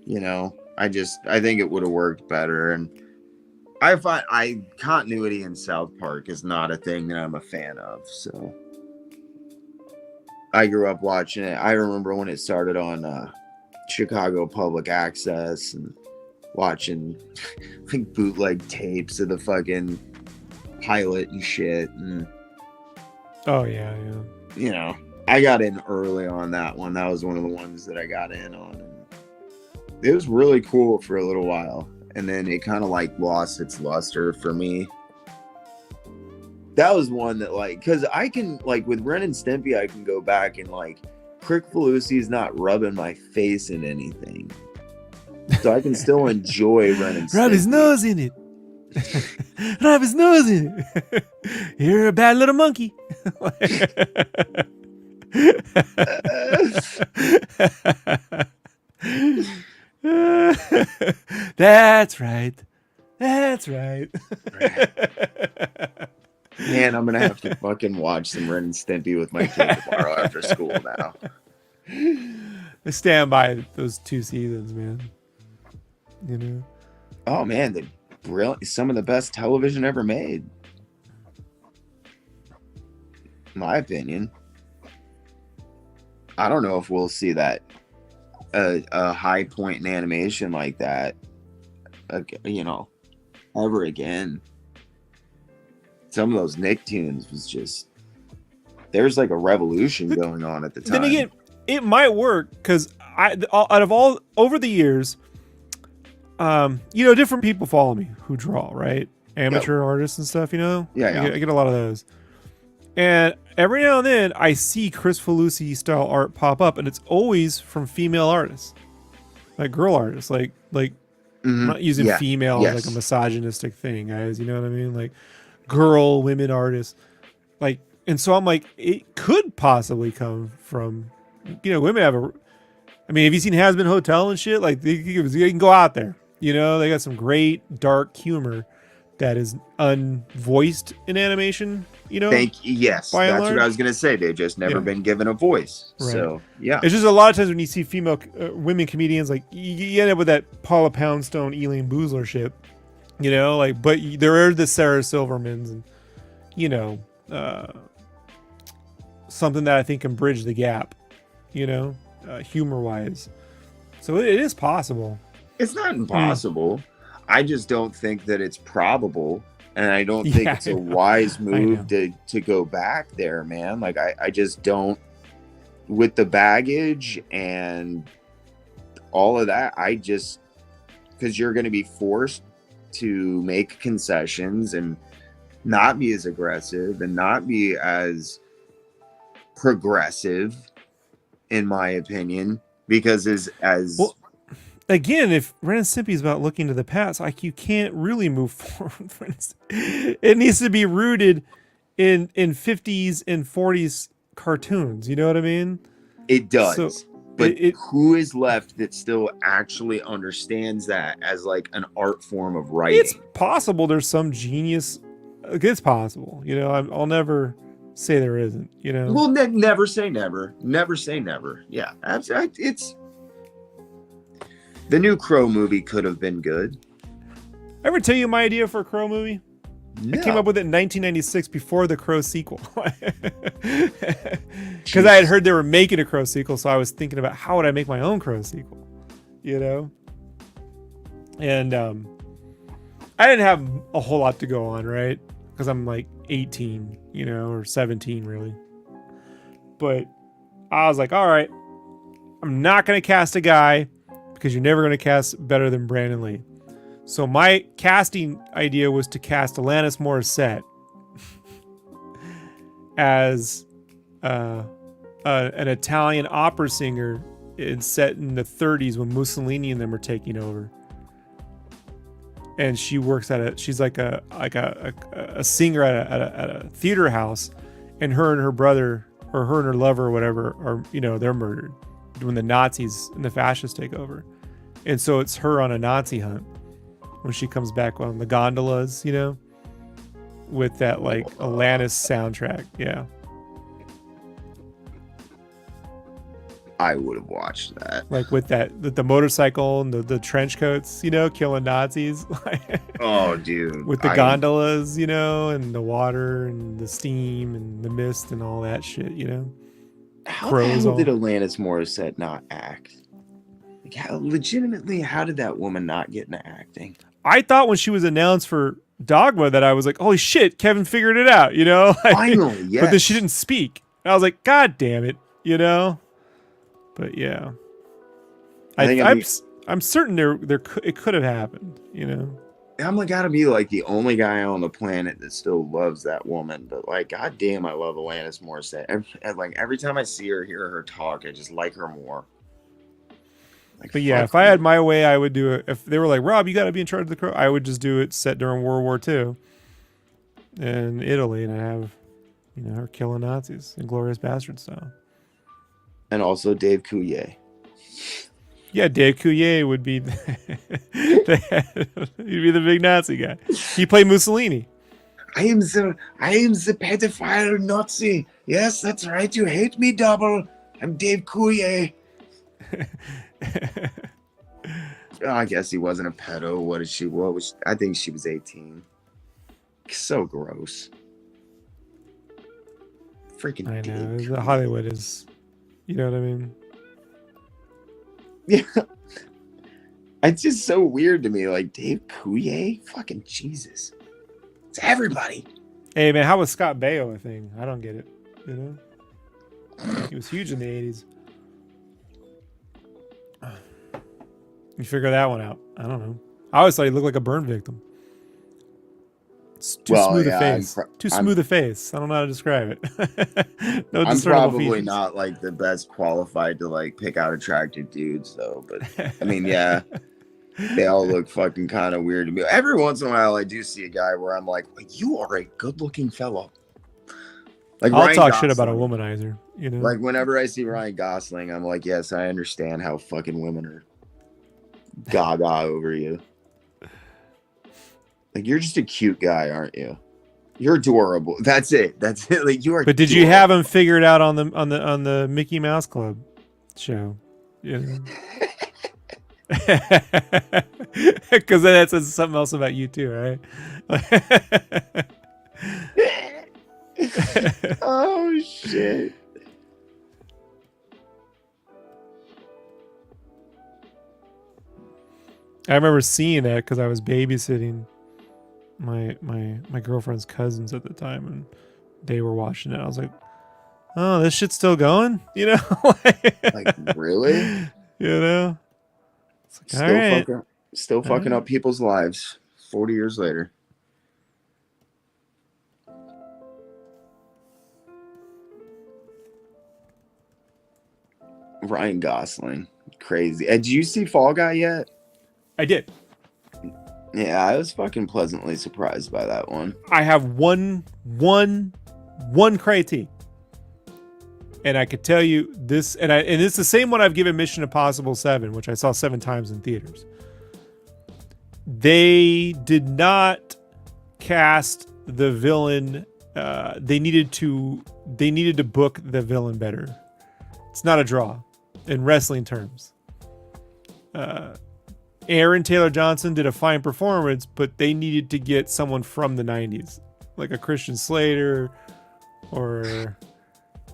You know, I think it would have worked better, and I find continuity in South Park is not a thing that I'm a fan of, so I grew up watching it. I remember when it started on Chicago Public Access and watching like bootleg tapes of the fucking pilot and shit. And oh yeah. You know, I got in early on that one. That was one of the ones that I got in on. And it was really cool for a little while. And then it kind of like lost its luster for me. That was one that like, because I can like with Ren and Stimpy, I can go back and like Crick Falusi's not rubbing my face in anything. So I can still enjoy Ren and Stimpy. Rub his nose in it. Rub his nose in it. You're a bad little monkey. That's right. That's right. Man, I'm gonna have to fucking watch some Ren and Stimpy with my kid tomorrow after school now. I stand by those 2 seasons, man. You know? Oh man, the brilliant, some of the best television ever made. My opinion. I don't know if we'll see that a high point in animation like that, you know, ever again. Some of those Nicktoons was just, there's like a revolution going on at the time. Then again, it might work because out of all over the years, you know, different people follow me who draw, right? Amateur artists and stuff, you know? Yeah. I get a lot of those. And every now and then I see Chris Falusi style art pop up, and it's always from female artists. Like girl artists. Like I'm not using female as like a misogynistic thing, guys. You know what I mean? Like women artists. Like, and so I'm like, it could possibly come from, you know, women have I mean, have you seen Has Been Hotel and shit? Like they can go out there. You know, they got some great dark humor that is unvoiced in animation, you know? Yes, that's what I was going to say. They've just never been given a voice. Right. So, yeah. It's just a lot of times when you see female women comedians, like, you end up with that Paula Poundstone, Eileen Boozler shit, you know? Like, but there are the Sarah Silvermans and, you know, something that I think can bridge the gap, you know, humor-wise. So it is possible. It's not impossible. I just don't think that it's probable, and I don't think it's a wise move to go back there, man. Like I just don't, with the baggage and all of that, because you're going to be forced to make concessions and not be as aggressive and not be as progressive, in my opinion, because well, again, if Ren and Stimpy is about looking to the past, like, you can't really move forward. It needs to be rooted in 50s and 40s cartoons. You know what I mean? It does. So, but who is left that still actually understands that as like an art form of writing? It's possible there's some genius. It's possible. You know, I'll never say there isn't. You know. Well, never say never. Never say never. Yeah, it's the new Crow movie could have been good. Ever tell you my idea for a Crow movie? No. I came up with it in 1996 before the Crow sequel. Because I had heard they were making a Crow sequel, so I was thinking about how would I make my own Crow sequel, you know? And I didn't have a whole lot to go on, right? Because I'm like 18, you know, or 17 really. But I was like, all right, I'm not going to cast a guy because you're never going to cast better than Brandon Lee. So my casting idea was to cast Alanis Morissette as an Italian opera singer set in the 30s when Mussolini and them are taking over. And she works she's like a singer at a theater house, and her brother or her and her lover or whatever are, you know, they're murdered when the Nazis and the fascists take over. And so it's her on a Nazi hunt when she comes back on the gondolas, you know, with that like Alanis soundtrack. Yeah. I would have watched that. Like with the motorcycle and the trench coats, you know, killing Nazis. Oh, dude. With the gondolas, you know, and the water and the steam and the mist and all that shit, you know. How the hell did Alanis Morissette not act? Like, how did that woman not get into acting? I thought when she was announced for Dogma that I was like, holy shit, Kevin figured it out, you know? Finally, yes. But then she didn't speak. And I was like, God damn it, you know? But yeah. I'm certain it could have happened, you know? I'm like, gotta be like the only guy on the planet that still loves that woman. But like, God damn, I love Alanis Morissette. Every time I see her, hear her talk, I just like her more. Like, but yeah, if I had my way, I would do it. If they were like, Rob, you got to be in charge of the Crow, I would just do it set during World War II in Italy, and I have, you know, her killing Nazis, Inglourious Bastard style. And also Dave Coulier. Yeah, Dave Coulier would be he'd be the big Nazi guy. He played Mussolini. I am the pedophile Nazi. Yes, that's right. You hate me double. I'm Dave Coulier. I guess he wasn't a pedo. What was I think she was 18. So gross. Freaking I know. Hollywood is, you know what I mean? Yeah. It's just so weird to me. Like, Dave Coulier? Fucking Jesus. It's everybody. Hey, man, how was Scott Baio a thing? I don't get it. You know? He was huge in the 80s. You figure that one out. I don't know. I always thought he looked like a burn victim. It's too smooth a face. Too smooth a face. I don't know how to describe it. No, I'm probably features. Not like the best qualified to like pick out attractive dudes though. But I mean, yeah, they all look fucking kind of weird to me. Every once in a while, I do see a guy where I'm like, you are a good-looking fellow. Like I'll talk shit about a womanizer. You know, like whenever I see Ryan Gosling, I'm like, yes, I understand how fucking women are gaga over you. Like, you're just a cute guy, aren't you? You're adorable. That's it. Like, you are. But did you have him figured out on the Mickey Mouse Club show? You know? Because that says something else about you too, right? Oh shit. I remember seeing that because I was babysitting my girlfriend's cousins at the time, and they were watching it. I was like, oh, this shit's still going? You know? Like, really? You know? It's like, still fucking up people's lives 40 years later. Ryan Gosling. Crazy. Did you see Fall Guy yet? I did. Yeah, I was fucking pleasantly surprised by that one. I have one critique. And I could tell you this, and it's the same one I've given Mission Impossible 7, which I saw 7 times in theaters. They did not cast the villain. They needed to book the villain better. It's not a draw in wrestling terms. Aaron Taylor Johnson did a fine performance, but they needed to get someone from the 90s, like a Christian Slater or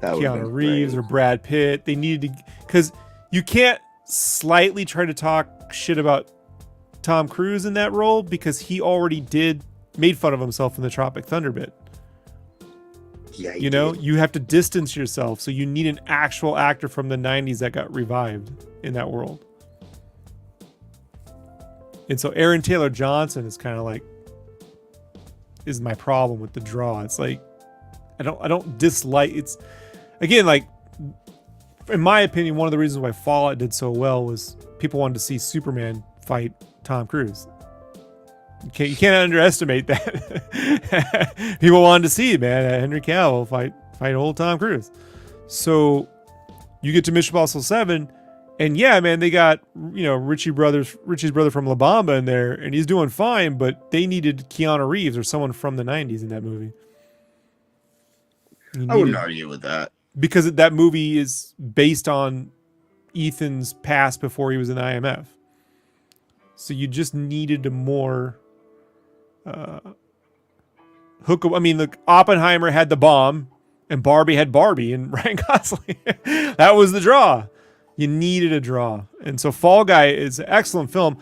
Keanu Reeves or Brad Pitt. They needed to, because you can't slightly try to talk shit about Tom Cruise in that role, because he already made fun of himself in the Tropic Thunder bit. Yeah, you know, you have to distance yourself, so you need an actual actor from the 90s that got revived in that world. And so Aaron Taylor Johnson is kind of like, is my problem with the draw. It's like, I don't dislike, it's, again, like, in my opinion, one of the reasons why Fallout did so well was people wanted to see Superman fight Tom Cruise. You can't underestimate that. People wanted to see, man, Henry Cavill fight old Tom Cruise. So you get to Mission Impossible 7, and yeah, man, they got, you know, Richie's brother from La Bamba in there, and he's doing fine, but they needed Keanu Reeves or someone from the 90s in that movie. I wouldn't argue with that. Because that movie is based on Ethan's past before he was in the IMF. So you just needed a more hook. I mean, look, Oppenheimer had the bomb, and Barbie had Barbie, and Ryan Gosling. That was the draw. You needed a draw, and so Fall Guy is an excellent film.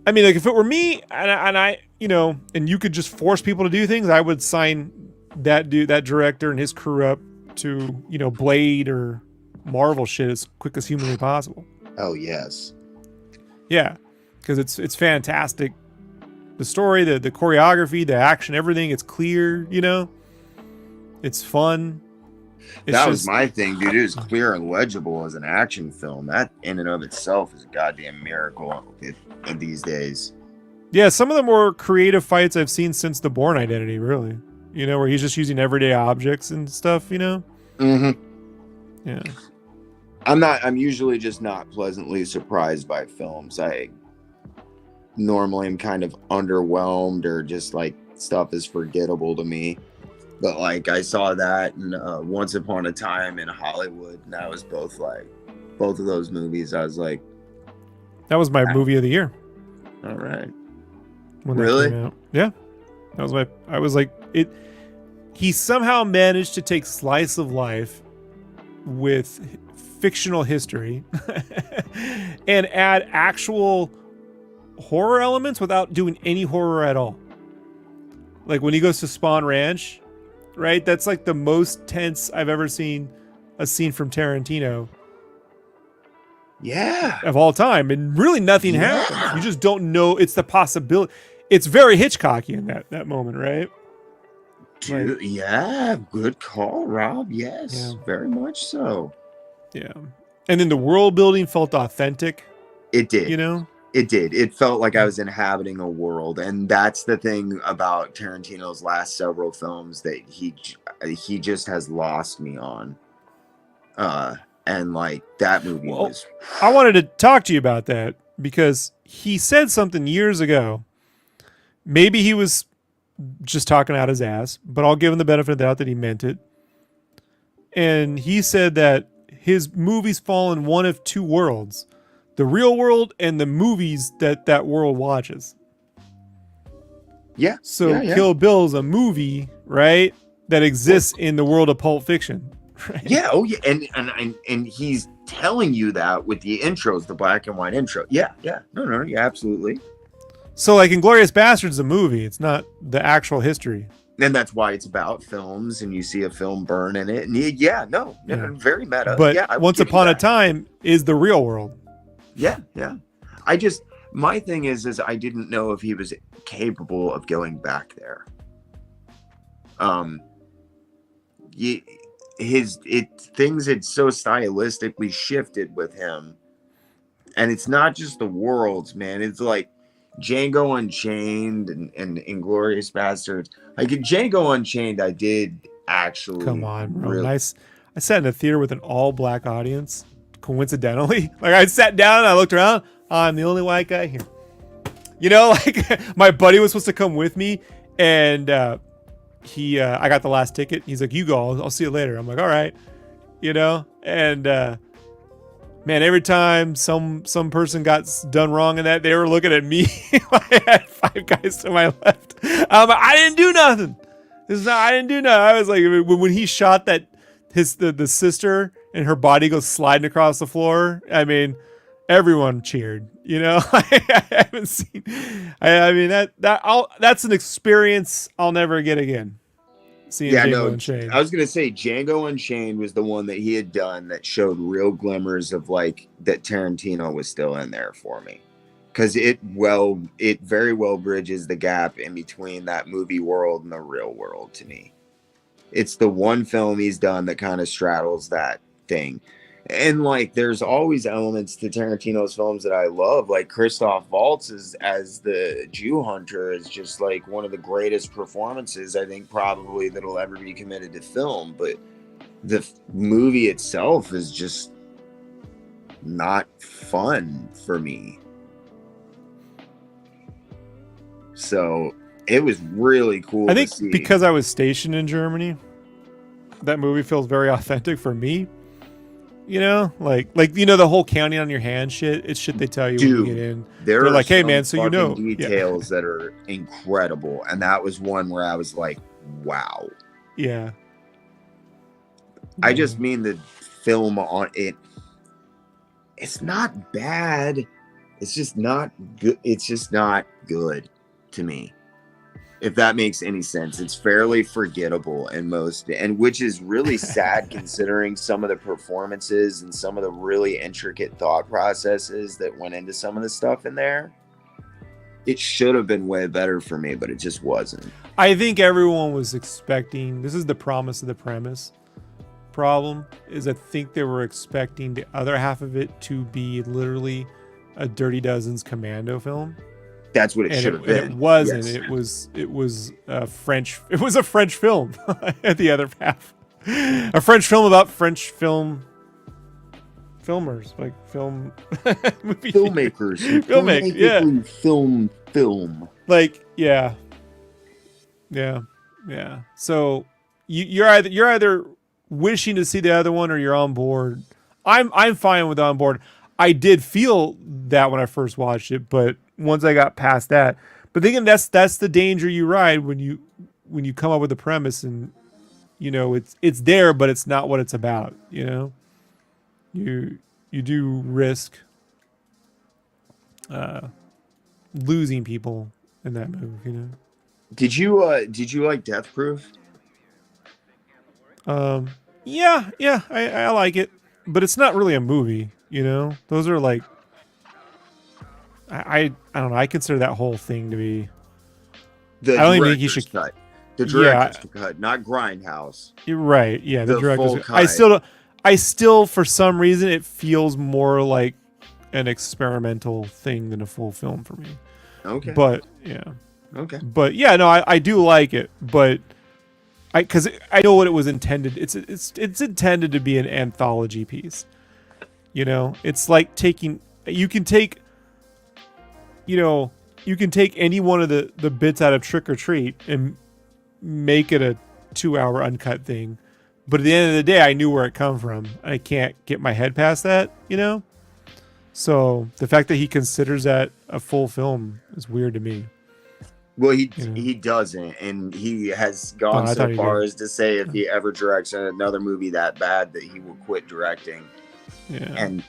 I mean, like, if it were me, and I, you know, and you could just force people to do things, I would sign that director and his crew up to, you know, Blade or Marvel shit as quick as humanly possible. Oh yes, yeah, because it's fantastic. The story, the choreography, the action, everything, it's clear, you know? It's fun. That was my thing, dude. It was clear and legible as an action film. That in and of itself is a goddamn miracle in these days. Yeah, some of the more creative fights I've seen since The Bourne Identity, really. You know, where he's just using everyday objects and stuff, you know? Mm-hmm. Yeah. I'm usually just not pleasantly surprised by films. I normally am kind of underwhelmed, or just like stuff is forgettable to me. But like, I saw that in Once Upon a Time in Hollywood, and I was both of those movies, I was like, that was my movie of the year. All right. When really? That came out. Yeah. That was I was like, he somehow managed to take slice of life with fictional history and add actual horror elements without doing any horror at all. Like when he goes to Spawn Ranch, right? That's like the most tense I've ever seen a scene from Tarantino. Yeah. Of all time. And really nothing happens. You just don't know. It's the possibility. It's very Hitchcocky in that moment, right? Dude, like, yeah. Good call, Rob. Yes. Yeah. Very much so. Yeah. And then the world building felt authentic. It did. You know? It did. It felt like I was inhabiting a world, and that's the thing about Tarantino's last several films that he just has lost me on. And like that movie was. I wanted to talk to you about that because he said something years ago. Maybe he was just talking out his ass, but I'll give him the benefit of the doubt that he meant it. And he said that his movies fall in one of two worlds. The real world and the movies that world watches. Yeah. So yeah. Kill Bill is a movie, right, that exists in the world of Pulp Fiction. Right? Yeah. Oh, yeah. And he's telling you that with the intros, the black and white intro. Yeah. Yeah. No. Yeah. Absolutely. So, like, Inglourious Basterds is a movie. It's not the actual history. And that's why it's about films, and you see a film burn in it. And very meta. But yeah, Once Upon a Time is the real world. Yeah. My thing is I didn't know if he was capable of going back there. Things had so stylistically shifted with him, and it's not just the worlds, man. It's like Django Unchained and Inglourious Basterds. Like Django Unchained, I did actually. Come on, bro. Really, Nice. I sat in a theater with an all black audience. Coincidentally, like I sat down and I looked around. I'm the only white guy here. You know, like my buddy was supposed to come with me, and I got the last ticket. He's like, "You go. I'll see you later." I'm like, "All right," you know. And man, every time some person got done wrong in that, they were looking at me. I had 5 guys to my left. I'm like, I didn't do nothing. I didn't do nothing. I was like, when he shot that the sister and her body goes sliding across the floor. I mean, everyone cheered. You know, I haven't seen. I mean that's an experience I'll never get again. Seeing Django Unchained. I was gonna say Django Unchained was the one that he had done that showed real glimmers of like that Tarantino was still in there for me, because it very well bridges the gap in between that movie world and the real world to me. It's the one film he's done that kind of straddles that thing. And like, there's always elements to Tarantino's films that I love. Like Christoph Waltz as the Jew hunter is just like one of the greatest performances I think probably that'll ever be committed to film. But the movie itself is just not fun for me. So it was really cool. I think because I was stationed in Germany, that movie feels very authentic for me. You know, like you know, the whole counting on your hand shit. It's shit they tell you when you get in. They're like, hey man, so you know details that are incredible, and that was one where I was like, wow. Yeah. I just mean the film on it. It's not bad. It's just not good. It's just not good to me. If that makes any sense. It's fairly forgettable in most, and which is really sad considering some of the performances and some of the really intricate thought processes that went into some of the stuff in there. It should have been way better for me, but it just wasn't. I think everyone was expecting, this is the promise of the premise problem, is I think they were expecting the other half of it to be literally a Dirty Dozen's Commando film. That's what it should have been. It wasn't. Yes. It was a French. It was a French film at the other half. A French film about French filmmakers, like film movie filmmakers, film. Like yeah. So you're either wishing to see the other one or you're on board. I'm fine with on board. I did feel that when I first watched it, but once I got past that, but thinking that's the danger you ride when you come up with a premise and you know it's there, but it's not what it's about. You know, you do risk losing people in that movie. You know. Did you like Death Proof? Yeah, I like it, but it's not really a movie. You know, those are like. I don't know. I consider that whole thing to be. I don't even think you should cut. The director's cut, not Grindhouse. You're right. Yeah, the director's cut. I still, for some reason, it feels more like an experimental thing than a full film for me. Okay. But yeah. Okay. But yeah, no, I do like it, but because I know what it was intended. It's intended to be an anthology piece. You know, it's like you can take any one of the bits out of Trick or Treat and make it a 2-hour uncut thing. But at the end of the day, I knew where it come from. I can't get my head past that, you know? So the fact that he considers that a full film is weird to me. Well, he doesn't, and he has gone so far as to say if he ever directs another movie that bad that he will quit directing. Yeah. And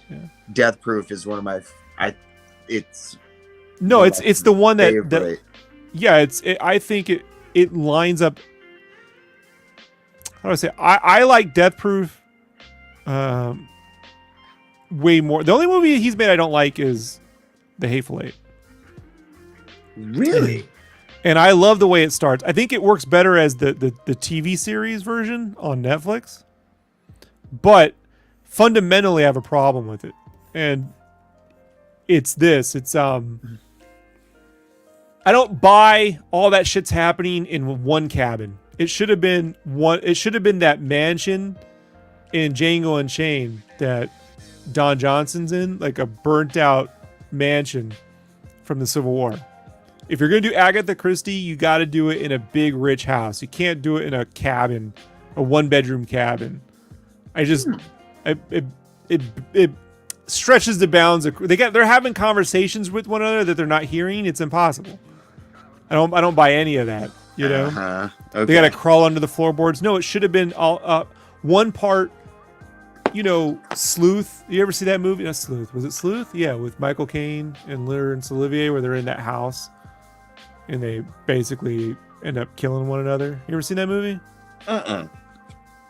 Death Proof is one of my it's the one that yeah, I think it lines up. How do I say? I like Death Proof way more. The only movie he's made I don't like is The Hateful Eight. Really? And I love the way it starts. I think it works better as the TV series version on Netflix. But fundamentally I have a problem with it. And it's I don't buy all that shit's happening in one cabin. It should have been that mansion in Django Unchained that Don Johnson's in, like a burnt out mansion from the Civil War. If you're gonna do Agatha Christie, you got to do it in a big rich house. You can't do it in a cabin, a 1-bedroom cabin. It stretches the bounds. They're having conversations with one another that they're not hearing. It's impossible. I don't buy any of that. You know, Okay. They got to crawl under the floorboards. No, it should have been all one part. You know, Sleuth. You ever see that movie? Not Sleuth. Was it Sleuth? Yeah, with Michael Caine and Laurence Olivier, where they're in that house and they basically end up killing one another. You ever seen that movie?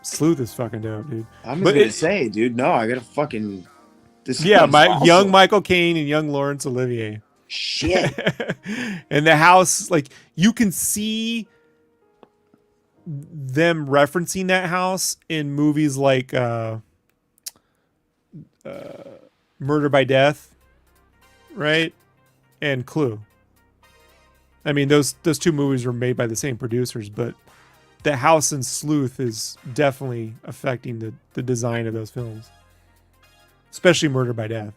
Sleuth is fucking dope, dude. I'm just gonna say, dude, no, I gotta fucking. Young Michael Caine and young Laurence Olivier. Shit. And the house, like, you can see them referencing that house in movies like Murder by Death, right? And Clue. I mean, those two movies were made by the same producers, but the house in Sleuth is definitely affecting the design of those films, especially Murder by Death.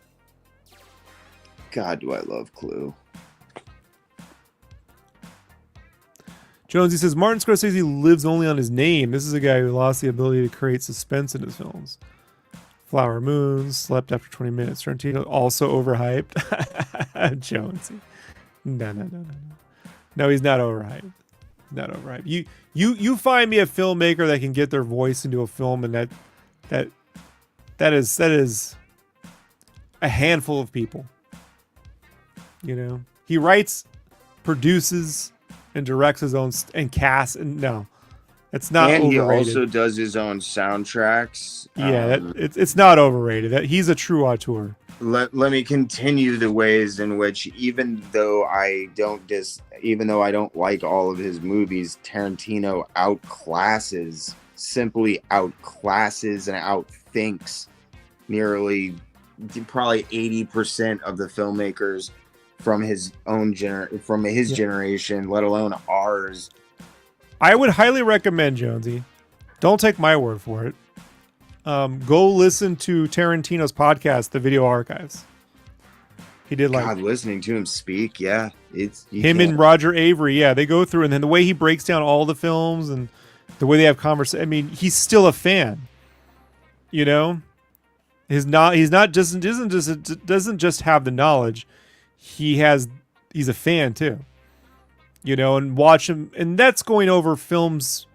God, do I love Clue. Jonesy says, Martin Scorsese lives only on his name. This is a guy who lost the ability to create suspense in his films. Flower Moon, slept after 20 minutes. Tarantino also overhyped. Jonesy. No. No, he's not overhyped. Not overhyped. You find me a filmmaker that can get their voice into a film, and that is a handful of people. You know, he writes, produces, and directs his own and casts. And no, it's not. And overrated. he also does his own soundtracks. Yeah, it's not overrated. He's a true auteur. Let me continue the ways in which, even though I don't like all of his movies, Tarantino simply outclasses and outthinks probably 80% of the filmmakers from his own generation, let alone ours. I would highly recommend, Jonesy. Don't take my word for it. Go listen to Tarantino's podcast, The Video Archives. He did listening to him speak, yeah. And Roger Avery, yeah, they go through, and then the way he breaks down all the films and the way they have conversations. I mean, he's still a fan. You know, doesn't just have the knowledge. He's a fan too. You know, and watch him, and that's going over films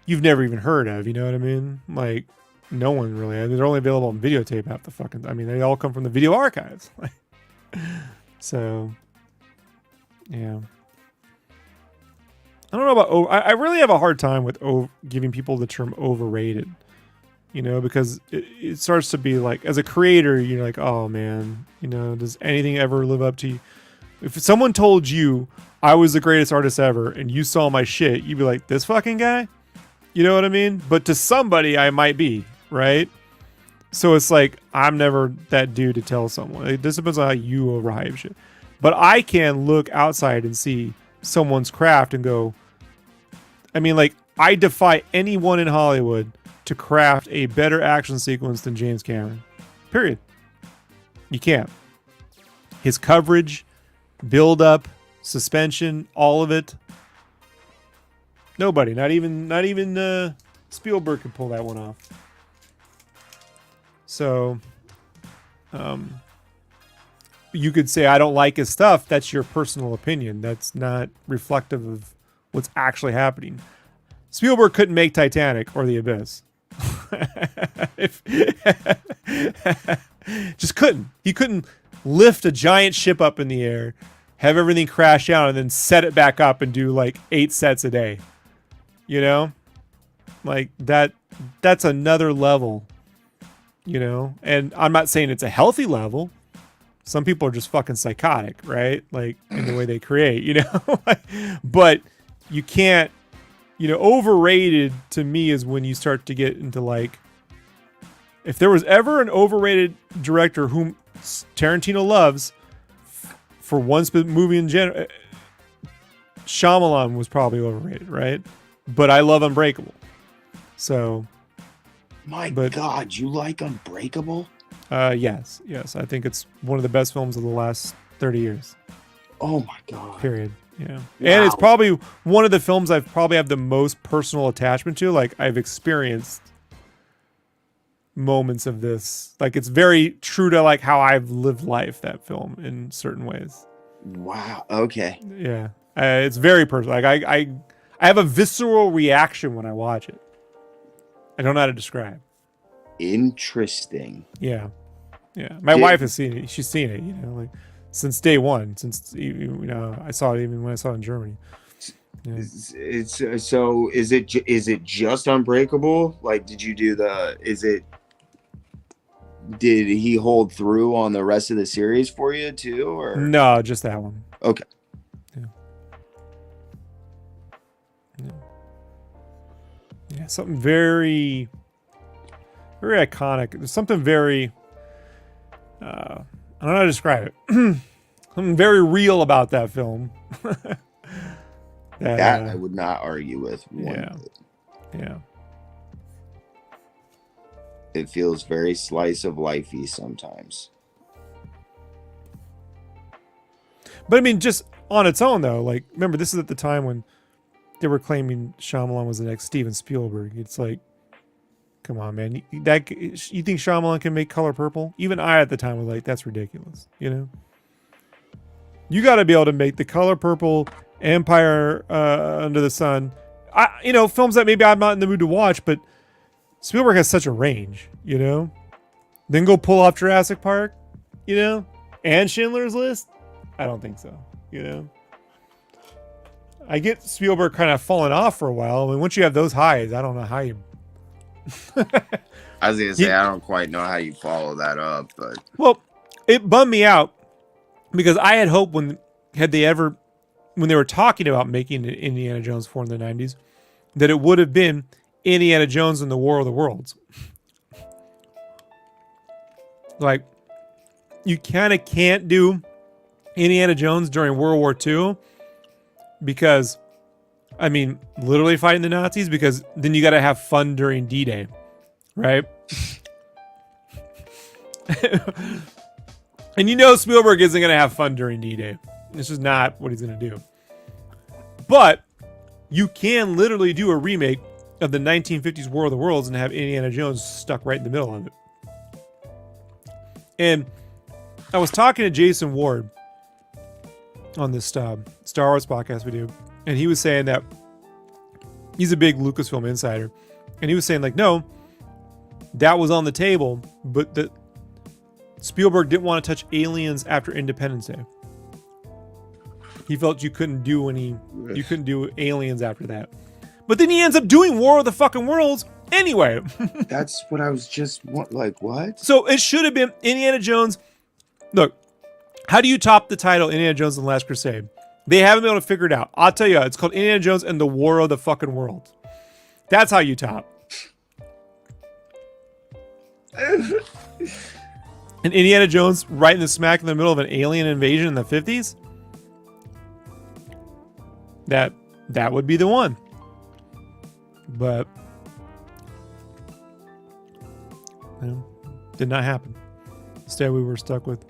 you've never even heard of. You know what I mean? Like, no one really. They're only available on videotape half the fucking. I mean, they all come from the Video Archives. So, yeah. I don't know about. I really have a hard time with giving people the term overrated. You know, because it starts to be like, as a creator, you're like, oh man, you know, does anything ever live up to you? If someone told you I was the greatest artist ever and you saw my shit, you'd be like, this fucking guy? You know what I mean? But to somebody, I might be, right? So it's like, I'm never that dude to tell someone. It just depends on how you overhype shit. But I can look outside and see someone's craft and go, I mean, like, I defy anyone in Hollywood to craft a better action sequence than James Cameron. Period. You can't. His coverage, build up, suspension, all of it. Nobody, not even Spielberg could pull that one off. So, you could say I don't like his stuff. That's your personal opinion. That's not reflective of what's actually happening. Spielberg couldn't make Titanic or The Abyss. Just couldn't. He couldn't lift a giant ship up in the air, have everything crash down, and then set it back up and do like 8 sets a day. You know? Like that's another level. You know? And I'm not saying it's a healthy level. Some people are just fucking psychotic, right? Like, in the way they create, you know? But you can't, you know, overrated to me is when you start to get into like, if there was ever an overrated director whom Tarantino loves for one movie in general, Shyamalan was probably overrated, right? But I love Unbreakable. So, My But God, you like Unbreakable? yes, I think it's one of the best films of the last 30 years. Oh my God. Period. Yeah. Wow. And it's probably one of the films I've probably have the most personal attachment to. Like, I've experienced moments of this. Like, it's very true to like how I've lived life, that film, in certain ways. Wow. Okay. Yeah. It's very personal. Like, I have a visceral reaction when I watch it. I don't know how to describe. Interesting. Yeah. Yeah. My wife has seen it. She's seen it, you know, like since day one, since, you know, I saw it even when I saw it in Germany. Yeah. It's so is it just Unbreakable? Like, did he hold through on the rest of the series for you too, or No, just that one. okay? Yeah, something very, very iconic. There's something very, I don't know how to describe it. Something very real about that film. That I would not argue with. Yeah. Yeah. It feels very slice of lifey sometimes. But I mean, just on its own though, like, remember, this is at the time when they were claiming Shyamalan was the next Steven Spielberg. It's like, come on, man. You think Shyamalan can make Color Purple? Even I at the time was like, that's ridiculous. You know, you got to be able to make The Color Purple, Empire Under the Sun. Films that maybe I'm not in the mood to watch, but Spielberg has such a range. You know, then go pull off Jurassic Park. You know, and Schindler's List. I don't think so. You know. I get Spielberg kind of falling off for a while. I mean, once you have those highs, I don't know how you. I was gonna say I don't quite know how you follow that up, but well, it bummed me out because I had hoped when they were talking about making an Indiana Jones 4 in the 90s, that it would have been Indiana Jones and the War of the Worlds. Like, you kind of can't do Indiana Jones during World War II. Because, I mean, literally fighting the Nazis, because then you got to have fun during D-Day, right? And you know Spielberg isn't going to have fun during D-Day. It's just not what he's going to do. But you can literally do a remake of the 1950s War of the Worlds and have Indiana Jones stuck right in the middle of it. And I was talking to Jason Ward on this Star Wars podcast we do, and he was saying that he's a big Lucasfilm insider, and he was saying, like, no, that was on the table, but that Spielberg didn't want to touch Aliens after Independence Day. He felt you couldn't do Aliens after that. But then he ends up doing War of the fucking Worlds anyway. That's what I was just like, what? So it should have been Indiana Jones. Look, how do you top the title Indiana Jones and the Last Crusade? They haven't been able to figure it out. I'll tell you, it's called Indiana Jones and the War of the fucking Worlds. That's how you top. And Indiana Jones right in the smack in the middle of an alien invasion in the 50s? That would be the one. But did not happen. Instead, we were stuck with,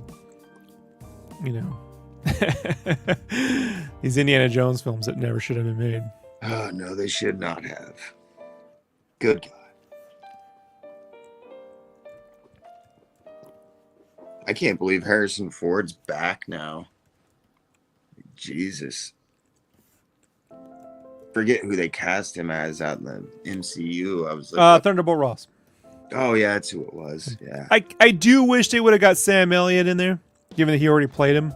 these Indiana Jones films that never should have been made. Oh, no, they should not have. Good God. I can't believe Harrison Ford's back now. Jesus. Forget who they cast him as out in the MCU. I was like, Thunderbolt Ross. Oh, yeah, that's who it was. Yeah. I do wish they would have got Sam Elliott in there, given that he already played him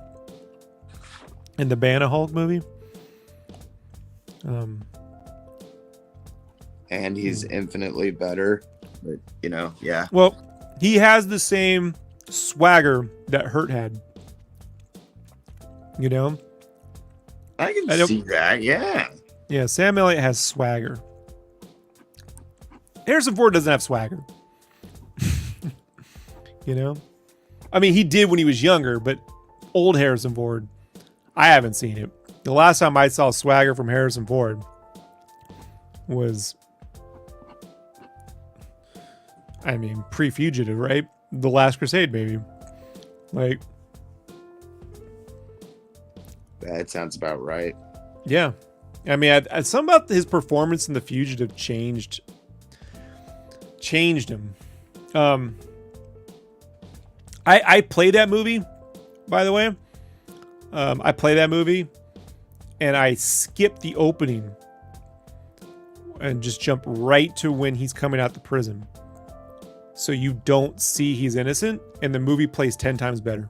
in the Banner Hulk movie. And he's infinitely better. But, yeah. Well, he has the same swagger that Hurt had. I can see that, yeah. Yeah, Sam Elliott has swagger. Harrison Ford doesn't have swagger. I mean, he did when he was younger, but old Harrison Ford, I haven't seen it. The last time I saw swagger from Harrison Ford was I mean, pre-Fugitive, right? The Last Crusade, maybe. Like, That sounds about right. yeah. I mean, something about his performance in The Fugitive changed him. I played that movie, by the way. I played that movie, and I skipped the opening and just jump right to when he's coming out the prison. So you don't see he's innocent, and the movie plays 10 times better.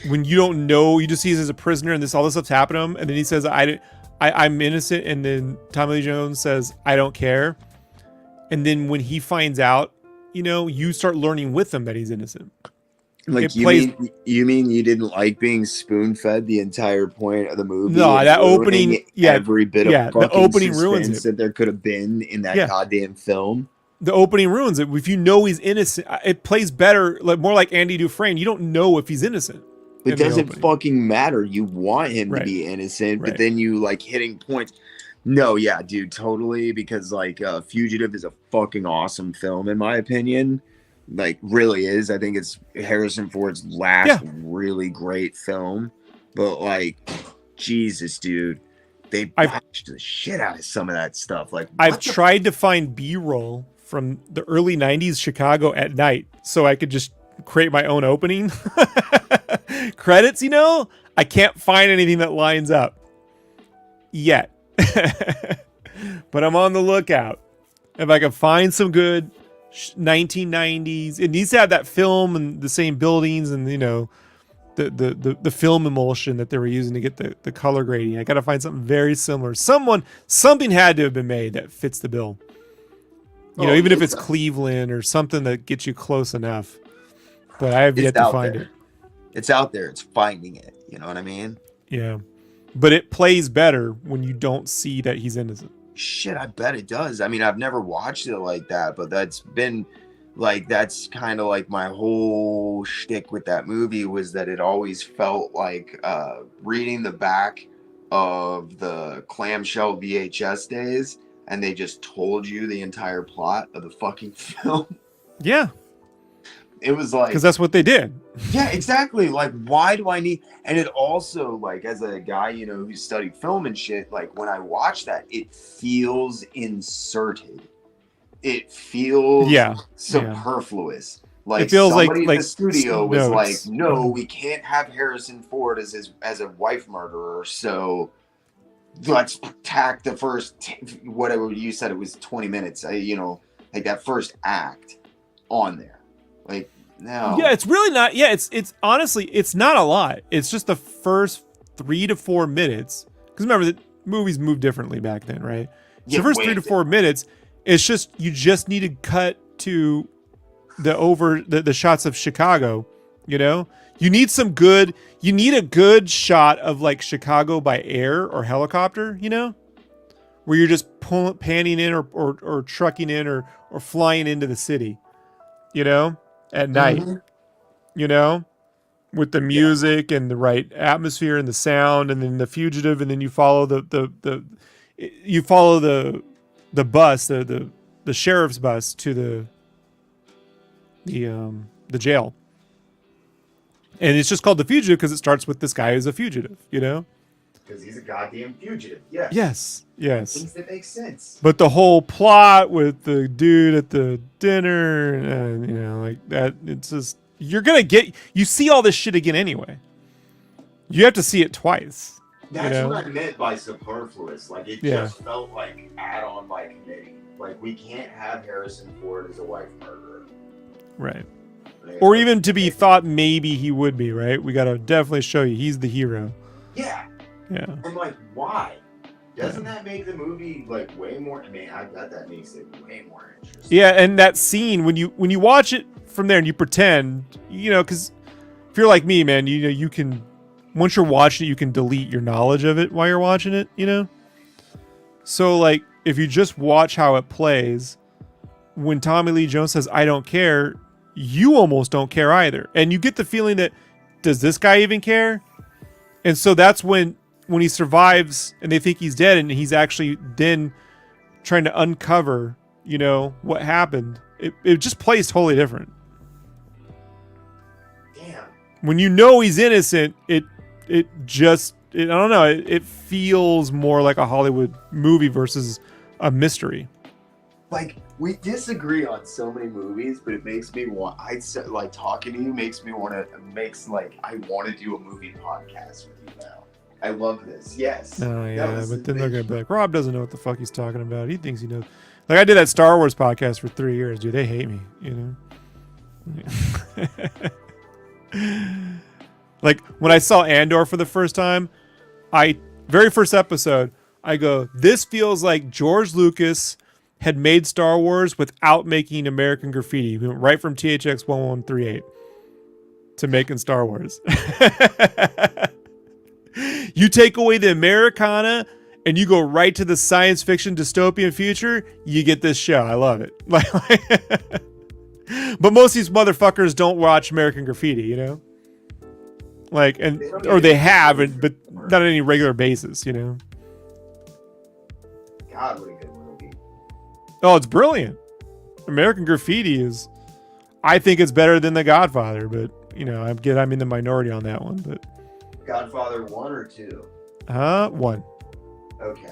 When you don't know, you just see he's a prisoner and all this stuff's happened to him, and then he says, I'm innocent, and then Tommy Lee Jones says, I don't care. And then when he finds out, you start learning with him that he's innocent. Like, you mean you didn't like being spoon-fed the entire point of the movie? No, that opening, every bit of fucking the opening ruins it. That there could have been in that goddamn film. The opening ruins it. If you know he's innocent, it plays better, like more like Andy Dufresne. You don't know if he's innocent. It doesn't fucking matter. You want him to be innocent, but then you like hitting points. No, yeah, dude, totally. Because like Fugitive is a fucking awesome film, in my opinion. Like, really is. I think it's Harrison Ford's last really great film. But like, Jesus, dude, they botched the shit out of some of that stuff. Like, I've tried to find B-roll from the early 90s Chicago at night so I could just create my own opening. Credits, I can't find anything that lines up yet. But I'm on the lookout. If I can find some good 1990s, it needs to have that film and the same buildings and the film emulsion that they were using to get the color grading. I gotta find something very similar. Something had to have been made that fits the bill. Even if it's Cleveland or something that gets you close enough. But I have yet to find it. It's out there. It's finding it. You know what I mean? Yeah. But it plays better when you don't see that he's innocent. Shit, I bet it does. I mean, I've never watched it like that, but that's kind of like my whole shtick with that movie, was that it always felt like reading the back of the clamshell VHS days, and they just told you the entire plot of the fucking film. Yeah. It was like, because that's what they did. Yeah, exactly. Like, why do I need? And it also, like, as a guy, who studied film and shit, like, when I watch that, it feels inserted. It feels superfluous. Like, it feels somebody in the studio was like, no, we can't have Harrison Ford as a wife murderer, so let's tack the first whatever you said, it was 20 minutes, like that first act on there. Like, no. Yeah, it's really not. Yeah, it's honestly, it's not a lot. It's just the first 3 to 4 minutes. Because remember, the movies moved differently back then, right? So the first 3 to 4 minutes, it's just, you just need to cut to the shots of Chicago. You need a good shot of like Chicago by air or helicopter, where you're just panning in or trucking in or flying into the city, at night, with the music and the right atmosphere and the sound, and then the fugitive, and then you follow the bus, the sheriff's bus to the jail. And it's just called The Fugitive because it starts with this guy who's a fugitive, Because he's a goddamn fugitive. Yeah. Yes. Things that make sense. But the whole plot with the dude at the dinner, and like that, it's just, you see all this shit again anyway. You have to see it twice. That's what I meant by superfluous. Like, it just felt like add-on by committee. Like, we can't have Harrison Ford as a wife murderer. Right. Or even to be thought maybe he would be, right? We got to definitely show you he's the hero. Yeah. Yeah. And like, why? Doesn't that make the movie like way more? I mean, I bet that makes it way more interesting. Yeah, and that scene when you watch it from there and you pretend, because if you're like me, man, you can, once you're watching it, you can delete your knowledge of it while you're watching it, So like, if you just watch how it plays, when Tommy Lee Jones says, "I don't care," you almost don't care either. And you get the feeling that, does this guy even care? And so that's when he survives and they think he's dead, and he's actually then trying to uncover you know, what happened, it just plays totally different. Damn. When you know he's innocent, I don't know, it feels more like a Hollywood movie versus a mystery. Like, we disagree on so many movies, but it makes me want, like, talking to you makes me want to, I want to do a movie podcast with you now. I love this. Yes. Oh, yeah, but then they're going to be like, Rob doesn't know what the fuck he's talking about. He thinks he knows. Like, I did that Star Wars podcast for 3 years, dude. They hate me, you know? Like, when I saw Andor for the first time, very first episode, I go, this feels like George Lucas had made Star Wars without making American Graffiti. We went right from THX 1138 to making Star Wars. You take away the Americana and you go right to the science fiction dystopian future, you get this show. I love it. But most of these motherfuckers don't watch American Graffiti, you know? Like, or they have, but not on any regular basis, you know? God, what a good movie. Oh, it's brilliant. American Graffiti I think it's better than The Godfather, but, you know, I'm in the minority on that one, but. Godfather 1 or 2? 1. Okay.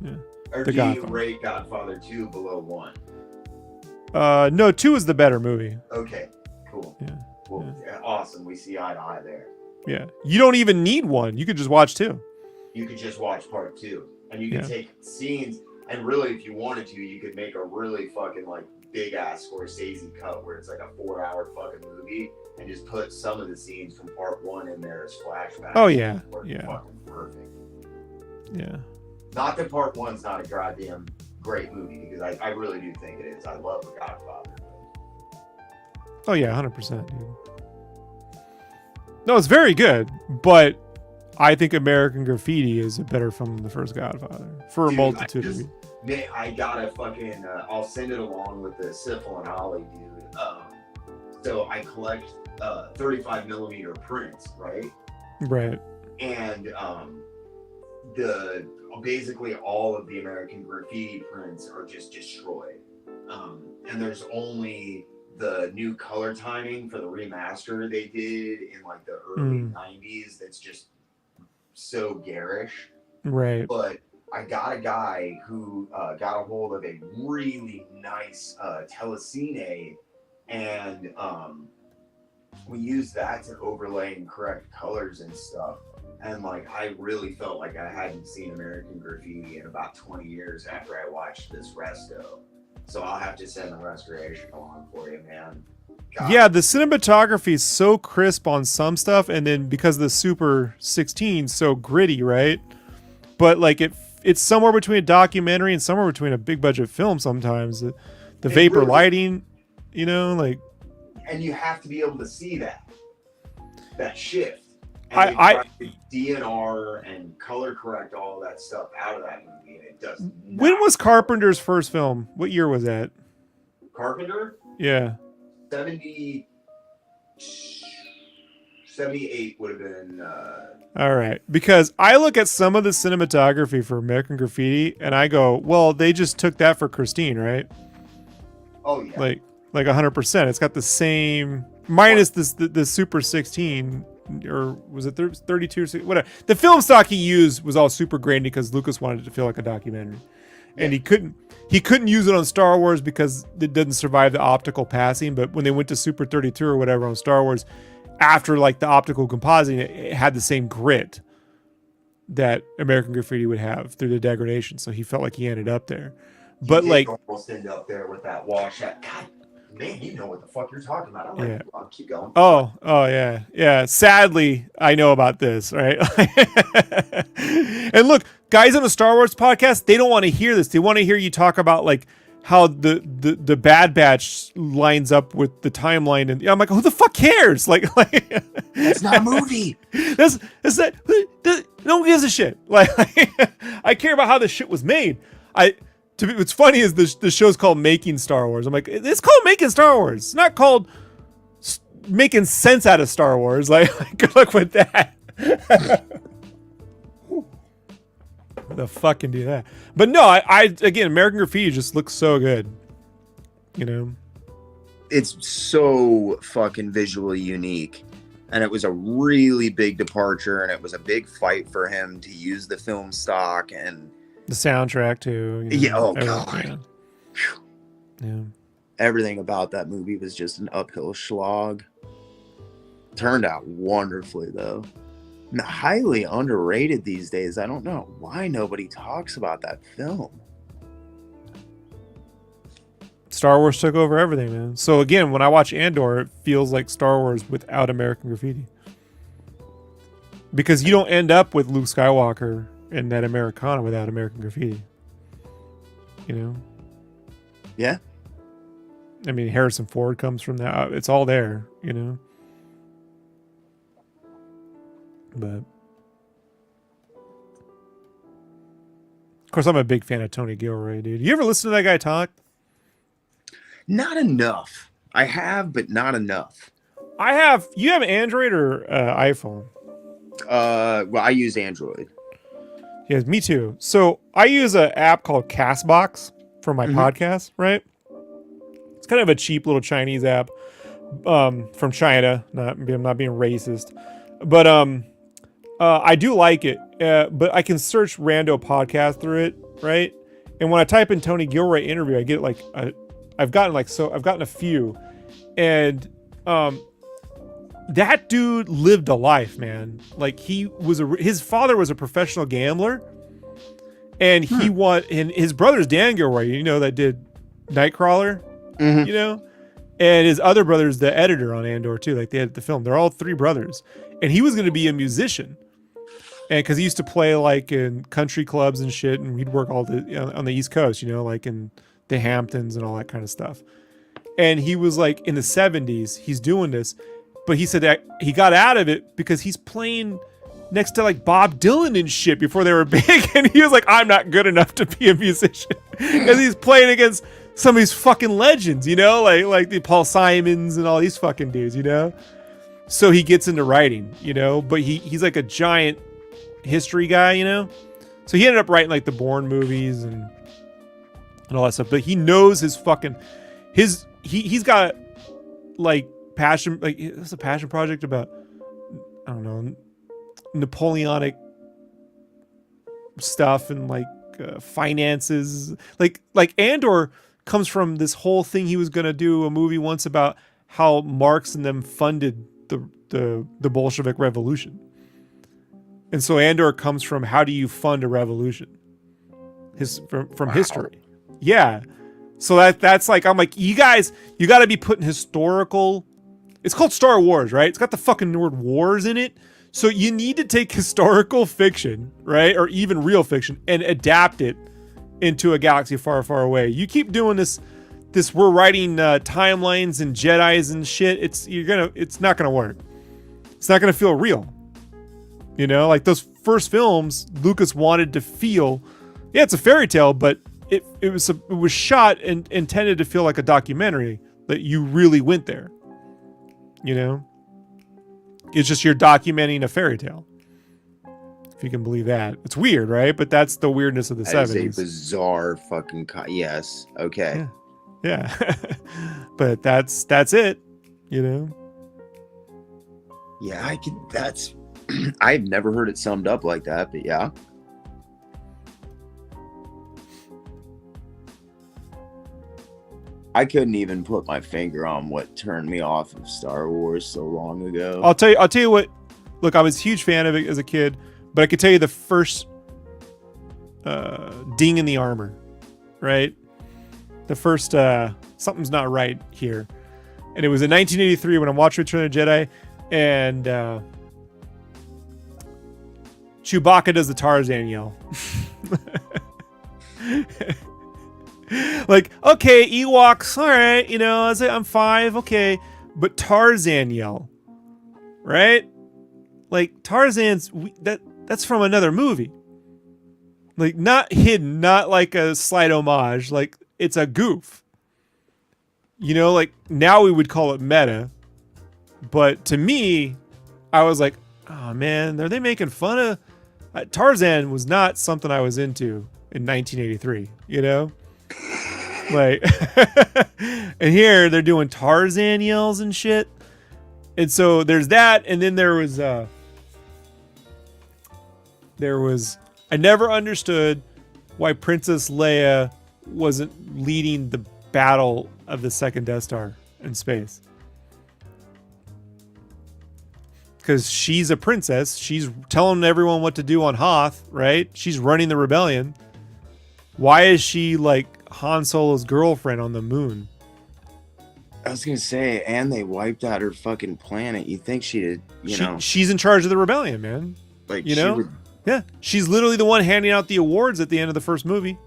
Yeah. Or The do Godfather. you rate Godfather 2 below 1? No, 2 is the better movie. Okay, cool. Yeah. Well, yeah, awesome. We see eye to eye there. Yeah. You don't even need 1. You could just watch 2. You could just watch part 2. And you could Yeah. take scenes, and really, if you wanted to, you could make a really fucking, like, big-ass Scorsese cut where it's like a 4-hour fucking movie, and just put some of the scenes from part 1 in there as flashbacks. Oh, yeah. Or Yeah. fucking perfect. Yeah. Not that part 1's not a goddamn great movie, because I really do think it is. I love The Godfather. Oh, yeah, 100%, dude. No, it's very good, but I think American Graffiti is a better film than the first Godfather for a multitude of reasons. Man, I gotta fucking, I'll send it along with the Syphil and Ollie, dude. So I collect 35 millimeter prints, right? Right. And basically all of the American Graffiti prints are just destroyed. And there's only the new color timing for the remaster they did in like the early 90s that's just so garish. Right. But I got a guy who got a hold of a really nice telecine, and we used that to overlay and correct colors and stuff. And like, I really felt like I hadn't seen American Graffiti in about 20 years after I watched this resto. So I'll have to send the restoration along for you, man. God. Yeah, the cinematography is so crisp on some stuff, and then because the Super 16 so gritty, right? But like it's somewhere between a documentary and somewhere between a big budget film sometimes. The vapor really, lighting, you know, like. And you have to be able to see that shift. I And try to DNR and color correct all that stuff out of that movie, and it does. When was Carpenter's first film? What year was that? Carpenter? Yeah. 78 would have been. All right, because I look at some of the cinematography for American Graffiti, and I go, "Well, they just took that for Christine, right?" Oh yeah. Like 100%. It's got the same minus the Super 16. Or was it 32 or whatever? The film stock he used was all super grainy because Lucas wanted it to feel like a documentary, and he couldn't use it on Star Wars because it didn't survive the optical passing. But when they went to Super 32 or whatever on Star Wars, after like the optical compositing, it had the same grit that American Graffiti would have through the degradation. So he felt like he ended up there. But like almost end up there with that wash. God, man, you know what the fuck you're talking about. I'm like, I'll keep going. Oh yeah. Sadly, I know about this, right? And look, guys on the Star Wars podcast, they don't want to hear this. They want to hear you talk about like how the Bad Batch lines up with the timeline, and I'm like, who the fuck cares? Like that's not a movie. That's no one gives a shit. Like I care about how this shit was made. What's funny is the show's called Making Star Wars. I'm like, it's called Making Star Wars. It's not called making sense out of Star Wars. Like good luck with that. The fuck can do that? But no, I again, American Graffiti just looks so good. You know, it's so fucking visually unique, and it was a really big departure, and it was a big fight for him to use the film stock and the soundtrack too. You know, yeah. Oh god. Yeah. Everything about that movie was just an uphill slog. Turned out wonderfully though. Highly underrated these days. I don't know why nobody talks about that film. Star Wars took over everything, man. So again, when I watch Andor, it feels like Star Wars without American Graffiti. Because you don't end up with Luke Skywalker and that Americana without American Graffiti. You know? Yeah. I mean, Harrison Ford comes from that. It's all there, you know? But of course, I'm a big fan of Tony Gilroy, dude. You ever listen to that guy talk? Not enough. I have, but not enough. I have. You have Android or iPhone? Well, I use Android. Yes, me too. So I use an app called Castbox for my podcast, right? It's kind of a cheap little Chinese app from China. I'm not being racist, but I do like it. But I can search rando podcast through it, right? And when I type in Tony Gilroy interview, I get like I've gotten a few, and that dude lived a life, man. Like his father was a professional gambler, and he won. And his brother's Dan Gilroy, you know, that did Nightcrawler, you know, and his other brother's the editor on Andor too. Like they had the film. They're all three brothers, and he was going to be a musician, and because he used to play like in country clubs and shit, and he'd work on the East Coast, you know, like in the Hamptons and all that kind of stuff. And he was like in the 70s, he's doing this. But he said that he got out of it because he's playing next to like Bob Dylan and shit before they were big. And he was like, I'm not good enough to be a musician. Because he's playing against some of these fucking legends, you know, like the Paul Simons and all these fucking dudes, you know. So he gets into writing, you know, but he's like a giant history guy, you know. So he ended up writing like the Bourne movies and all that stuff. But he knows his fucking he's got like passion, like it's a passion project about, I don't know, Napoleonic stuff and like finances. Like Andor comes from this whole thing. He was gonna do a movie once about how Marx and them funded the Bolshevik Revolution, and so Andor comes from how do you fund a revolution, from history. Yeah, so that's like, I'm like, you guys, you got to be putting historical. It's called Star Wars, right? It's got the fucking word wars in it. So you need to take historical fiction, right? Or even real fiction and adapt it into a galaxy far, far away. You keep doing this we're writing timelines and Jedis and shit. It's not going to work. It's not going to feel real. You know, like those first films, Lucas wanted to feel, yeah, it's a fairy tale, but it was shot and intended to feel like a documentary, that you really went there. You know, it's just you're documenting a fairy tale, if you can believe that. It's weird, right? But that's the weirdness of the 70s. That is a bizarre fucking yes. Okay. Yeah. But that's it, you know. Yeah, I've never heard it summed up like that, but yeah. I couldn't even put my finger on what turned me off of Star Wars so long ago. I'll tell you what. Look, I was a huge fan of it as a kid, but I could tell you the first ding in the armor, right? The first something's not right here, and it was in 1983 when I'm watching Return of the Jedi, and Chewbacca does the Tarzan yell. Like, okay, Ewoks, all right, you know, I'm 5, okay, but Tarzan yell, right? Like Tarzan's that's from another movie, like not hidden, not like a slight homage, like it's a goof. You know, like now we would call it meta, but to me, I was like, oh man, are they making fun Tarzan was not something I was into in 1983, you know? Like, and here they're doing Tarzan yells and shit. And so there's that. And then there was, I never understood why Princess Leia wasn't leading the battle of the second Death Star in space. Because she's a princess. She's telling everyone what to do on Hoth, right? She's running the rebellion. Why is she like Han Solo's girlfriend on the moon? I was gonna say, and they wiped out her fucking planet. You think she'd, she's in charge of the rebellion, man. like, you know? Yeah, she's literally the one handing out the awards at the end of the first movie.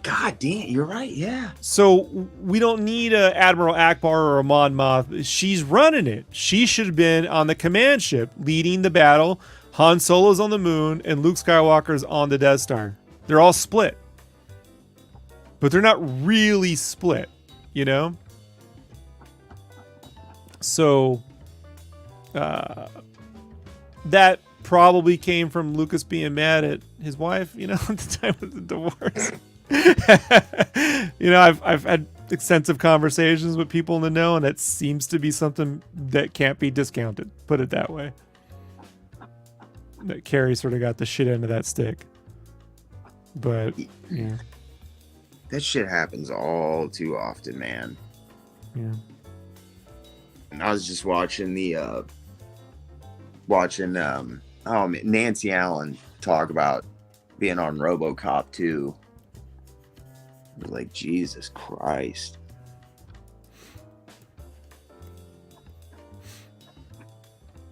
God damn, you're right. Yeah. So we don't need a Admiral Akbar or a Mon Moth. She's running it. She should have been on the command ship, leading the battle. Han Solo's on the moon, and Luke Skywalker's on the Death Star. They're all split, but they're not really split, you know. So that probably came from Lucas being mad at his wife, you know, at the time of the divorce. You know, I've had extensive conversations with people in the know, and that seems to be something that can't be discounted. Put it that way. That Carrie sort of got the shit end of that stick. But yeah, that shit happens all too often, man. Yeah. And I was just watching Nancy Allen talk about being on RoboCop 2. Like, Jesus Christ.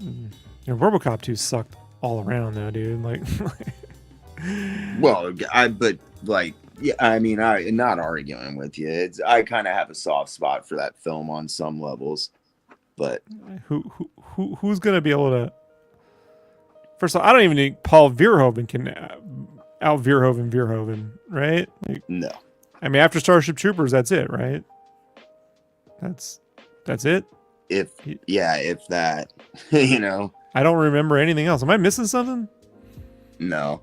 Yeah, RoboCop 2 sucked all around though, dude. Like, well, I'm not arguing with you. I kind of have a soft spot for that film on some levels, but who's gonna be able to? First of all, I don't even think Paul Verhoeven can out Verhoeven, right? Like, no. I mean, after Starship Troopers, that's it, right? That's it. If that, you know. I don't remember anything else. Am I missing something? No,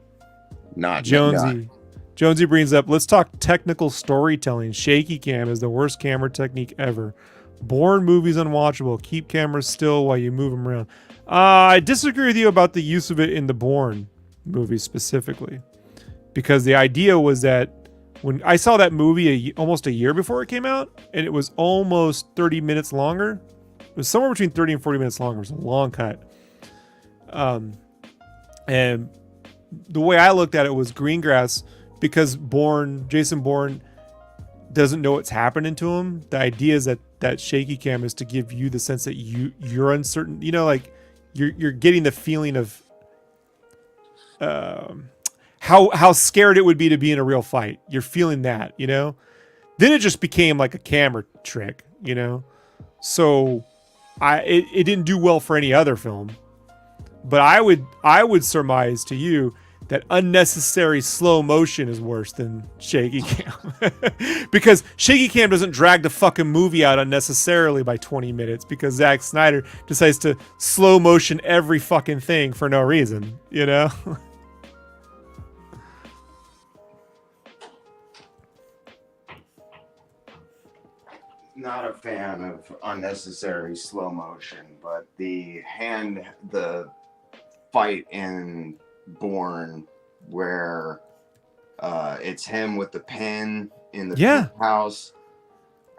not Jonesy. Jonesy brings up, let's talk technical storytelling. Shaky cam is the worst camera technique ever. Bourne movies unwatchable. Keep cameras still while you move them around. I disagree with you about the use of it in the Bourne movies specifically, because the idea was that when I saw that movie almost a year before it came out, and it was almost 30 minutes longer. It was somewhere between 30 and 40 minutes longer. It was a long cut. And the way I looked at it was Greengrass, because Jason Bourne doesn't know what's happening to him. The idea is that shaky cam is to give you the sense that you're uncertain. You know, like you're getting the feeling of how scared it would be to be in a real fight. You're feeling that, you know. Then it just became like a camera trick, you know. So it didn't do well for any other film. But I would surmise to you that unnecessary slow motion is worse than shaky cam. Because shaky cam doesn't drag the fucking movie out unnecessarily by 20 minutes because Zack Snyder decides to slow motion every fucking thing for no reason, you know? Not a fan of unnecessary slow motion, but the fight in Bourne where it's him with the pen in the house.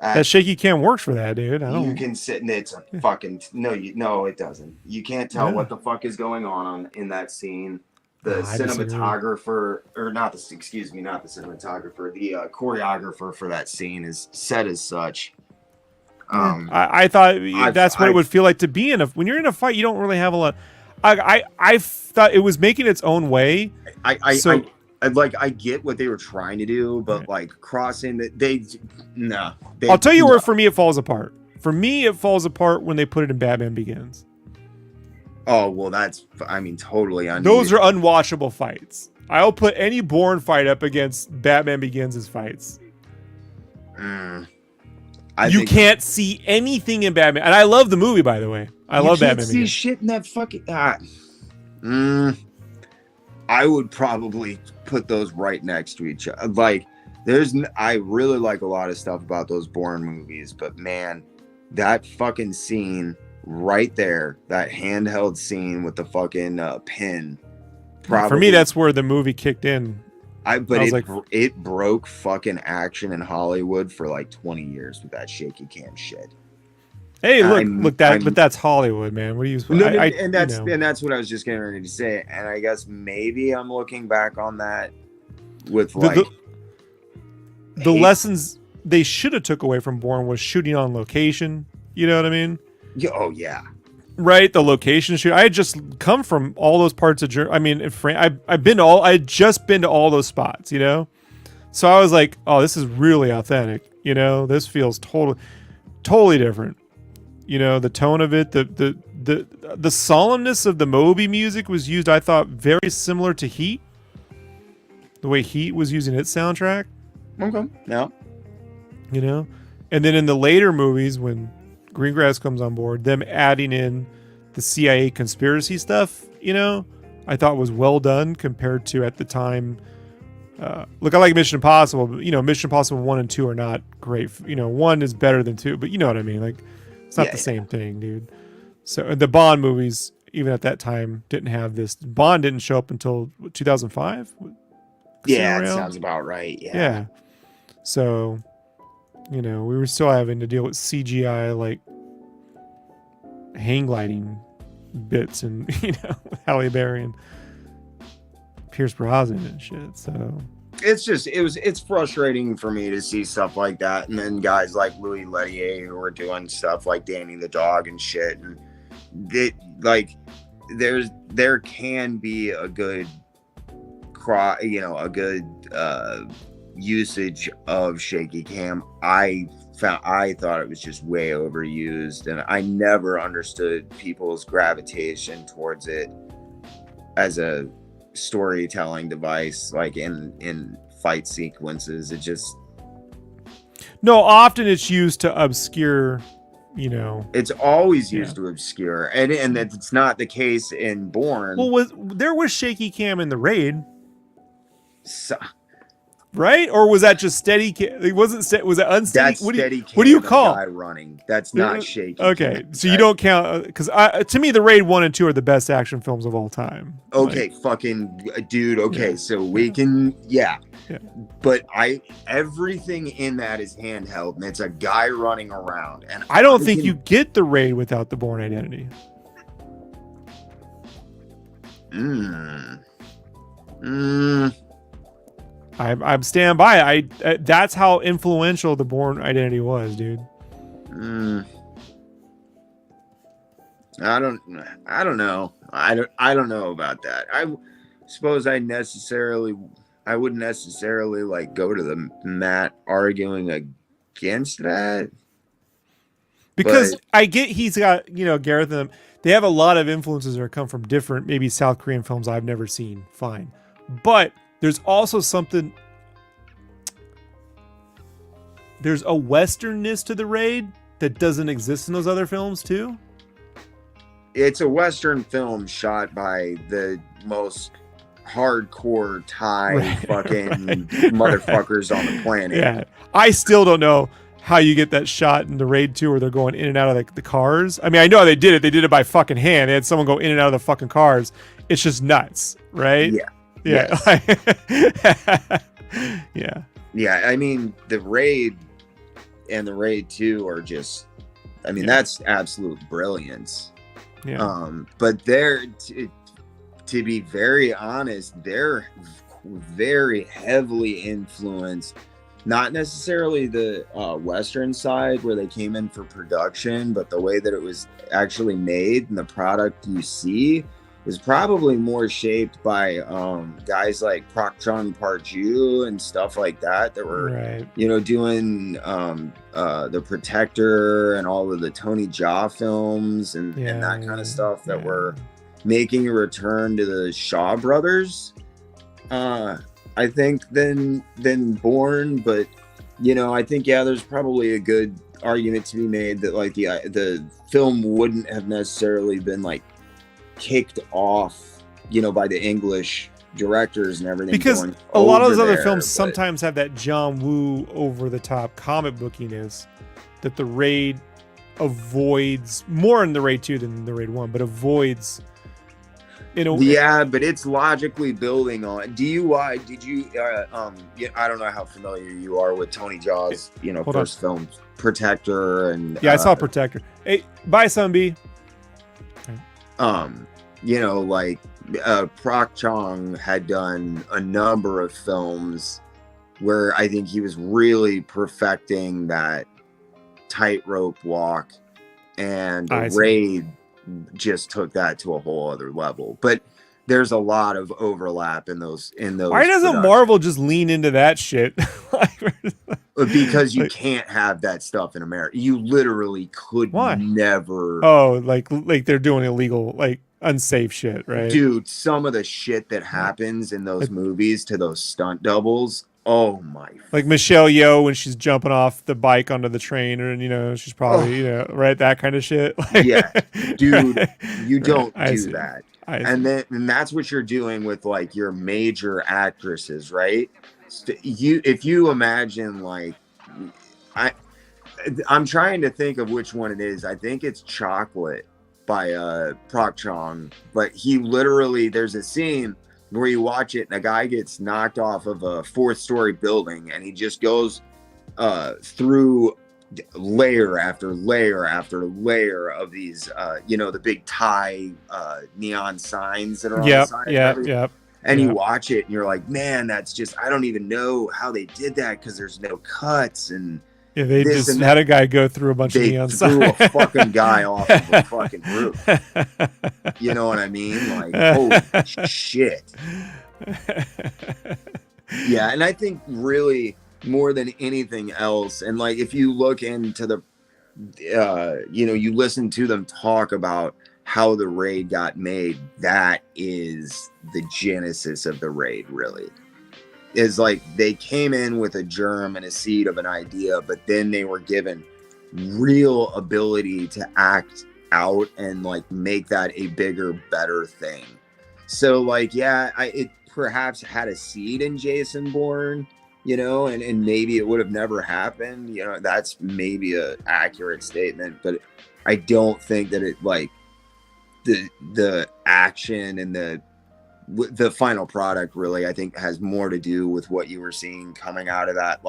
That shaky cam works for that, dude. You can sit and it's a fucking no, it doesn't. You can't tell what the fuck is going on in that scene. The cinematographer, or not the cinematographer, the choreographer for that scene is set as such. I thought that's what it would feel like to be in when you're in a fight. You don't really have a lot. I thought it was making its own way. I get what they were trying to do, but like crossing that I'll tell you where for me it falls apart. For me, it falls apart when they put it in Batman Begins. Oh well, totally. Those are unwatchable fights. I'll put any Bourne fight up against Batman Begins' fights. You can't see anything in Batman, and I love the movie, by the way. I love Batman Begins. You can't see shit in that fucking. I would probably put those right next to each other. Like, I really like a lot of stuff about those Bourne movies, but man, that fucking scene right there, that handheld scene with the fucking pin. Probably, for me, that's where the movie kicked in. It broke fucking action in Hollywood for like 20 years with that shaky cam shit. Hey, but that's Hollywood, man. What do you? And that's what I was just getting ready to say. And I guess maybe I'm looking back on that with the lessons they should have took away from Bourne was shooting on location. You know what I mean? Yeah. Oh yeah. Right, the location shoot. I had just come from all those parts of Germany. I mean, I had just been to all those spots. You know, so I was like, oh, this is really authentic. You know, this feels totally different. You know, the tone of it, the solemnness of the Moby music was used, I thought, very similar to Heat. The way Heat was using its soundtrack. Okay. Yeah. You know? And then in the later movies, when Greengrass comes on board, them adding in the CIA conspiracy stuff, you know, I thought was well done compared to at the time. Look, I like Mission Impossible, but, you know, Mission Impossible 1 and 2 are not great. You know, 1 is better than 2, but you know what I mean? Like, it's not the same thing, dude. So the Bond movies, even at that time, didn't have this. Bond didn't show up until 2005. Yeah, that sounds about right. Yeah. So, you know, we were still having to deal with CGI like hang gliding bits and, you know, Halle Berry and Pierce Brosnan and shit. So it's frustrating for me to see stuff like that, and then guys like Louis Leterrier who are doing stuff like Danny the Dog and shit, and there can be a good usage of shaky cam. I thought it was just way overused, and I never understood people's gravitation towards it as a storytelling device, like in fight sequences. It just often it's used to obscure, you know, it's always used to obscure, and that's not the case in Bourne. Well, there was shaky cam in the Raid, right? Or was that just steady cam? It wasn't was it unsteady? That's steady cam. What do you call guy running? That's not shaky. Okay, cam. So you don't count, because to me the Raid 1 and 2 are the best action films of all time. Okay, fucking dude. Okay, so we can but everything in that is handheld, and it's a guy running around. And I don't think you get the Raid without the Bourne Identity. I'm stand by. That's how influential the Bourne Identity was, dude. I don't know. I don't know about that. I suppose I wouldn't necessarily like go to the mat arguing against that. Because I get he's got, you know, Gareth and them, they have a lot of influences that come from different, maybe South Korean films I've never seen. Fine. But there's also something, there's a westernness to the Raid that doesn't exist in those other films too. It's a Western film shot by the most hardcore Thai fucking motherfuckers on the planet. Yeah. I still don't know how you get that shot in the Raid 2 where they're going in and out of the cars. I mean, I know they did it. They did it by fucking hand. They had someone go in and out of the fucking cars. It's just nuts, right? Yeah. Yeah. Yeah. Yeah. I mean, the Raid and the Raid 2 are just, I mean, that's absolute brilliance. Yeah. But to be very honest, they're very heavily influenced, not necessarily the Western side where they came in for production, but the way that it was actually made and the product you see is probably more shaped by guys like Pak Chun Parju and stuff like that were, you know, doing The Protector and all of the Tony Jaa films and that kind of stuff that were making a return to the Shaw brothers, I think, than Bourne. But, you know, I think, there's probably a good argument to be made that like the film wouldn't have necessarily been like kicked off, you know, by the English directors and everything. Because going a lot of over those other there, films but- sometimes have that John Woo over the top comic bookiness that the Raid avoids more in the Raid 2 than the Raid 1, but avoids. Yeah, but it's logically building on. Did you? Yeah, I don't know how familiar you are with Tony Jaa's, first film, Protector, and yeah, I saw Protector. Hey, bye, Sunbee. Proc Chong had done a number of films where I think he was really perfecting that tightrope walk, and the Raid just took that to a whole other level. But there's a lot of overlap in those. Why doesn't Marvel just lean into that shit? Because you can't have that stuff in America. You literally could never. Oh, like they're doing illegal, unsafe shit, right? Dude, some of the shit that happens in those movies to those stunt doubles. Oh my! Like Michelle Yeoh when she's jumping off the bike onto the train, and she's probably right, that kind of shit. Yeah, dude, you don't do that. And that's what you're doing with your major actresses, right? If you imagine I'm trying to think of which one it is. I think it's Chocolate by Proc Chong, but he literally, there's a scene where you watch it and a guy gets knocked off of a 4th-story building and he just goes through layer after layer after layer of these the big Thai neon signs that are on the side. Yep. And you watch it and you're like, man, that's just, I don't even know how they did that because there's no cuts. And yeah, they just had a guy go through a bunch of neon signs. They threw a fucking guy off of a fucking roof. You know what I mean? Holy shit. Yeah, and I think really more than anything else, and if you look into the, you listen to them talk about how the Raid got made, that is the genesis of the Raid, really. Is they came in with a germ and a seed of an idea, but then they were given real ability to act out and make that a bigger, better thing. So it perhaps had a seed in Jason Bourne, and maybe it would have never happened. That's maybe a accurate statement, but I don't think that it the action and the final product really, I think, has more to do with what you were seeing coming out of that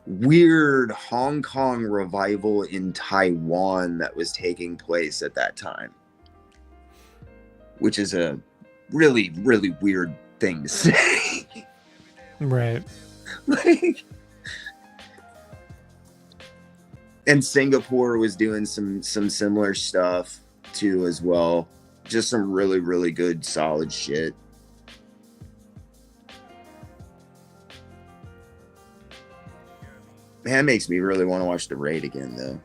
weird Hong Kong revival in Taiwan that was taking place at that time, which is a really, really weird thing to say. Right. And Singapore was doing some similar stuff too as well. Just some really, really good, solid shit. Man, it makes me really want to watch The Raid again, though.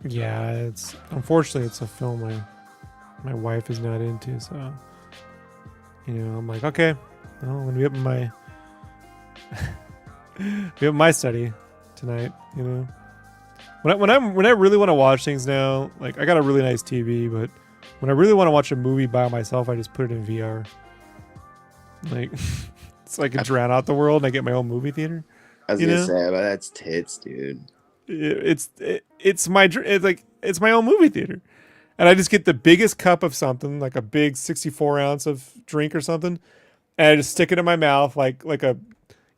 Yeah, unfortunately it's a film my wife is not into, so I'm like, okay, well, I'm gonna be up in my study tonight. When I really want to watch things now, I got a really nice TV, but when I really want to watch a movie by myself, I just put it in VR. It's I can drown out the world and I get my own movie theater. I was gonna say, but that's tits, dude. It's my own movie theater, and I just get the biggest cup of something, like a big 64-ounce of drink or something, and I just stick it in my mouth like a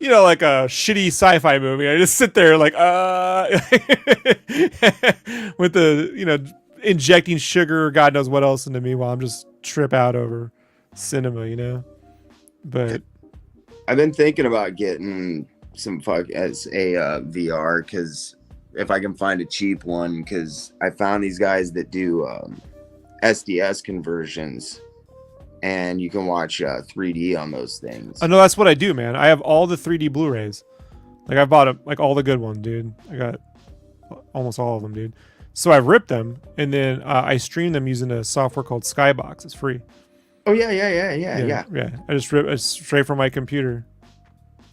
shitty sci-fi movie. I just sit there with the injecting sugar or God knows what else into me while I'm just trip out over cinema. But I've been thinking about getting some VR, because if I can find a cheap one, because I found these guys that do SDS conversions, and you can watch 3D on those things. I know that's what I do, man. I have all the 3D Blu-rays. I bought all the good ones, dude. I got almost all of them, dude. So I've ripped them, and then I stream them using a software called Skybox. It's free. Oh yeah. I just rip it straight from my computer.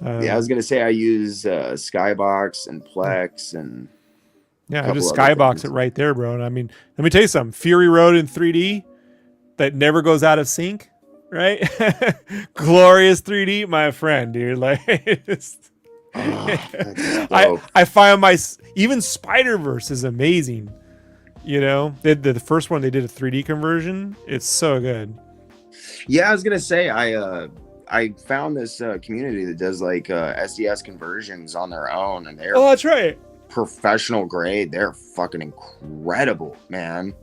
I was gonna say I use Skybox and Plex and I just Skybox it right there, bro. And I mean, let me tell you something. Fury Road in 3D that never goes out of sync. right? Glorious 3D, my friend, dude. Like, I find even Spider-Verse is amazing. You know, the first one they did a 3D conversion. It's so good. Yeah, I was gonna say I found this community that does like SDS conversions on their own, and they're that's right, professional grade. They're fucking incredible, man.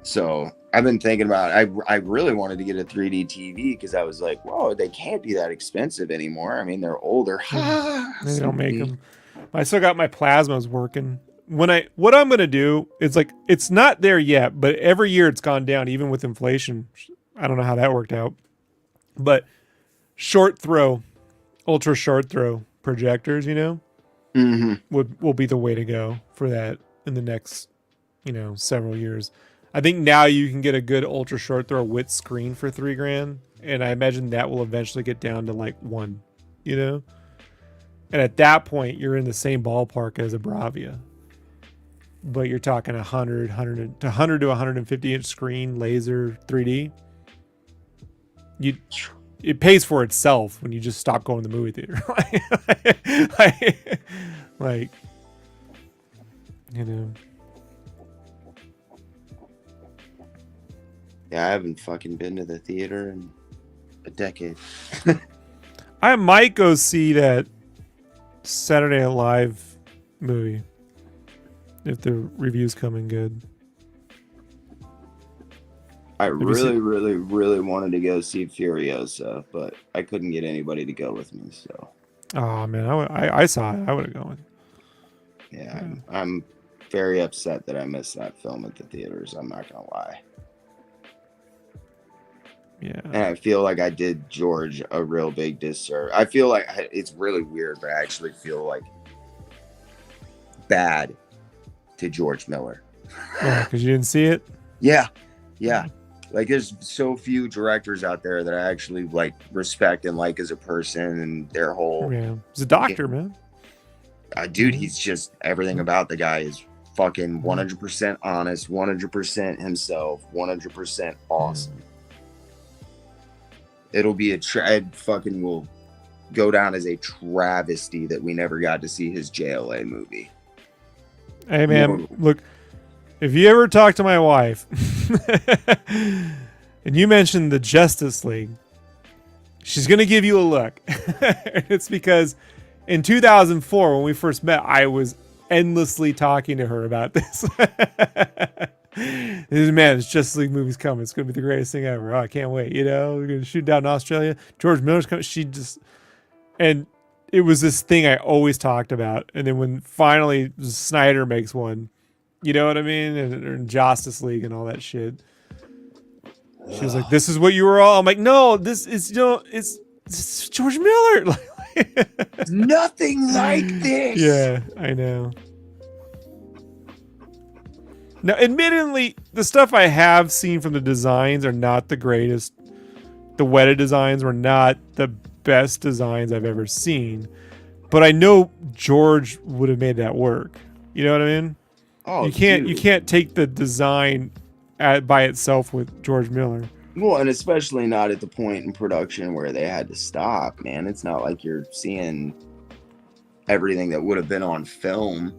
So I've been thinking about I really wanted to get a 3D TV because I was like, whoa, they can't be that expensive anymore. I mean, they're older. They don't make them. I still got my plasmas working. What I'm gonna do is, like, it's not there yet, but every year it's gone down, even with inflation. I don't know how that worked out, but ultra short throw projectors, you know, will be the way to go for that in the next, several years. I think now you can get a good ultra short throw with screen for $3,000, and I imagine that will eventually get down to like $1,000, and at that point you're in the same ballpark as a Bravia. But you're talking 100 to 150 inch screen, laser, 3D. It pays for itself when you just stop going to the movie theater. like, Yeah, I haven't fucking been to the theater in a decade. I might go see that Saturday Night Live movie if the review's coming good. I really wanted to go see Furiosa, but I couldn't get anybody to go with me. So. Oh man, I saw it. I would have gone. Yeah, I'm very upset that I missed that film at the theaters. I'm not gonna lie. Yeah. And I feel like I did George a real big disservice. I feel like it's really weird, but I actually feel like bad to George Miller. Yeah, because you didn't see it? Yeah. Like, there's so few directors out there that I actually like respect and like as a person, and their whole. Yeah, he's a doctor, man. Dude, he's just everything about the guy is fucking 100% honest, 100% himself, 100% awesome. It'll be it fucking will go down as a travesty that we never got to see his JLA movie. Hey man, look, if you ever talk to my wife and you mention the Justice League, she's gonna give you a look. It's because in 2004, when we first met, I was endlessly talking to her about this. Man, it's Justice League movie's coming. It's gonna be the greatest thing ever. Oh, I can't wait. We're gonna shoot down in Australia. George Miller's coming. And it was this thing I always talked about. And then when finally Snyder makes one, you know what I mean? And Justice League and all that shit. She was like, "This is what you were all." I'm like, "No, this is it's George Miller." Nothing like this. Yeah, I know. Now, admittedly, the stuff I have seen from the designs are not the greatest. The Weta designs were not the best designs I've ever seen. But I know George would have made that work. You know what I mean? Oh, you can't take the design by itself with George Miller. Well, and especially not at the point in production where they had to stop, man. It's not like you're seeing everything that would have been on film.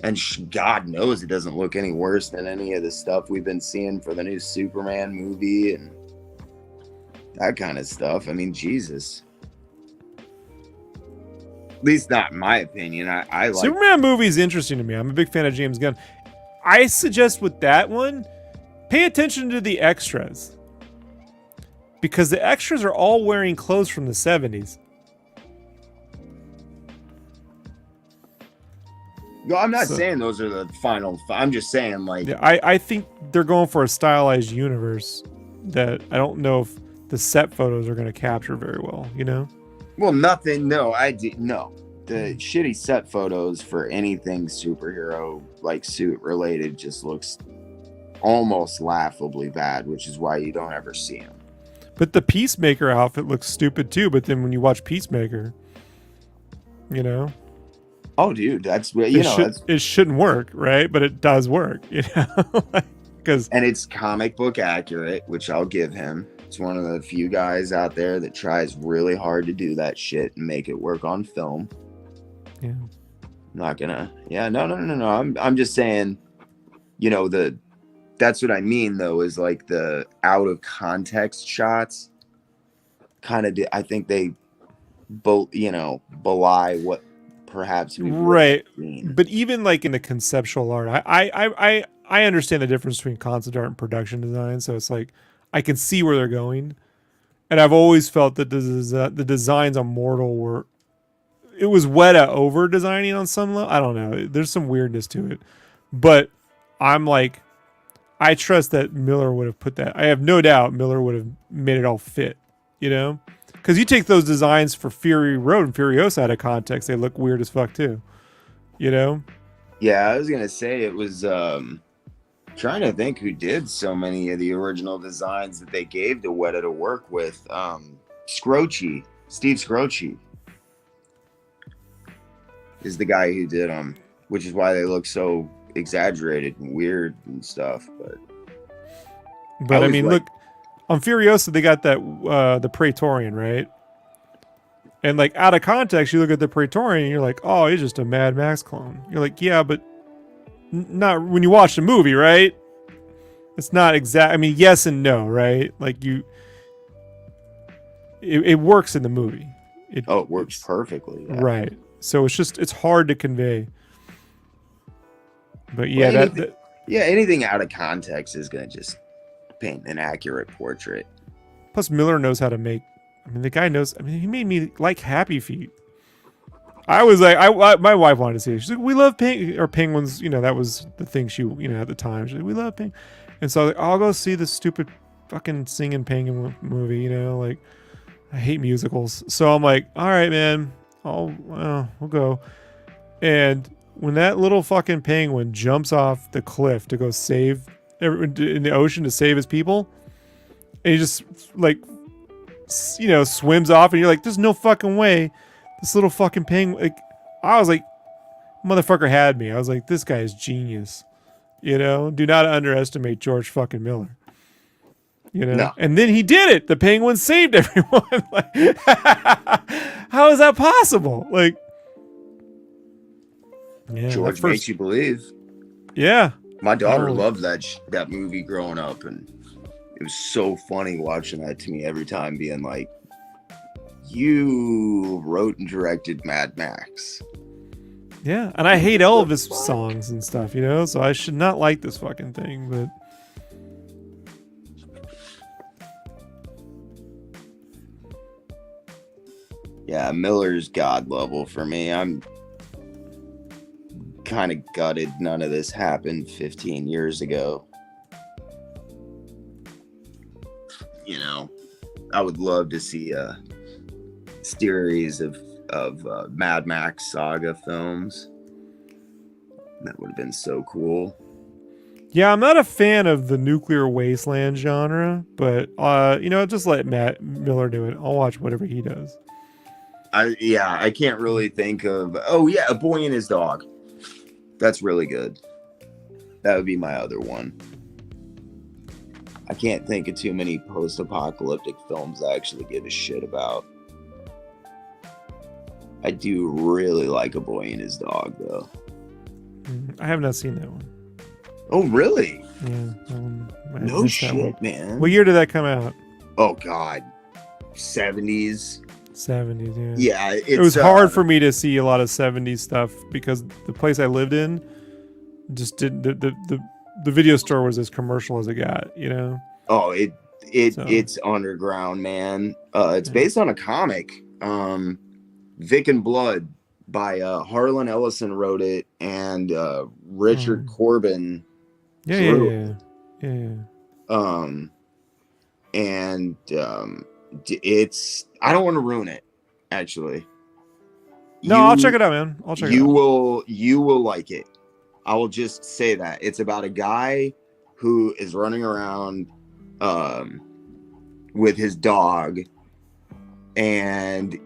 And God knows it doesn't look any worse than any of the stuff we've been seeing for the new Superman movie and that kind of stuff. I mean, Jesus. At least not in my opinion. I like Superman movie is interesting to me. I'm a big fan of James Gunn. I suggest with that one, pay attention to the extras. Because the extras are all wearing clothes from the 70s. No, I'm not saying those are the final. I'm just saying, like, I think they're going for a stylized universe that I don't know if the set photos are going to capture very well. Well, nothing. No, no. The shitty set photos for anything superhero like suit related just looks almost laughably bad, which is why you don't ever see them. But the Peacemaker outfit looks stupid too. But then when you watch Peacemaker, Oh, dude, that's it shouldn't work, right? But it does work, Because and it's comic book accurate, which I'll give him. It's one of the few guys out there that tries really hard to do that shit and make it work on film. yeah, Not gonna. Yeah, no. I'm just saying, that's what I mean though, is like the out of context shots kind of, I think they both, belie what perhaps we right. mean. But even like in the conceptual art, I understand the difference between concept art and production design. So it's like I can see where they're going, and I've always felt that the designs on Mortal were, it was Weta over designing on some level. I don't know. There's some weirdness to it, but I'm like, I trust that Miller would have put that. I have no doubt Miller would have made it all fit, because you take those designs for Fury Road and Furiosa out of context, they look weird as fuck too, Yeah, I was gonna say it was trying to think who did so many of the original designs that they gave to Weta to work with. Steve Scroce is the guy who did them, which is why they look so exaggerated and weird and stuff. But I mean, look, on Furiosa they got that the Praetorian, right? And like out of context, you look at the Praetorian and you're like, oh, he's just a Mad Max clone. You're like, yeah, but not when you watch the movie, right? It's not exact. I mean, yes and no, right? Like it works in the movie. It works perfectly. Yeah. Right. So it's hard to convey. But yeah, anything out of context is gonna just paint an accurate portrait. Plus, Miller knows how to make. I mean, the guy knows. I mean, he made me like Happy Feet. I was like, my wife wanted to see it. She's like, we love penguins. That was the thing she, at the time. She's like, we love penguins. And so I was like, I'll go see this stupid fucking singing penguin movie. Like, I hate musicals. So I'm like, all right, man. We'll go. And when that little fucking penguin jumps off the cliff to go save in the ocean to save his people, and he just like, swims off, and you're like, there's no fucking way this little fucking penguin. Like, I was like, motherfucker had me. I was like, this guy is genius. Do not underestimate George fucking Miller. No. And then he did it. The penguin saved everyone. Like, how is that possible? Like, yeah, George makes you believe. Yeah. My daughter loved that movie growing up, and it was so funny watching that to me every time, being like, you wrote and directed Mad Max. Yeah, and I hate Elvis songs and stuff, so I should not like this fucking thing, but yeah, Miller's god level for me. I'm kind of gutted none of this happened 15 years ago. I would love to see a series of Mad Max saga films. That would have been so cool. Yeah, I'm not a fan of the nuclear wasteland genre, but just let Matt Miller do it. I'll watch whatever he does. I can't really think of. Oh yeah, A Boy and His Dog. That's really good. That would be my other one. I can't think of too many post-apocalyptic films I actually give a shit about. I do really like A Boy and His Dog, though. I have not seen that one. Oh, really? Yeah. No shit, man. What year did that come out? Oh, God. 70s. 70s, yeah. Yeah. It was hard for me to see a lot of 70s stuff because the place I lived in just didn't... The video store was as commercial as it got, Oh, it's underground, man. It's based on a comic. Vic and Blood by Harlan Ellison wrote it, and Richard Corbin drew it. It's, I don't want to ruin it, actually. No, I'll check it out, man. You will like it. I will just say that it's about a guy who is running around with his dog, and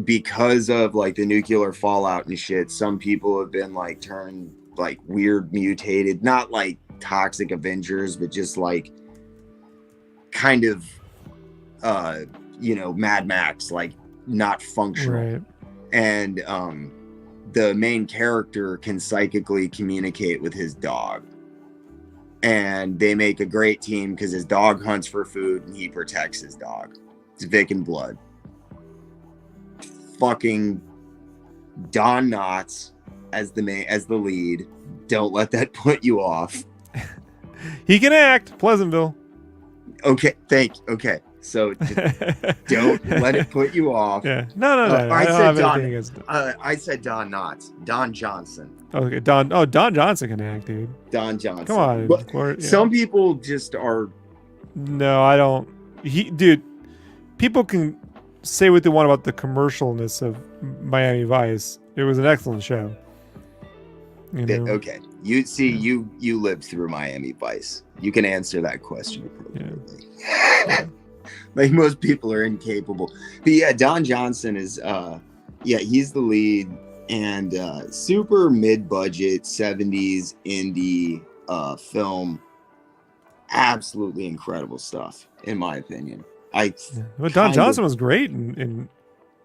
because of like the nuclear fallout and shit, some people have been like turned like weird, mutated, not like toxic Avengers, but just like kind of Mad Max, like not functional. Right. And the main character can psychically communicate with his dog, and they make a great team because his dog hunts for food and he protects his dog. It's Vic and Blood. Fucking Don Knotts as the lead. Don't let that put you off. He can act. Pleasantville. Okay, so don't let it put you off. Yeah. No. I said Don Knotts. Don Johnson. Okay, Don Johnson can act, dude. Don Johnson. Come on. But some people just are. No, I don't. Dude, people can say what they want about the commercialness of Miami Vice. It was an excellent show. Okay, you lived through Miami Vice. You can answer that question appropriately. Yeah. Like most people are incapable. But yeah, Don Johnson is he's the lead, and super mid-budget 70s indie film. Absolutely incredible stuff, in my opinion. But Don Johnson was great in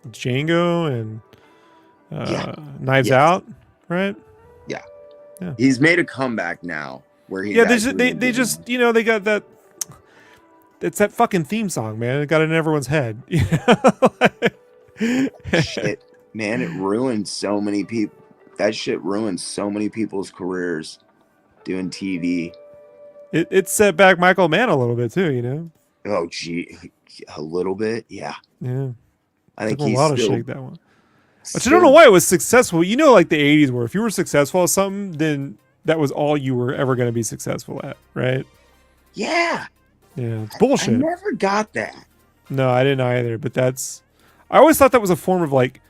Django and Knives Out, right? Yeah. He's made a comeback now where he they just they got that. It's that fucking theme song, man. It got in everyone's head. Shit, man, it ruined so many people. That shit ruined so many people's careers doing TV. It set back Michael Mann a little bit too, Oh, gee, a little bit, yeah. I think he's a lot of shake that one. But I don't know why it was successful. Like the 80s were, if you were successful at something, then that was all you were ever going to be successful at, right? Yeah. Yeah, it's bullshit. I never got that. No, I didn't either. But I always thought that was a form of like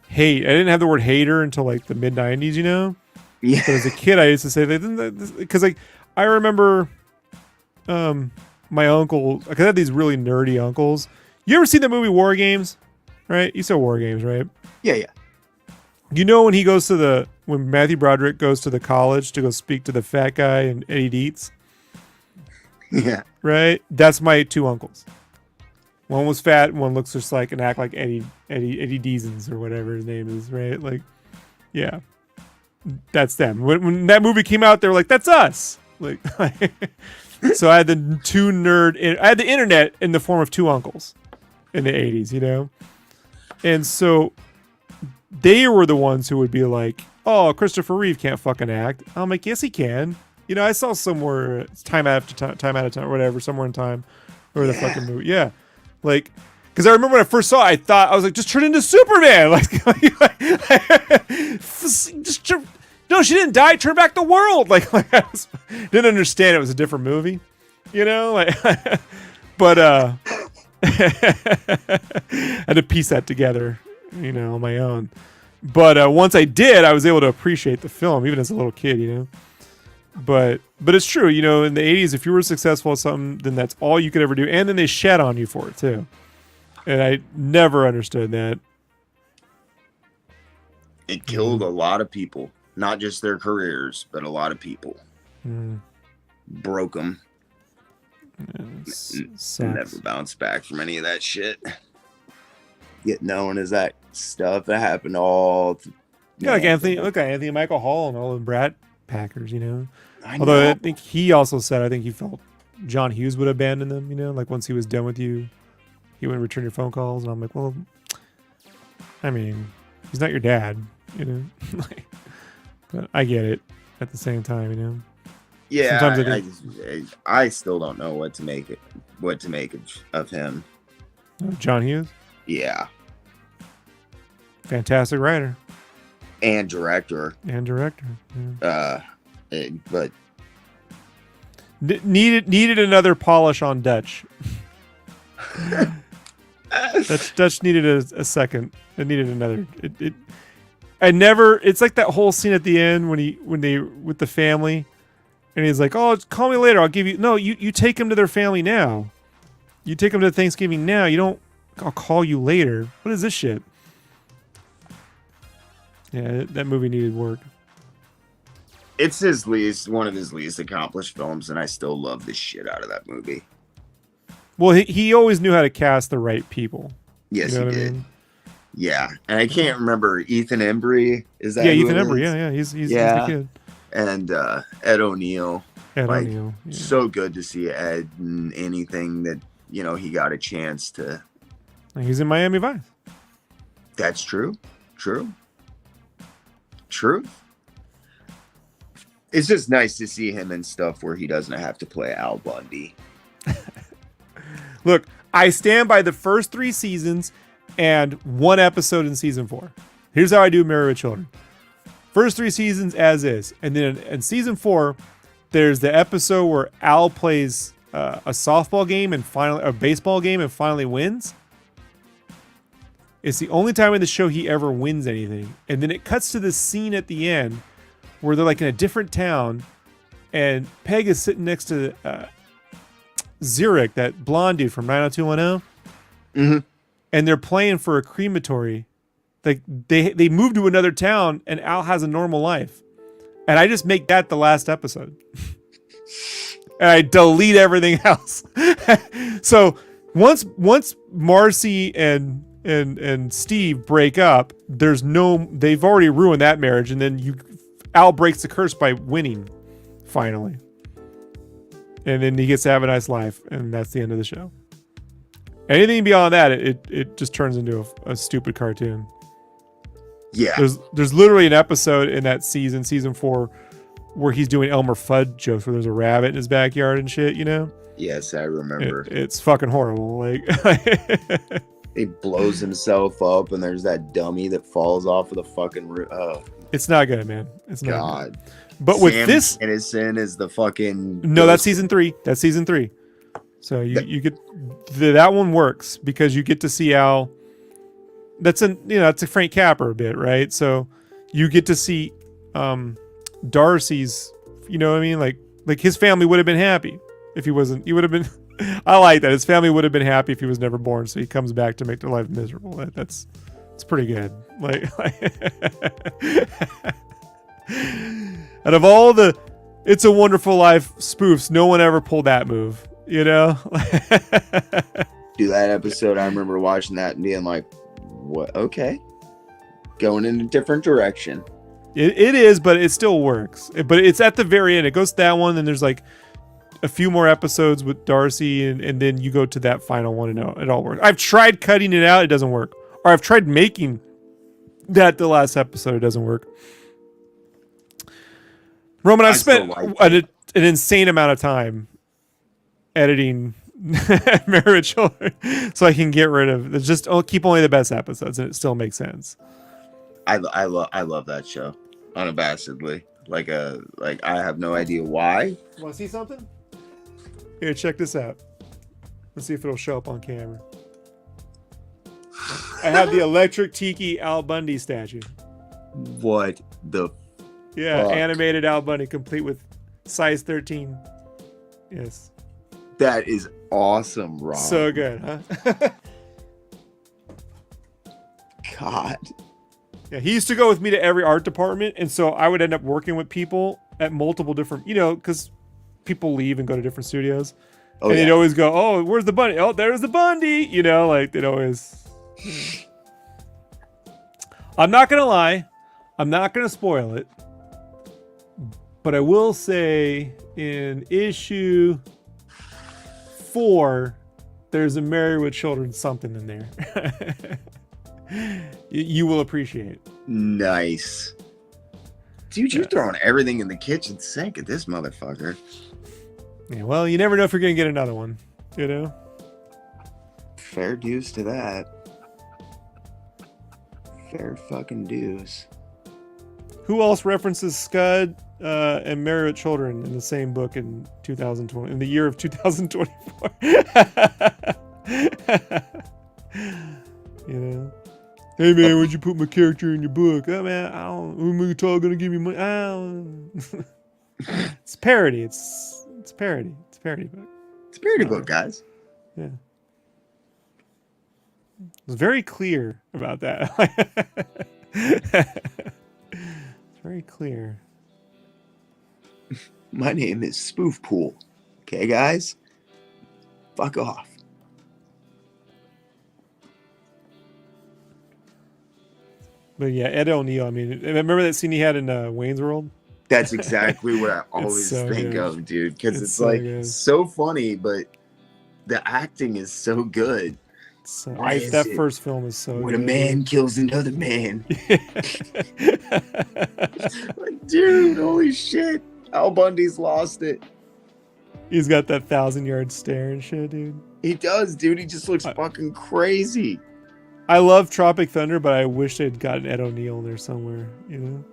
hate. I didn't have the word hater until like the mid 90s, Yeah. But as a kid, I used to say that because like I remember my uncle, because I had these really nerdy uncles. You ever seen the movie War Games? Right? You saw War Games, right? Yeah. When he goes when Matthew Broderick goes to the college to go speak to the fat guy and Eddie Dietz? Yeah. Right? That's my two uncles. One was fat, and one looks just like and act like Eddie Deasons or whatever his name is, right? Like, yeah. That's them. When that movie came out, they were like, that's us. Like so I had I had the internet in the form of two uncles in the 80s, And so they were the ones who would be like, oh, Christopher Reeve can't fucking act. I'm like, yes, he can. I saw somewhere, time out of time, whatever, somewhere in time, or the fucking movie. Yeah. Like, because I remember when I first saw it, I was like, just turn into Superman. No, she didn't die. Turn back the world. I didn't understand it was a different movie, but I had to piece that together, on my own. But once I did, I was able to appreciate the film, even as a little kid, But it's true, in the 80s, if you were successful at something, then that's all you could ever do. And then they shat on you for it, too. And I never understood that. It killed a lot of people. Not just their careers, but a lot of people. Broke them. Never bounced back from any of that shit. Get known as that stuff that happened all. Like Anthony Michael Hall and all the Brat Packers, I know. Although I think he also said, I think he felt John Hughes would abandon them, like once he was done with you, he wouldn't return your phone calls. And I'm like, well, I mean, he's not your dad, but I get it at the same time, Yeah, sometimes I still don't know what to make of him. John Hughes? Yeah. Fantastic writer. And director. Yeah. But needed another polish on Dutch. Dutch needed a second. It needed another. It's like that whole scene at the end when they with the family, and he's like, "Oh, call me later. I'll give you." No, you take them to their family now. You take them to Thanksgiving now. You don't. I'll call you later. What is this shit? Yeah, that movie needed work. It's one of his least accomplished films, and I still love the shit out of that movie. Well, he always knew how to cast the right people. Yes, you know he did. I mean? Yeah, and I can't remember Ethan Embry. Is that Ethan Embry? Yeah, he's the kid. And Ed O'Neill. O'Neill. Yeah. So good to see Ed in anything that he got a chance to. He's in Miami Vice. That's true. It's just nice to see him in stuff where he doesn't have to play Al Bundy. Look, I stand by the first 3 seasons and 1 episode in season 4. Here's how I do Married with Children. First 3 seasons as is. And then in season 4, there's the episode where Al plays a softball game and a baseball game and finally wins. It's the only time in the show he ever wins anything. And then it cuts to this scene at the end where they're like in a different town and Peg is sitting next to Zurich, that blonde dude from 90210. Mm-hmm. And they're playing for a crematory. Like they moved to another town and Al has a normal life. And I just make that the last episode. And I delete everything else. So once Marcy and Steve break up, they've already ruined that marriage, and then Al breaks the curse by winning finally. And then he gets to have a nice life, and that's the end of the show. Anything beyond that, it just turns into a stupid cartoon. Yeah. There's literally an episode in that season 4, where he's doing Elmer Fudd jokes where there's a rabbit in his backyard and shit, Yes, I remember. It's fucking horrible. Like he blows himself up, and there's that dummy that falls off of the fucking roof. It's not good, man. It's not God. Good. But Sam with this, Innocent is the fucking. No, that's season 3. That's season 3. So you get that one works because you get to see Al. That's a Frank Capra bit, right? So you get to see Darcy's. You know what I mean? Like his family would have been happy if he wasn't. He would have been. I like that. His family would have been happy if he was never born. So he comes back to make their life miserable. It's pretty good. Like out of all the It's a Wonderful Life spoofs, no one ever pulled that move. Dude, that episode, I remember watching that and being like, "What? Okay, going in a different direction." It is, but it still works. But it's at the very end. It goes to that one, and there's like a few more episodes with Darcy, and then you go to that final one, and it all works. I've tried cutting it out, it doesn't work. Or I've tried making that the last episode, it doesn't work. Roman, I've spent an insane amount of time editing Married with Children so I can get rid of it. Just keep only the best episodes, and it still makes sense. I love that show unabashedly. Like I have no idea why. Want to see something? Here, check this out. Let's see if it'll show up on camera. I have the electric tiki Al Bundy statue. What the? Yeah, fuck? Animated Al Bundy, complete with size 13. Yes. That is awesome, Rob. So good, huh? God. Yeah, he used to go with me to every art department, and so I would end up working with people at multiple different, because people leave and go to different studios. Oh, and yeah. they'd always go, "Oh, where's the bunny? Oh, there's the Bundy." Like they'd always. I'm not gonna lie, I'm not gonna spoil it, but I will say in issue 4, there's a Married with Children something in there. You will appreciate. Nice. Dude, you're throwing everything in the kitchen sink at this motherfucker. Yeah, well, you never know if you're going to get another one, Fair dues to that. Fair fucking dues. Who else references Scud and Married with Children in the same book in 2020, in the year of 2024? Hey man, where'd you put my character in your book? Oh man, I don't. Who's gonna give me money? I don't. It's parody. It's parody. It's a parody book. It's a parody book, guys. Yeah. I was very clear about that. It's very clear. My name is Spoof Pool. Okay, guys? Fuck off. But yeah, Ed O'Neill. I mean, remember that scene he had in Wayne's World? That's exactly what I always so think good. of, dude. Because it's so like good. so funny, but the acting is so good. So that first film is so when good. A man kills another man. Like, dude, holy shit. Al Bundy's lost it. He's got that 1,000-yard stare and shit, dude. He does, dude. He just looks fucking crazy. I love Tropic Thunder, but I wish they'd gotten Ed O'Neill in there somewhere, you know?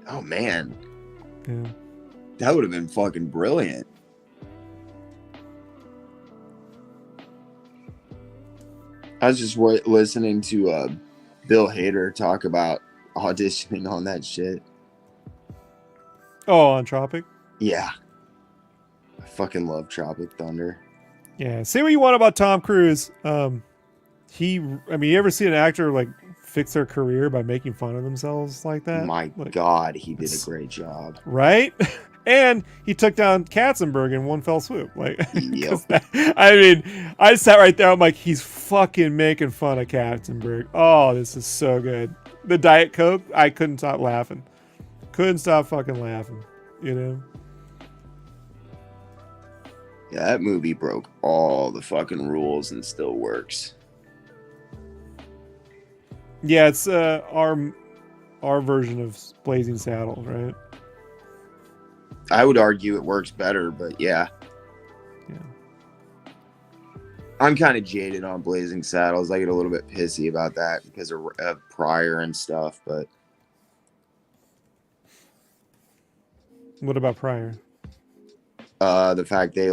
Oh, man. Yeah. That would have been fucking brilliant. I was just listening to Bill Hader talk about auditioning on that shit. Oh, on Tropic? Yeah. I fucking love Tropic Thunder. Yeah. Say what you want about Tom Cruise. You ever see an actor like fix their career by making fun of themselves like that? My God, he did a great job. Right? And he took down Katzenberg in one fell swoop. Like, yep. I sat right there. I'm like, he's fucking making fun of Katzenberg. Oh, this is so good. The Diet Coke, I couldn't stop laughing. Couldn't stop fucking laughing. You know? Yeah, that movie broke all the fucking rules and still works. Yeah, it's our version of Blazing Saddles, right? I would argue it works better, but yeah. I'm kind of jaded on Blazing Saddles. I get a little bit pissy about that because of Pryor and stuff, but... What about Pryor? The fact they,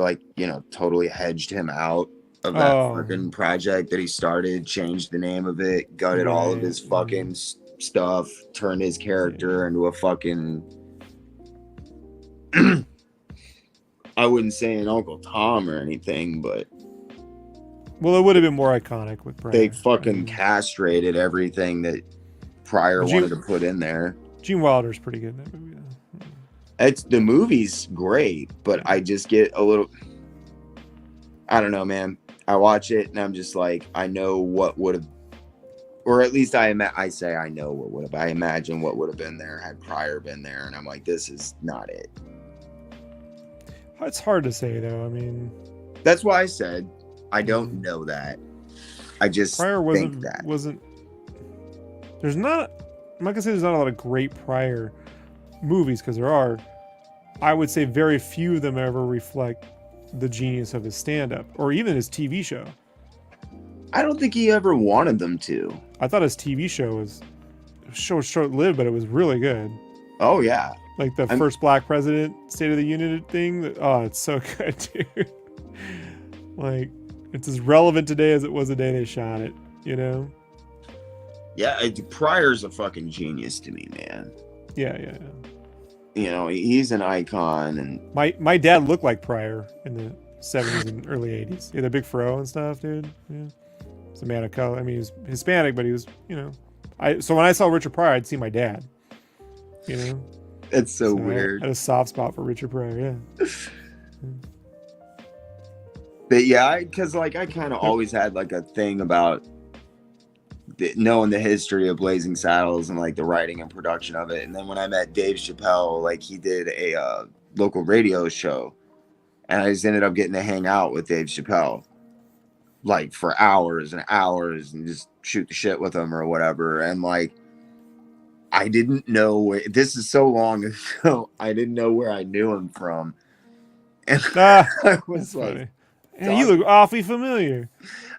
totally hedged him out of that fucking project that he started, changed the name of it, gutted all of his fucking stuff, turned his character into a fucking... I wouldn't say an Uncle Tom or anything, but... Well, it would have been more iconic with Pryor. They fucking castrated everything that Pryor wanted to put in there. Gene Wilder's pretty good in that movie, though. The movie's great, but I just get a little... I don't know, man. I watch it and I'm just like, I know what would have... Or at least I say I know what would have... I imagine what would have been there had Pryor been there, and I'm like, this is not it. It's hard to say, though. I mean... That's why I said I don't know that. I just Pryor think that. There's not... I'm not going to say there's not a lot of great Pryor movies, because there are. I would say very few of them ever reflect the genius of his stand-up, or even his TV show. I don't think he ever wanted them to. I thought his TV show was short-lived, but it was really good. Oh, yeah. Like the first black president State of the Union thing. Oh, it's so good, dude. Like, it's as relevant today as it was the day they shot it, you know? Yeah, Pryor's a fucking genius to me, man. Yeah. You know, he's an icon. And my dad looked like Pryor in the 70s and early 80s. He had a big fro and stuff, dude. Yeah. He's a man of color. I mean, he was Hispanic, but he was, you know. So when I saw Richard Pryor, I'd see my dad, you know? It's so weird. I had a soft spot for Richard Pryor, yeah. But yeah, because I kind of always had a thing about knowing the history of Blazing Saddles and the writing and production of it. And then when I met Dave Chappelle, he did a local radio show, and I just ended up getting to hang out with Dave Chappelle for hours and hours and just shoot the shit with him or whatever. And I didn't know, this is so long ago, I didn't know where I knew him from. And I was funny. Yeah, you look awfully familiar.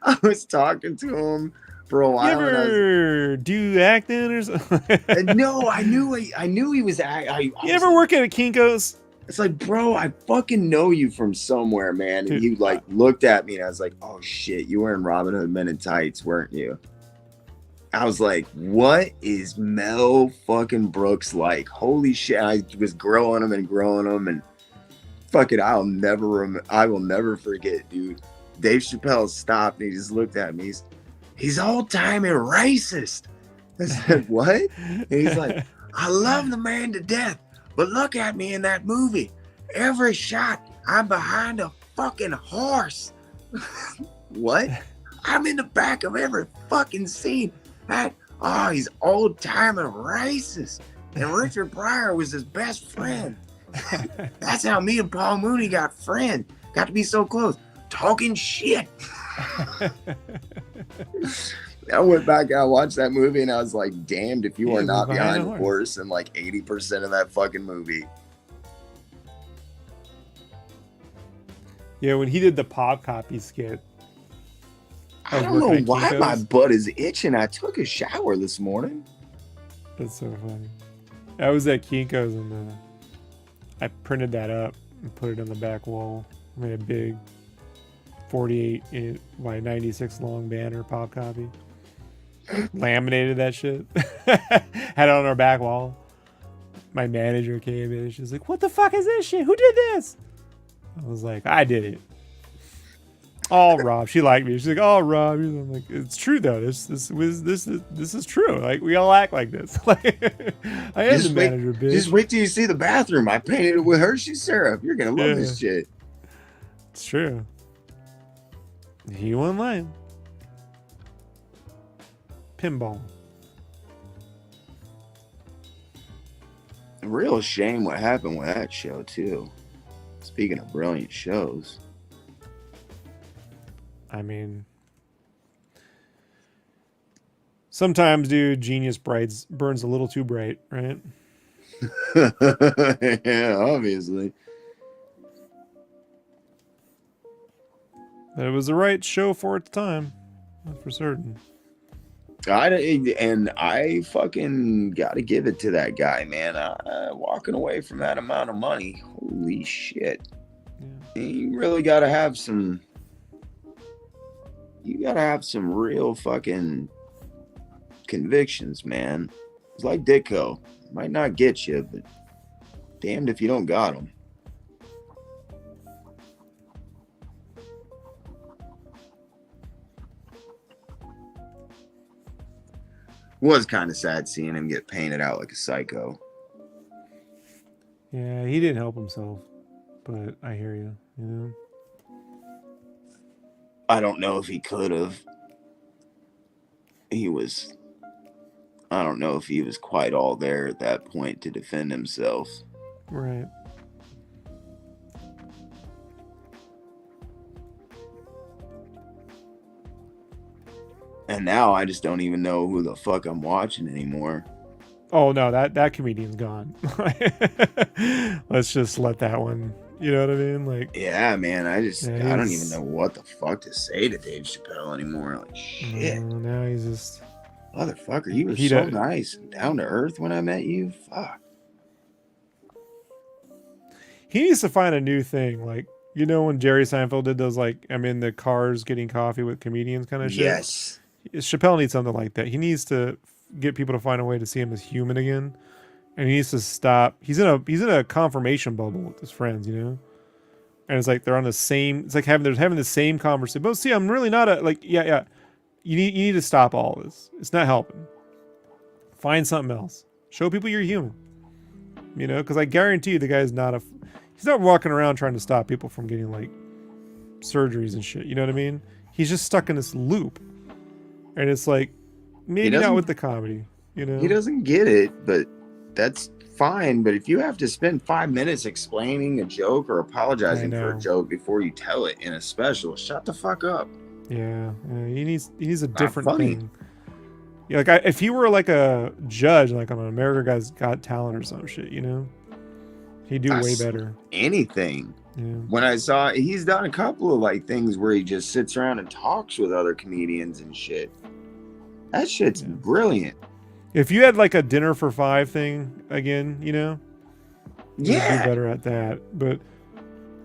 I was talking to him for a while. You ever do acting or something? No, I knew he was acting. You ever work at a Kinko's? It's bro, I fucking know you from somewhere, man. And Dude, you looked at me and I was like, oh shit, you were in Robin Hood Men in Tights, weren't you? I was like, what is Mel fucking Brooks like? Holy shit. I was growing him and fuck it, I will never forget, dude. Dave Chappelle stopped and he just looked at me. He's all-time and racist. I said, what? And he's like, I love the man to death, but look at me in that movie. every shot, I'm behind a fucking horse. What? I'm in the back of every fucking scene. He's old timing racist. And Richard Pryor was his best friend. That's how me and Paul Mooney got to be so close. Talking shit. I went back, I watched that movie, and I was like, damned if you are not behind a horse in like 80% of that fucking movie. Yeah, when he did the pop copy skit. I don't know why my butt is itching. I took a shower this morning. That's so funny. I was at Kinko's and I printed that up and put it on the back wall. I made a big 48 by 96 long banner pop copy. Laminated that shit. Had it on our back wall. My manager came in and she's like, "What the fuck is this shit? Who did this?" I was like, "I did it." Oh, Rob. She liked me. She's like, "Oh, Rob." I'm like, "It's true though. This is true. Like, we all act like this." Like, I am the manager, bitch. Just wait till you see the bathroom. I painted it with Hershey syrup. You're gonna love this shit. It's true. He wasn't lying. Pinball. A real shame what happened with that show too. Speaking of brilliant shows. I mean, sometimes, dude, genius burns a little too bright, right? Yeah, obviously. But it was the right show for its time. That's for certain. I fucking gotta give it to that guy, man. Walking away from that amount of money, holy shit. Yeah. You really gotta have some. You gotta have some real fucking convictions, man. It's like Ditko. Might not get you, but damned if you don't got them. Was kind of sad seeing him get painted out like a psycho. Yeah, he didn't help himself, but I hear you, you know? I don't know if he could have. I don't know if he was quite all there at that point to defend himself. Right. And now I just don't even know who the fuck I'm watching anymore. Oh no, that comedian's gone. Let's just let that one. You know what I mean? Like, yeah, man. I don't even know what the fuck to say to Dave Chappelle anymore. Like, shit. Now he's just motherfucker. You were so nice and down to earth when I met you. Fuck. He needs to find a new thing. Like, you know, when Jerry Seinfeld did those, like, I'm in the cars getting coffee with comedians kind of shit. Yes. Chappelle needs something like that. He needs to get people to find a way to see him as human again. And he needs to stop. He's in a confirmation bubble with his friends, you know? And it's like they're on the same, it's like they're having the same conversation. But see, I'm really not yeah. You need to stop all this. It's not helping. Find something else. Show people you're human. You know, because I guarantee you the guy's he's not walking around trying to stop people from getting like surgeries and shit. You know what I mean? He's just stuck in this loop. And it's like, maybe not with the comedy, you know? He doesn't get it, but that's fine. But if you have to spend 5 minutes explaining a joke or apologizing for a joke before you tell it in a special, shut the fuck up. Yeah, he needs a different thing. Yeah, like if he were like a judge, like on America's Got Talent or some shit, you know, he'd do way better. Anything. Yeah. When I saw, he's done a couple of like things where he just sits around and talks with other comedians and shit. That shit's brilliant. If you had like a dinner for 5 thing again, you know, he'd do better at that. But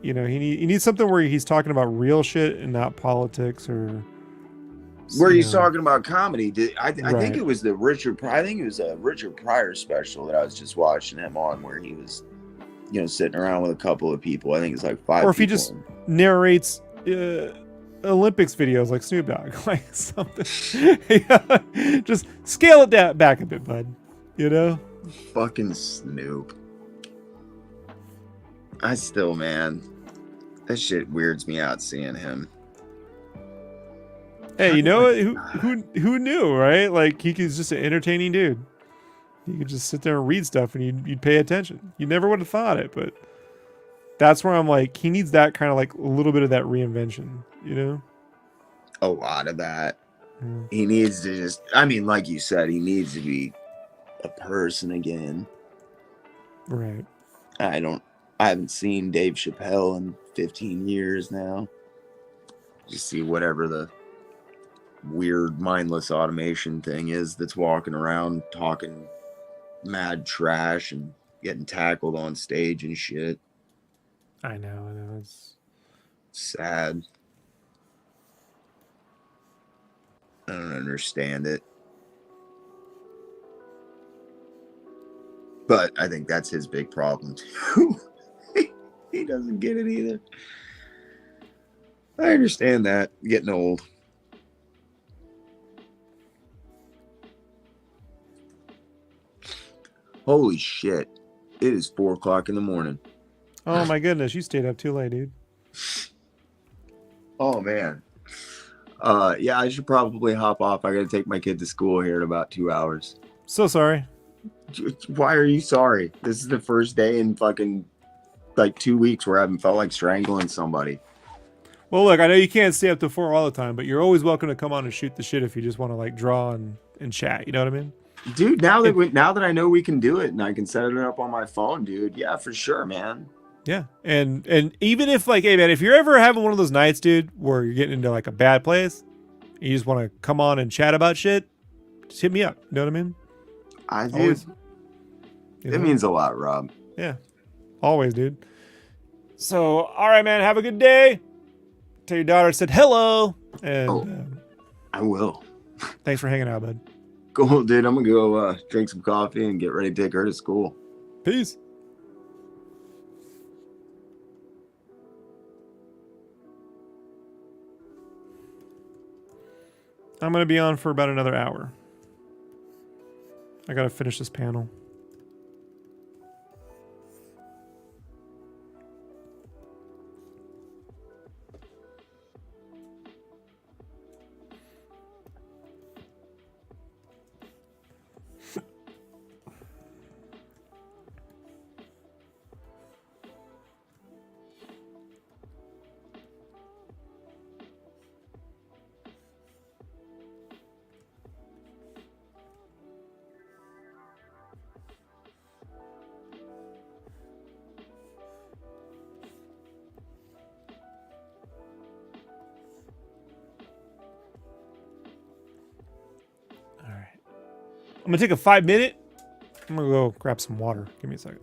you know, he needs something where he's talking about real shit and not politics or. Where he's talking about comedy. I think it was the Richard Pryor. I think it was a Richard Pryor special that I was just watching him on, where he was, you know, sitting around with a couple of people. I think it's like 5. Or if he just narrates Olympics videos like Snoop Dogg, like something. Just scale it down back a bit, bud. You know? Fucking Snoop. I still, man, that shit weirds me out seeing him. Hey, you know what? Who knew, right? Like he was just an entertaining dude. You could just sit there and read stuff, and you'd pay attention. You never would have thought it, but that's where I'm like, he needs that kind of like a little bit of that reinvention, you know? A lot of that. Yeah. He needs to just, I mean, like you said, he needs to be a person again. Right. I haven't seen Dave Chappelle in 15 years now. Just see whatever the weird mindless automation thing is that's walking around talking mad trash and getting tackled on stage and shit. I know. It's sad. I don't understand it. But I think that's his big problem too. He doesn't get it either. I understand that. Getting old. Holy shit. It is 4 o'clock in the morning. Oh my goodness, you stayed up too late, dude. Oh man. Yeah, I should probably hop off. I gotta take my kid to school here in about 2 hours. So sorry. Why are you sorry? This is the first day in fucking like 2 weeks where I haven't felt like strangling somebody. Well, look, I know you can't stay up to 4 all the time, but you're always welcome to come on and shoot the shit if you just want to like draw and chat. You know what I mean? Dude, now that I know we can do it and I can set it up on my phone, dude. Yeah, for sure, man. Yeah, and even if like, hey man, if you're ever having one of those nights, dude, where you're getting into like a bad place, and you just want to come on and chat about shit, just hit me up. You know what I mean? I do. Always. It means a lot, Rob. Yeah, always, dude. So, all right, man, have a good day. Tell your daughter I said hello, and I will. Thanks for hanging out, bud. Cool, dude. I'm gonna go drink some coffee and get ready to take her to school. Peace. I'm going to be on for about another hour. I got to finish this panel. I'm going to take a 5-minute. I'm going to go grab some water. Give me a second.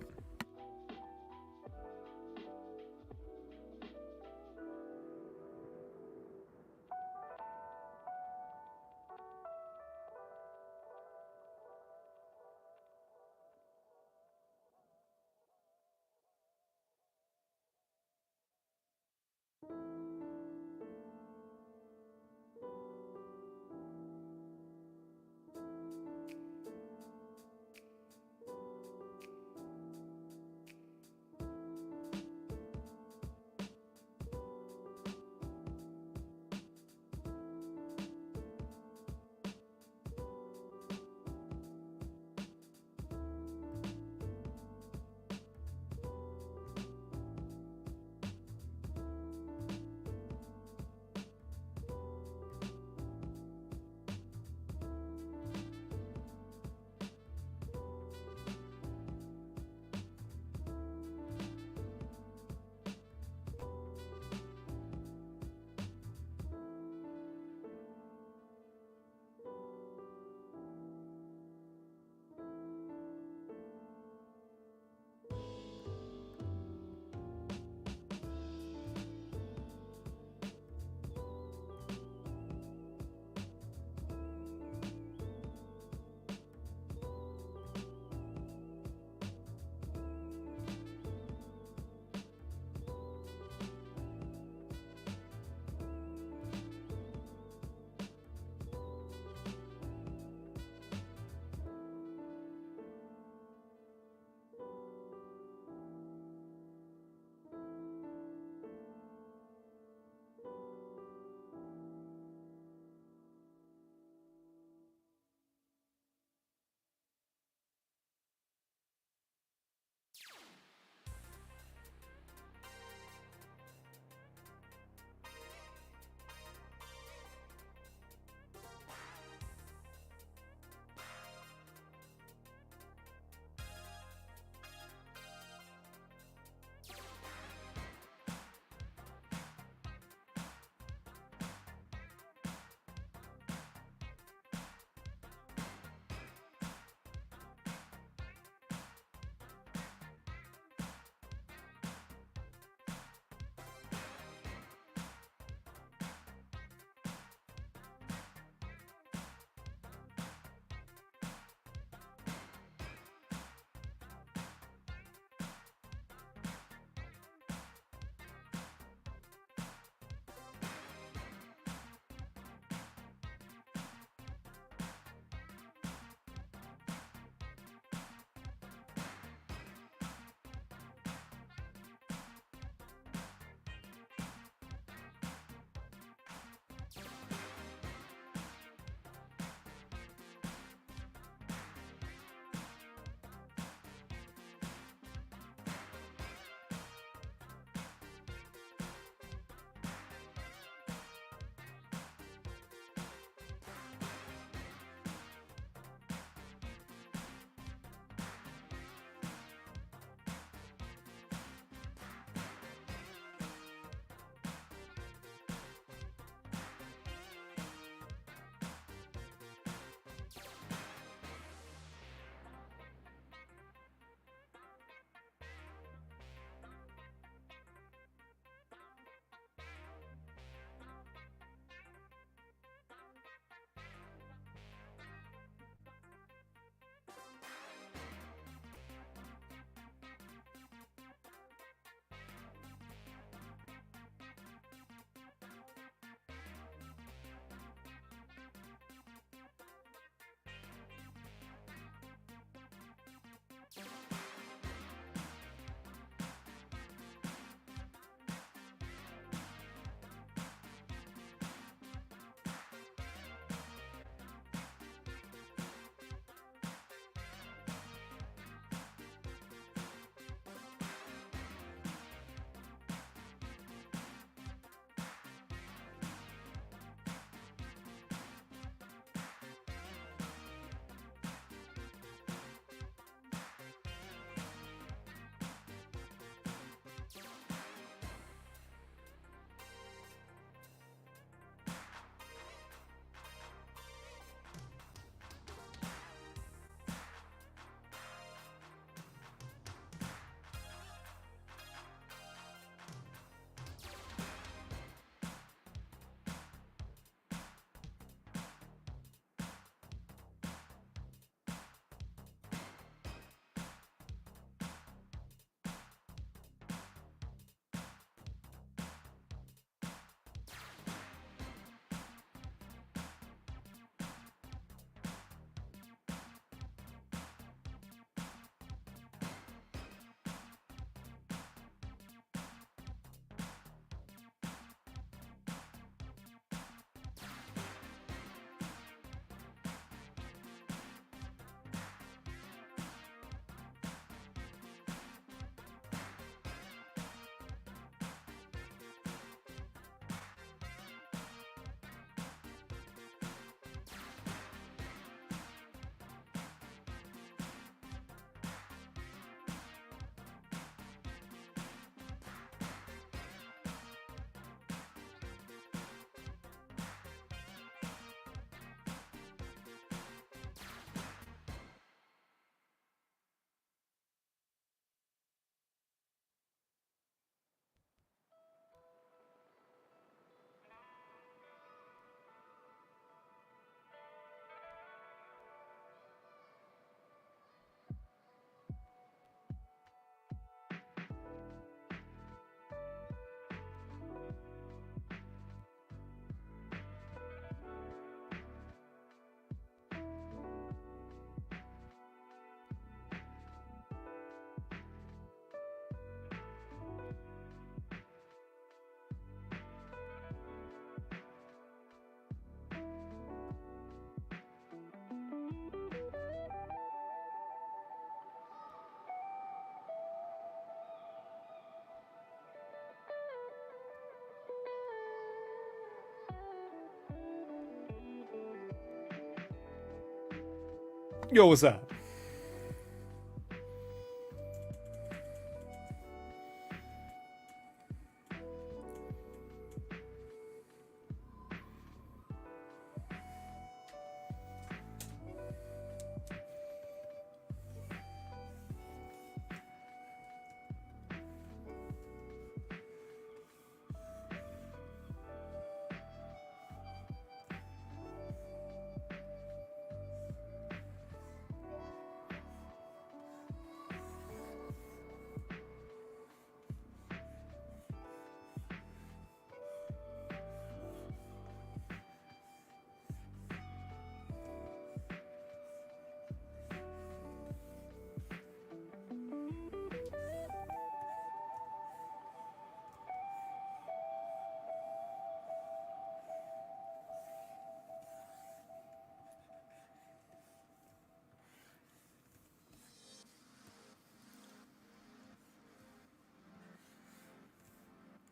Yo, what's up?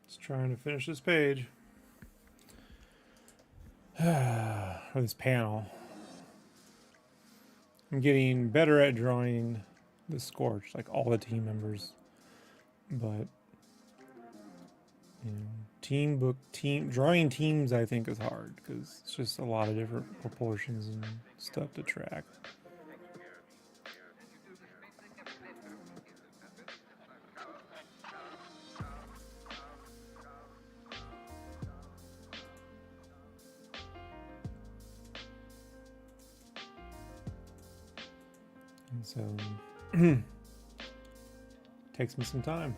Just trying to finish this page. Or this panel. I'm getting better at drawing the Scorch, like all the team members. But you know, drawing teams I think is hard because it's just a lot of different proportions and stuff to track. And so takes me some time.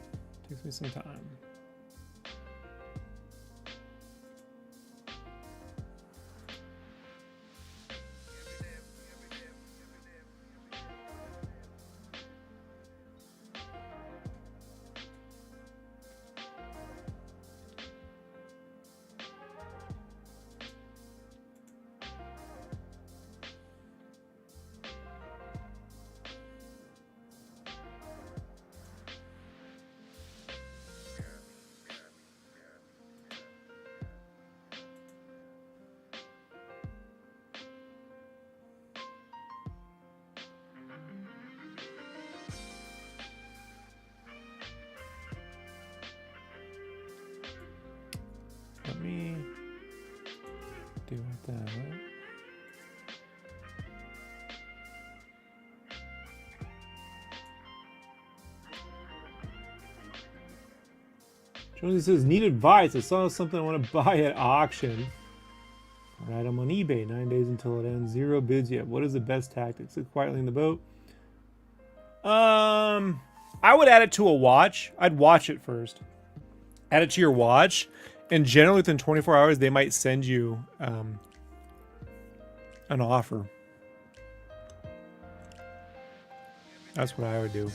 Let me do it that way. Jonesy says, need advice. I saw something I want to buy at auction. All right, I'm on eBay. 9 days until it ends. 0 bids yet. What is the best tactic? Sit quietly in the boat. I would add it to a watch. I'd watch it first. Add it to your watch. And generally within 24 hours, they might send you an offer. That's what I would do.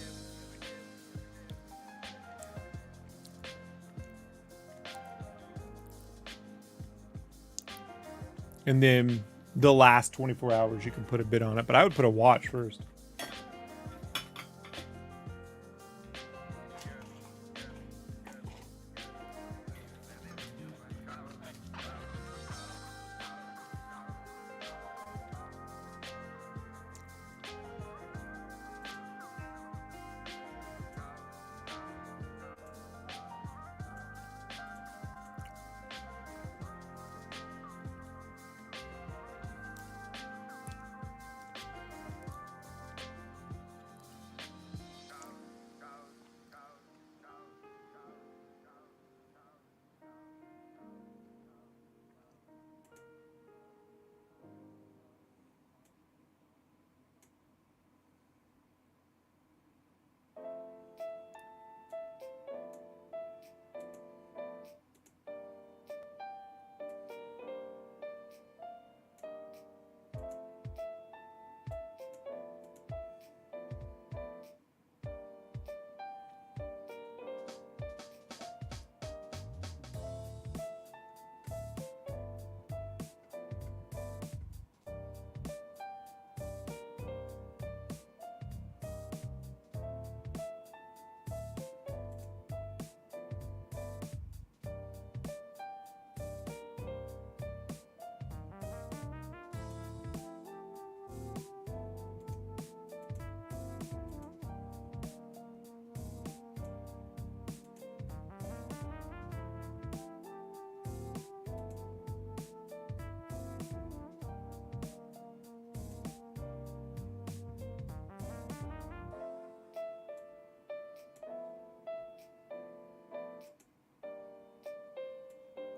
And then the last 24 hours, you can put a bid on it. But I would put a watch first.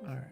All right.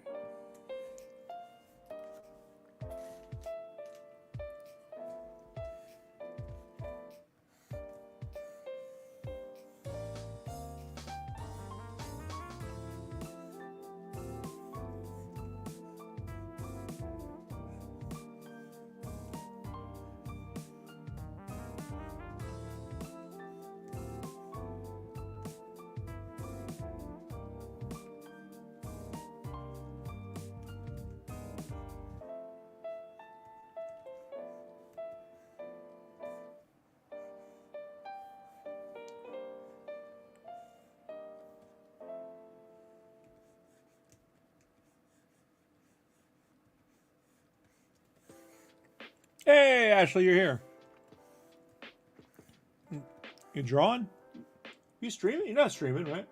Hey, Ashley, you're here. You drawing? You streaming? You're not streaming, right?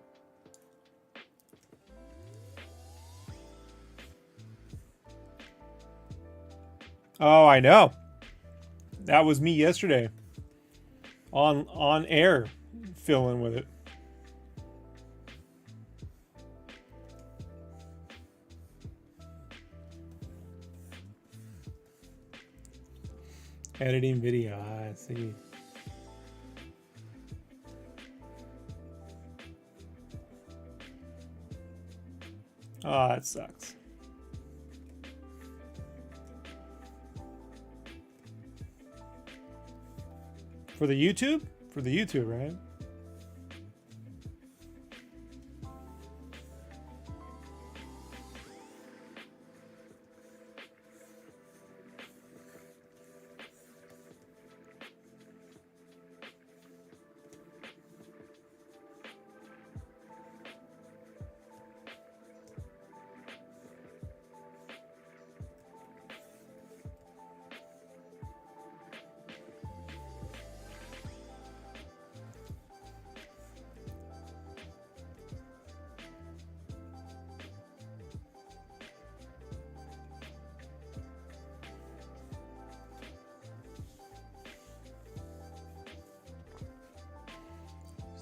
Oh, I know. That was me yesterday. On air, filling with it. Editing video. I see. Oh, that sucks. For the YouTube? For the YouTube, right?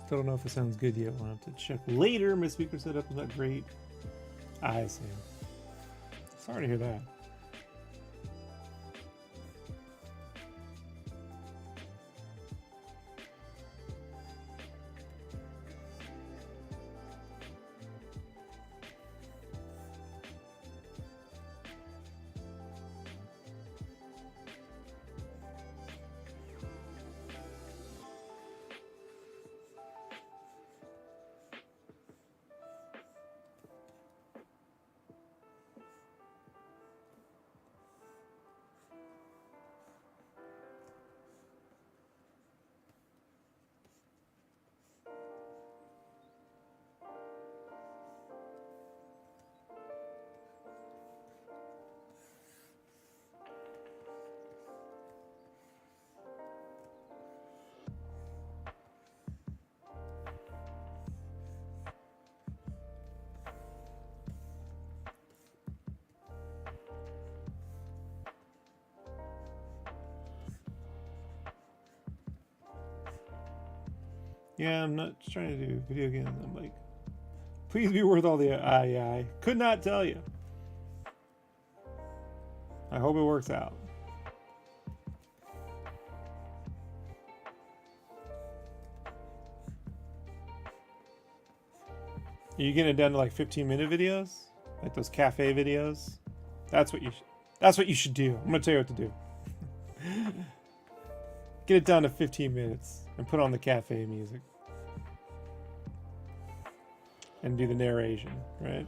Still don't know if it sounds good yet. We'll have to check later. My speaker setup is not great. I see. Sorry to hear that. Yeah, I'm not trying to do video games. I'm like, please be worth all the yeah, I could not tell you. I hope it works out. Are you getting it down to like 15-minute videos? Like those cafe videos? That's what you should do. I'm gonna tell you what to do. Get it down to 15 minutes and put on the cafe music. And do the narration, right?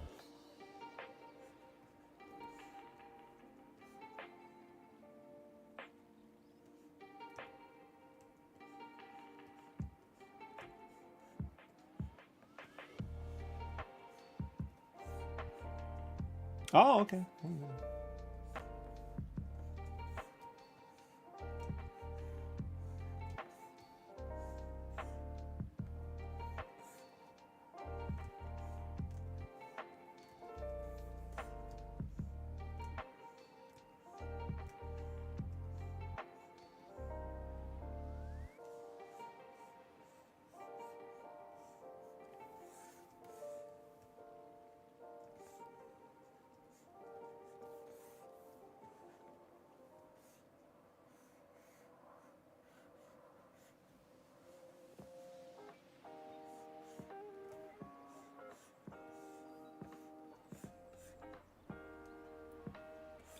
Oh, okay.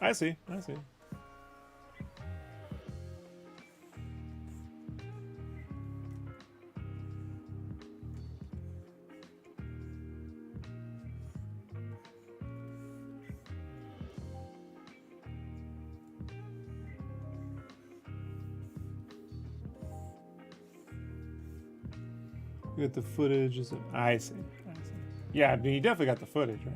I see. I see. You got the footage. I see. I see. Yeah, I mean, you definitely got the footage, right?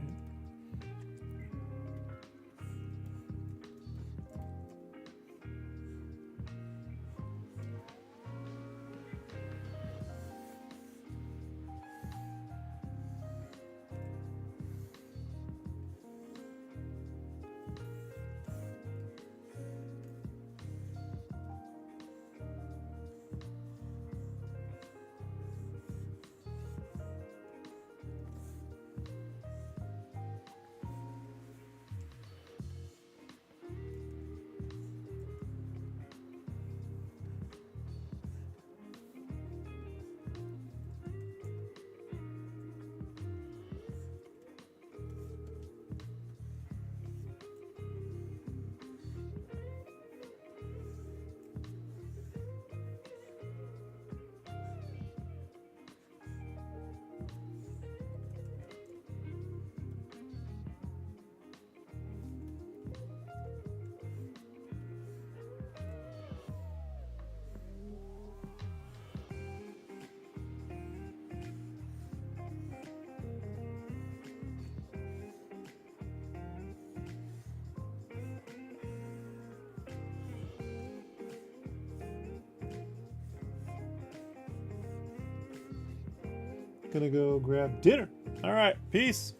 Gonna go grab dinner. All right, peace.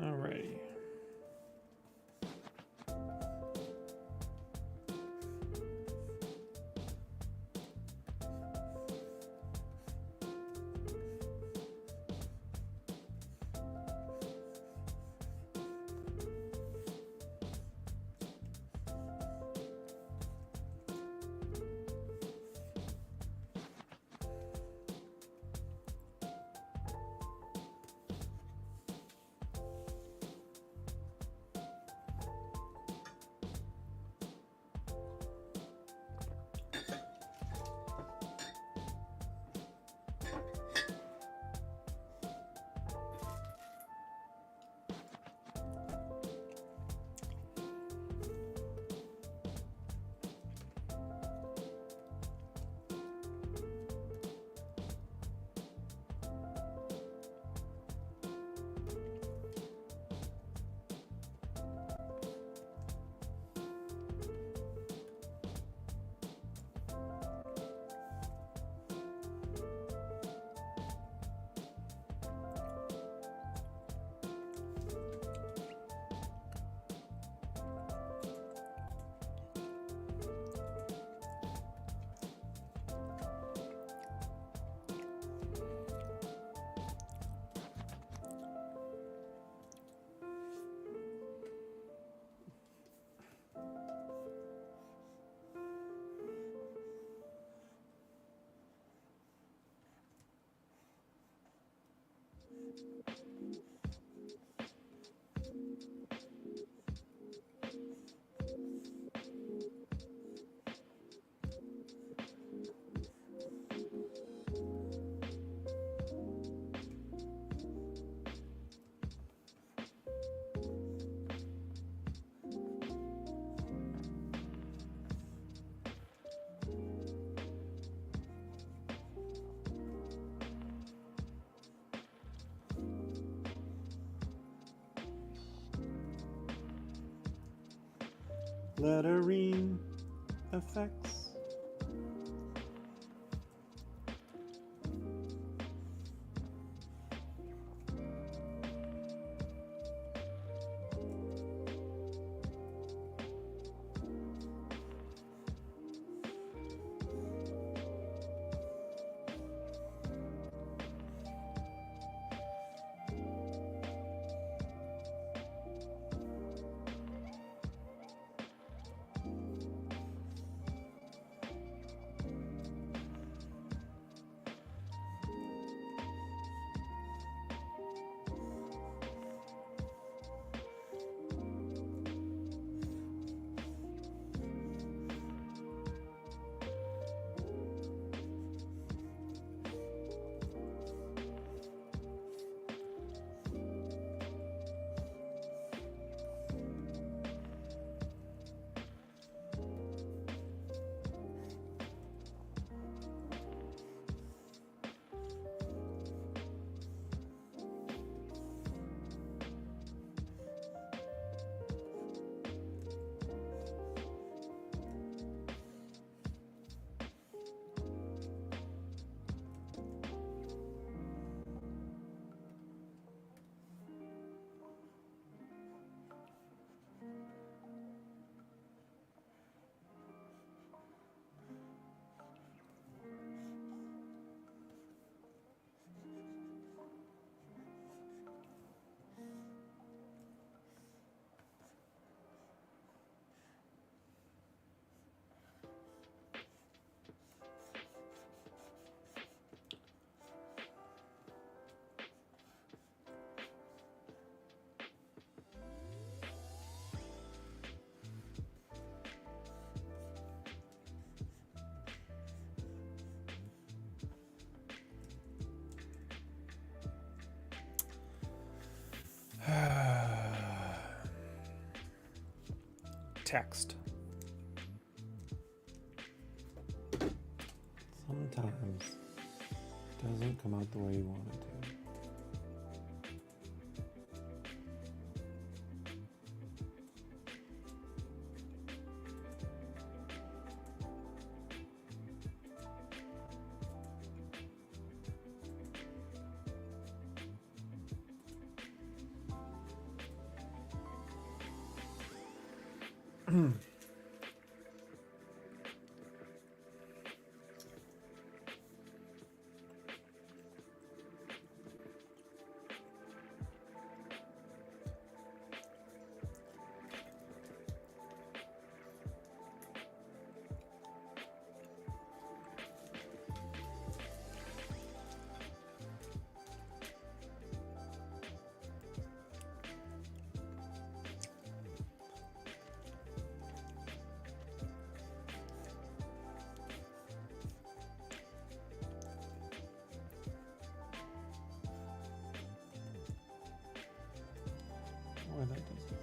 Alrighty. Lettering effects. Text. Sometimes it doesn't come out the way you want it to. Boy, that does it.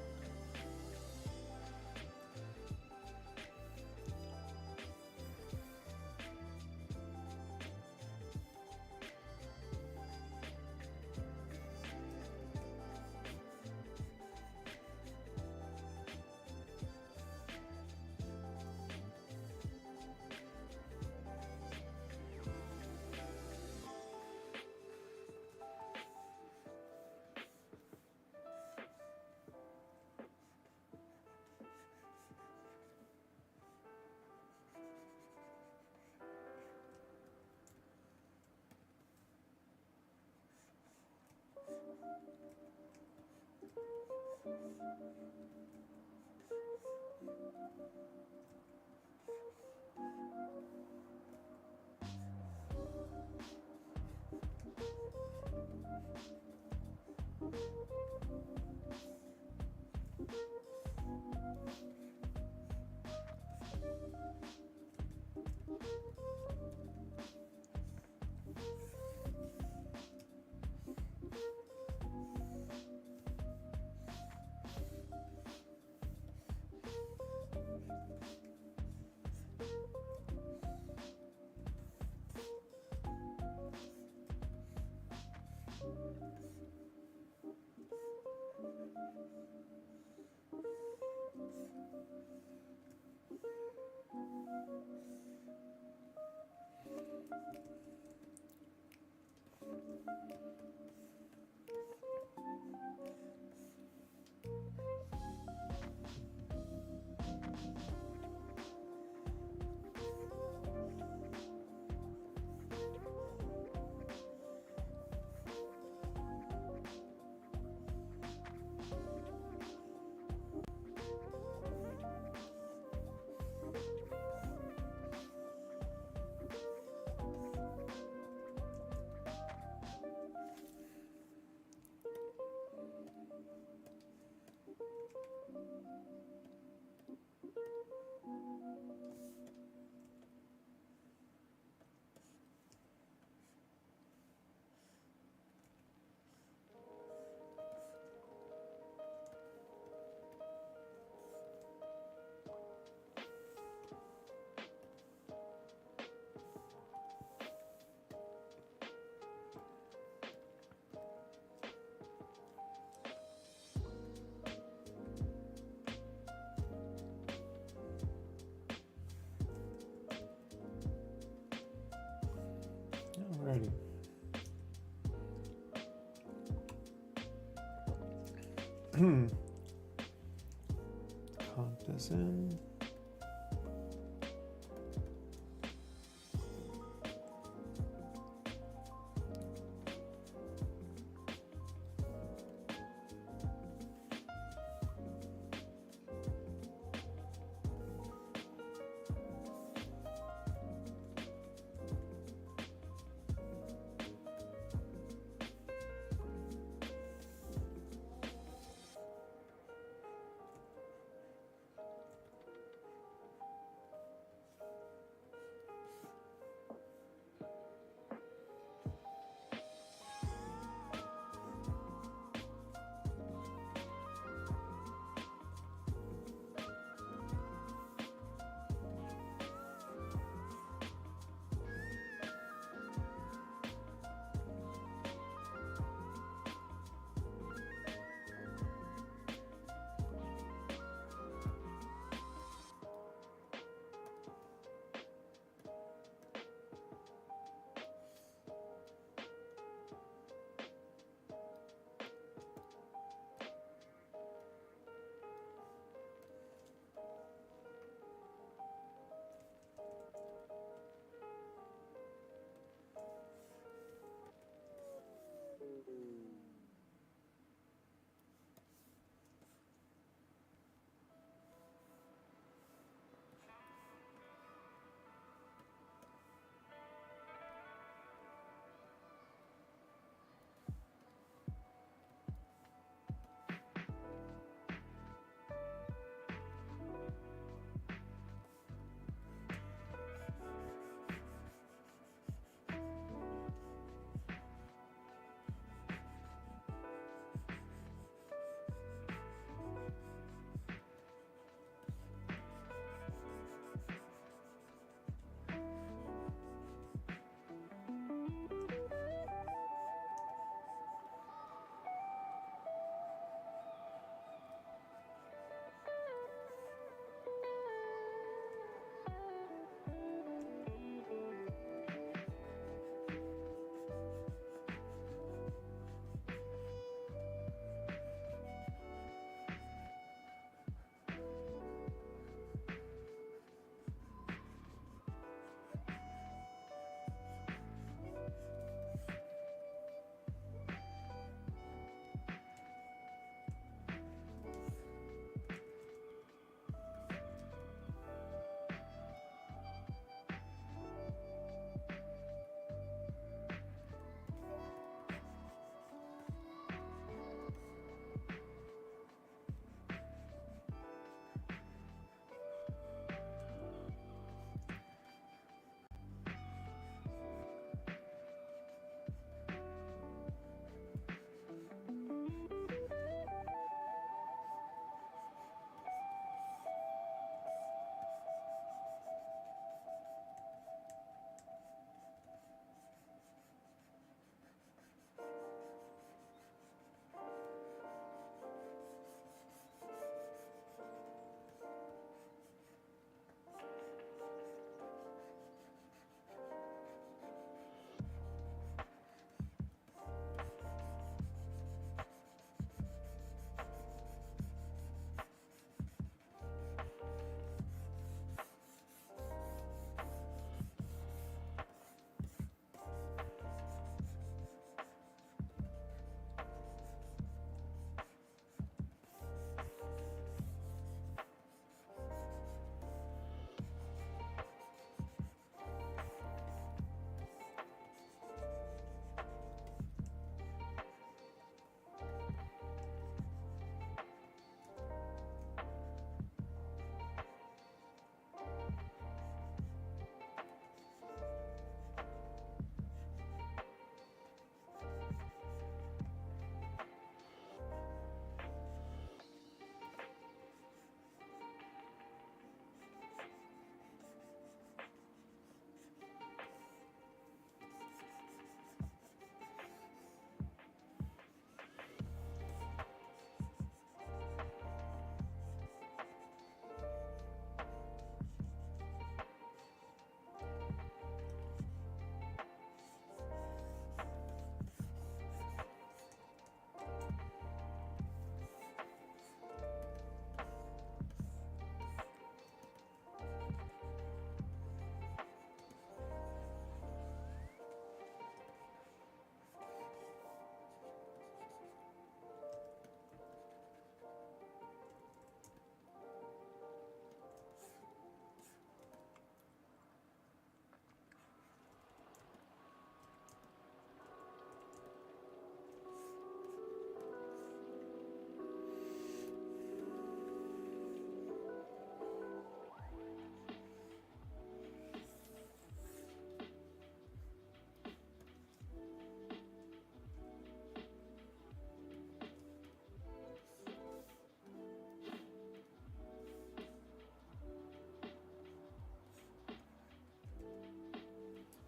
Alrighty. Comp this in.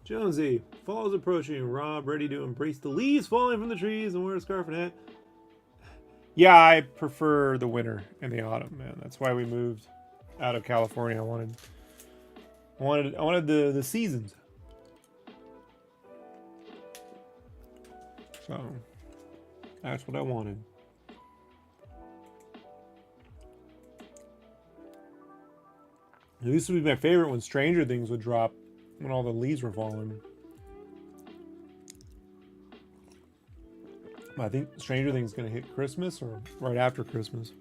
Jonesy, fall is approaching. Rob, ready to embrace the leaves falling from the trees and wear a scarf and hat. Yeah, I prefer the winter and the autumn, man. That's why we moved out of California. I wanted the seasons. So that's what I wanted. It used to be my favorite when Stranger Things would drop when all the leaves were falling. I think Stranger Things is going to hit Christmas or right after Christmas.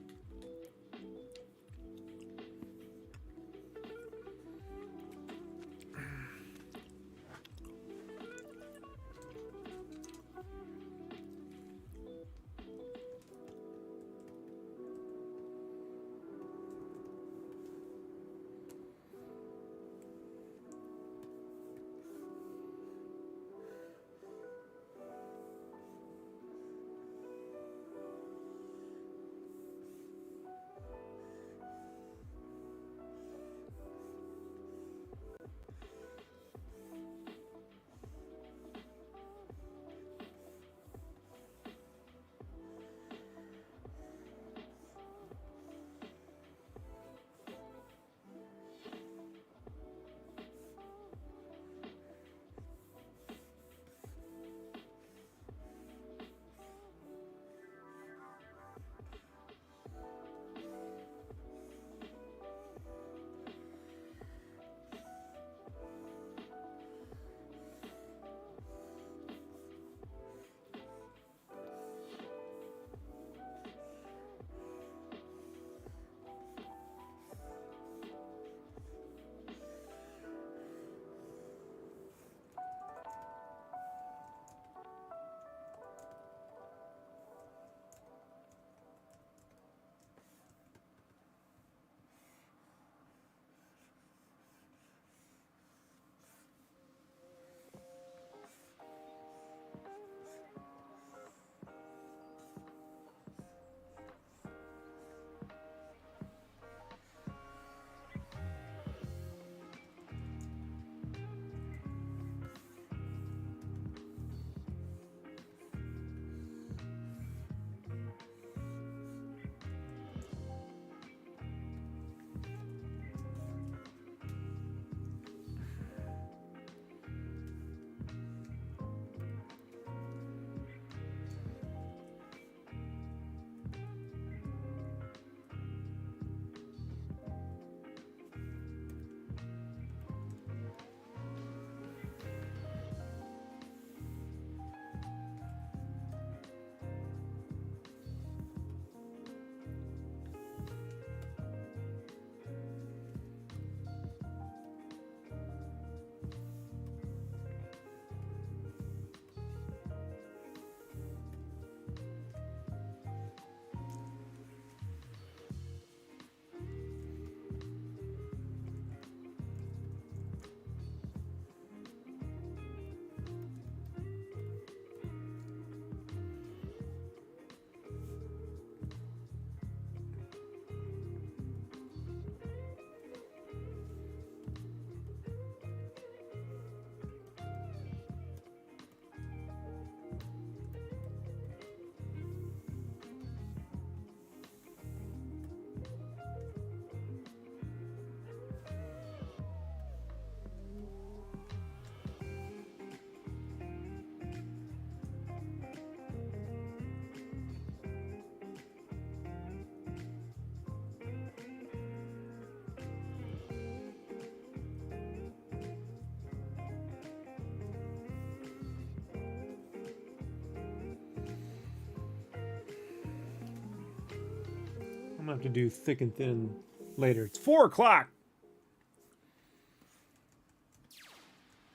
I'm gonna have to do thick and thin later. It's 4 o'clock.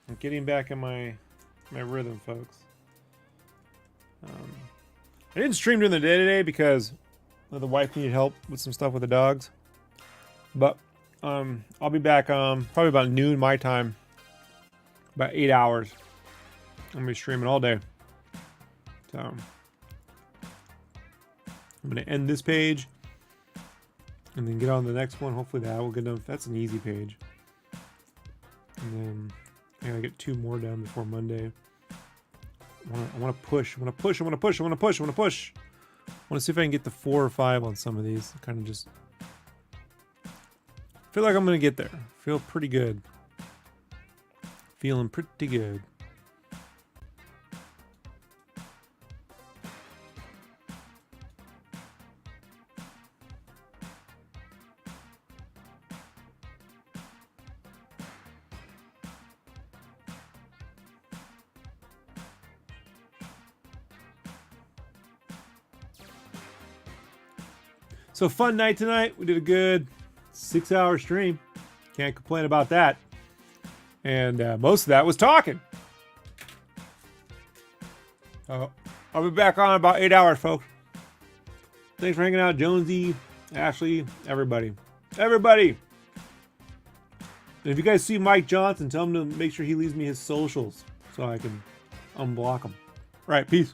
I'm getting back in my rhythm, folks. I didn't stream during the day today because the wife needed help with some stuff with the dogs. But I'll be back probably about noon my time. About 8 hours. I'm gonna be streaming all day. So I'm gonna end this page and then get on the next one. Hopefully that will get done. That's an easy page. And then I gotta get 2 more done before Monday. I want to push. I want to push. I want to push. I want to push. I want to push. I want to see if I can get to 4 or 5 on some of these. Kind of just feel like I'm gonna get there. Feel pretty good. Feeling pretty good. So fun night tonight. We did a good 6-hour stream. Can't complain about that. And most of that was talking. I'll be back on in about 8 hours, folks. Thanks for hanging out, Jonesy, Ashley, everybody. Everybody! And if you guys see Mike Johnson, tell him to make sure he leaves me his socials so I can unblock him. All right, peace.